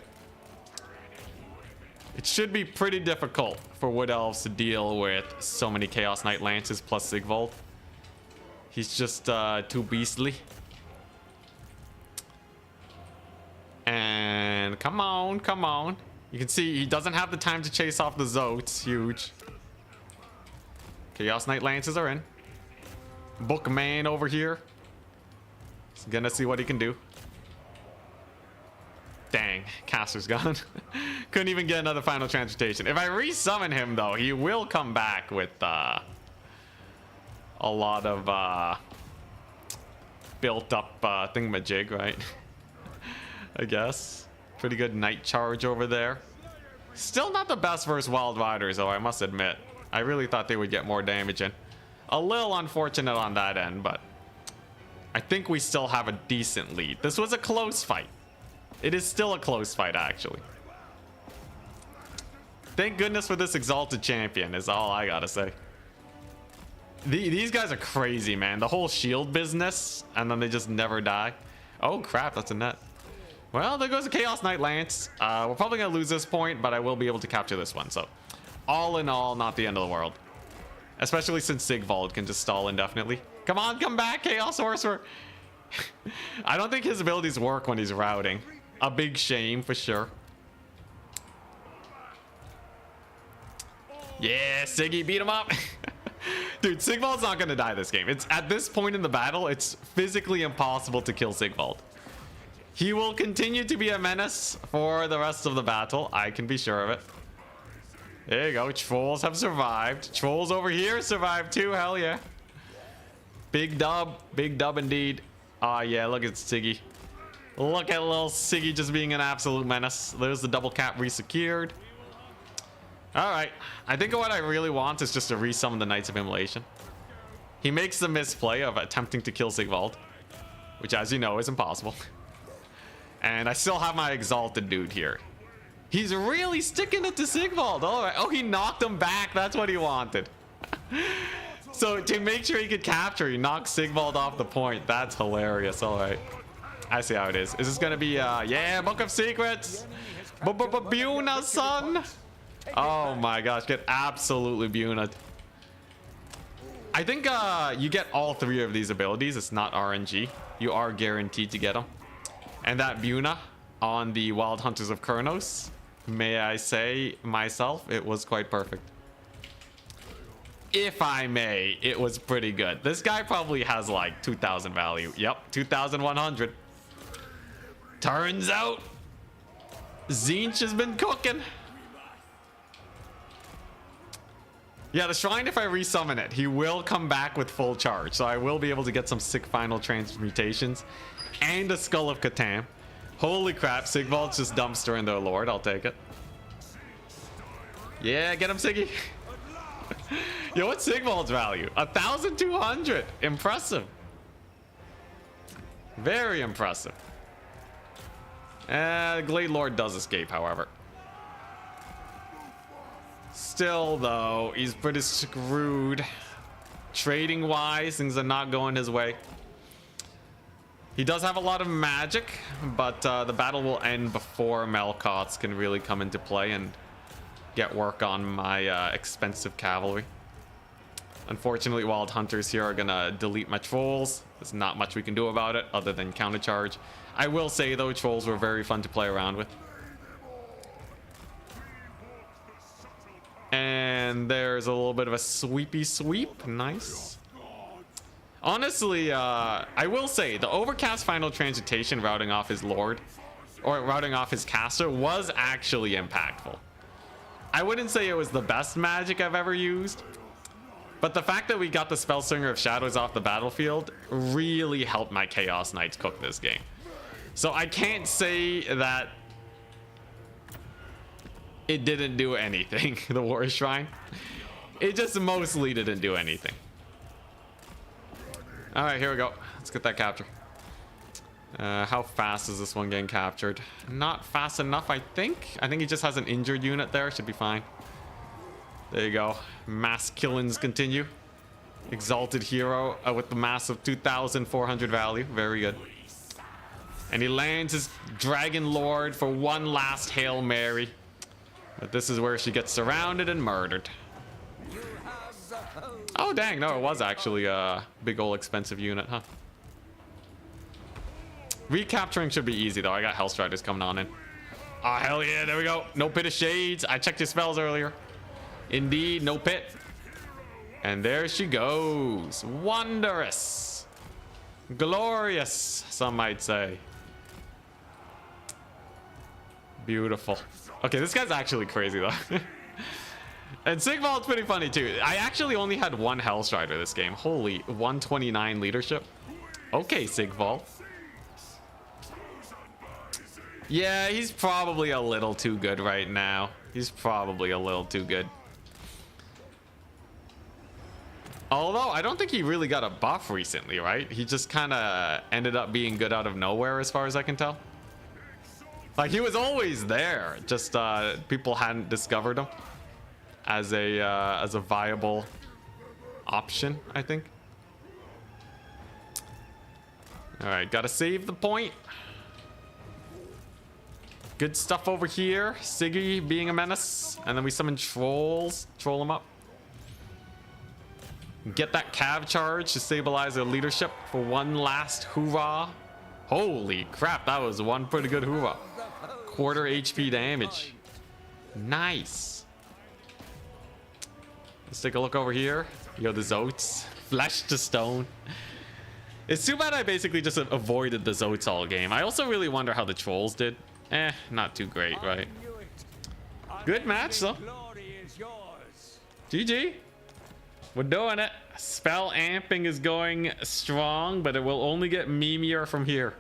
It should be pretty difficult for Wood Elves to deal with so many Chaos Knight Lances plus Sigvald. He's just too beastly. And come on, come on. You can see he doesn't have the time to chase off the Tzeentch. Huge. Chaos Knight Lances are in. Bookman over here. He's gonna see what he can do. Dang, caster's gone. Couldn't even get another final transmutation. If I resummon him though, he will come back with a lot of built up thingamajig, right? I guess. Pretty good Night Charge over there. Still not the best versus Wild Riders though, I must admit. I really thought they would get more damage in. A little unfortunate on that end, but I think we still have a decent lead. This was a close fight. It is still a close fight, actually. Thank goodness for this Exalted Champion is all I gotta say. These guys are crazy, man. The whole shield business, and then they just never die. Oh crap, that's a net. Well, there goes the Chaos Knight Lance. We're probably gonna lose this point, but I will be able to capture this one. So, all in all, not the end of the world. Especially since Sigvald can just stall indefinitely. Come on, come back, Chaos Sorcerer. I don't think his abilities work when he's routing. A big shame for sure. Yeah, Siggy, beat him up. Dude, Sigvald's not gonna die this game. It's at this point in the battle, it's physically impossible to kill Sigvald. He will continue to be a menace for the rest of the battle. I can be sure of it. There you go. Trolls have survived. Trolls over here survived too. Hell yeah. Big dub. Big dub indeed. Ah, yeah. Look at Siggy. Look at little Siggy just being an absolute menace. There's the double cap resecured. Alright. I think what I really want is just to resummon the Knights of Immolation. He makes the misplay of attempting to kill Sigvald, which, as you know, is impossible. And I still have my Exalted dude here. He's really sticking it to Sigvald. All right. Oh, he knocked him back. That's what he wanted. So to make sure he could capture, he knocked Sigvald off the point. That's hilarious. All right. I see how it is. Is this going to be, yeah, Book of Secrets. Buna, son. Oh my gosh. Get absolutely Buna'd. I think you get all three of these abilities. It's not RNG. You are guaranteed to get them. And that Buna on the Wild Hunters of Kurnos, may I say myself, it was quite perfect. If I may, it was pretty good. This guy probably has like 2,000 value. Yep, 2,100. Turns out, Tzeentch has been cooking. Yeah, the Shrine, if I resummon it, he will come back with full charge. So I will be able to get some sick final transmutations and a Skull of Cathay. Holy crap, Sigvald's just dumpstering their Lord. I'll take it. Yeah, get him, Siggy. Yo, what's Sigvald's value? 1,200. Impressive. Very impressive. The Glade Lord does escape, however. Still, though, he's pretty screwed. Trading wise, things are not going his way. He does have a lot of magic, but the battle will end before Melkoths can really come into play and get work on my expensive cavalry. Unfortunately, Wild Hunters here are gonna delete my trolls. There's not much we can do about it other than countercharge. I will say, though, trolls were very fun to play around with. And there's a little bit of a sweepy sweep. Nice. Honestly, I will say the Overcast Final Transmutation routing off his Lord, or routing off his caster, was actually impactful. I wouldn't say it was the best magic I've ever used, but the fact that we got the Spellslinger of Shadows off the battlefield really helped my Chaos Knights cook this game. So I can't say that it didn't do anything, the War Shrine. It just mostly didn't do anything. All right, here we go. Let's get that capture. How fast is this one getting captured? Not fast enough, I think. I think he just has an injured unit there. Should be fine. There you go. Mass killings continue. Exalted hero with the massive 2,400 value. Very good. And he lands his Dragon Lord for one last Hail Mary. But this is where she gets surrounded and murdered. Oh, dang. No, it was actually a big old expensive unit, huh? Recapturing should be easy, though. I got Hellstriders coming on in. Oh, hell yeah. There we go. No Pit of Shades. I checked your spells earlier. Indeed, no pit. And there she goes. Wondrous. Glorious, some might say. Beautiful. Okay, this guy's actually crazy, though. And Sigvald's pretty funny too. I actually only had one Hellstrider this game. Holy, 129 leadership. Okay, Sigvald. Yeah, he's probably a little too good right now. He's probably a little too good. Although, I don't think he really got a buff recently, right? He just kind of ended up being good out of nowhere as far as I can tell. Like, he was always there. Just people hadn't discovered him as a viable option, I think. All right, gotta save the point. Good stuff over here. Siggy being a menace, and then we summon trolls. Troll them up. Get that cav charge to stabilize their leadership for one last hoorah. Holy crap, that was one pretty good hoorah. Quarter HP damage. Nice. Let's take a look over here. Yo, the Zoats. Flesh to stone. It's too bad I basically just avoided the Zoats all game. I also really wonder how the trolls did. Not too great, right? Good match, though. GG. We're doing it. Spell amping is going strong, but it will only get memeier from here.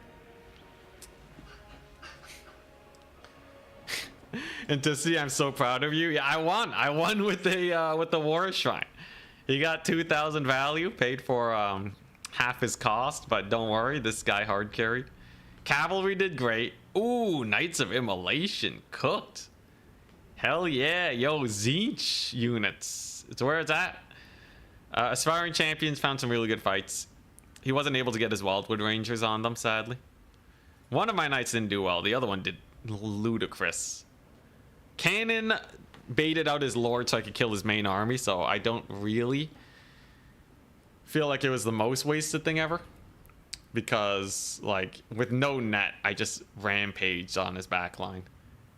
And to see, I'm so proud of you. Yeah, I won. I won with the War Shrine. He got 2,000 value, paid for half his cost, but don't worry, this guy hard carried. Cavalry did great. Ooh, Knights of Immolation cooked. Hell yeah, yo, Tzeentch units. It's where it's at. Aspiring Champions found some really good fights. He wasn't able to get his Wildwood Rangers on them, sadly. One of my knights didn't do well. The other one did ludicrous. Cannon baited out his lord so I could kill his main army, so I don't really feel like it was the most wasted thing ever. Because, like, with no net, I just rampaged on his backline.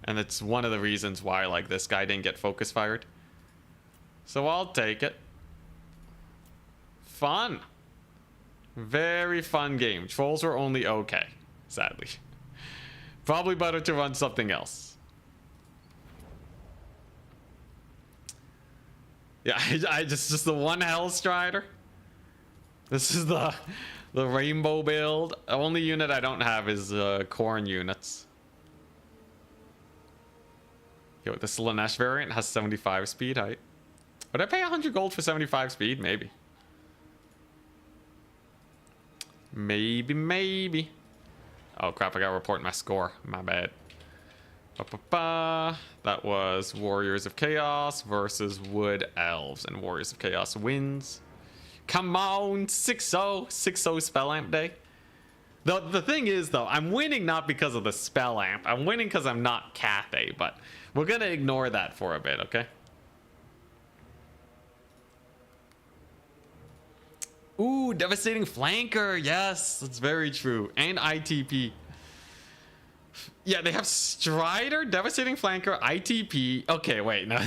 And it's one of the reasons why, like, this guy didn't get focus fired. So I'll take it. Fun. Very fun game. Trolls were only okay, sadly. Probably better to run something else. Yeah, I just the one Hellstrider. This is the rainbow build. The only unit I don't have is corn units. Yo, the Slanesh variant has 75 speed height. Would I pay 100 gold for 75 speed? Maybe. Maybe. Oh crap, I gotta report my score. My bad. That was Warriors of Chaos versus Wood Elves, and Warriors of Chaos wins. Come on, 6-0. 6-0 spell amp day. The thing is, though, I'm winning not because of the spell amp. I'm winning because I'm not Cathay, but we're gonna ignore that for a bit, okay? Ooh, Devastating Flanker. Yes, that's very true. And ITP. Yeah, they have Strider, Devastating Flanker, ITP. Okay, wait. No.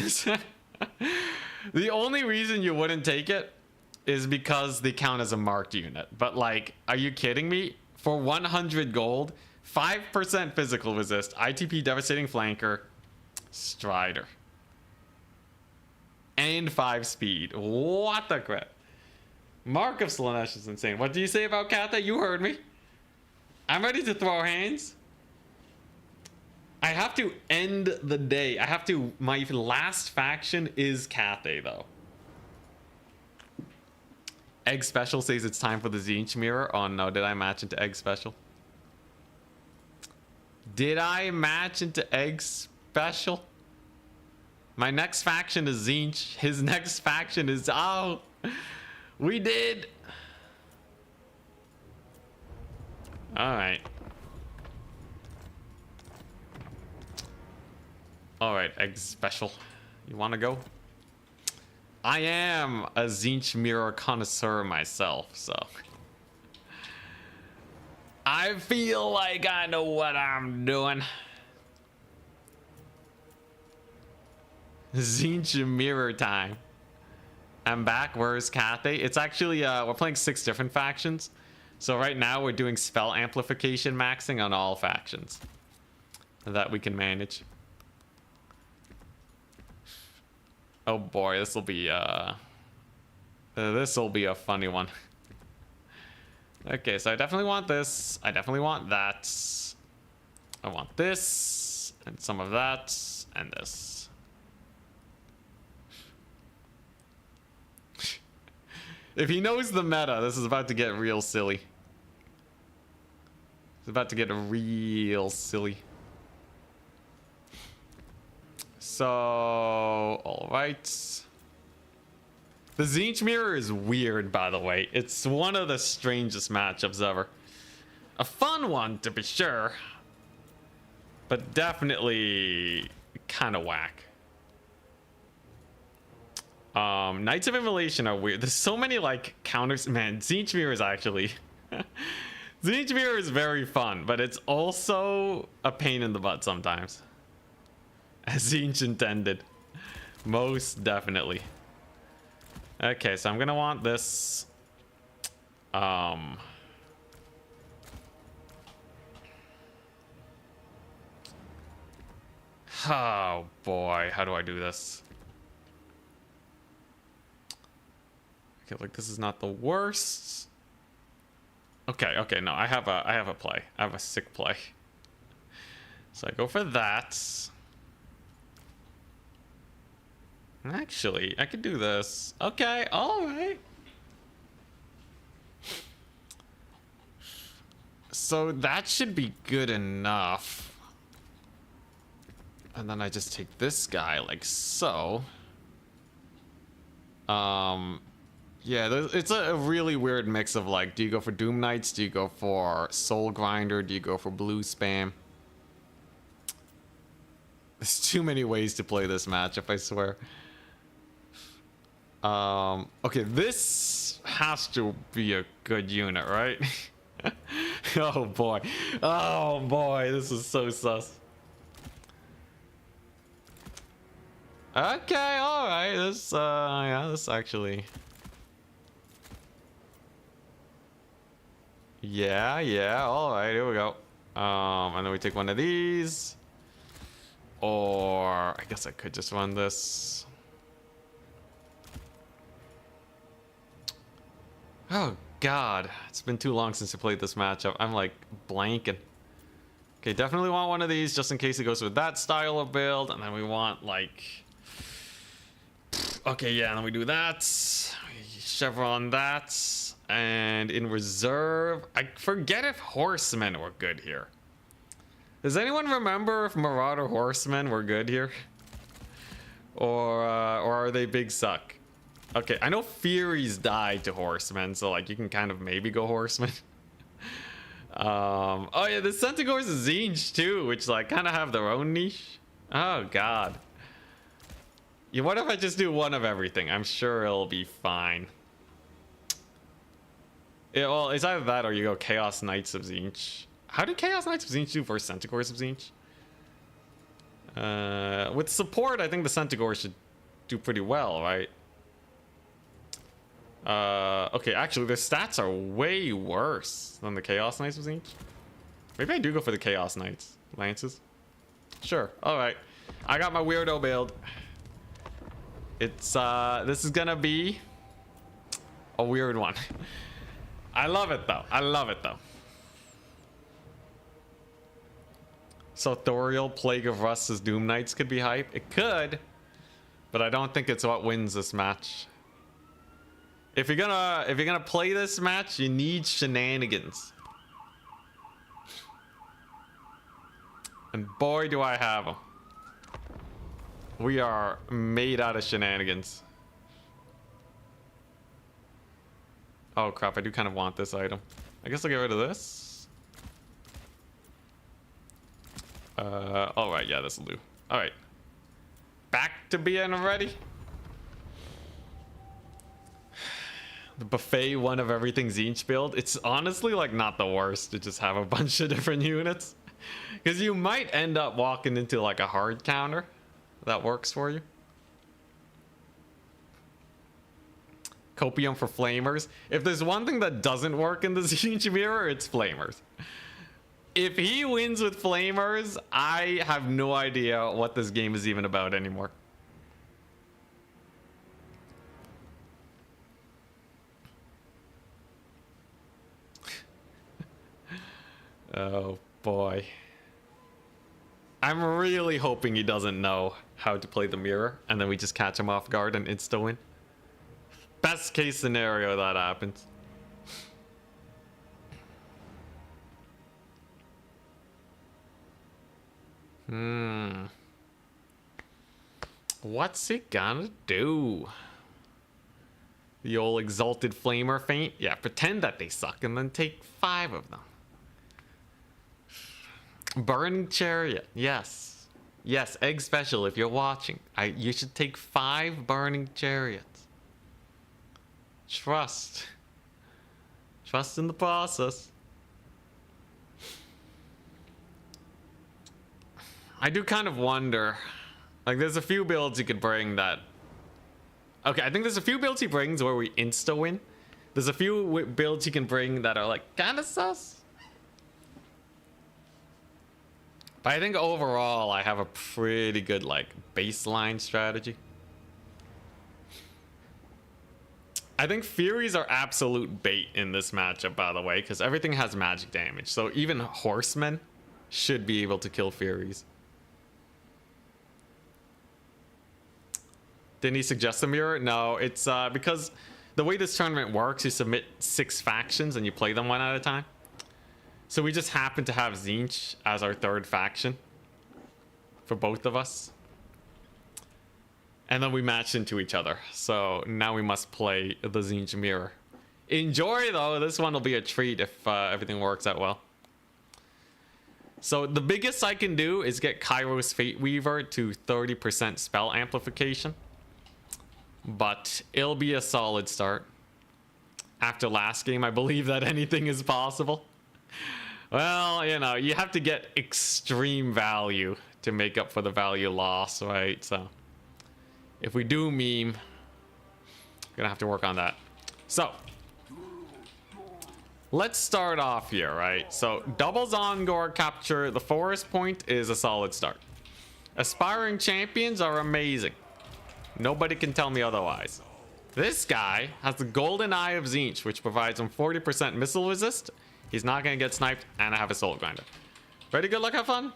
The only reason you wouldn't take it is because they count as a marked unit. But, like, are you kidding me? For 100 gold, 5% physical resist, ITP, Devastating Flanker, Strider. And 5 speed. What the crap? Mark of Slanesh is insane. What do you say about Cathay? You heard me. I'm ready to throw hands. I have to end the day. My last faction is Cathay, though. Egg Special says it's time for the Tzeentch mirror. Oh no, did I match into Egg Special? Did I match into Egg Special? My next faction is Tzeentch. His next faction is... Oh, we did. Alright. Alright, Egg Special. You want to go? I am a Tzeentch mirror connoisseur myself, so... I feel like I know what I'm doing. Tzeentch mirror time. I'm back. Where's Cathay? It's actually, we're playing 6 different factions. So right now we're doing spell amplification maxing on all factions that we can manage. Oh boy, this will be a funny one. Okay, so I definitely want this. I definitely want that. I want this and some of that and this. If he knows the meta, this is about to get real silly. It's about to get real silly. So, all right. The Tzeentch mirror is weird, by the way. It's one of the strangest matchups ever. A fun one, to be sure. But definitely kind of whack. Knights of Immolation are weird. There's so many, like, counters. Man, Tzeentch mirror is actually... Tzeentch mirror is very fun, but it's also a pain in the butt sometimes. As Tzeentch intended. Most definitely. Okay, so I'm gonna want this. Oh boy, how do I do this? Okay, like this is not the worst. Okay, no, I have a play. I have a sick play. So I go for that. Actually, I could do this. Okay, all right. So that should be good enough. And then I just take this guy like so. Yeah, it's a really weird mix of like, do you go for Doom Knights? Do you go for Soul Grinder? Do you go for Blue Spam? There's too many ways to play this matchup, I swear. Okay, this has to be a good unit, right? Oh boy. Oh boy, this is so sus. Okay, alright, this, yeah, this actually... Yeah, alright, here we go. And then we take one of these. Or, I guess I could just run this. Oh god, it's been too long since I played this matchup. I'm like blanking. Okay, definitely want one of these just in case it goes with that style of build. And then we want like... Okay, yeah, and then we do that. Chevron that. And in reserve, I forget if horsemen were good here. Does anyone remember if Marauder horsemen were good here? Or are they big suck? Okay, I know Furies died to horsemen, so like you can kind of maybe go horsemen. Oh yeah, the Centaurs of Tzeentch too, which like kind of have their own niche. Oh god. Yeah, what if I just do one of everything? I'm sure it'll be fine. Yeah, well, it's either that or you go Chaos Knights of Tzeentch. How did Chaos Knights of Tzeentch do versus Centaurs of Tzeentch? With support, I think the Centaurs should do pretty well, right? Okay, actually, their stats are way worse than the Chaos Knights of Tzeentch. Maybe I do go for the Chaos Knights. Lances? Sure, alright. I got my weirdo build. It's, this is gonna be a weird one. I love it, though. I love it, though. So Thoriel, Plague of Rust as Doom Knights could be hype. It could, but I don't think it's what wins this match. If you're gonna play this match, you need shenanigans. And boy, do I have them. We are made out of shenanigans. Oh crap, I do kind of want this item. I guess I'll get rid of this. All right, yeah, this will do. All right, back to being ready. The buffet one of everything Tzeentch build. It's honestly like not the worst to just have a bunch of different units, because you might end up walking into like a hard counter that works for you. Copium for flamers. If there's one thing that doesn't work in the Tzeentch mirror, it's flamers. If he wins with flamers, I have no idea what this game is even about anymore. Oh boy. I'm really hoping he doesn't know how to play the mirror, and then we just catch him off guard and insta win. Best case scenario that happens. What's it gonna do? The old exalted flamer feint? Yeah, pretend that they suck and then take 5 of them. Burning chariot, yes. Yes, egg special if you're watching. You should take 5 burning chariots. Trust. Trust in the process. I do kind of wonder, like there's a few builds you could bring that Okay, I think there's a few builds he brings where we insta-win. There's a few builds he can bring that are like kind of sus. But I think overall I have a pretty good like baseline strategy. I think Furies are absolute bait in this matchup, by the way, because everything has magic damage. So even Horsemen should be able to kill Furies. Didn't he suggest a mirror? No, it's because the way this tournament works, you submit 6 factions and you play them one at a time. So we just happen to have Tzeentch as our 3rd faction for both of us. And then we matched into each other. So now we must play the Tzeentch mirror. Enjoy though, this one will be a treat if everything works out well. So the biggest I can do is get Kairos Fate Weaver to 30% spell amplification. But it'll be a solid start. After last game, I believe that anything is possible. Well, you know, you have to get extreme value to make up for the value loss, right? So if we do meme, gonna have to work on that. So let's start off here, right? So doubles Ongor capture the forest point is a solid start. Aspiring champions are amazing. Nobody can tell me otherwise. This guy has the Golden Eye of Tzeentch, which provides him 40% missile resist. He's not going to get sniped, and I have a Soul Grinder. Ready, good luck, have fun?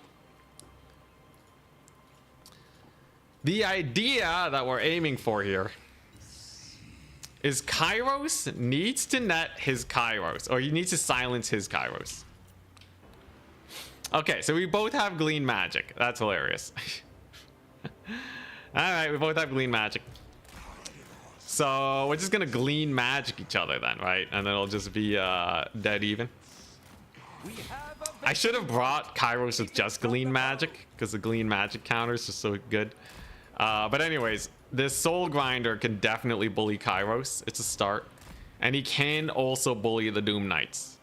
The idea that we're aiming for here is Kairos needs to net his Kairos, or he needs to silence his Kairos. Okay, so we both have Glean Magic. That's hilarious. Alright, we both have Glean Magic. So we're just gonna Glean Magic each other then, right? And then it'll just be dead even. I should have brought Kairos with just Glean Magic, because the Glean Magic counter is just so good. But anyways, this Soul Grinder can definitely bully Kairos. It's a start. And he can also bully the Doom Knights.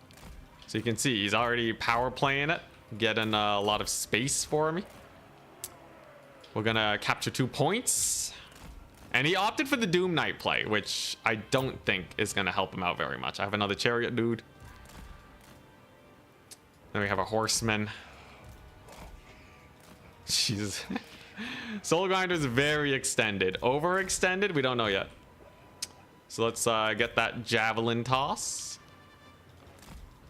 So you can see he's already power playing it, getting a lot of space for me. We're gonna capture 2 points. And he opted for the Doom Knight play, which I don't think is gonna help him out very much. I have another Chariot dude. Then we have a Horseman. Jesus. Soul Grinder is very extended. Overextended? We don't know yet. So let's get that Javelin toss.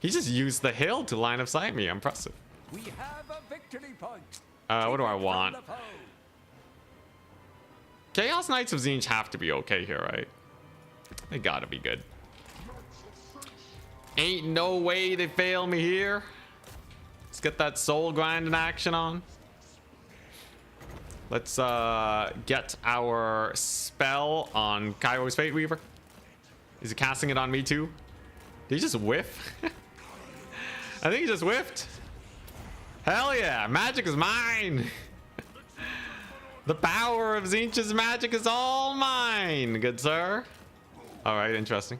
He just used the hill to line of sight me. Impressive. We have a victory point. What do I want? Chaos Knights of Tzeentch have to be okay here, right? They gotta be good. Ain't no way they fail me here. Let's get that soul grinding action on. Let's get our spell on Kairos Fate Weaver. Is he casting it on me too? Did he just whiff? I think he just whiffed. Hell yeah, magic is mine. The power of Tzeentch's magic is all mine, good sir. All right, interesting.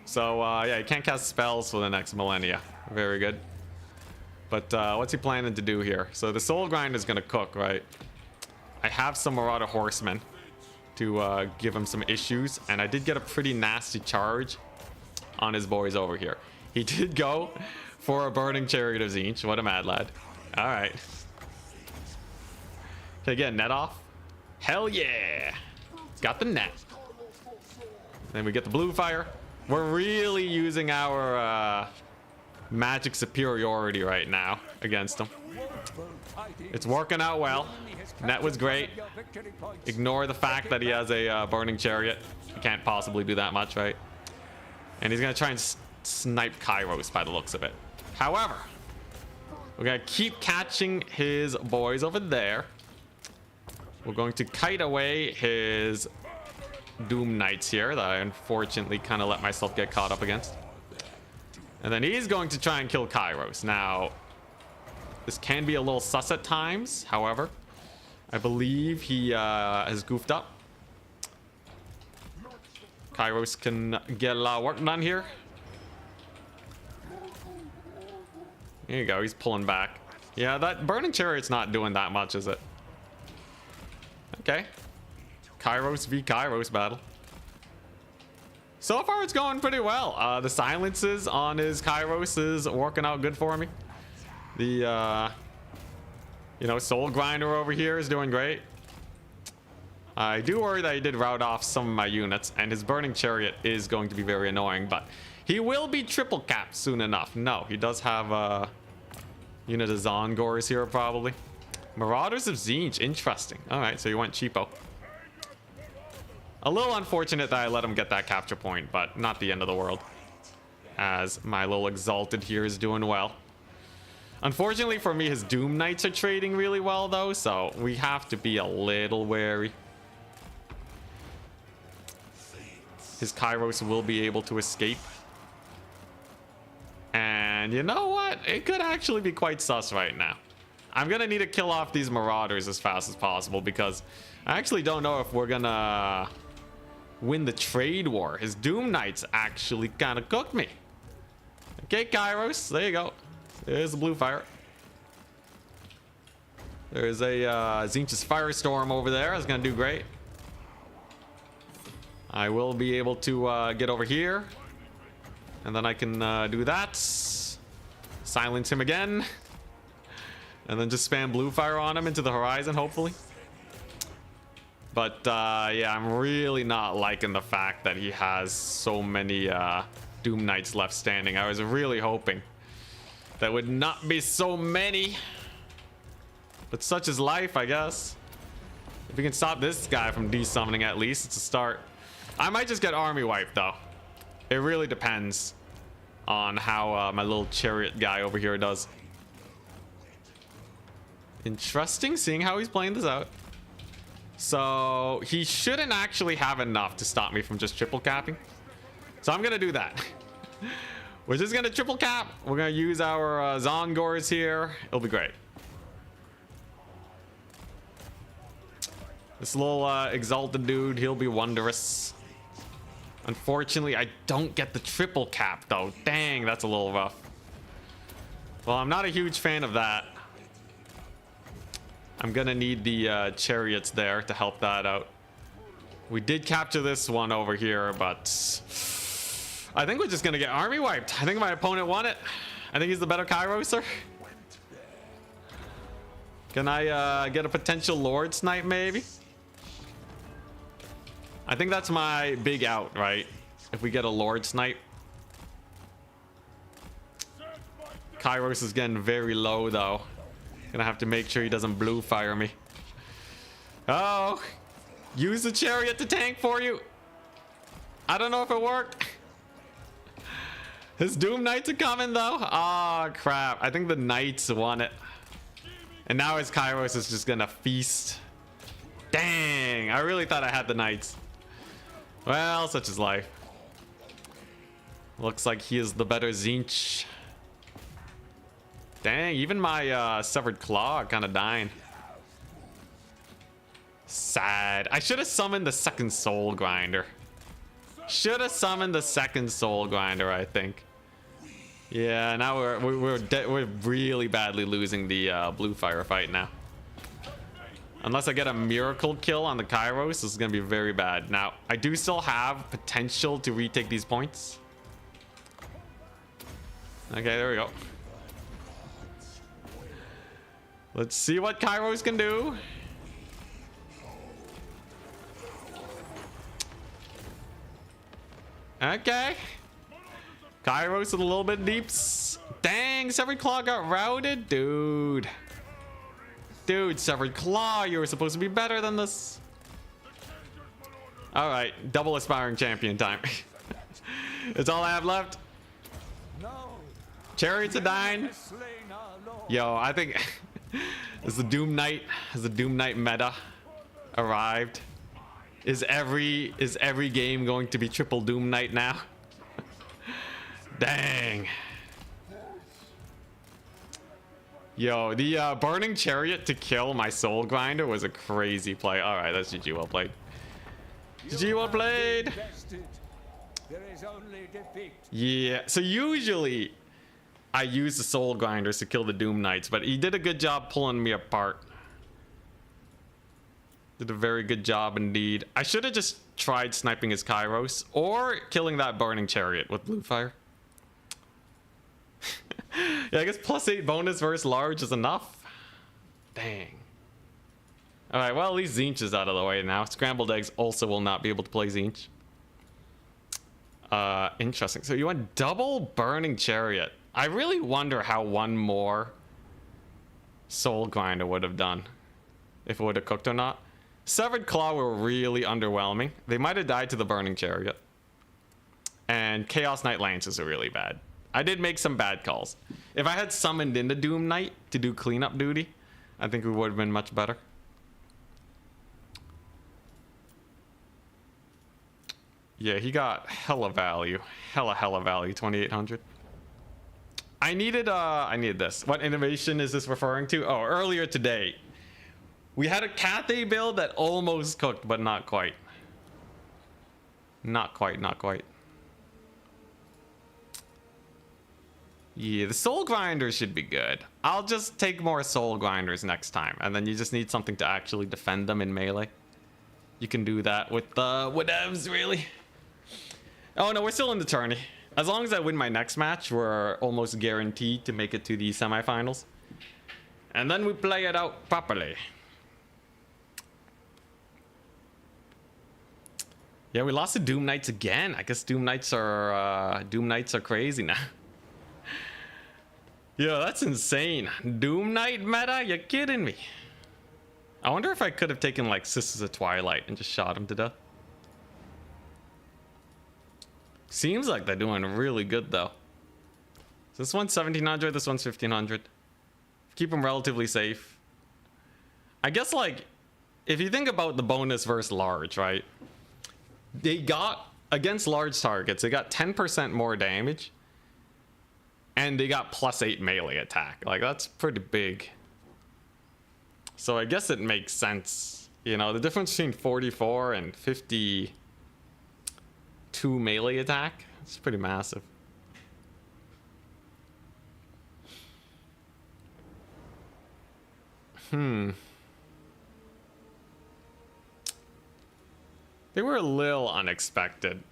So yeah, he can't cast spells for the next millennia. Very good. But what's he planning to do here? So the Soul Grind is gonna cook, right? I have some Marauder Horsemen to give him some issues, and I did get a pretty nasty charge on his boys over here. He did go for a Burning Chariot of Tzeentch. What a mad lad. All right. Can I get a net off? Hell yeah. Got the net. Then we get the blue fire. We're really using our magic superiority right now against him. It's working out well. Net was great. Ignore the fact that he has a Burning Chariot. He can't possibly do that much, right? And he's going to try and snipe Kairos by the looks of it. However, we're going to keep catching his boys over there. We're going to kite away his Doom Knights here that I unfortunately kind of let myself get caught up against. And then he's going to try and kill Kairos. Now, this can be a little sus at times. However, I believe he has goofed up. Kairos can get a lot of work done here. There you go. He's pulling back. Yeah, that Burning Chariot's not doing that much, is it? Okay. Kairos v Kairos battle. So far, it's going pretty well. The silences on his Kairos is working out good for me. The, you know, Soul Grinder over here is doing great. I do worry that he did rout off some of my units, and his Burning Chariot is going to be very annoying, but he will be triple capped soon enough. No, he does have a unit of Zongors here, probably. Marauders of Tzeentch, interesting. All right, so you went cheapo. A little unfortunate that I let him get that capture point, but not the end of the world, as my little Exalted here is doing well. Unfortunately for me, his Doom Knights are trading really well, though, so we have to be a little wary. His Kairos will be able to escape. And you know what? It could actually be quite sus right now. I'm going to need to kill off these Marauders as fast as possible, because I actually don't know if we're going to win the trade war. His Doom Knights actually kind of cooked me. Okay, Kairos. There you go. There's the blue fire. There's a Tzeentch's Firestorm over there. It's going to do great. I will be able to get over here. And then I can do that. Silence him again. And then just spam blue fire on him into the horizon, hopefully. But yeah, I'm really not liking the fact that he has so many Doom Knights left standing. I was really hoping that would not be so many. But such is life, I guess. If we can stop this guy from desummoning at least, it's a start. I might just get army wiped, though. It really depends on how my little chariot guy over here does. Interesting, seeing how he's playing this out. So he shouldn't actually have enough to stop me from just triple capping. So I'm gonna do that. We're just gonna triple cap. We're gonna use our Zongors here. It'll be great. This little Exalted dude, he'll be wondrous. Unfortunately, I don't get the triple cap, though. Dang, that's a little rough. Well, I'm not a huge fan of that. I'm gonna need the chariots there to help that out. We did capture this one over here, but I think we're just gonna get army wiped. I think my opponent won it. I think he's the better Kairoser. Can I get a potential Lord Snipe, maybe? I think that's my big out, right? If we get a Lord Snipe. Kairos is getting very low, though. Gonna have to make sure he doesn't blue fire me. Oh, use the chariot to tank for you. I don't know if it worked. His Doom Knights are coming, though. Oh, crap. I think the Knights won it. And now his Kairos is just gonna feast. Dang, I really thought I had the Knights. Well, such is life. Looks like he is the better Tzeentch. Dang, even my Severed Claw kind of dying. Sad. I should have summoned the second Soul Grinder. Should have summoned the second Soul Grinder, I think. Yeah, now we're really badly losing the blue fire fight now. Unless I get a miracle kill on the Kairos, this is gonna be very bad. Now, I do still have potential to retake these points. Okay, there we go. Let's see what Kairos can do. Okay. Kairos with a little bit deeps. Dang, Severed Claw got routed, dude. Dude, Severed Claw, you were supposed to be better than this. All right, double aspiring champion time. That's all I have left. Chariots are dying. Yo, I think is the Doom Knight meta arrived? Is every game going to be triple Doom Knight now? Dang. Yo, the burning chariot to kill my Soul Grinder was a crazy play. All right, that's GG, well played. GG, well played. Yeah, so usually I use the Soul Grinders to kill the Doom Knights, but he did a good job pulling me apart. Did a very good job indeed. I should have just tried sniping his Kairos or killing that burning chariot with blue fire. Yeah, I guess +8 bonus versus large is enough. Dang. Alright, well, at least Tzeentch is out of the way now. Scrambled eggs also will not be able to play Tzeentch. Interesting. So you went double burning chariot. I really wonder how one more soul grinder would have done. If it would have cooked or not. Severed Claw were really underwhelming. They might have died to the burning chariot. And Chaos Knight Lances are really bad. I did make some bad calls. If I had summoned in the Doom Knight to do cleanup duty, I think we would have been much better. Yeah, he got hella value. Hella value, 2,800. I needed this. What innovation is this referring to? Oh, earlier today, we had a Cathay build that almost cooked, but not quite. Not quite. Yeah, the soul grinders should be good. I'll just take more soul grinders next time, and then you just need something to actually defend them in melee. You can do that with whatevs, really. Oh no, we're still in the tourney. As long as I win my next match, we're almost guaranteed to make it to the semifinals. And then we play it out properly. Yeah, we lost to Doom Knights again. I guess Doom Knights are crazy now. Yeah, that's insane. Doom Knight meta? You're kidding me. I wonder if I could have taken like Sisters of Twilight and just shot him to death. Seems like they're doing really good though. So this one's 1,700, this one's 1,500. Keep them relatively safe. I guess like, if you think about the bonus versus large, right? They got, against large targets, they got 10% more damage. And they got +8 melee attack. Like, that's pretty big. So I guess it makes sense. You know, the difference between 44 and 52 melee attack, it's pretty massive. They were a little unexpected.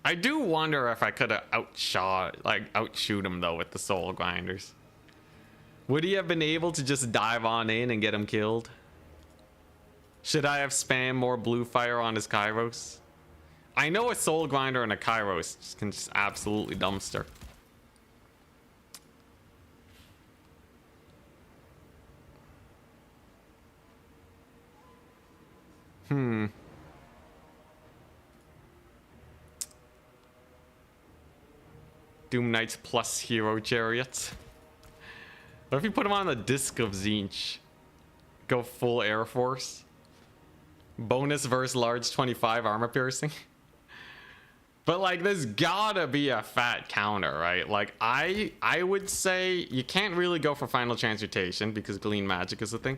I do wonder if I could have outshoot him though with the soul grinders. Would he have been able to just dive on in and get him killed? Should I have spammed more blue fire on his Kairos? I know a soul grinder and a Kairos can just absolutely dumpster. Doom Knights plus hero chariots. What if you put him on the disc of Tzeentch? Go full Air Force. Bonus versus large 25 armor piercing. But like, there's gotta be a fat counter, right? Like, I would say you can't really go for final transmutation because glean magic is a thing.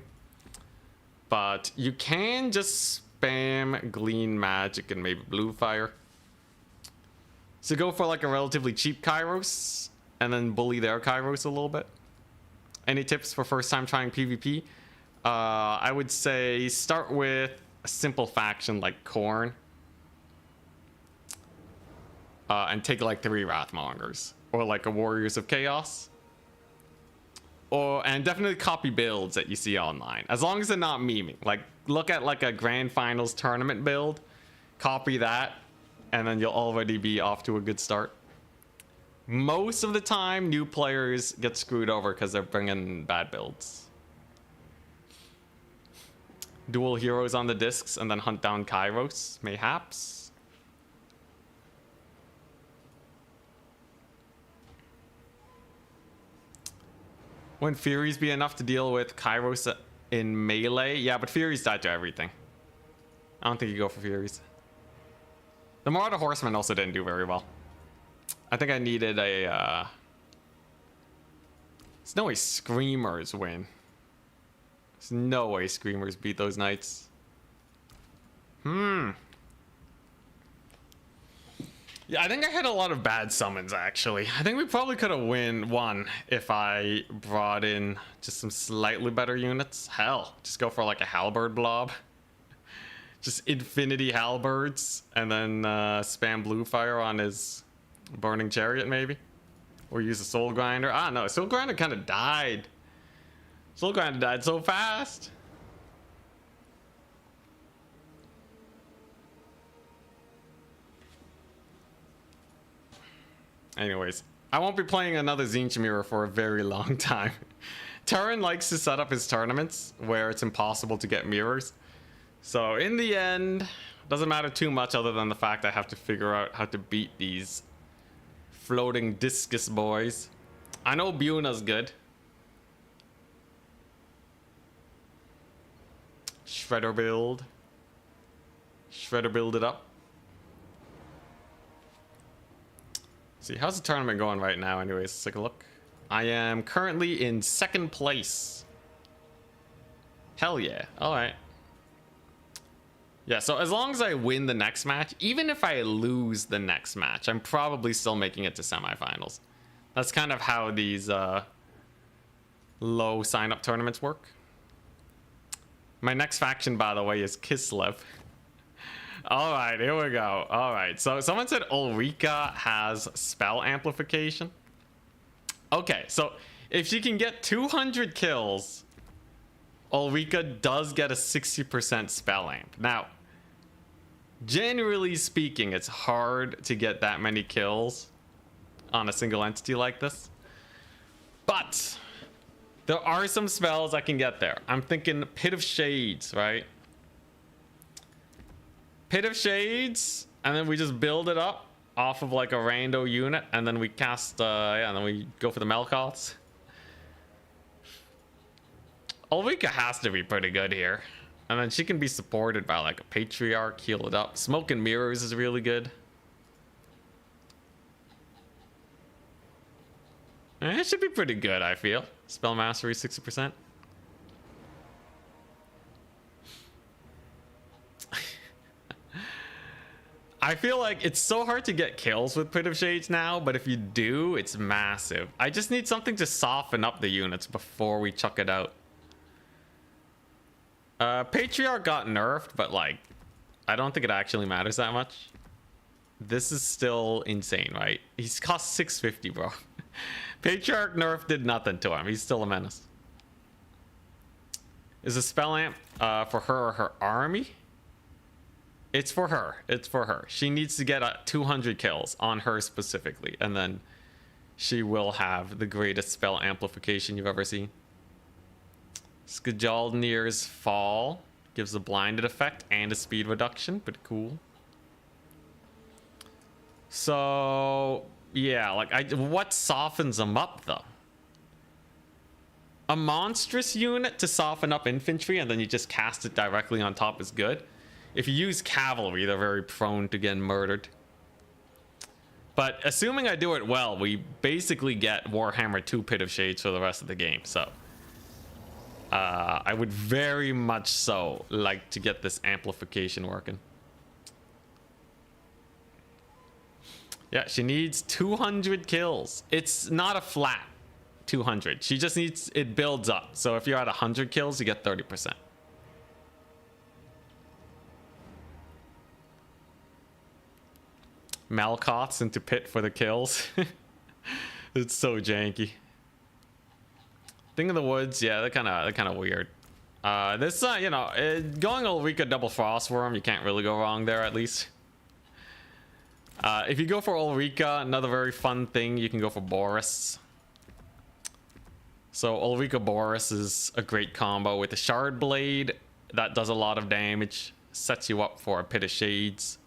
But you can just spam glean magic and maybe blue fire. So go for like a relatively cheap Kairos and then bully their Kairos a little bit. Any tips for first time trying PvP? I would say start with a simple faction like Khorne. And take like 3 Wrathmongers. Or like a Warriors of Chaos. And definitely copy builds that you see online. As long as they're not memeing. Like look at like a Grand Finals tournament build. Copy that. And then you'll already be off to a good start. Most of the time, new players get screwed over because they're bringing bad builds. Dual heroes on the discs and then hunt down Kairos, mayhaps. Wouldn't Furies be enough to deal with Kairos in melee? Yeah, but Furies died to everything. I don't think you go for Furies. The Marauder Horseman also didn't do very well. I think I needed a... There's no way Screamers win. There's no way Screamers beat those Knights. Yeah, I think I had a lot of bad summons, actually. I think we probably could have won if I brought in just some slightly better units. Hell, just go for like a Halberd Blob. Just infinity halberds and then spam blue fire on his burning chariot maybe. Or use a soul grinder. Ah no, soul grinder kind of died. Soul grinder died so fast. Anyways, I won't be playing another Tzeentch mirror for a very long time. Turin likes to set up his tournaments where it's impossible to get mirrors. So in the end, doesn't matter too much other than the fact I have to figure out how to beat these floating discus boys. I know Buna's good. Shredder build. Shredder build it up. See, how's the tournament going right now anyways? Let's take a look. I am currently in 2nd place. Hell yeah. Alright. Yeah, so as long as I win the next match, even if I lose the next match, I'm probably still making it to semifinals. That's kind of how these low sign-up tournaments work. My next faction, by the way, is Kislev. Alright, here we go. Alright, so someone said Ulrika has spell amplification. Okay, so if she can get 200 kills, Ulrika does get a 60% spell amp. Now, generally speaking, it's hard to get that many kills on a single entity like this. But there are some spells I can get there. I'm thinking Pit of Shades, right? Pit of Shades, and then we just build it up off of like a rando unit, and then we cast, yeah, and then we go for the Melkoths. Ulrika has to be pretty good here. And then she can be supported by like a Patriarch, heal it up. Smoke and Mirrors is really good. It should be pretty good, I feel. Spell Mastery, 60%. I feel like it's so hard to get kills with Pit of Shades now, but if you do, it's massive. I just need something to soften up the units before we chuck it out. Patriarch got nerfed, but like, I don't think it actually matters that much. This is still insane, right? He's cost 650, bro. Patriarch nerf did nothing to him. He's still a menace. Is a spell amp for her or her army? It's for her. It's for her. She needs to get 200 kills on her specifically, and then she will have the greatest spell amplification you've ever seen. Skjaldnir's Fall gives a blinded effect and a speed reduction. Pretty cool. So yeah, like what softens them up though? A monstrous unit to soften up infantry and then you just cast it directly on top is good. If you use cavalry, they're very prone to getting murdered. But assuming I do it well, we basically get Warhammer 2 Pit of Shades for the rest of the game. So I would very much so like to get this amplification working. Yeah, she needs 200 kills. It's not a flat 200. She just needs, it builds up. So if you're at 100 kills, you get 30%. Melkoths into Pit for the kills. It's so janky. Thing of the Woods, yeah, they're kind of weird. This, you know, going Ulrika double Frostworm, you can't really go wrong there, at least. If you go for Ulrika, another very fun thing, you can go for Boris. So Ulrika Boris is a great combo with the Shard Blade that does a lot of damage, sets you up for a Pit of Shades.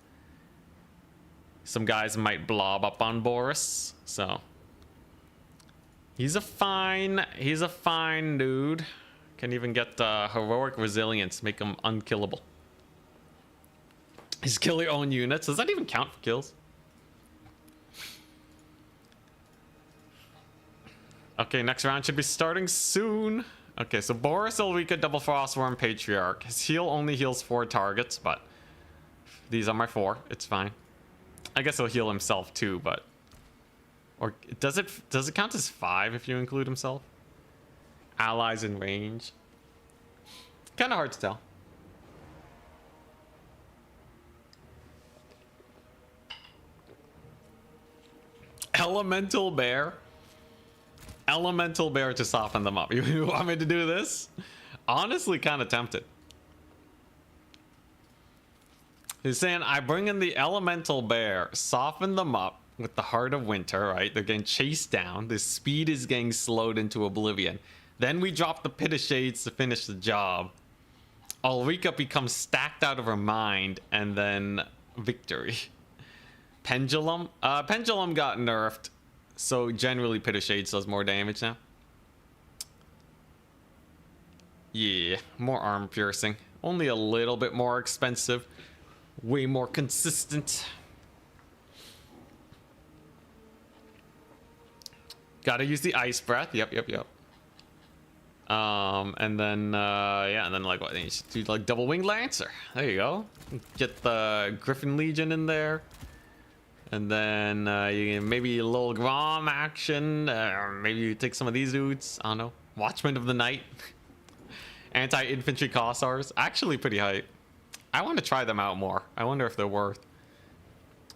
Some guys might blob up on Boris, so he's a fine dude. Can even get heroic resilience, make him unkillable. He's kill your own units. Does that even count for kills? Okay, next round should be starting soon. Okay, so Boris, Ulrika, Double Frostworm, Patriarch. His heal only heals 4 targets, but these are my 4. It's fine. I guess he'll heal himself too, but or does it count as 5 if you include himself? Allies in range. Kind of hard to tell. Elemental bear. Elemental bear to soften them up. You want me to do this? Honestly, kind of tempted. He's saying, I bring in the elemental bear, soften them up with the heart of winter, right? They're getting chased down. The speed is getting slowed into oblivion. Then we drop the pit of shades to finish the job. Ulrika becomes stacked out of her mind, and then victory. Pendulum? Pendulum got nerfed, so generally pit of shades does more damage now. Yeah, more arm piercing. Only a little bit more expensive. Way more consistent. Gotta use the ice breath. Yep. And then yeah, and then like what? You should do like double winged lancer. There you go. Get the Griffin Legion in there, and then you can maybe a little Grom action. Maybe you take some of these dudes. I don't know. Watchmen of the Night. Anti-infantry Cossars. Actually pretty hype. I want to try them out more. I wonder if they're worth.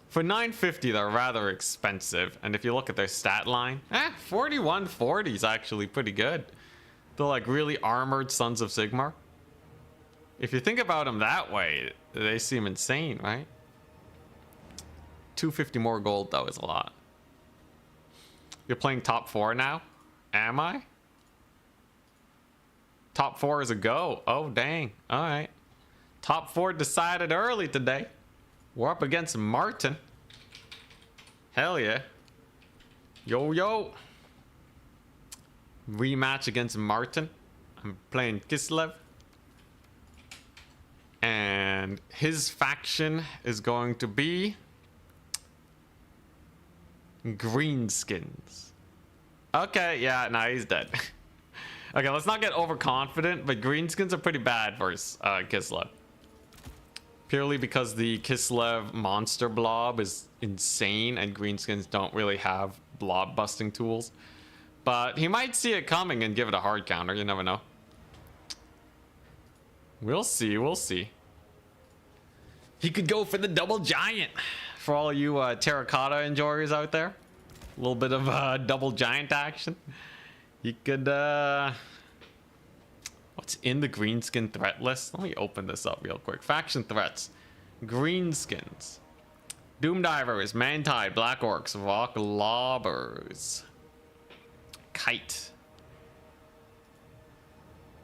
For 950, they're rather expensive. And if you look at their stat line, 4140 is actually pretty good. They're like really armored Sons of Sigmar. If you think about them that way, they seem insane, right? 250 more gold, though, is a lot. You're playing top 4 now? Am I? Top 4 is a go. Oh, dang. All right. Top 4 decided early today. We're up against Martin. Hell yeah. Yo. Rematch against Martin. I'm playing Kislev. And his faction is going to be Greenskins. Okay, yeah, nah, he's dead. Okay, let's not get overconfident, but Greenskins are pretty bad versus Kislev. Purely because the Kislev monster blob is insane and Greenskins don't really have blob busting tools. But he might see it coming and give it a hard counter, you never know. We'll see. He could go for the double giant. For all you terracotta enjoyers out there. A little bit of double giant action. He could what's in the Greenskin threat list? Let me open this up real quick. Faction threats. Greenskins. Doomdivers, Mantide, Black Orcs, Rock Lobbers. Kite.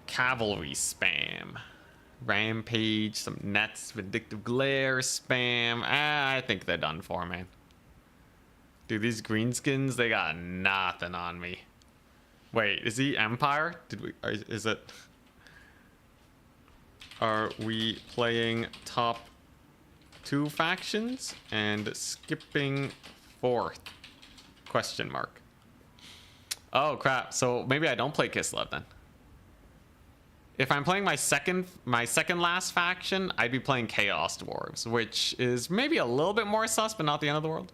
Cavalry spam. Rampage, some nets, Vindictive Glare spam. I think they're done for, man. Dude, these Greenskins, they got nothing on me. Wait, is he Empire? Is it... Are we playing top 2 factions and skipping 4th? Question mark. Oh crap, so maybe I don't play Kislev then. If I'm playing my second last faction, I'd be playing Chaos Dwarves, which is maybe a little bit more sus, but not the end of the world.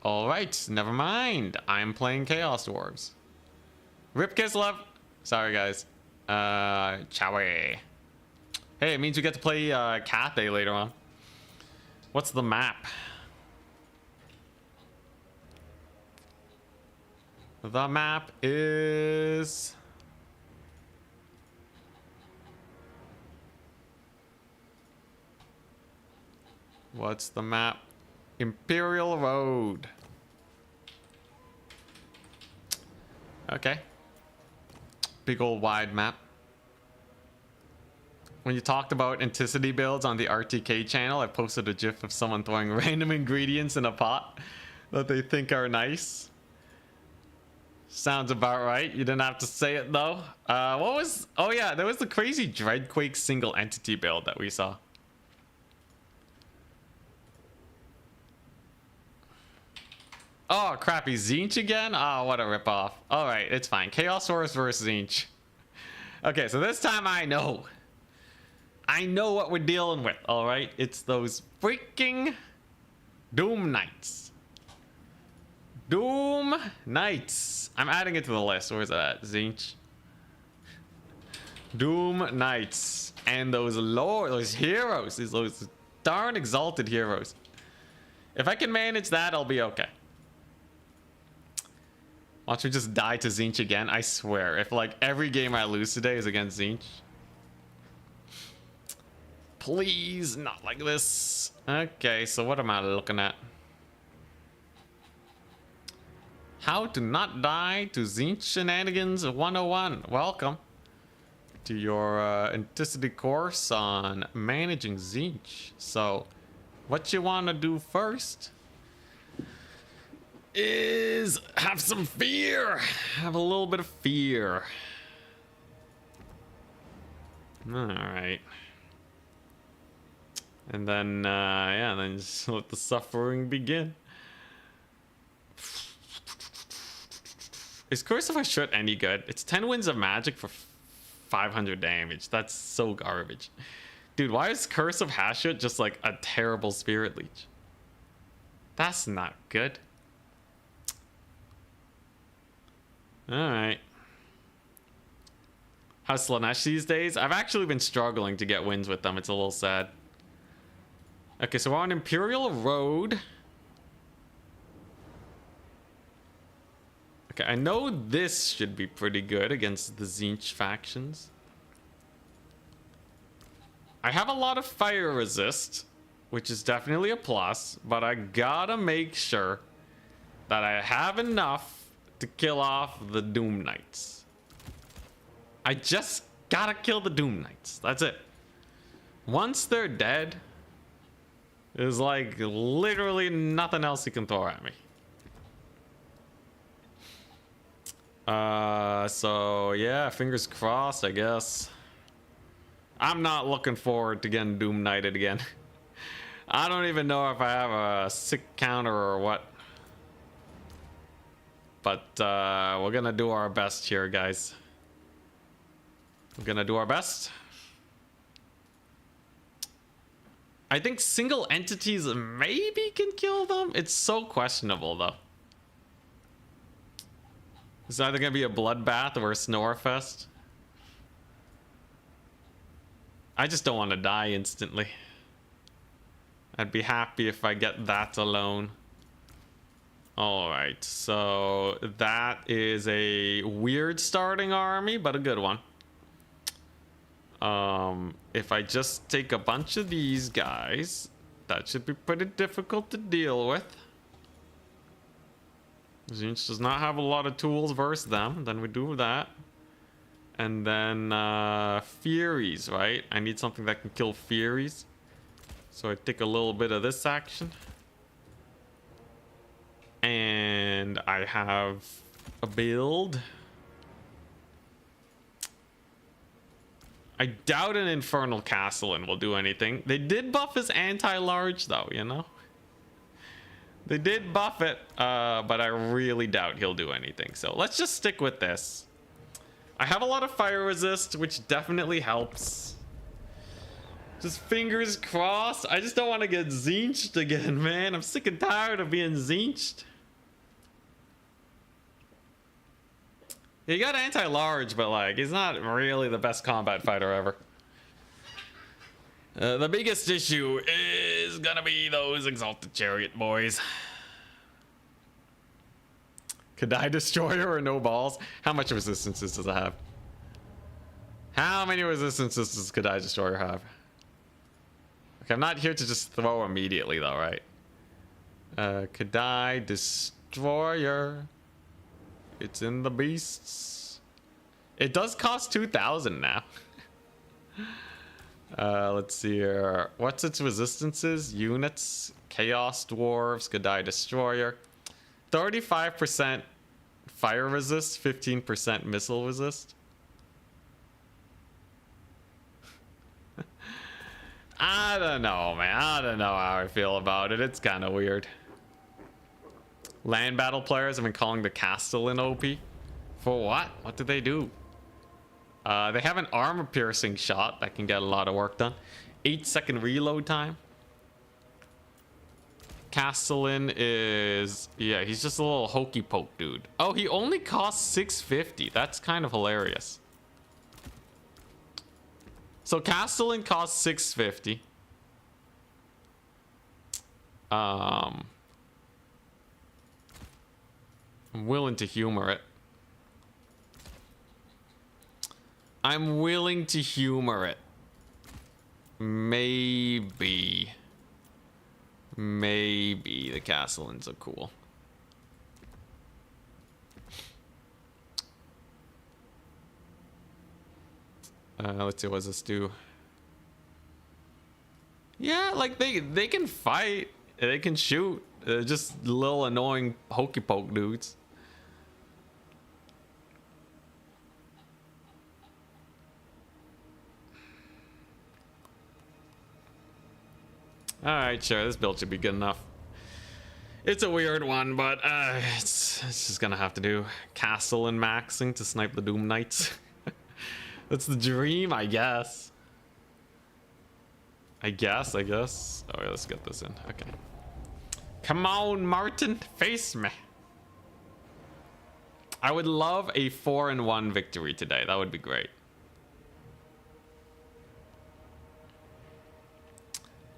Alright, never mind. I'm playing Chaos Dwarves. Rip Kislev. Sorry guys. Chowie. Hey, it means we get to play Cathay later on. What's the map? The map is... What's the map? Imperial Road. Okay. Big old wide map. When you talked about Anticity builds on the RTK channel, I posted a gif of someone throwing random ingredients in a pot that they think are nice. Sounds about right. You didn't have to say it though. What was... Oh yeah, there was the crazy Dreadquake single entity build that we saw. Oh, crappy Tzeentch again? Oh, what a ripoff. Alright, it's fine. Chaosaurus versus Tzeentch. Okay, so this time I know. I know what we're dealing with, alright? It's those freaking Doom Knights. Doom Knights. I'm adding it to the list. Where's that at? Tzeentch. Doom Knights. And those heroes. Those darn exalted heroes. If I can manage that, I'll be okay. Watch me just die to Tzeentch again. I swear, if like every game I lose today is against Tzeentch. Please, not like this. Okay, so what am I looking at? How to not die to Tzeentch shenanigans 101. Welcome to your intensity course on managing Tzeentch. So, what you want to do first is have some fear. Have a little bit of fear. All right. And then, yeah, then just let the suffering begin. Is Curse of Ashut any good? It's 10 Winds of Magic for 500 damage. That's so garbage. Dude, why is Curse of Hashut just like a terrible Spirit Leech? That's not good. Alright. How's Slanesh these days? I've actually been struggling to get wins with them. It's a little sad. Okay, so we're on Imperial Road. Okay, I know this should be pretty good against the Tzeentch factions. I have a lot of fire resist, which is definitely a plus, but I gotta make sure that I have enough to kill off the Doom Knights. I just gotta kill the Doom Knights. That's it. Once they're dead, there's like literally nothing else you can throw at me. So yeah, fingers crossed, I guess. I'm not looking forward to getting Doom Knighted again. I don't even know if I have a sick counter or what. But we're gonna do our best here, guys. We're gonna do our best. I think single entities maybe can kill them. It's so questionable though. It's either gonna be a bloodbath or a Snorefest. I just don't want to die instantly. I'd be happy if I get that alone. Alright, so that is a weird starting army, but a good one. If I just take a bunch of these guys, that should be pretty difficult to deal with. Tzeentch does not have a lot of tools versus them. Then we do that. And then Furies, right? I need something that can kill Furies. So I take a little bit of this action. And I have a build. I doubt an Infernal Castellan will do anything. They did buff his anti-large though, you know? They did buff it, but I really doubt he'll do anything. So let's just stick with this. I have a lot of fire resist, which definitely helps. Just fingers crossed. I just don't want to get Tzeentched again, man. I'm sick and tired of being Tzeentched. He got anti-large, but like, he's not really the best combat fighter ever. The biggest issue is gonna be those Exalted Chariot boys. Cathay Destroyer or no balls? How much resistances does it have? How many resistances does Cathay Destroyer have? Okay, I'm not here to just throw immediately though, right? Cathay Destroyer. It's in the beasts. It does cost 2,000 now. Let's see here. What's its resistances? Units, Chaos Dwarves, Cathay Destroyer. 35% fire resist, 15% missile resist. I don't know, man. I don't know how I feel about it. It's kind of weird. Land battle players have been calling the Castellan OP. For what? What do they do? They have an armor piercing shot that can get a lot of work done. 8-second reload time. Castellan is, yeah, he's just a little hokey poke dude. Oh, he only costs 650. That's kind of hilarious. So Castellan costs 650. I'm willing to humor it. I'm willing to humor it. Maybe the Castellans are cool. Let's see, what does this do? Yeah, like they can fight, they can shoot. They're just little annoying hokey poke dudes. Alright, sure, this build should be good enough. It's a weird one, but it's just gonna have to do. Castle and maxing to snipe the Doom Knights. That's the dream, I guess. I guess. Oh yeah, let's get this in. Okay. Come on, Martin, face me. I would love a 4-1 victory today. That would be great.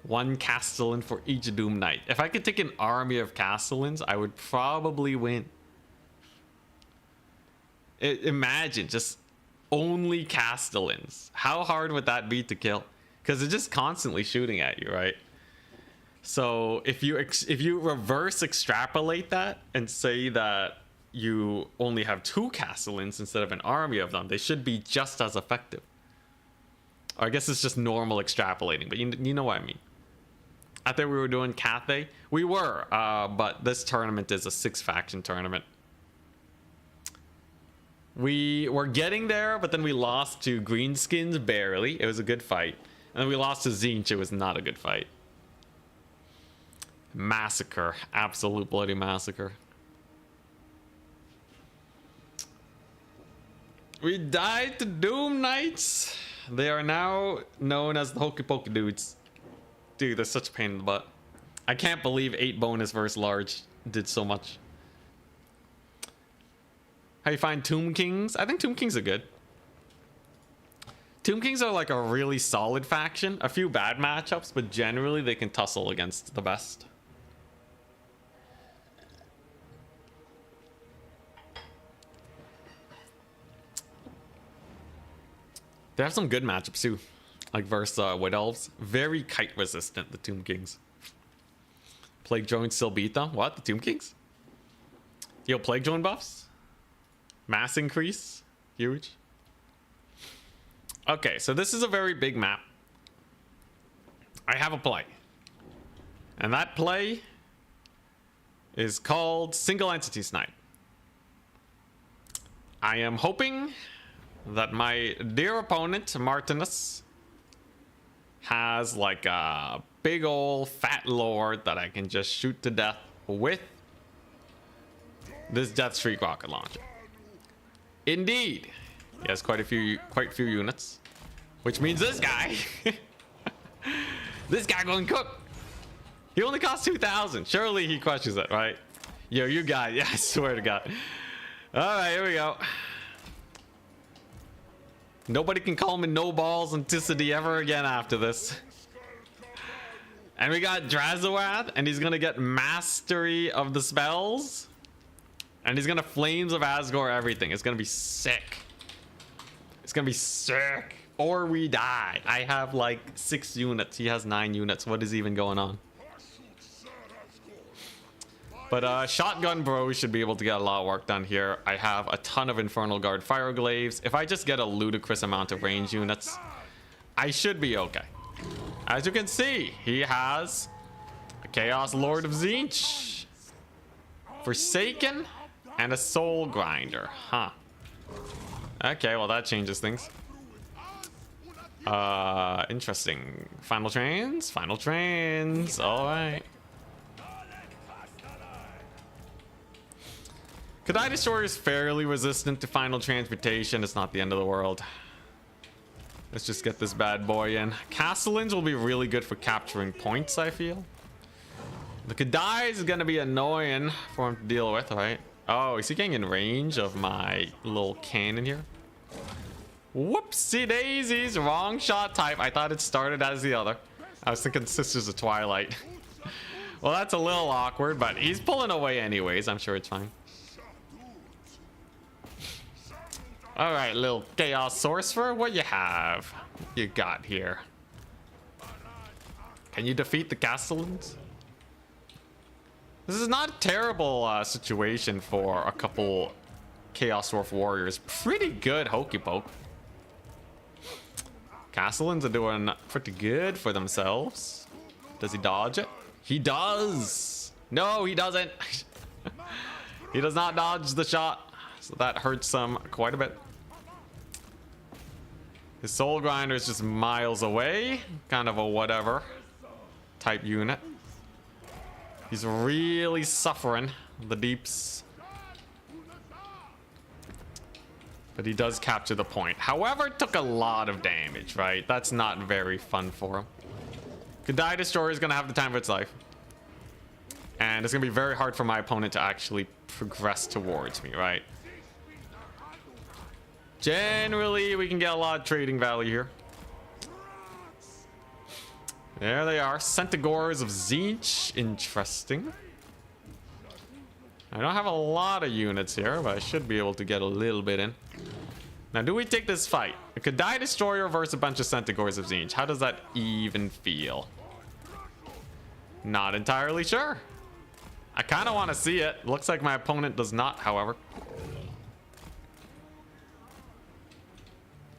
One Castellan for each Doom Knight. If I could take an army of Castellans, I would probably win. Imagine just only Castellans. How hard would that be to kill? Because they're just constantly shooting at you, right? So if you reverse extrapolate that and say that you only have 2 Castellans instead of an army of them, they should be just as effective. Or I guess it's just normal extrapolating, but you know what I mean. I thought we were doing Cathay. We were, but this tournament is a 6-faction tournament. We were getting there, but then we lost to Greenskins barely. It was a good fight. And then we lost to Tzeentch. It was not a good fight. Massacre. Absolute bloody massacre. We died to Doom Knights. They are now known as the Hokey Pokey dudes. Dude, they're such a pain in the butt. I can't believe 8 bonus versus large did so much. How you find Tomb Kings? I think Tomb Kings are good. Tomb Kings are like a really solid faction. A few bad matchups, but generally they can tussle against the best. They have some good matchups too. Like versus Wood Elves. Very kite resistant, the Tomb Kings. Plague Drone still beat them? What? The Tomb Kings? Yo, Plague Drone buffs? Mass increase? Huge. Okay, so this is a very big map. I have a play. And that play is called Single Entity Snipe. I am hoping that my dear opponent, Martinus, has like a big old fat lord that I can just shoot to death with this Death Streak rocket launcher. Indeed, he has quite a few units, which means this guy, this guy going cook. He only costs 2,000. Surely he crushes it, right? Yo, you guys, yeah, I swear to God. All right, here we go. Nobody can call me no balls and Tissity ever again after this. And we got Drazoath, and he's gonna get mastery of the spells. And he's gonna Flames of Asgore everything. It's gonna be sick. It's gonna be sick. Or we die. I have like 6 units. He has 9 units. What is even going on? But Shotgun Bro should be able to get a lot of work done here. I have a ton of Infernal Guard Fire Glaives. If I just get a ludicrous amount of range units, I should be okay. As you can see, he has a Chaos Lord of Tzeentch, Forsaken, and a Soul Grinder. Huh. Okay, well that changes things. Interesting. Final Trains? Final Trains. Alright. Cathay Destroyer is fairly resistant to final transmutation. It's not the end of the world. Let's just get this bad boy in. Castellans will be really good for capturing points, I feel. The Cathay is gonna be annoying for him to deal with, right? Oh, is he getting in range of my little cannon here? Whoopsie daisies, wrong shot type. I thought it started as the other. I was thinking Sisters of Twilight. Well, that's a little awkward, but he's pulling away anyways. I'm sure it's fine. All right, little Chaos Sorcerer, what you have? What you got here? Can you defeat the Castellans? This is not a terrible situation for a couple Chaos Dwarf Warriors. Pretty good hokey poke. Castellans are doing pretty good for themselves. Does he dodge it? He does. No, he doesn't. He does not dodge the shot. So that hurts him quite a bit. His Soul Grinder is just miles away. Kind of a whatever type unit. He's really suffering the deeps. But he does capture the point. However, it took a lot of damage, right? That's not very fun for him. Cathay Destroyer is going to have the time of its life. And it's going to be very hard for my opponent to actually progress towards me, right? Generally, we can get a lot of trading value here. There they are. Centaurs of Tzeentch. Interesting. I don't have a lot of units here, but I should be able to get a little bit in. Now, do we take this fight? A Cathay Destroyer versus a bunch of Centaurs of Tzeentch. How does that even feel? Not entirely sure. I kind of want to see it. Looks like my opponent does not, however.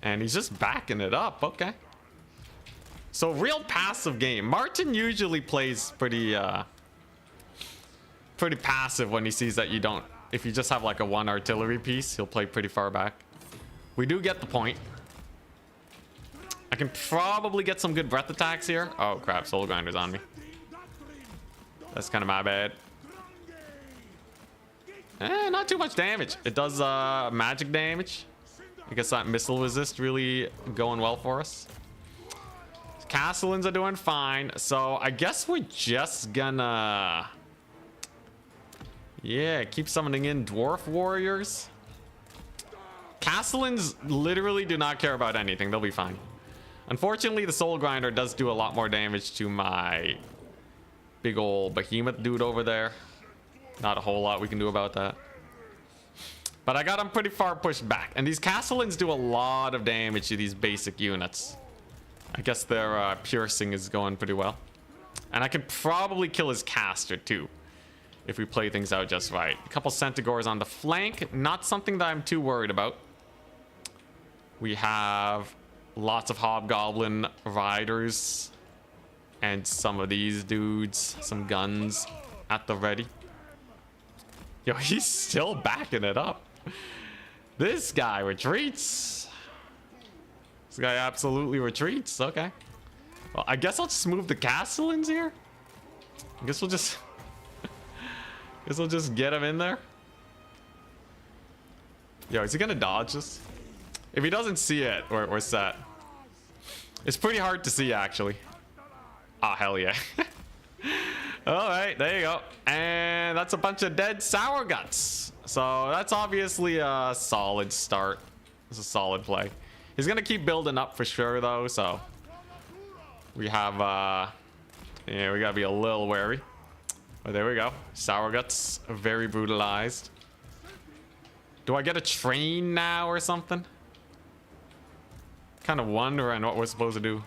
And he's just backing it up. Okay. So, real passive game. Martin usually plays pretty passive when he sees that you don't. If you just have like a one artillery piece, he'll play pretty far back. We do get the point. I can probably get some good breath attacks here. Oh crap, Soul Grinder's on me. That's kind of my bad. Not too much damage. It does magic damage. I guess that missile resist really going well for us. Castellans are doing fine. So I guess we're just gonna... yeah, keep summoning in Dwarf Warriors. Castellans literally do not care about anything. They'll be fine. Unfortunately, the Soul Grinder does do a lot more damage to my big old behemoth dude over there. Not a whole lot we can do about that. But I got him pretty far pushed back. And these Castellans do a lot of damage to these basic units. I guess their piercing is going pretty well. And I could probably kill his caster too, if we play things out just right. A couple Centaurs on the flank. Not something that I'm too worried about. We have lots of Hobgoblin Riders. And some of these dudes. Some guns at the ready. Yo, he's still backing it up. This guy retreats. This guy absolutely retreats. Okay. Well, I guess I'll just move the Castellans here. I guess we'll just... guess we'll just get him in there. Yo, is he gonna dodge this? If he doesn't see it, we're set. It's pretty hard to see, actually. Oh, hell yeah. Alright, there you go. And that's a bunch of dead sour guts. So that's obviously a solid start. It's a solid play. He's gonna keep building up for sure though, so we have yeah, we gotta be a little wary. But there we go. Sour guts, very brutalized. Do I get a train now or something? Kind of wondering what we're supposed to do.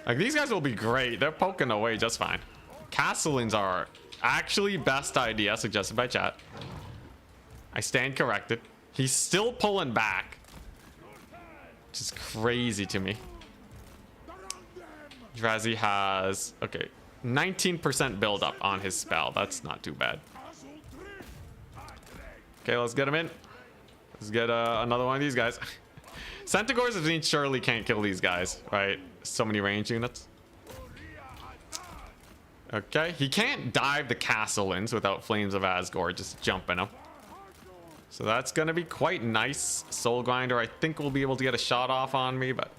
Like, these guys will be great. They're poking away just fine. Castellans are actually best idea suggested by chat. I stand corrected. He's still pulling back, which is crazy to me. Drazi has, okay, 19% build up on his spell. That's not too bad. Okay, let's get him in. Let's get another one of these guys. Centaurs of Tzeentch surely can't kill these guys, right? So many range units. Okay, he can't dive the Castellans without Flames of Asgore just jumping him. So that's gonna be quite nice. Soul Grinder, I think we'll be able to get a shot off on me, but...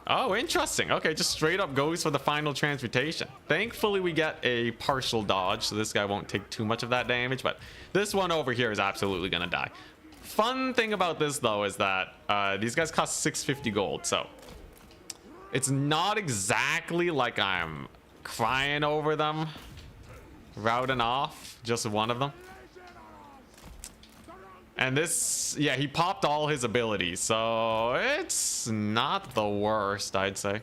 oh, interesting. Okay, just straight up goes for the final transmutation. Thankfully, we get a partial dodge, so this guy won't take too much of that damage, but this one over here is absolutely gonna die. Fun thing about this, though, is that these guys cost 650 gold, so... it's not exactly like I'm crying over them, routing off just one of them. And this, yeah, he popped all his abilities, so it's not the worst, I'd say.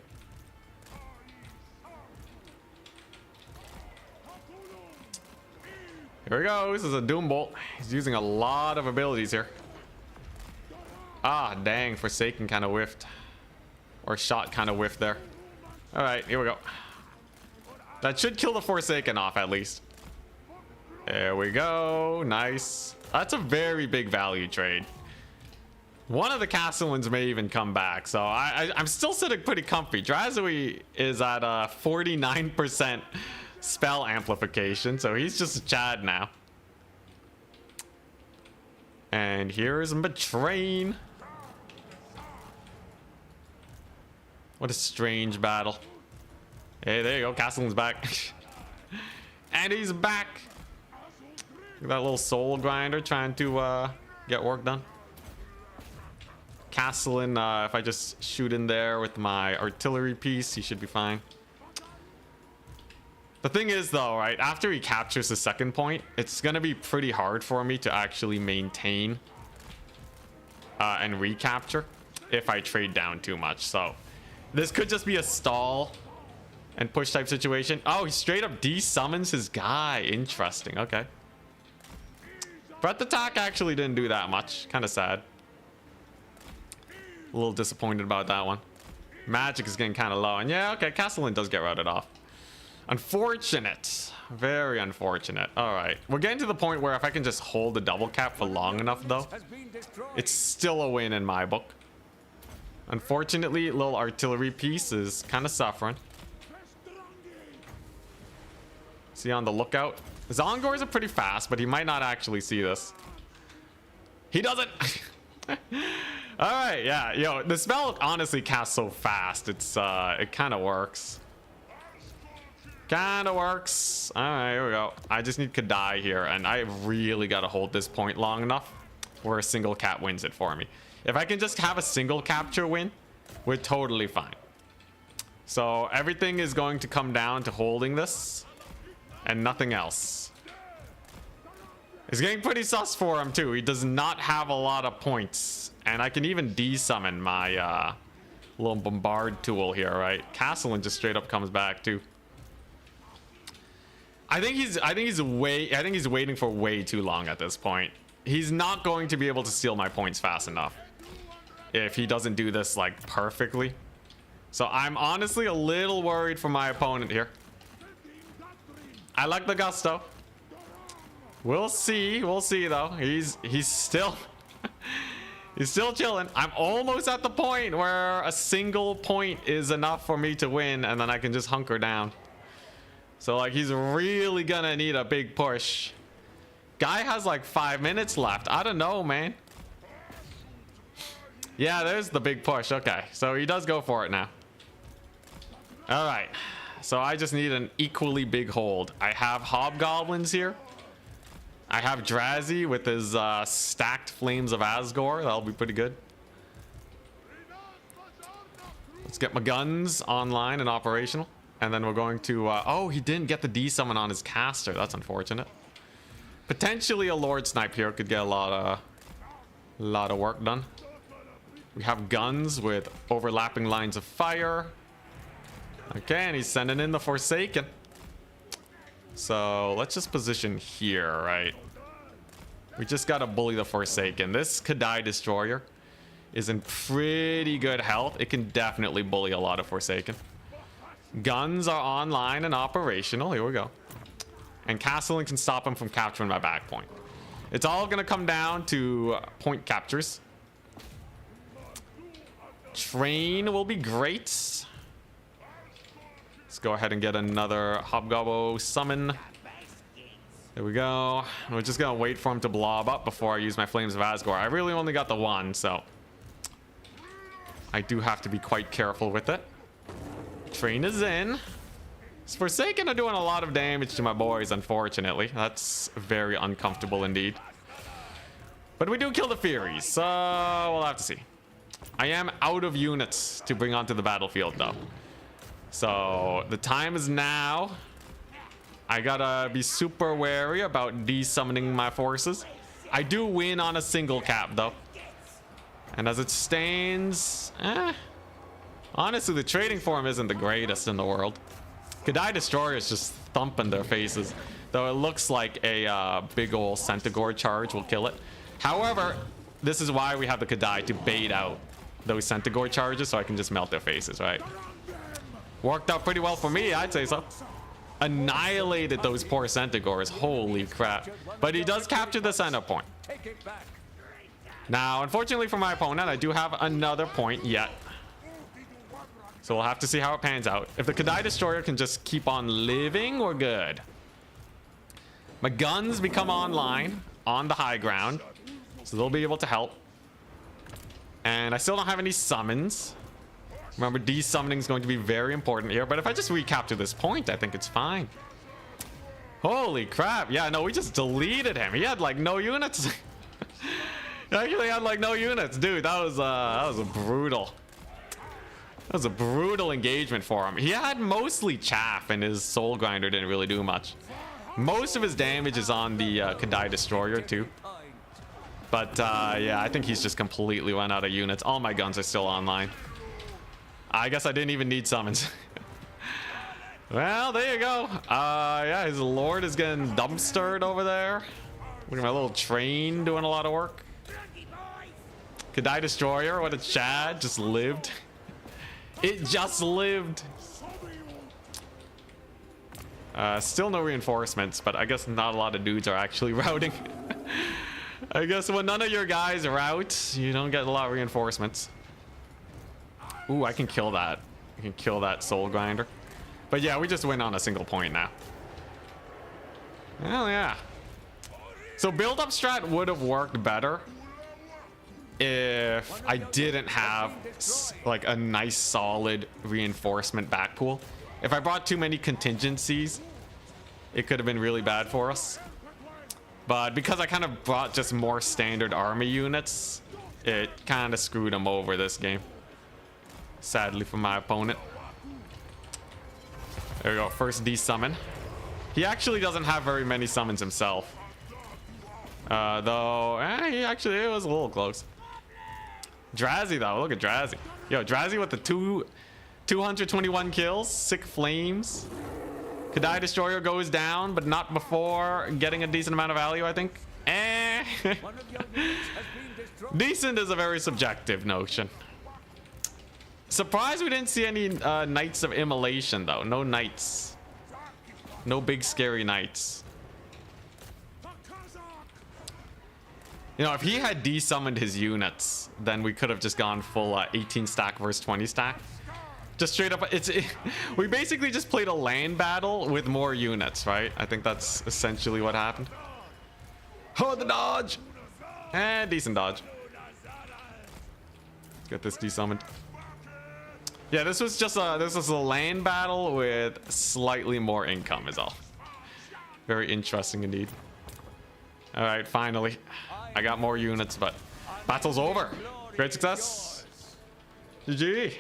Here we go. This is a Doom Bolt. He's using a lot of abilities here. Ah, dang. Forsaken kind of whiffed. Or shot kind of whiffed there. All right, here we go. That should kill the Forsaken off at least. There we go. Nice. That's a very big value trade. One of the Castellans may even come back. So I'm still sitting pretty comfy. Drazui is at 49% spell amplification, so he's just a Chad now. And here's Betrain. What a strange battle. Hey, there you go. Castellan's back. And he's back. Look at that little soul grinder trying to get work done. Castellan, if I just shoot in there with my artillery piece, he should be fine. The thing is though, right, after he captures the second point, it's gonna be pretty hard for me to actually maintain and recapture if I trade down too much. So this could just be a stall and push type situation. Oh, he straight up de-summons his guy. Interesting. Okay. Breath attack actually didn't do that much. Kind of sad. A little disappointed about that one. Magic is getting kind of low. And yeah, okay, Castellan does get routed off. Unfortunate. Very unfortunate. All right. We're getting to the point where if I can just hold the double cap for long enough, though, it's still a win in my book. Unfortunately, little artillery piece is kind of suffering. See, on the lookout. Zongors are pretty fast, but he might not actually see this. He doesn't. All right, yeah. Yo, the spell honestly casts so fast. It's it kind of works. Kind of works. All right, here we go. I just need Cathay here, and I really got to hold this point long enough where a single cap wins it for me. If I can just have a single capture win, we're totally fine. So everything is going to come down to holding this and nothing else. It's getting pretty sus for him too. He does not have a lot of points, and I can even de-summon my little bombard tool here, right? Castellan just straight up comes back too. I think he's waiting for way too long at this point. He's not going to be able to steal my points fast enough if he doesn't do this like perfectly. So I'm honestly a little worried for my opponent here. I like the gusto. We'll see though. He's still he's still chilling. I'm almost at the point where a single point is enough for me to win, and then I can just hunker down. So like he's really gonna need a big push. Guy has like 5 minutes left. I don't know, man. Yeah, there's the big push. Okay, so he does go for it now. All right, so I just need an equally big hold. I have hobgoblins here. I have Drazi with his stacked Flames of Asgore. That'll be pretty good. Let's get my guns online and operational. And then we're going to... oh, he didn't get the D-summon on his caster. That's unfortunate. Potentially a Lord Snipe here could get a lot of work done. We have guns with overlapping lines of fire. Okay, and he's sending in the Forsaken. So let's just position here, right? We just got to bully the Forsaken. This Cathay Destroyer is in pretty good health. It can definitely bully a lot of Forsaken. Guns are online and operational. Here we go. And Castellan can stop him from capturing my back point. It's all going to come down to point captures. Train will be great. Let's go ahead and get another Hobgobbo summon. There we go. We're just going to wait for him to blob up before I use my Flames of Asgore. I really only got the one, so I do have to be quite careful with it. Train is in. Forsaken are doing a lot of damage to my boys, unfortunately. That's very uncomfortable indeed. But we do kill the Furies, so we'll have to see. I am out of units to bring onto the battlefield, though. So the time is now. I gotta be super wary about desummoning my forces. I do win on a single cap though. And as it stands, honestly, the trading form isn't the greatest in the world. Cathay Destroyer is just thumping their faces. Though it looks like a big old Centaur charge will kill it. However, this is why we have the Cathay to bait out those Centaur charges so I can just melt their faces, right? Worked out pretty well for me, I'd say so. Annihilated those poor Centaurs, holy crap. But he does capture the center point. Take it back. Now, unfortunately for my opponent, I do have another point yet. So we'll have to see how it pans out. If the Cathay Destroyer can just keep on living, we're good. My guns become online on the high ground, so they'll be able to help. And I still don't have any summons. Remember, desummoning is going to be very important here, but if I just recapture this point, I think it's fine. Holy crap. Yeah, no, we just deleted him. He had like no units. He actually had like no units. Dude, that was a brutal. That was a brutal engagement for him. He had mostly chaff and his soul grinder didn't really do much. Most of his damage is on the Cathay Destroyer too. But yeah, I think he's just completely run out of units. All my guns are still online. I guess I didn't even need summons. Well, there you go. Yeah, his lord is getting dumpstered over there. Look at my little train doing a lot of work. Cathay Destroyer, what a Chad, just lived. It just lived. Still no reinforcements, but I guess not a lot of dudes are actually routing. I guess when none of your guys route, you don't get a lot of reinforcements. Ooh, I can kill that. I can kill that soul grinder. But yeah, we just win on a single point now. Well, yeah. So build up strat would have worked better if I didn't have like a nice solid reinforcement back pool. If I brought too many contingencies, it could have been really bad for us. But because I kind of brought just more standard army units, it kind of screwed him over this game. Sadly for my opponent. There we go, first desummon. He actually doesn't have very many summons himself. Though, he actually, it was a little close. Drazzy though, look at Drazzy. Yo, Drazzy with the 221 kills, sick flames. Cathay Destroyer goes down, but not before getting a decent amount of value, I think. Decent is a very subjective notion. Surprised we didn't see any Knights of Immolation though. No knights. No big scary knights. You know, if he had desummoned his units, then we could have just gone full 18 stack versus 20 stack. Just straight up, we basically just played a land battle with more units, right? I think that's essentially what happened. Oh, the dodge! Decent dodge. Let's get this desummoned. Yeah, this was just a land battle with slightly more income is all. Very interesting indeed. All right, finally. I got more units, but battle's over. Great success. GG.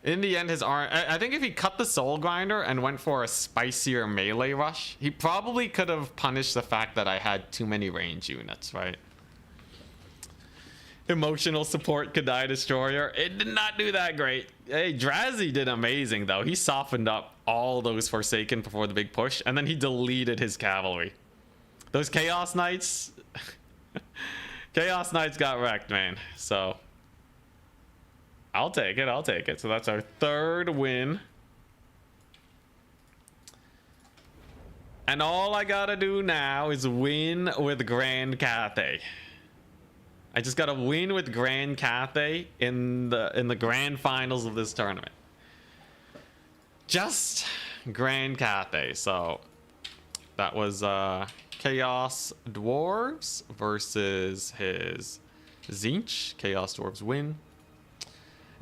In the end, his arm, I think if he cut the soul grinder and went for a spicier melee rush, he probably could have punished the fact that I had too many range units, right? Emotional support Cathay Destroyer. It did not do that great. Hey, Drazzy did amazing though. He softened up all those Forsaken before the big push, and then he deleted his cavalry. Those Chaos Knights, Chaos Knights got wrecked, man. So I'll take it. I'll take it. So that's our third win. And all I gotta do now is win with Grand Cathay. I just gotta win with Grand Cathay in the grand finals of this tournament. Just Grand Cathay. So that was Chaos Dwarves versus his Tzeentch. Chaos Dwarves win.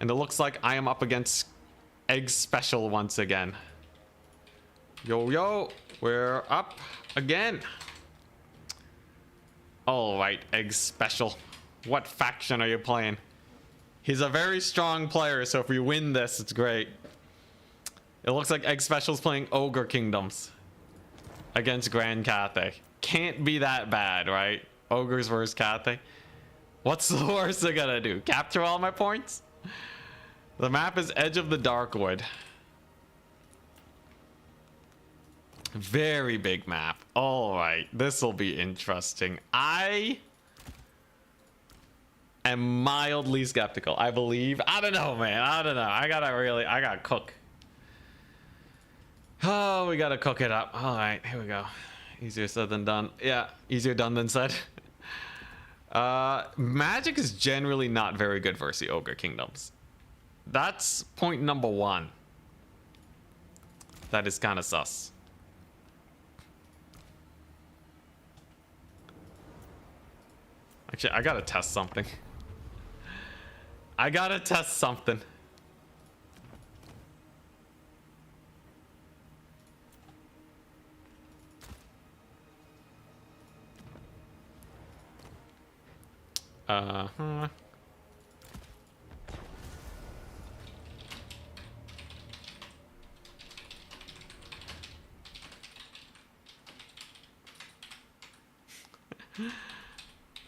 And it looks like I am up against Egg Special once again. Yo, yo, we're up again. All right, Egg Special. What faction are you playing? He's a very strong player, so if we win this, it's great. It looks like Egg Special's playing Ogre Kingdoms against Grand Cathay. Can't be that bad, right? Ogres versus Cathay. What's the worst they're gonna do? Capture all my points? The map is Edge of the Darkwood. Very big map. All right, this will be interesting. I am mildly skeptical. I believe. I don't know, man. I don't know. I gotta cook. Oh, we gotta cook it up. All right, here we go. Easier said than done. Yeah, easier done than said. Magic is generally not very good versus the Ogre Kingdoms. That's point number one. That is kind of sus. Actually, I gotta test something. I gotta test something. Uh-huh.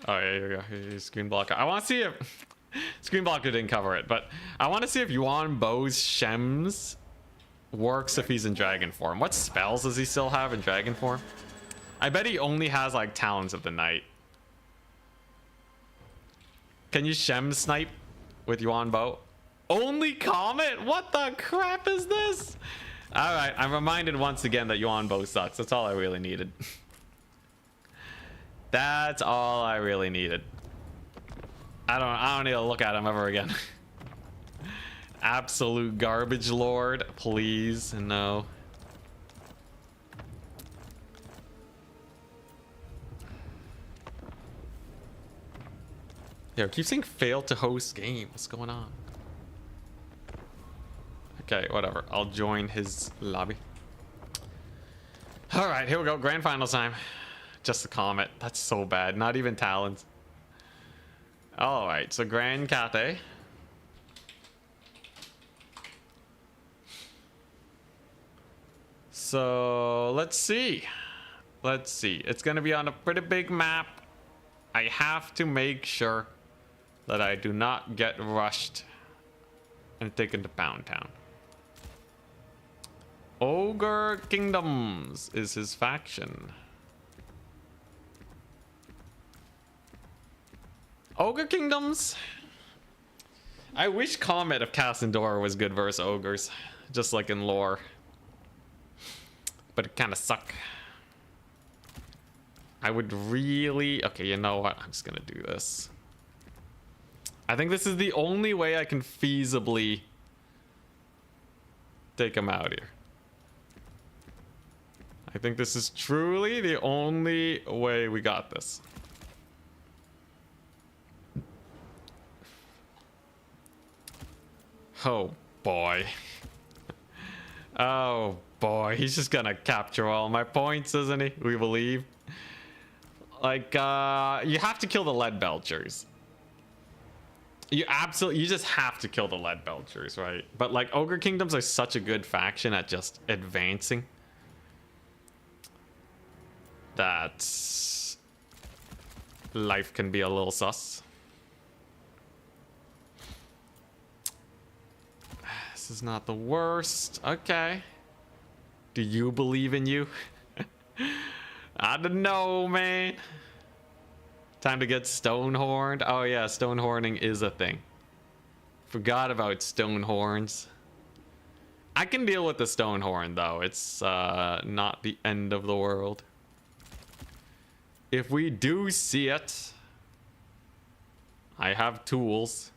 Oh yeah, here we go. Here's Screen Blocker. I want to see if Screen Blocker didn't cover it, but I want to see if Yuan Bo's Shems works if he's in dragon form. What spells does he still have in dragon form? I bet he only has like Talons of the Night. Can you Shem snipe with Yuan Bo? Only Comet? What the crap is this? All right, I'm reminded once again that Yuan Bo sucks. That's all I really needed. That's all I really needed. I don't need to look at him ever again. Absolute garbage lord, please, no. Yo, keep saying fail to host game. What's going on? Okay, whatever. I'll join his lobby. All right, here we go. Grand finals time. Just the Comet. That's so bad. Not even Talons. All right, so Grand Cathay. So let's see. Let's see. It's going to be on a pretty big map. I have to make sure that I do not get rushed and taken to Pound Town. Ogre Kingdoms is his faction. Ogre Kingdoms. I wish Comet of Cassandora was good versus ogres, just like in lore. But it kind of suck. I would really... Okay, you know what? I'm just gonna do this. I think this is the only way I can feasibly take him out here. I think this is truly the only way we got this. Oh boy. Oh boy, he's just gonna capture all my points, isn't he? We believe. Like, you have to kill the lead belchers. You just have to kill the lead belchers, right? But like, Ogre Kingdoms are such a good faction at just advancing that life can be a little sus. This is not the worst. Okay. Do you believe in you? I don't know, man. Time to get Stonehorned. Oh yeah, Stonehorning is a thing. Forgot about Stonehorns. I can deal with the Stonehorn though. It's not the end of the world. If we do see it, I have tools.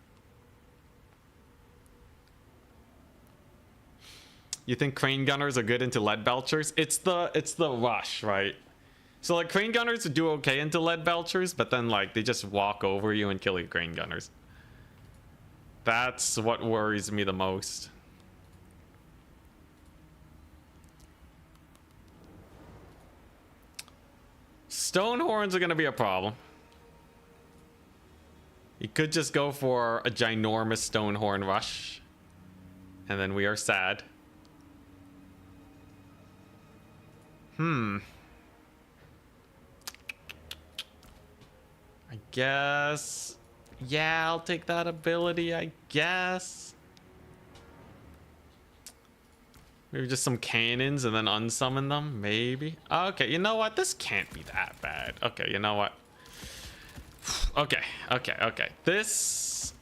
You think crane gunners are good into lead belchers? It's the rush, right? So like, crane gunners do okay into lead belchers, but then like they just walk over you and kill your crane gunners. That's what worries me the most. Stonehorns are gonna be a problem. He could just go for a ginormous Stonehorn rush. And then we are sad. I guess... Yeah, I'll take that ability, I guess. Maybe just some cannons and then unsummon them, maybe. Okay, you know what? This can't be that bad. Okay, you know what? Okay. This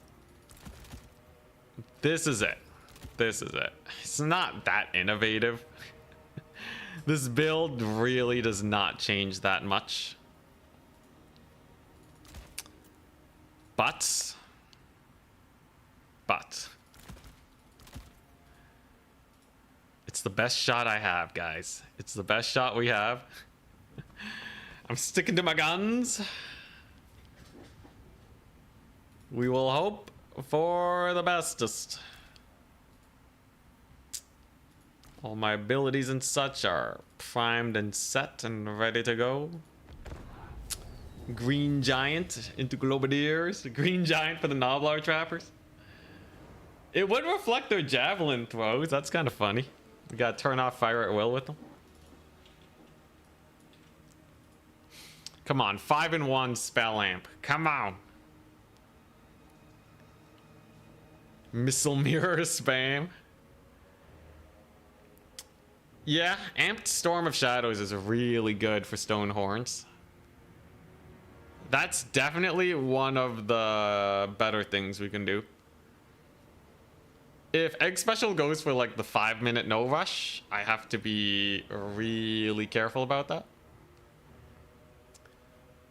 is it. This is it. It's not that innovative. This build really does not change that much. But it's the best shot I have, guys. It's the best shot we have. I'm sticking to my guns. We will hope for the bestest. All my abilities and such are primed and set and ready to go. Green Giant into Globadiers. Green Giant for the Noblar Trappers. It would reflect their javelin throws. That's kind of funny. We gotta turn off fire at will with them. Come on, 5-in-1 spell amp. Come on. Missile mirror spam. Yeah, amped Storm of Shadows is really good for Stonehorns. That's definitely one of the better things we can do. If Egg Special goes for like the 5-minute no rush, I have to be really careful about that.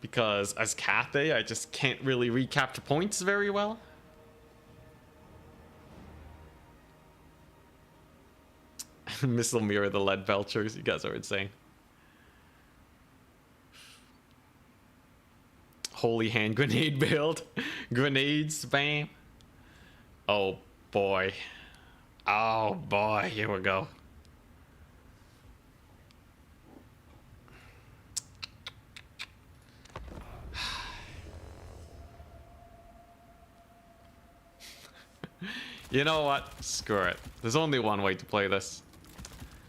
Because as Cathay, I just can't really recapture points very well. Missile mirror the lead belchers. You guys are insane. Holy hand grenade build. Grenade spam. Oh boy. Oh boy. Here we go. You know what? Screw it. There's only one way to play this.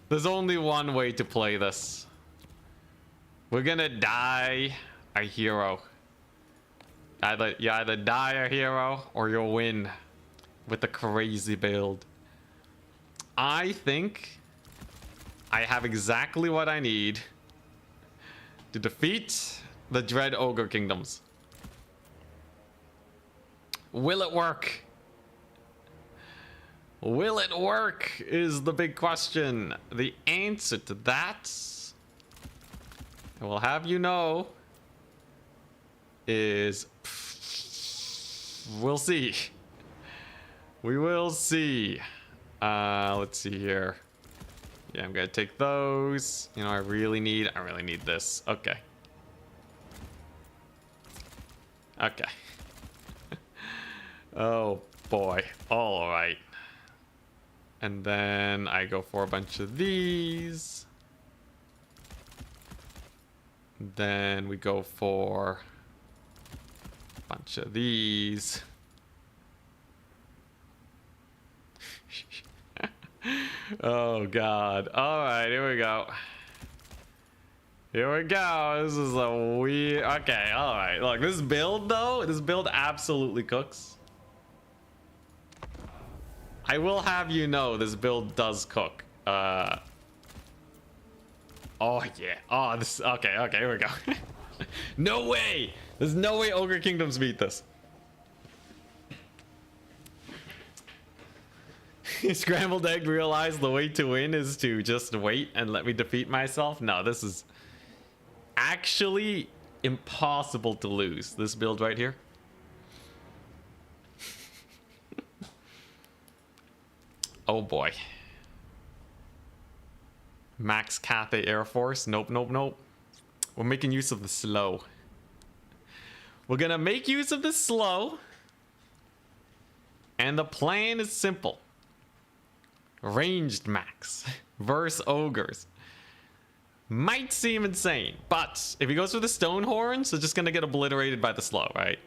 There's only one way to play this. We're gonna die a hero. You either die a hero or you'll win with a crazy build. I think I have exactly what I need to defeat the Dread Ogre Kingdoms. Will it work? Will it work is the big question. The answer to that, I will have you know, is we'll see. We will see. Let's see here. Yeah, I'm gonna take those. You know, I really need this. Okay. Okay. Oh boy. All right. And then I go for a bunch of these. Then we go for a bunch of these. Oh God. All right, here we go. Here we go. This is a weird... Okay, all right. Look, this build though, this build absolutely cooks. I will have you know this build does cook. Oh yeah. Oh, this... Okay, here we go. No way! There's no way Ogre Kingdoms beat this. Scrambled Egg realized the way to win is to just wait and let me defeat myself. No, this is actually impossible to lose. This build right here. Oh boy. Max Cathay Air Force. Nope. We're making use of the slow. We're gonna make use of the slow. And the plan is simple. Ranged Max versus Ogres. Might seem insane, but if he goes for the Stonehorns, it's just gonna get obliterated by the slow, right?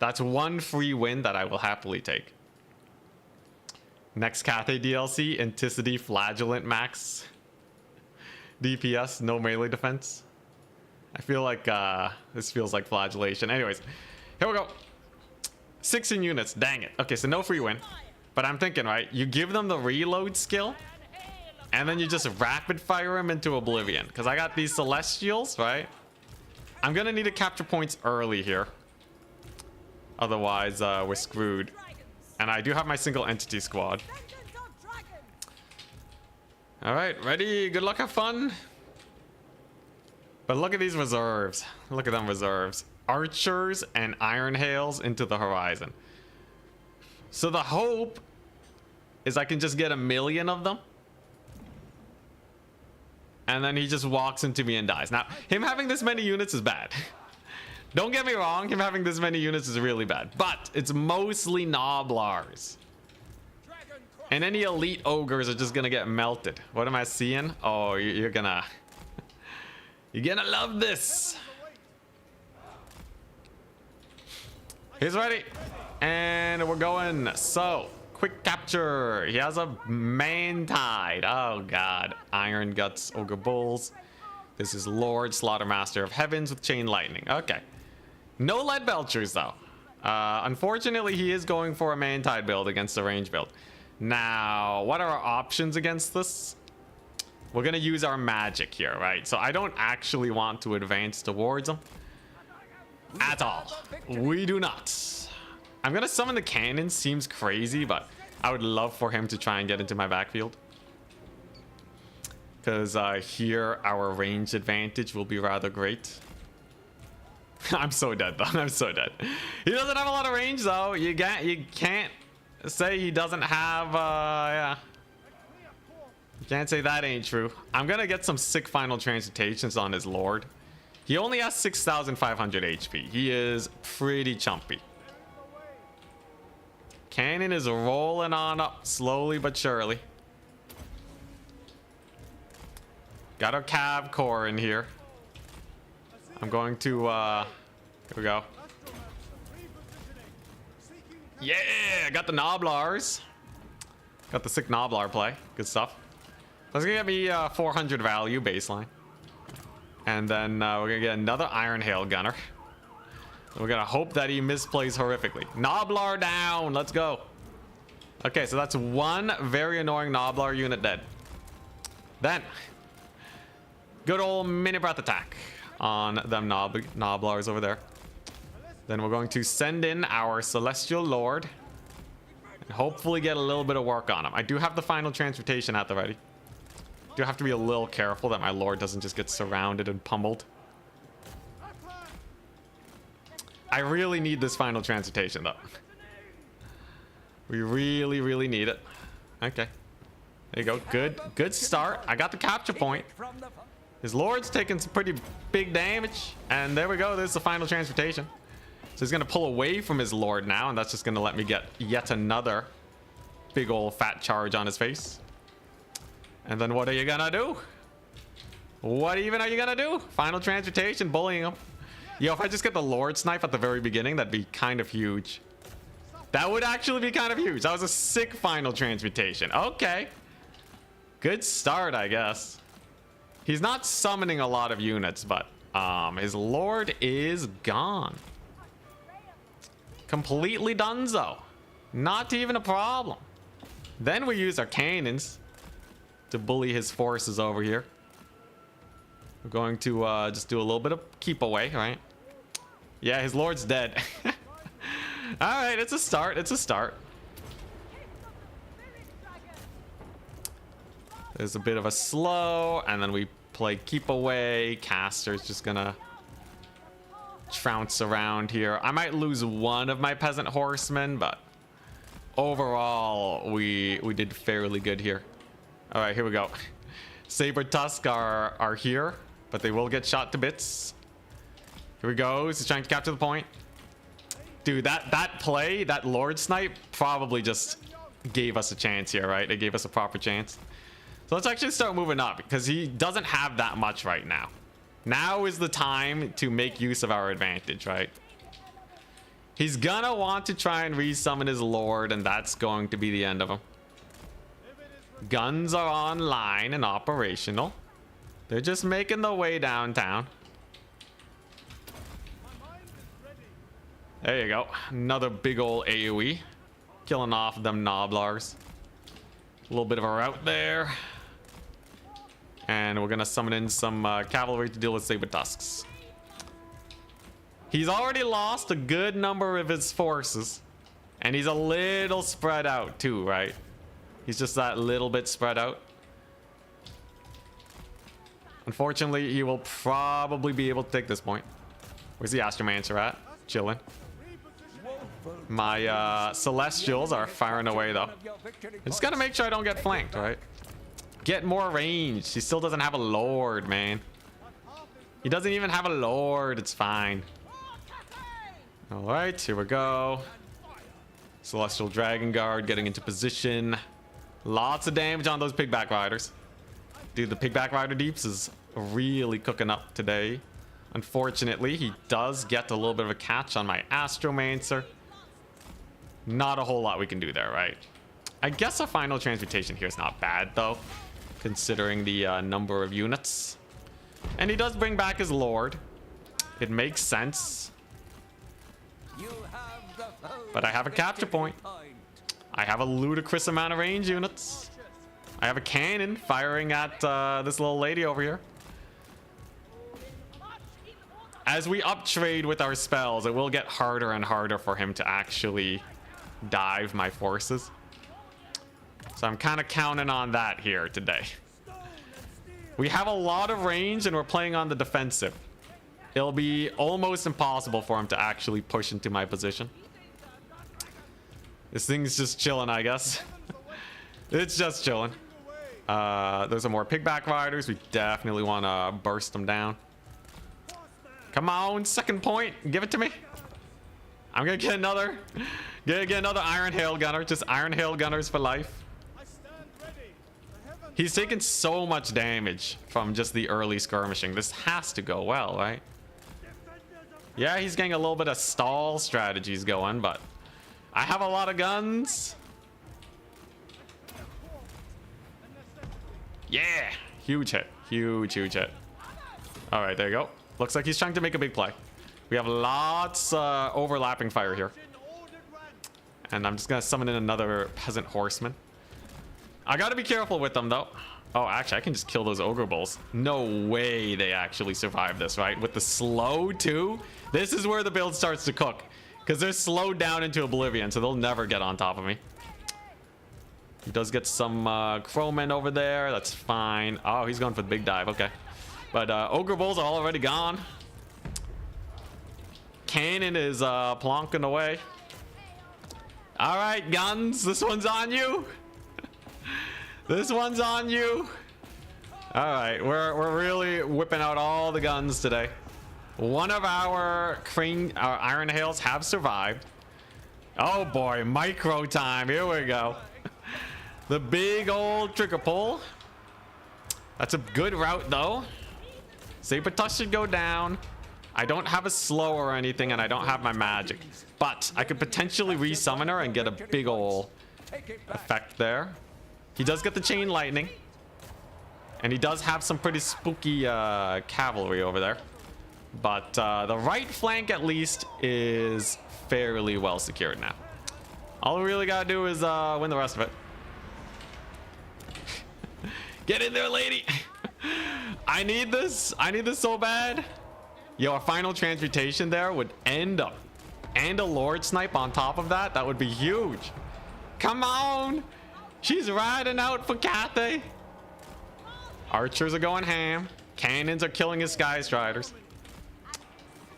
That's one free win that I will happily take. Next Cathay DLC, Anticity Flagellant Max. DPS, no melee defense. I feel like this feels like flagellation. Anyways, here we go. 16 units, dang it. Okay, so no free win. But I'm thinking, right, you give them the reload skill, and then you just rapid fire them into oblivion. Because I got these Celestials, right? I'm gonna need to capture points early here. Otherwise, we're screwed. And I do have my single entity squad. Alright, ready? Good luck, have fun. But look at these reserves. Look at them reserves. Archers and Iron Hails into the horizon. So the hope is I can just get 1 million of them. And then he just walks into me and dies. Now, him having this many units is bad. Don't get me wrong, him having this many units is really bad. But it's mostly Noblars. And any elite ogres are just gonna get melted. What am I seeing? Oh, you're gonna... You're gonna love this. He's ready. And we're going. So, quick capture. He has a main tide. Oh, God. Iron Guts, Ogre Bulls. This is Lord Slaughtermaster of Heavens with Chain Lightning. Okay. No Lead Belchers, though. Unfortunately, he is going for a main tide build against the range build. Now, what are our options against this? We're going to use our magic here, right? So I don't actually want to advance towards him at all. We do not. I'm going to summon the cannon. Seems crazy, but I would love for him to try and get into my backfield. Because here, our range advantage will be rather great. I'm so dead, though. I'm so dead. He doesn't have a lot of range, though. You can't say he doesn't have, yeah. You can't say that ain't true. I'm gonna get some sick final transmutations on his lord. He only has 6,500 HP. He is pretty chumpy. Cannon is rolling on up slowly but surely. Got our Cav core in here. I'm going to, here we go. Yeah, got the Noblars. Got the sick Noblar play. Good stuff. That's gonna get me 400 value baseline. And then we're gonna get another Iron Hail Gunner. We're gonna hope that he misplays horrifically. Noblar down, let's go. Okay, so that's one very annoying Noblar unit dead. Then, good old mini breath attack on them Noblars over there. Then we're going to send in our Celestial Lord. And hopefully get a little bit of work on him. I do have the final transportation at the ready. Do have to be a little careful that my lord doesn't just get surrounded and pummeled. I really need this final transportation, though. We really, really need it. Okay. There you go. Good start. I got the capture point. His lord's taking some pretty big damage. And there we go. There's the final transportation. So he's going to pull away from his lord now. And that's just going to let me get yet another big old fat charge on his face. And then what are you gonna do? What even are you gonna do? Final transportation, bullying him. Yo, if I just get the Lord Snipe at the very beginning, that'd be kind of huge. That would actually be kind of huge. That was a sick final transmutation. Okay. Good start, I guess. He's not summoning a lot of units, but his Lord is gone. Completely donezo. Not even a problem. Then we use our cannons to bully his forces over here. We're going to just do a little bit of keep away, right? Yeah, his lord's dead. All right, it's a start. It's a start. There's a bit of a slow, and then we play keep away. Caster's just gonna trounce around here. I might lose one of my peasant horsemen, but overall, we did fairly good here. All right, here we go. Saber Tusk are here, but they will get shot to bits. Here we go. He's trying to capture the point. Dude, that play, that Lord Snipe, probably just gave us a chance here, right? It gave us a proper chance. So let's actually start moving up because he doesn't have that much right now. Now is the time to make use of our advantage, right? He's gonna want to try and resummon his lord, and that's going to be the end of him. Guns are online and operational. They're just making their way downtown. There you go. Another big old AoE. Killing off them Noblars. A little bit of a rout there. And we're gonna summon in some cavalry to deal with Saber Tusks. He's already lost a good number of his forces. And he's a little spread out too, right? He's just that little bit spread out. Unfortunately, he will probably be able to take this point. Where's the Astromancer at? Chilling. My Celestials are firing away though. I just gotta make sure I don't get flanked, right? Get more range. He still doesn't have a lord, man. He doesn't even have a lord. It's fine. All right, here we go. Celestial Dragon Guard getting into position. Lots of damage on those Pigback Riders. Dude, the Pigback Rider Deeps is really cooking up today. Unfortunately, he does get a little bit of a catch on my Astromancer. Not a whole lot we can do there, right? I guess a final transmutation here is not bad, though, considering the number of units. And he does bring back his lord. It makes sense. But I have a capture point. I have a ludicrous amount of range units. I have a cannon firing at this little lady over here. As we uptrade with our spells, it will get harder and harder for him to actually dive my forces. So I'm kind of counting on that here today. We have a lot of range and we're playing on the defensive. It'll be almost impossible for him to actually push into my position. This thing's just chilling, I guess. It's just chilling. There's some more Pigback Riders. We definitely want to burst them down. Come on, second point. Give it to me. I'm going to get another. Get another Iron Hail Gunner. Just Iron Hail Gunners for life. He's taken so much damage from just the early skirmishing. This has to go well, right? Yeah, he's getting a little bit of stall strategies going, but I have a lot of guns. Yeah, huge hit. Huge hit. All right, there you go. Looks like he's trying to make a big play. We have lots overlapping fire here. And I'm just going to summon in another Peasant Horseman. I got to be careful with them, though. Oh, actually, I can just kill those Ogre Bulls. No way they actually survive this, right? With the slow, too. This is where the build starts to cook. Because they're slowed down into oblivion, so they'll never get on top of me. He does get some Crowmen over there. That's fine. Oh, he's going for the big dive. Okay. But Ogre Bulls are already gone. Cannon is plonking away. All right, guns. This one's on you. This one's on you. All right, we're really whipping out all the guns today. One of our Iron Hails have survived. Oh boy, micro time. Here we go. The big old trigger pull. That's a good route though. Saber Tusk should go down. I don't have a slow or anything, and I don't have my magic. But I could potentially resummon her and get a big ol' effect there. He does get the chain lightning. And he does have some pretty spooky cavalry over there. But the right flank, at least, is fairly well secured now. All we really gotta do is win the rest of it. Get in there, lady. I need this. I need this so bad. Yo, a final transmutation there would end up. And a Lord Snipe on top of that. That would be huge. Come on. She's riding out for Cathay. Archers are going ham. Cannons are killing his Sky Striders.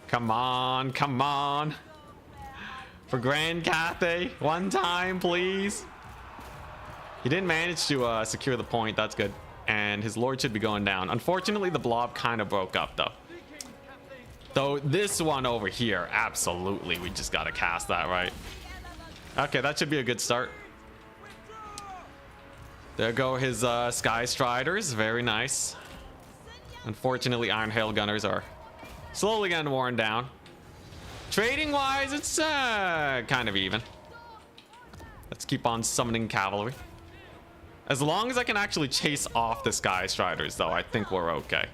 Come on. Come on. For Grand Cathay. One time, please. He didn't manage to secure the point. That's good. And his Lord should be going down. Unfortunately, the blob kind of broke up, though. Though this one over here, absolutely, we just got to cast that, right? Okay, that should be a good start. There go his Sky Striders. Very nice. Unfortunately, Iron Hail Gunners are slowly getting worn down. Trading wise, it's kind of even. Let's keep on summoning cavalry. As long as I can actually chase off the Sky Striders, though, I think we're okay.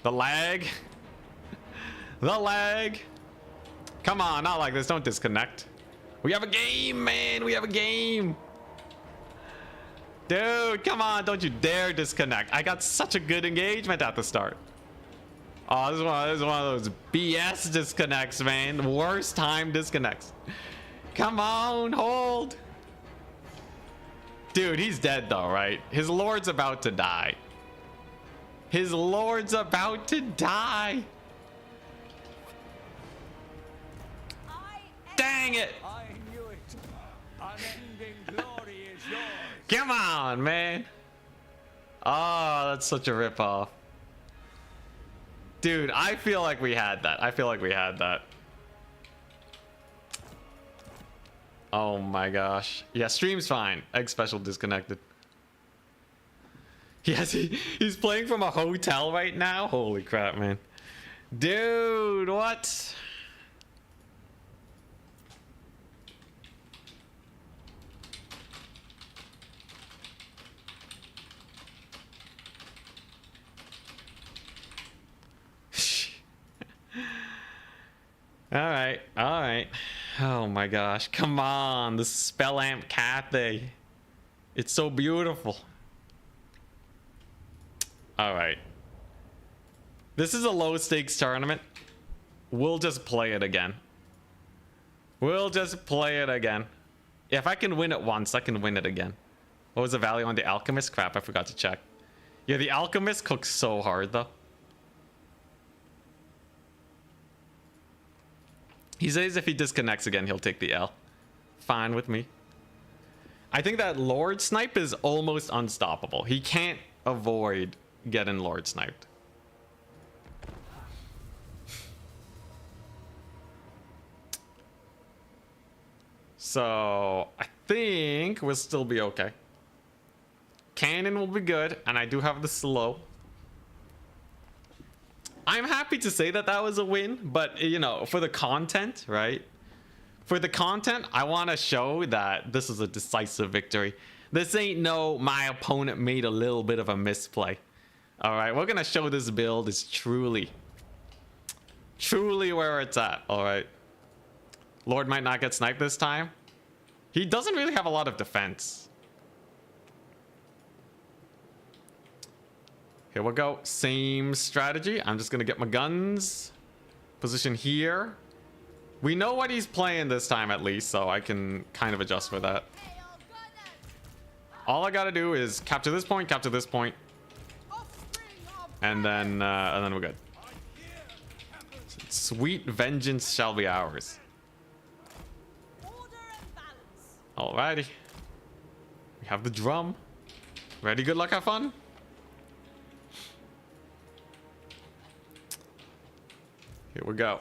The lag. The lag. Come on, not like this. Don't disconnect. We have a game, man. We have a game. Dude, come on. Don't you dare disconnect. I got such a good engagement at the start. Oh, this is one of those BS disconnects, man. Worst time disconnects. Come on, hold. Dude, he's dead though, right? His lord's about to die. His lord's about to die. Dang it. I knew it. Unending glory is yours. Come on, man. Oh, that's such a ripoff. Dude, I feel like we had that. I feel like we had that. Oh my gosh. Yeah, stream's fine. Egg special disconnected. Yes, he's playing from a hotel right now. Holy crap, man. Dude, what? All right, all right. Oh my gosh, come on, the spell amp Cathay. It's so beautiful. All right. This is a low stakes tournament. We'll just play it again. We'll just play it again. If I can win it once, I can win it again. What was the value on the Alchemist? Crap, I forgot to check. Yeah, the Alchemist cooks so hard though. He says if he disconnects again, he'll take the L. Fine with me. I think that Lord Snipe is almost unstoppable. He can't avoid getting Lord Sniped. So I think we'll still be okay. Cannon will be good, and I do have the slow. I'm happy to say that that was a win, but you know, for the content, right? For the content, I want to show that this is a decisive victory. This ain't no, my opponent made a little bit of a misplay. All right, we're going to show this build is truly where it's at. All right. Lord might not get sniped this time. He doesn't really have a lot of defense. Here we go. Same strategy. I'm just going to get my guns. Position here. We know what he's playing this time at least, so I can kind of adjust for that. All I got to do is capture this point, and then we're good. Sweet vengeance shall be ours. Alrighty. We have the drum. Ready, good luck, have fun. Here we go.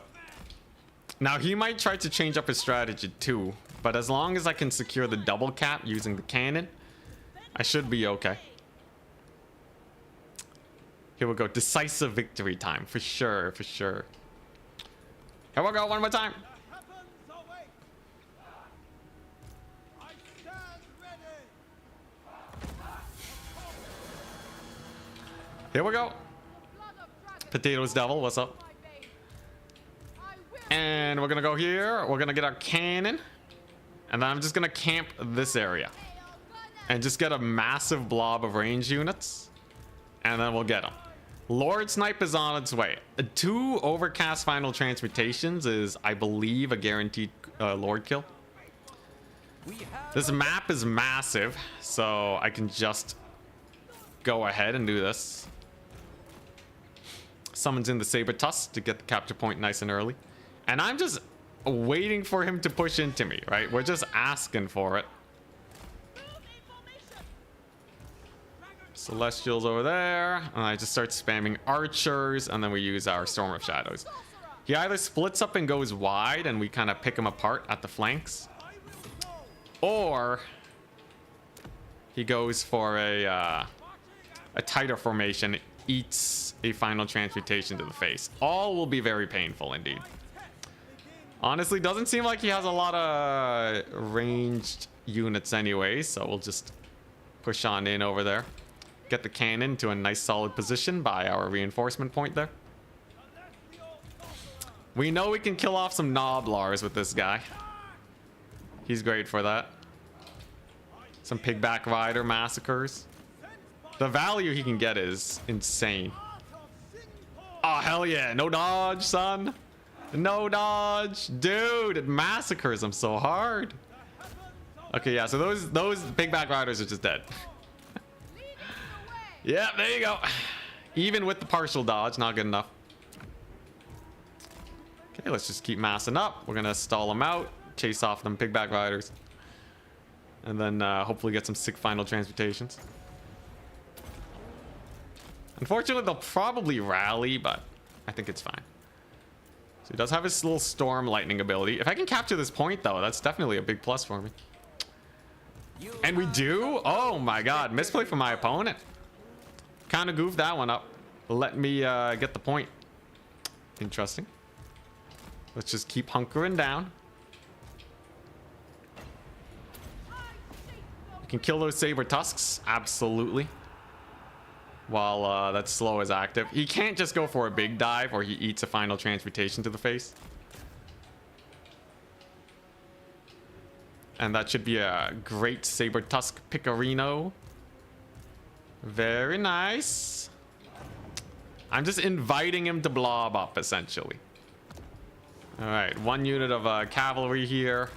Now he might try to change up his strategy too, but as long as I can secure the double cap using the cannon, I should be okay. Here we go. Decisive victory time. For sure, for sure. Here we go. One more time. Here we go. Potatoes Devil, what's up? And we're gonna go here. We're gonna get our cannon. And then I'm just gonna camp this area. And just get a massive blob of range units. And then we'll get them. Lord Snipe is on its way. 2 Overcast Final Transmutations is, I believe, a guaranteed Lord kill. This map is massive, so I can just go ahead and do this. Summons in the Saber Tusk to get the capture point nice and early. And I'm just waiting for him to push into me, right? We're just asking for it. Celestials over there. And I just start spamming archers, and then we use our Storm of Shadows. He either splits up and goes wide, and we kind of pick him apart at the flanks. Or he goes for a tighter formation eats a final transmutation to the face. All will be very painful indeed. Honestly, doesn't seem like he has a lot of ranged units anyway, so we'll just push on in over there. Get the cannon to a nice solid position by our reinforcement point there. We know we can kill off some Noblars with this guy. He's great for that. Some pigback rider massacres. The value he can get is insane. Oh, hell yeah. No dodge, son. No dodge. Dude, it massacres them so hard. Okay, yeah, so those pigback riders are just dead. Yeah, there you go. Even with the partial dodge, not good enough. Okay, let's just keep massing up. We're gonna stall them out, chase off them pigback riders, and then hopefully get some sick final transmutations. Unfortunately, they'll probably rally, but I think it's fine. So he does have his little storm lightning ability. If I can capture this point, though, that's definitely a big plus for me. And we do? Oh my god, misplay from my opponent. Kind of goofed that one up. Let me get the point. Interesting. Let's just keep hunkering down. We can kill those saber tusks, absolutely. While that slow is active. He can't just go for a big dive or he eats a final transmutation to the face. And that should be a great saber tusk Picarino. Very nice. I'm just inviting him to blob up, essentially. All right, 1 unit of cavalry here.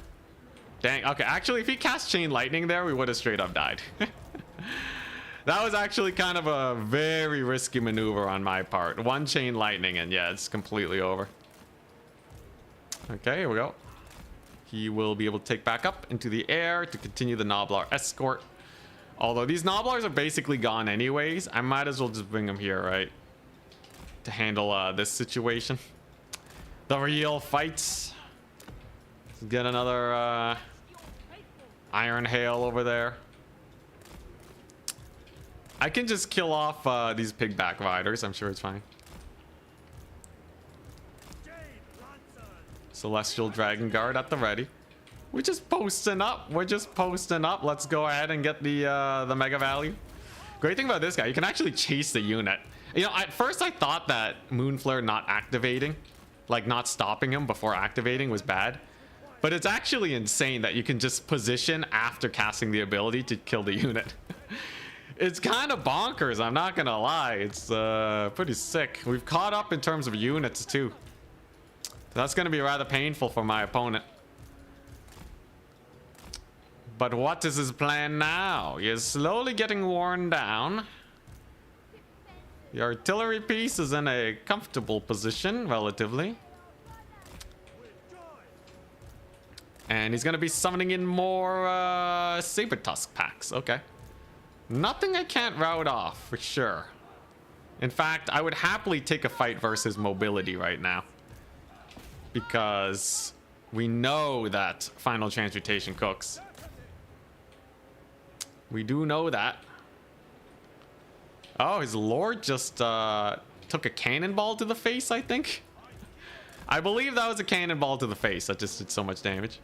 Dang, okay, actually, if he cast Chain Lightning there, we would have straight up died. That was actually kind of a very risky maneuver on my part. 1 Chain Lightning, and yeah, it's completely over. Okay, here we go. He will be able to take back up into the air to continue the Noblar escort. Although these Noblars are basically gone anyways, I might as well just bring them here, right? To handle this situation. The real fights. Let's get another Iron Hail over there. I can just kill off these pigback riders. I'm sure it's fine. Celestial Dragon Guard at the ready. We're just posting up. We're just posting up. Let's go ahead and get the mega value. Great thing about this guy, you can actually chase the unit. You know, at first I thought that Moonflare not activating, like not stopping him before activating, was bad. But it's actually insane that you can just position after casting the ability to kill the unit. It's kind of bonkers, I'm not gonna lie. It's pretty sick. We've caught up in terms of units too. That's gonna be rather painful for my opponent. But what is his plan now? He is slowly getting worn down. The artillery piece is in a comfortable position, relatively. And he's gonna be summoning in more saber tusk packs. Okay. Nothing I can't rout off, for sure. In fact, I would happily take a fight versus mobility right now. Because we know that final transmutation cooks. We do know that. Oh, his lord just took a cannonball to the face, I think. I believe that was a cannonball to the face. That just did so much damage.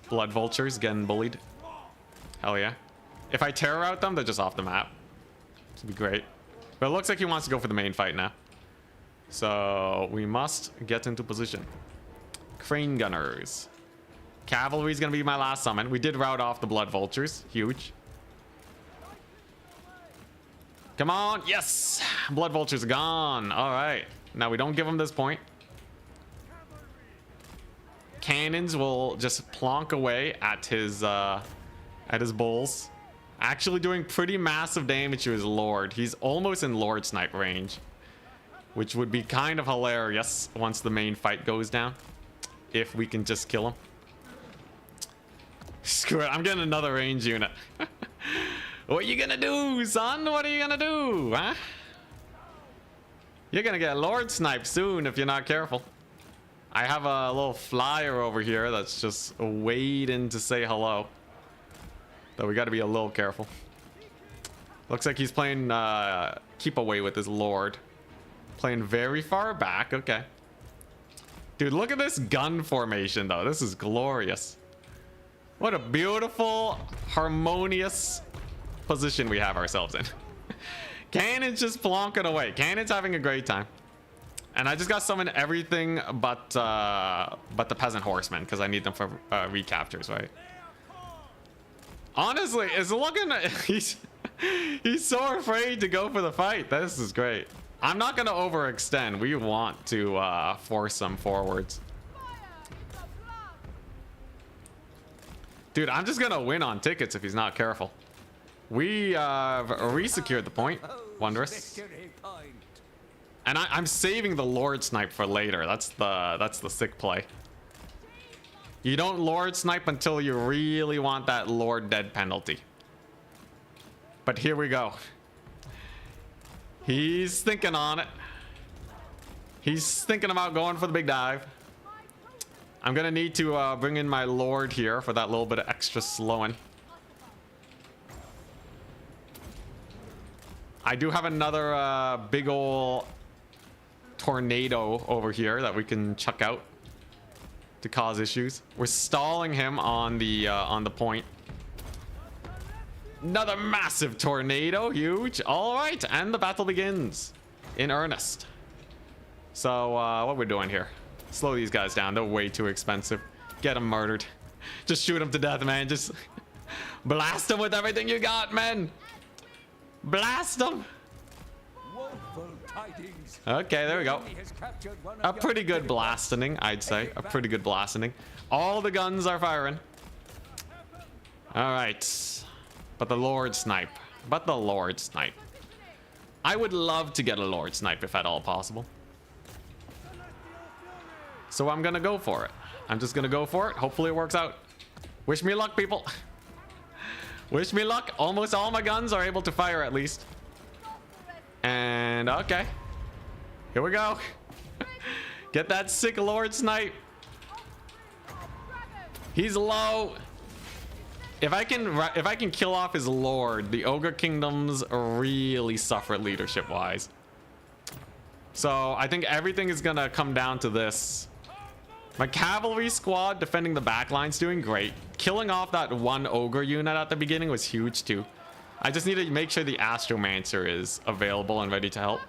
Blood vultures getting bullied. Hell yeah. If I terror out them, they're just off the map. This would be great. But it looks like he wants to go for the main fight now. So we must get into position. Crane gunners. Cavalry is going to be my last summon. We did rout off the blood vultures. Huge. Come on. Yes. Blood vultures are gone. All right. Now we don't give him this point. Cannons will just plonk away at his bulls. Actually doing pretty massive damage to his lord. He's almost in lord snipe range, which would be kind of hilarious once the main fight goes down. If we can just kill him. Screw it, I'm getting another range unit. What are you gonna do, son? What are you gonna do, huh? You're gonna get lord sniped soon if you're not careful. I have a little flyer over here that's just waiting to say hello. Though we gotta be a little careful. Looks like he's playing keep away with his lord. Playing very far back. Okay. Dude, look at this gun formation, though. This is glorious. What a beautiful, harmonious position we have ourselves in. Cannon's just plonking away. Cannon's having a great time. And I just got summoned everything but the peasant horsemen because I need them for recaptures, right? Honestly, it's looking... he's so afraid to go for the fight. This is great. I'm not going to overextend. We want to force them forwards. Dude, I'm just going to win on tickets if he's not careful. We re-secured the point. Wondrous. And I'm saving the Lord Snipe for later. That's the sick play. You don't Lord Snipe until you really want that Lord Dead penalty. But here we go. He's thinking on it. He's thinking about going for the big dive. I'm gonna need to bring in my Lord here for that little bit of extra slowing. I do have another big ol' tornado over here that we can chuck out to cause issues. We're stalling him on the point. Another massive tornado, huge. All right, and the battle begins in earnest. So what we're doing here? Slow these guys down. They're way too expensive. Get them murdered. Just shoot them to death, man. Just blast them with everything you got, man. Blast them. Okay, there we go. A pretty good blasting, I'd say. A pretty good blasting. All the guns are firing. All right. But the Lord Snipe. But the Lord Snipe. I would love to get a Lord Snipe if at all possible. So I'm gonna go for it. I'm just gonna go for it. Hopefully it works out. Wish me luck, people. Wish me luck. Almost all my guns are able to fire at least. And okay. Here we go. Get that sick Lord Snipe. He's low. If I can kill off his lord, the Ogre Kingdoms really suffer leadership wise. So I think everything is gonna come down to this. My cavalry squad defending the backline's doing great. Killing off that one ogre unit at the beginning was huge too. I just need to make sure the Astromancer is available and ready to help.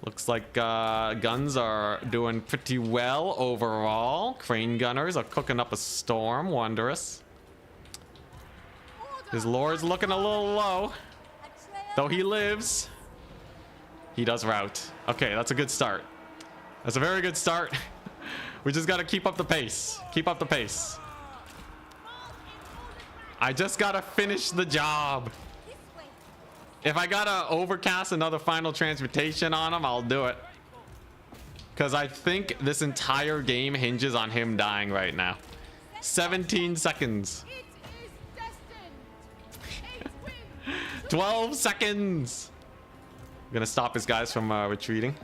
Looks like guns are doing pretty well overall. Crane gunners are cooking up a storm. Wondrous. His lord's looking a little low. Though he lives. He does rout. Okay, that's a good start. That's a very good start. We just gotta keep up the pace. Keep up the pace. I just gotta finish the job. If I gotta overcast another final transmutation on him, I'll do it. Because I think this entire game hinges on him dying right now. 17 seconds. 12 seconds. I'm gonna stop his guys from retreating.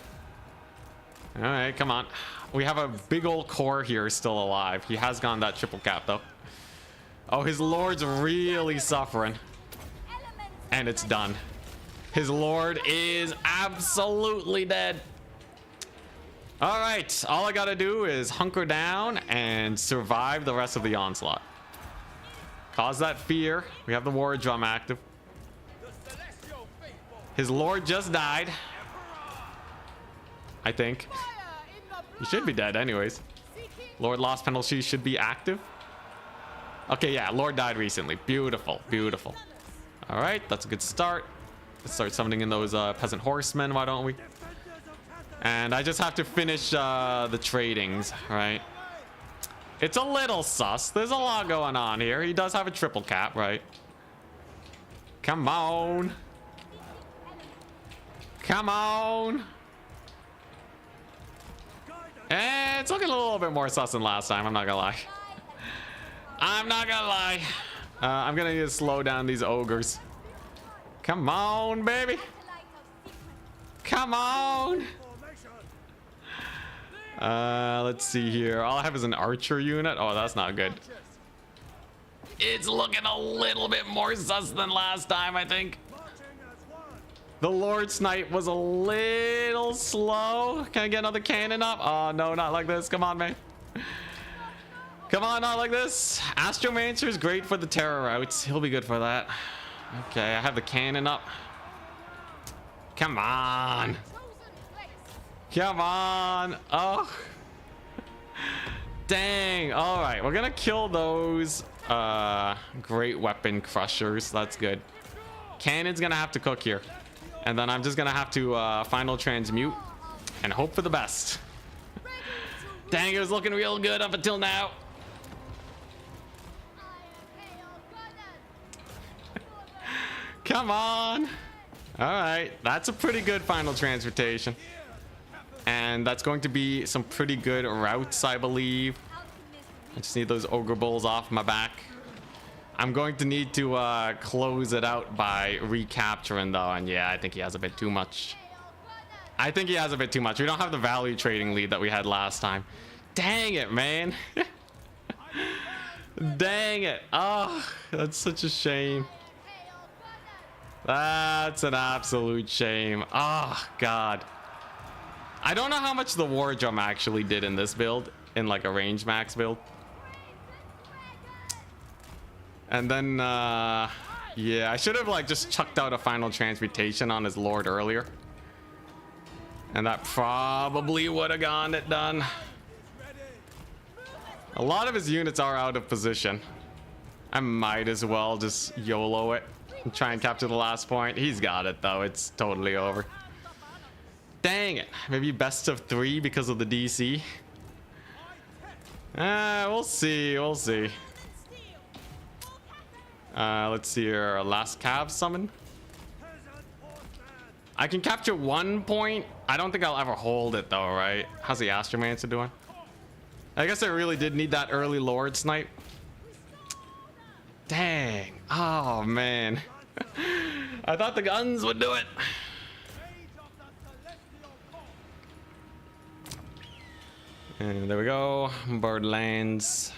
All right, come on. We have a big old core here still alive. He has gone that triple cap though. Oh, his lord's really suffering. And it's done. His lord is absolutely dead. All right, all I gotta do is hunker down and survive the rest of the onslaught. Cause that fear. We have the war drum active. His lord just died. I think. He should be dead anyways. Lord lost penalty should be active. Okay, yeah, Lord died recently. Beautiful, beautiful. All right, that's a good start. Let's start summoning in those peasant horsemen, why don't we? And I just have to finish the tradings, right? It's a little sus. There's a lot going on here. He does have a triple cap, right? Come on. Come on. And it's looking a little bit more sus than last time. I'm not gonna lie. I'm not gonna lie. I'm gonna need to slow down these ogres. Come on, baby. Come on. Let's see here. All I have is an archer unit. Oh, that's not good. It's looking a little bit more sus than last time, I think. The Lord Snipe was a little slow. Can I get another cannon up? Oh, no, not like this. Come on, man. Come on, not like this. Astromancer is great for the terror routes. He'll be good for that. Okay, I have the cannon up. Come on. Come on. Oh. Dang. All right, we're going to kill those great weapon crushers. That's good. Cannon's going to have to cook here. And then I'm just going to have to final transmute and hope for the best. Dang, it was looking real good up until now. Come on. All right, that's a pretty good final transportation. And that's going to be some pretty good routes, I believe. I just need those ogre bulls off my back. I'm going to need to close it out by recapturing though, and yeah, I think he has a bit too much. I think he has a bit too much. We don't have the value trading lead that we had last time. Dang it, man. Dang it. Oh, that's such a shame. That's an absolute shame. Oh, God. I don't know how much the war drum actually did in this build, in like a range max build. And then, yeah, I should have like just chucked out a final transmutation on his lord earlier. And that probably would have gotten it done. A lot of his units are out of position. I might as well just YOLO it and try and capture the last point. He's got it though. It's totally over. Dang it. Maybe best of 3 because of the DC. We'll see. We'll see. Let's see here. Last Cav summon. I can capture 1 point. I don't think I'll ever hold it though, right? How's the Astromancer doing? I guess I really did need that early Lord Snipe. Dang. Oh, man. I thought the guns would do it. And there we go. Birdlands.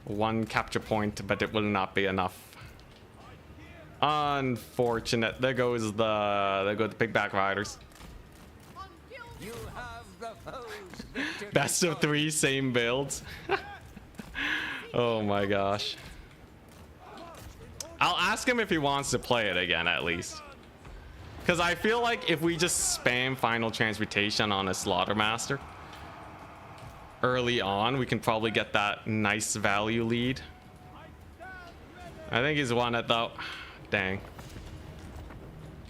1 capture point, but it will not be enough. Unfortunate. There goes the pigback riders. You have the foes. Best of 3, same builds. Oh my gosh. I'll ask him if he wants to play it again at least. Because I feel like if we just spam final transmutation on a Slaughtermaster early on, we can probably get that nice value lead. I think he's won it though. Dang.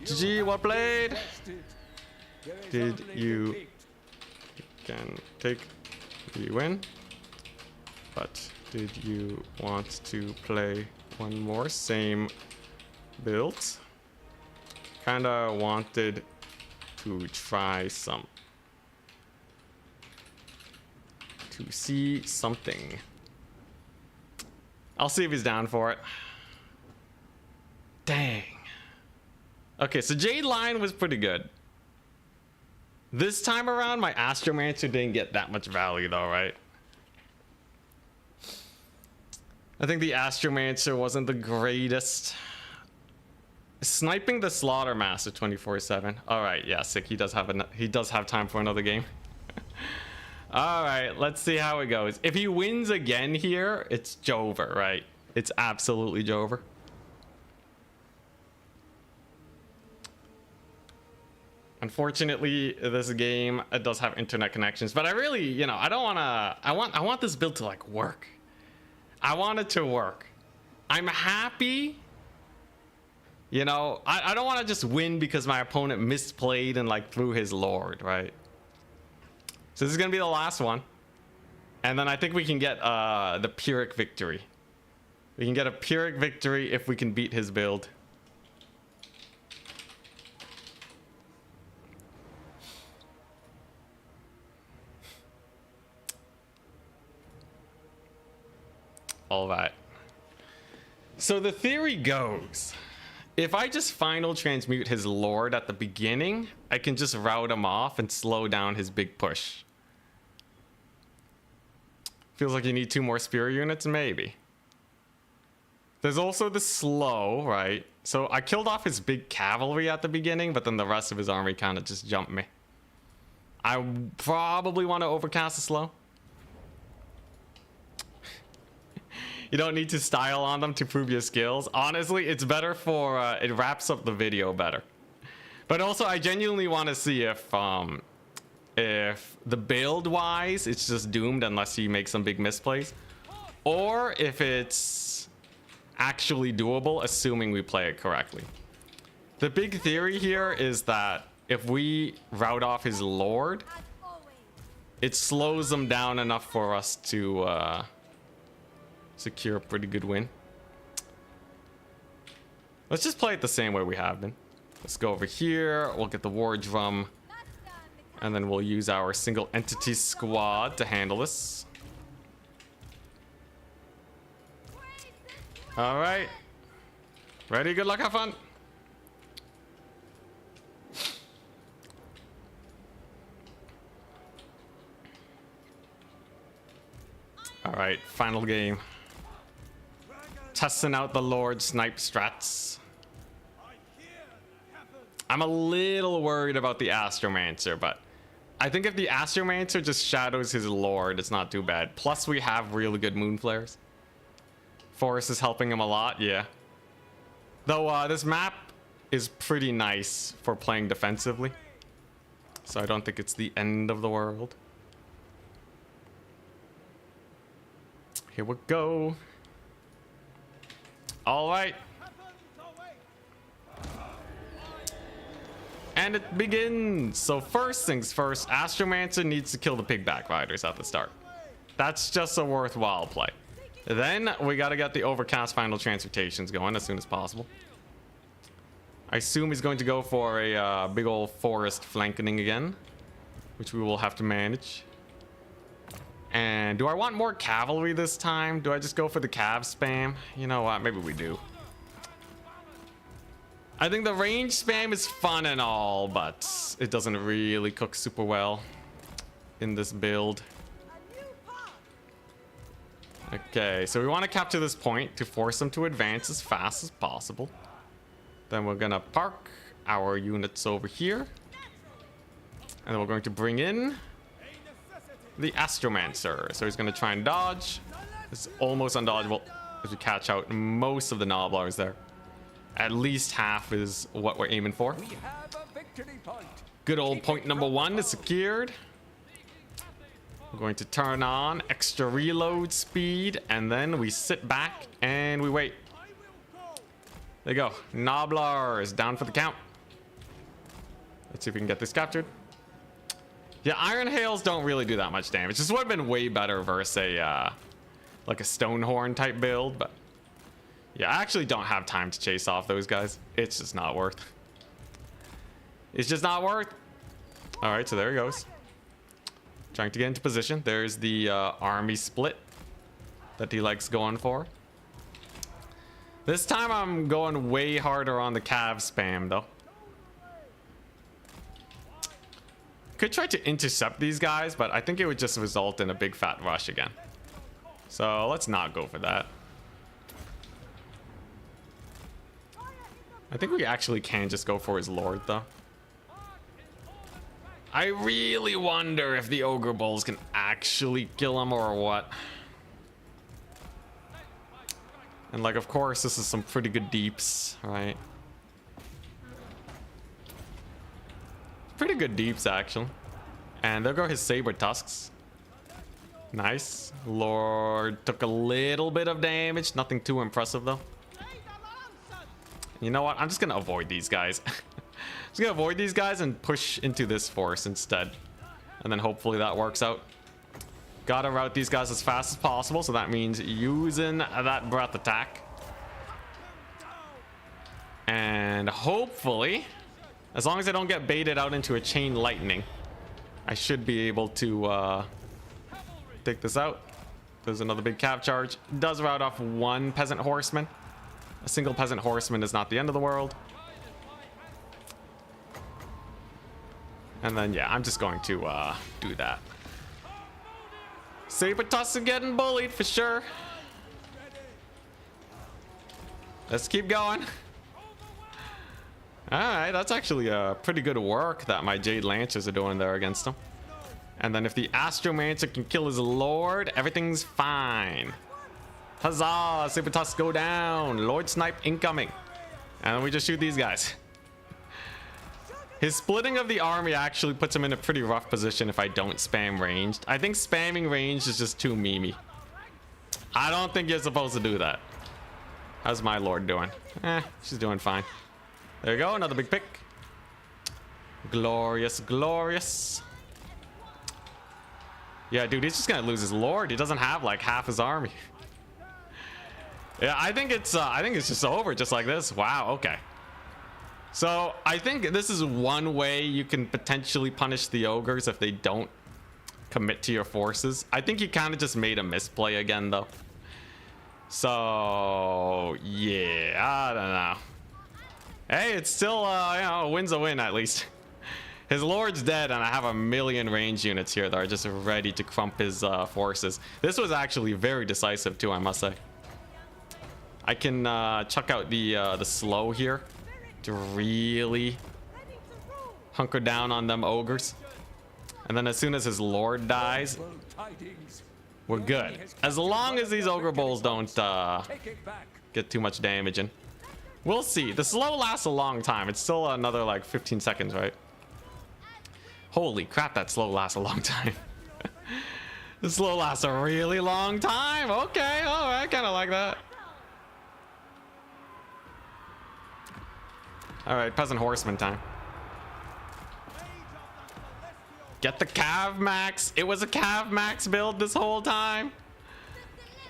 GG, well played. Did you can take the win? But did you want to play one more? Same build. Kinda wanted to try some. To see something. I'll see if he's down for it. Dang. Okay, so Jade Line was pretty good. This time around, my Astromancer didn't get that much value though, right? I think the Astromancer wasn't the greatest. Sniping the Slaughtermaster 24/7. All right, yeah, sick. He does have time for another game. All right, let's see how it goes. If he wins again here, it's Jover, right? It's absolutely Jover. Unfortunately, this game does have internet connections, but I really, you know, I don't want to. I want this build to like work. I want it to work. I'm happy. You know, I don't want to just win because my opponent misplayed and like threw his lord, right? So this is gonna be the last one, and then I think we can get the Pyrrhic victory. We can get a Pyrrhic victory if we can beat his build. All right. So the theory goes, if I just final transmute his lord at the beginning, I can just rout him off and slow down his big push. Feels like you need 2 more spear units, maybe. There's also the slow, right? So I killed off his big cavalry at the beginning, but then the rest of his army kind of just jumped me. I probably want to overcast the slow. You don't need to style on them to prove your skills. Honestly, it's better for, it wraps up the video better. But also, I genuinely want to see if the build-wise, it's just doomed unless you make some big misplays. Or if it's actually doable, assuming we play it correctly. The big theory here is that if we rout off his lord, it slows them down enough for us to secure a pretty good win. Let's just play it the same way we have been. Let's go over here. We'll get the war drum. And then we'll use our single entity squad to handle this. All right. Ready? Good luck. Have fun. All right. Final game. Testing out the Lord snipe strats. I'm a little worried about the Astromancer, but I think if the Astromancer just shadows his lord, it's not too bad. Plus, we have really good moon flares. Forest is helping him a lot, yeah. Though this map is pretty nice for playing defensively, so I don't think it's the end of the world. Here we go. All right. And it begins. So first things first, Astromancer needs to kill the pigback riders at the start. That's just a worthwhile play. Then we got to get the overcast final transmutations going as soon as possible. I assume he's going to go for a big old forest flanking again, which we will have to manage. And do I want more cavalry this time? Do I just go for the cav spam? You know what? Maybe we do. I think the range spam is fun and all, but it doesn't really cook super well in this build. Okay, so we want to capture this point to force them to advance as fast as possible. Then we're gonna park our units over here. And then we're going to bring in the Astromancer. So he's gonna try and dodge. It's almost undodgeable if we catch out most of the Noblars there. At least half is what we're aiming for. Good old point number one is secured. We're going to turn on extra reload speed, and then we sit back and we wait. There you go. Noblar is down for the count. Let's see if we can get this captured. Yeah, Iron Hails don't really do that much damage. This would have been way better versus a like a Stonehorn type build, but yeah, I actually don't have time to chase off those guys. It's just not worth. It's just not worth. All right, so there he goes. Trying to get into position. There's the army split that he likes going for. This time I'm going way harder on the cav spam though. Could try to intercept these guys, but I think it would just result in a big fat rush again. So let's not go for that. I think we actually can just go for his lord though. I really wonder if the Ogre Bulls can actually kill him or what. And like, of course, this is some pretty good deeps, right? Pretty good deeps, actually. And there go his saber tusks. Nice. Lord took a little bit of damage. Nothing too impressive, though. You know what? I'm just going to avoid these guys. Just going to avoid these guys and push into this force instead. And then hopefully that works out. Gotta route these guys as fast as possible, so that means using that breath attack. And hopefully, as long as I don't get baited out into a chain lightning, I should be able to take this out. There's another big cav charge. Does route off one peasant horseman. A single peasant horseman is not the end of the world. And then, yeah, I'm just going to do that. Saber tusks are getting bullied for sure. Let's keep going. Alright, that's actually pretty good work that my Jade Lancers are doing there against him. And then if the Astromancer can kill his Lord, everything's fine. Huzzah! Super Tusks go down. Lord Snipe incoming. And then we just shoot these guys. His splitting of the army actually puts him in a pretty rough position if I don't spam ranged. I think spamming ranged is just too memey. I don't think you're supposed to do that. How's my Lord doing? She's doing fine. There you go, another big pick. Glorious, glorious. Yeah, dude, he's just gonna lose his Lord. He doesn't have like half his army. Yeah, I think it's just over just like this. Wow, okay. So I think this is one way you can potentially punish the ogres if they don't commit to your forces. I think he kind of just made a misplay again though. So yeah, I don't know. Hey, it's still you know, a win's a win at least. His Lord's dead and I have a million range units here that are just ready to crump his forces. This was actually very decisive too, I must say. I can chuck out the slow here to really hunker down on them ogres. And then as soon as his Lord dies, we're good. As long as these ogre bulls don't get too much damage in. We'll see. The slow lasts a long time. It's still another like 15 seconds, right? Holy crap, that slow lasts a long time. The slow lasts a really long time. Okay, all right, kind of like that. All right, peasant horseman time. Get the Cav Max. It was a Cav Max build this whole time.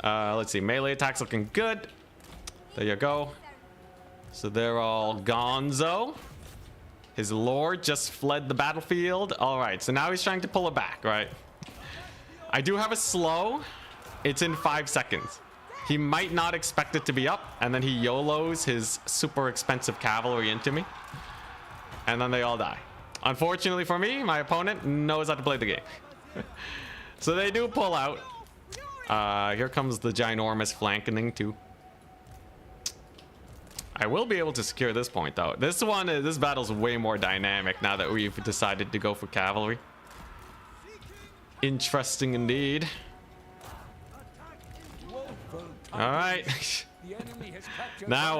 Let's see, melee attacks looking good. There you go. So they're all gonzo. His Lord just fled the battlefield. All right, so now he's trying to pull it back, right? I do have a slow. It's in 5 seconds. He might not expect it to be up, and then he YOLOs his super expensive cavalry into me. And then they all die. Unfortunately for me, my opponent knows how to play the game. So they do pull out. Here comes the ginormous flanking too. I will be able to secure this point though. This battle's way more dynamic now that we've decided to go for cavalry. Interesting indeed. All right. Now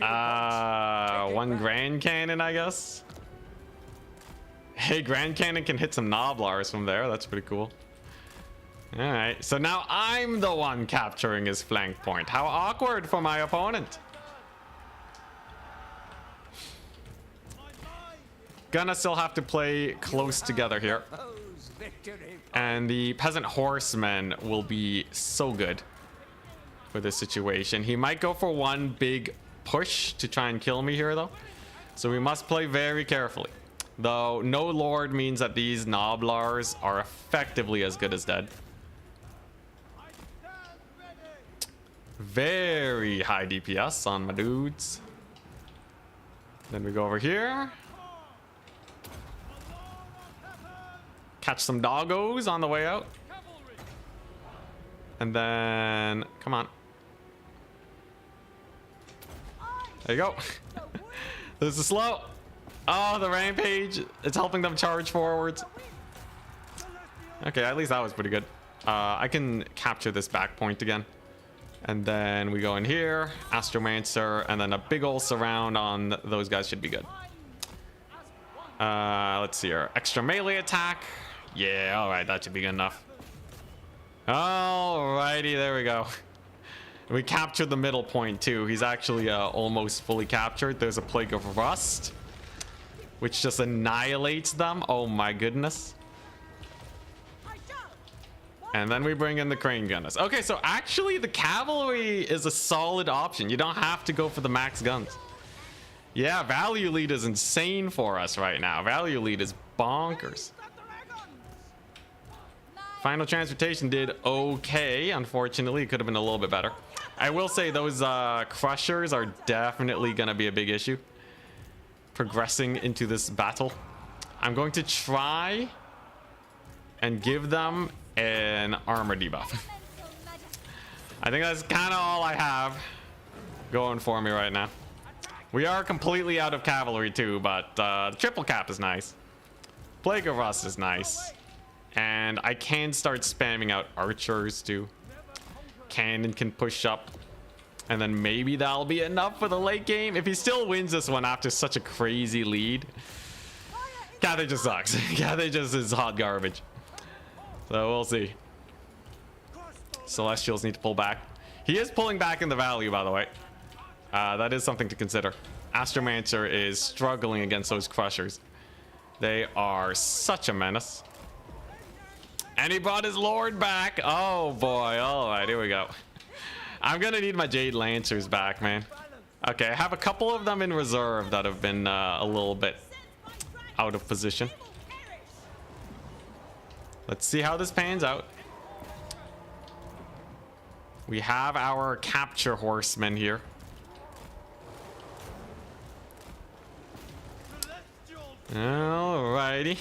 what? One Grand Cannon, I guess. Hey, Grand Cannon can hit some Noblars from there. That's pretty cool. All right. So now I'm the one capturing his flank point. How awkward for my opponent. Gonna still have to play close together here. And the peasant horseman will be so good for this situation. He might go for one big push to try and kill me here though. So we must play very carefully. Though no Lord means that these Noblars are effectively as good as dead. Very high DPS on my dudes. Then we go over here. Catch some doggos on the way out. And then, come on. There you go. This is slow. Oh, the rampage. It's helping them charge forwards. Okay, at least that was pretty good. I can capture this back point again. And then we go in here. Astromancer. And then a big ol' surround on those guys should be good. Let's see here. Extra melee attack. Yeah, all right. That should be good enough. Alrighty, there we go. We captured the middle point too. He's actually almost fully captured. There's a Plague of Rust, which just annihilates them. Oh my goodness. And then we bring in the crane gunners. Okay, so actually the cavalry is a solid option. You don't have to go for the max guns. Yeah, value lead is insane for us right now. Value lead is bonkers. Final transportation did okay. Unfortunately, it could have been a little bit better. I will say those crushers are definitely going to be a big issue progressing into this battle. I'm going to try and give them an armor debuff. I think that's kind of all I have. going for me right now. We are completely out of cavalry too, but the triple cap is nice. Plague of Rust is nice. And I can start spamming out archers too. Cannon can push up. And then maybe that'll be enough for the late game. If he still wins this one after such a crazy lead. Cathay just sucks. Cathay just is hot garbage. So we'll see. Celestials need to pull back. He is pulling back in the value, by the way. That is something to consider. Astromancer is struggling against those crushers. They are such a menace. And he brought his lord back. Oh boy. All right, here we go. I'm gonna need my Jade Lancers back, man. Okay, I have a couple of them in reserve that have been a little bit out of position. Let's see how this pans out. We have our capture horsemen here. Alrighty.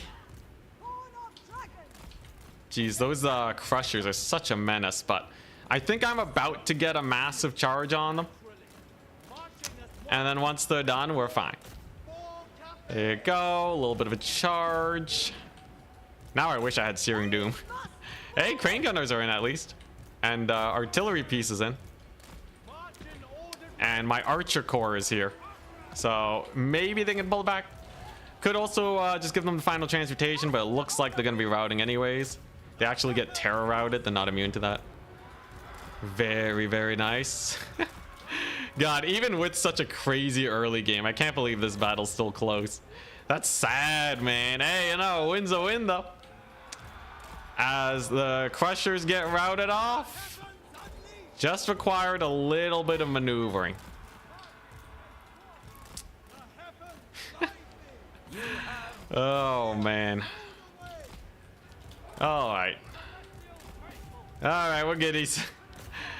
Jeez, those crushers are such a menace, but I think I'm about to get a massive charge on them. And then once they're done, we're fine. There you go. A little bit of a charge. Now I wish I had Searing Doom. Hey, crane gunners are in at least. And artillery pieces in. And my archer corps is here. So maybe they can pull back. Could also just give them the final transmutation, but it looks like they're going to be routing anyways. They actually get terror routed. They're not immune to that. Very, very nice. God, even with such a crazy early game, I can't believe this battle's still close. That's sad, man. Hey, you know, win's a win, though. As the crushers get routed off, just required a little bit of maneuvering. Oh, man. All right. All right, we're giddies.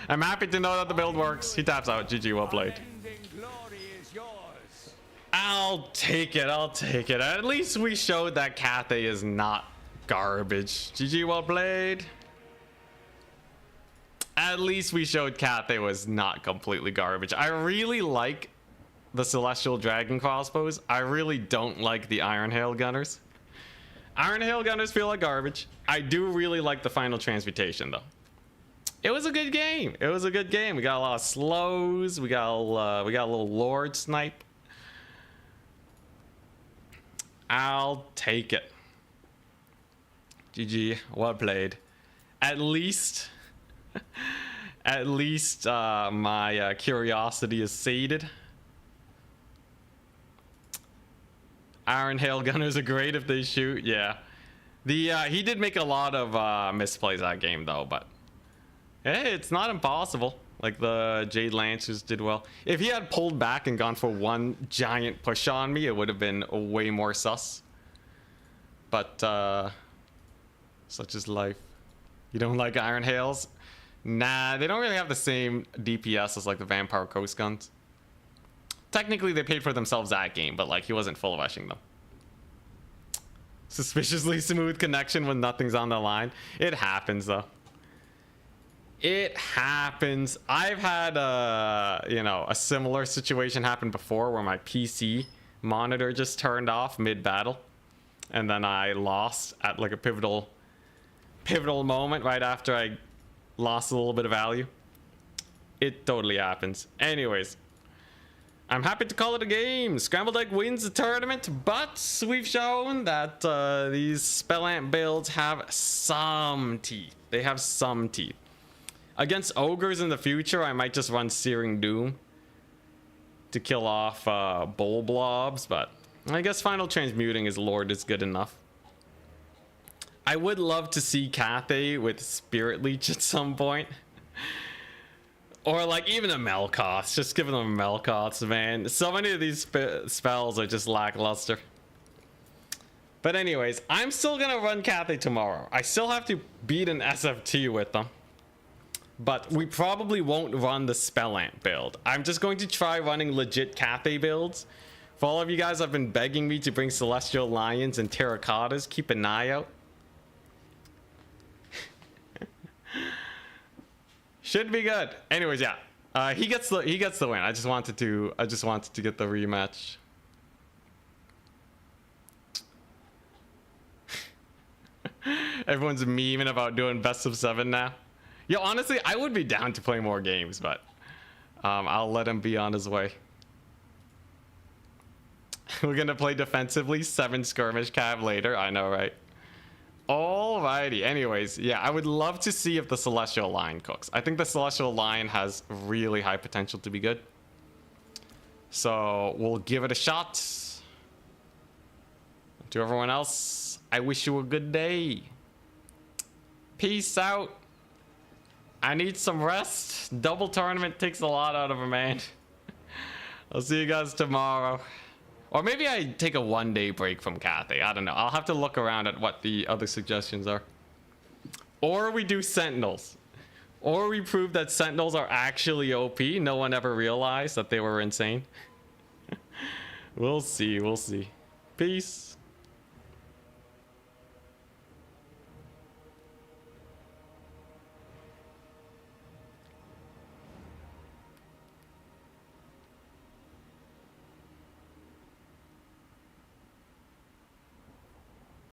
I'm happy to know that the build works. He taps out. GG, well played. I'll take it. I'll take it. At least we showed that Cathay is not garbage. GG, well played. At least we showed Cathay was not completely garbage. I really like the Celestial Dragon crossbows. I really don't like the Iron Hail Gunners. Iron Hail Gunners feel like garbage. I do really like the final transmutation, though. It was a good game. It was a good game. We got a lot of slows. We got a little Lord snipe. I'll take it. GG, well played. At least my curiosity is sated. Iron Hail Gunners are great if they shoot. Yeah, he did make a lot of misplays that game though, but hey, it's not impossible. Like the Jade Lancers did well. If he had pulled back and gone for one giant push on me, it would have been way more sus. But such is life. You don't like Iron Hails? Nah, they don't really have the same DPS as like the Vampire Coast Guns. Technically, they paid for themselves that game, but like he wasn't full rushing them. Suspiciously smooth connection when nothing's on the line. It happens though. It happens. I've had a similar situation happen before where my PC monitor just turned off mid-battle, and then I lost at like a pivotal moment right after I lost a little bit of value. It totally happens. Anyways, I'm happy to call it a game. Scrambled Egg wins the tournament, but we've shown that these Spellamp builds have some teeth. They have some teeth. Against ogres in the future, I might just run Searing Doom to kill off Bowl Blobs, but I guess Final Transmuting his Lord is good enough. I would love to see Cathay with Spirit Leech at some point. Or like even a Melkoth. Just giving them Melkoths, man. So many of these spells are just lackluster. But anyways, I'm still gonna run Cathay tomorrow. I still have to beat an SFT with them. But we probably won't run the Spellamp build. I'm just going to try running legit Cathay builds. For all of you guys have been begging me to bring Celestial Lions and Terracottas, keep an eye out. Should be good. Anyways, yeah. He gets the win. I just wanted to get the rematch. Everyone's memeing about doing best of 7 now. Yo, honestly, I would be down to play more games, but I'll let him be on his way. We're gonna play defensively, 7 skirmish cav later. I know, right? Alrighty. Anyways, yeah, I would love to see if the Celestial Line cooks. I think the Celestial Line has really high potential to be good. So we'll give it a shot. To everyone else, I wish you a good day. Peace out. I need some rest. Double tournament takes a lot out of a man. I'll see you guys tomorrow. Or maybe I take a 1-day break from Cathay. I don't know. I'll have to look around at what the other suggestions are. Or we do Sentinels. Or we prove that Sentinels are actually OP. No one ever realized that they were insane. We'll see. We'll see. Peace.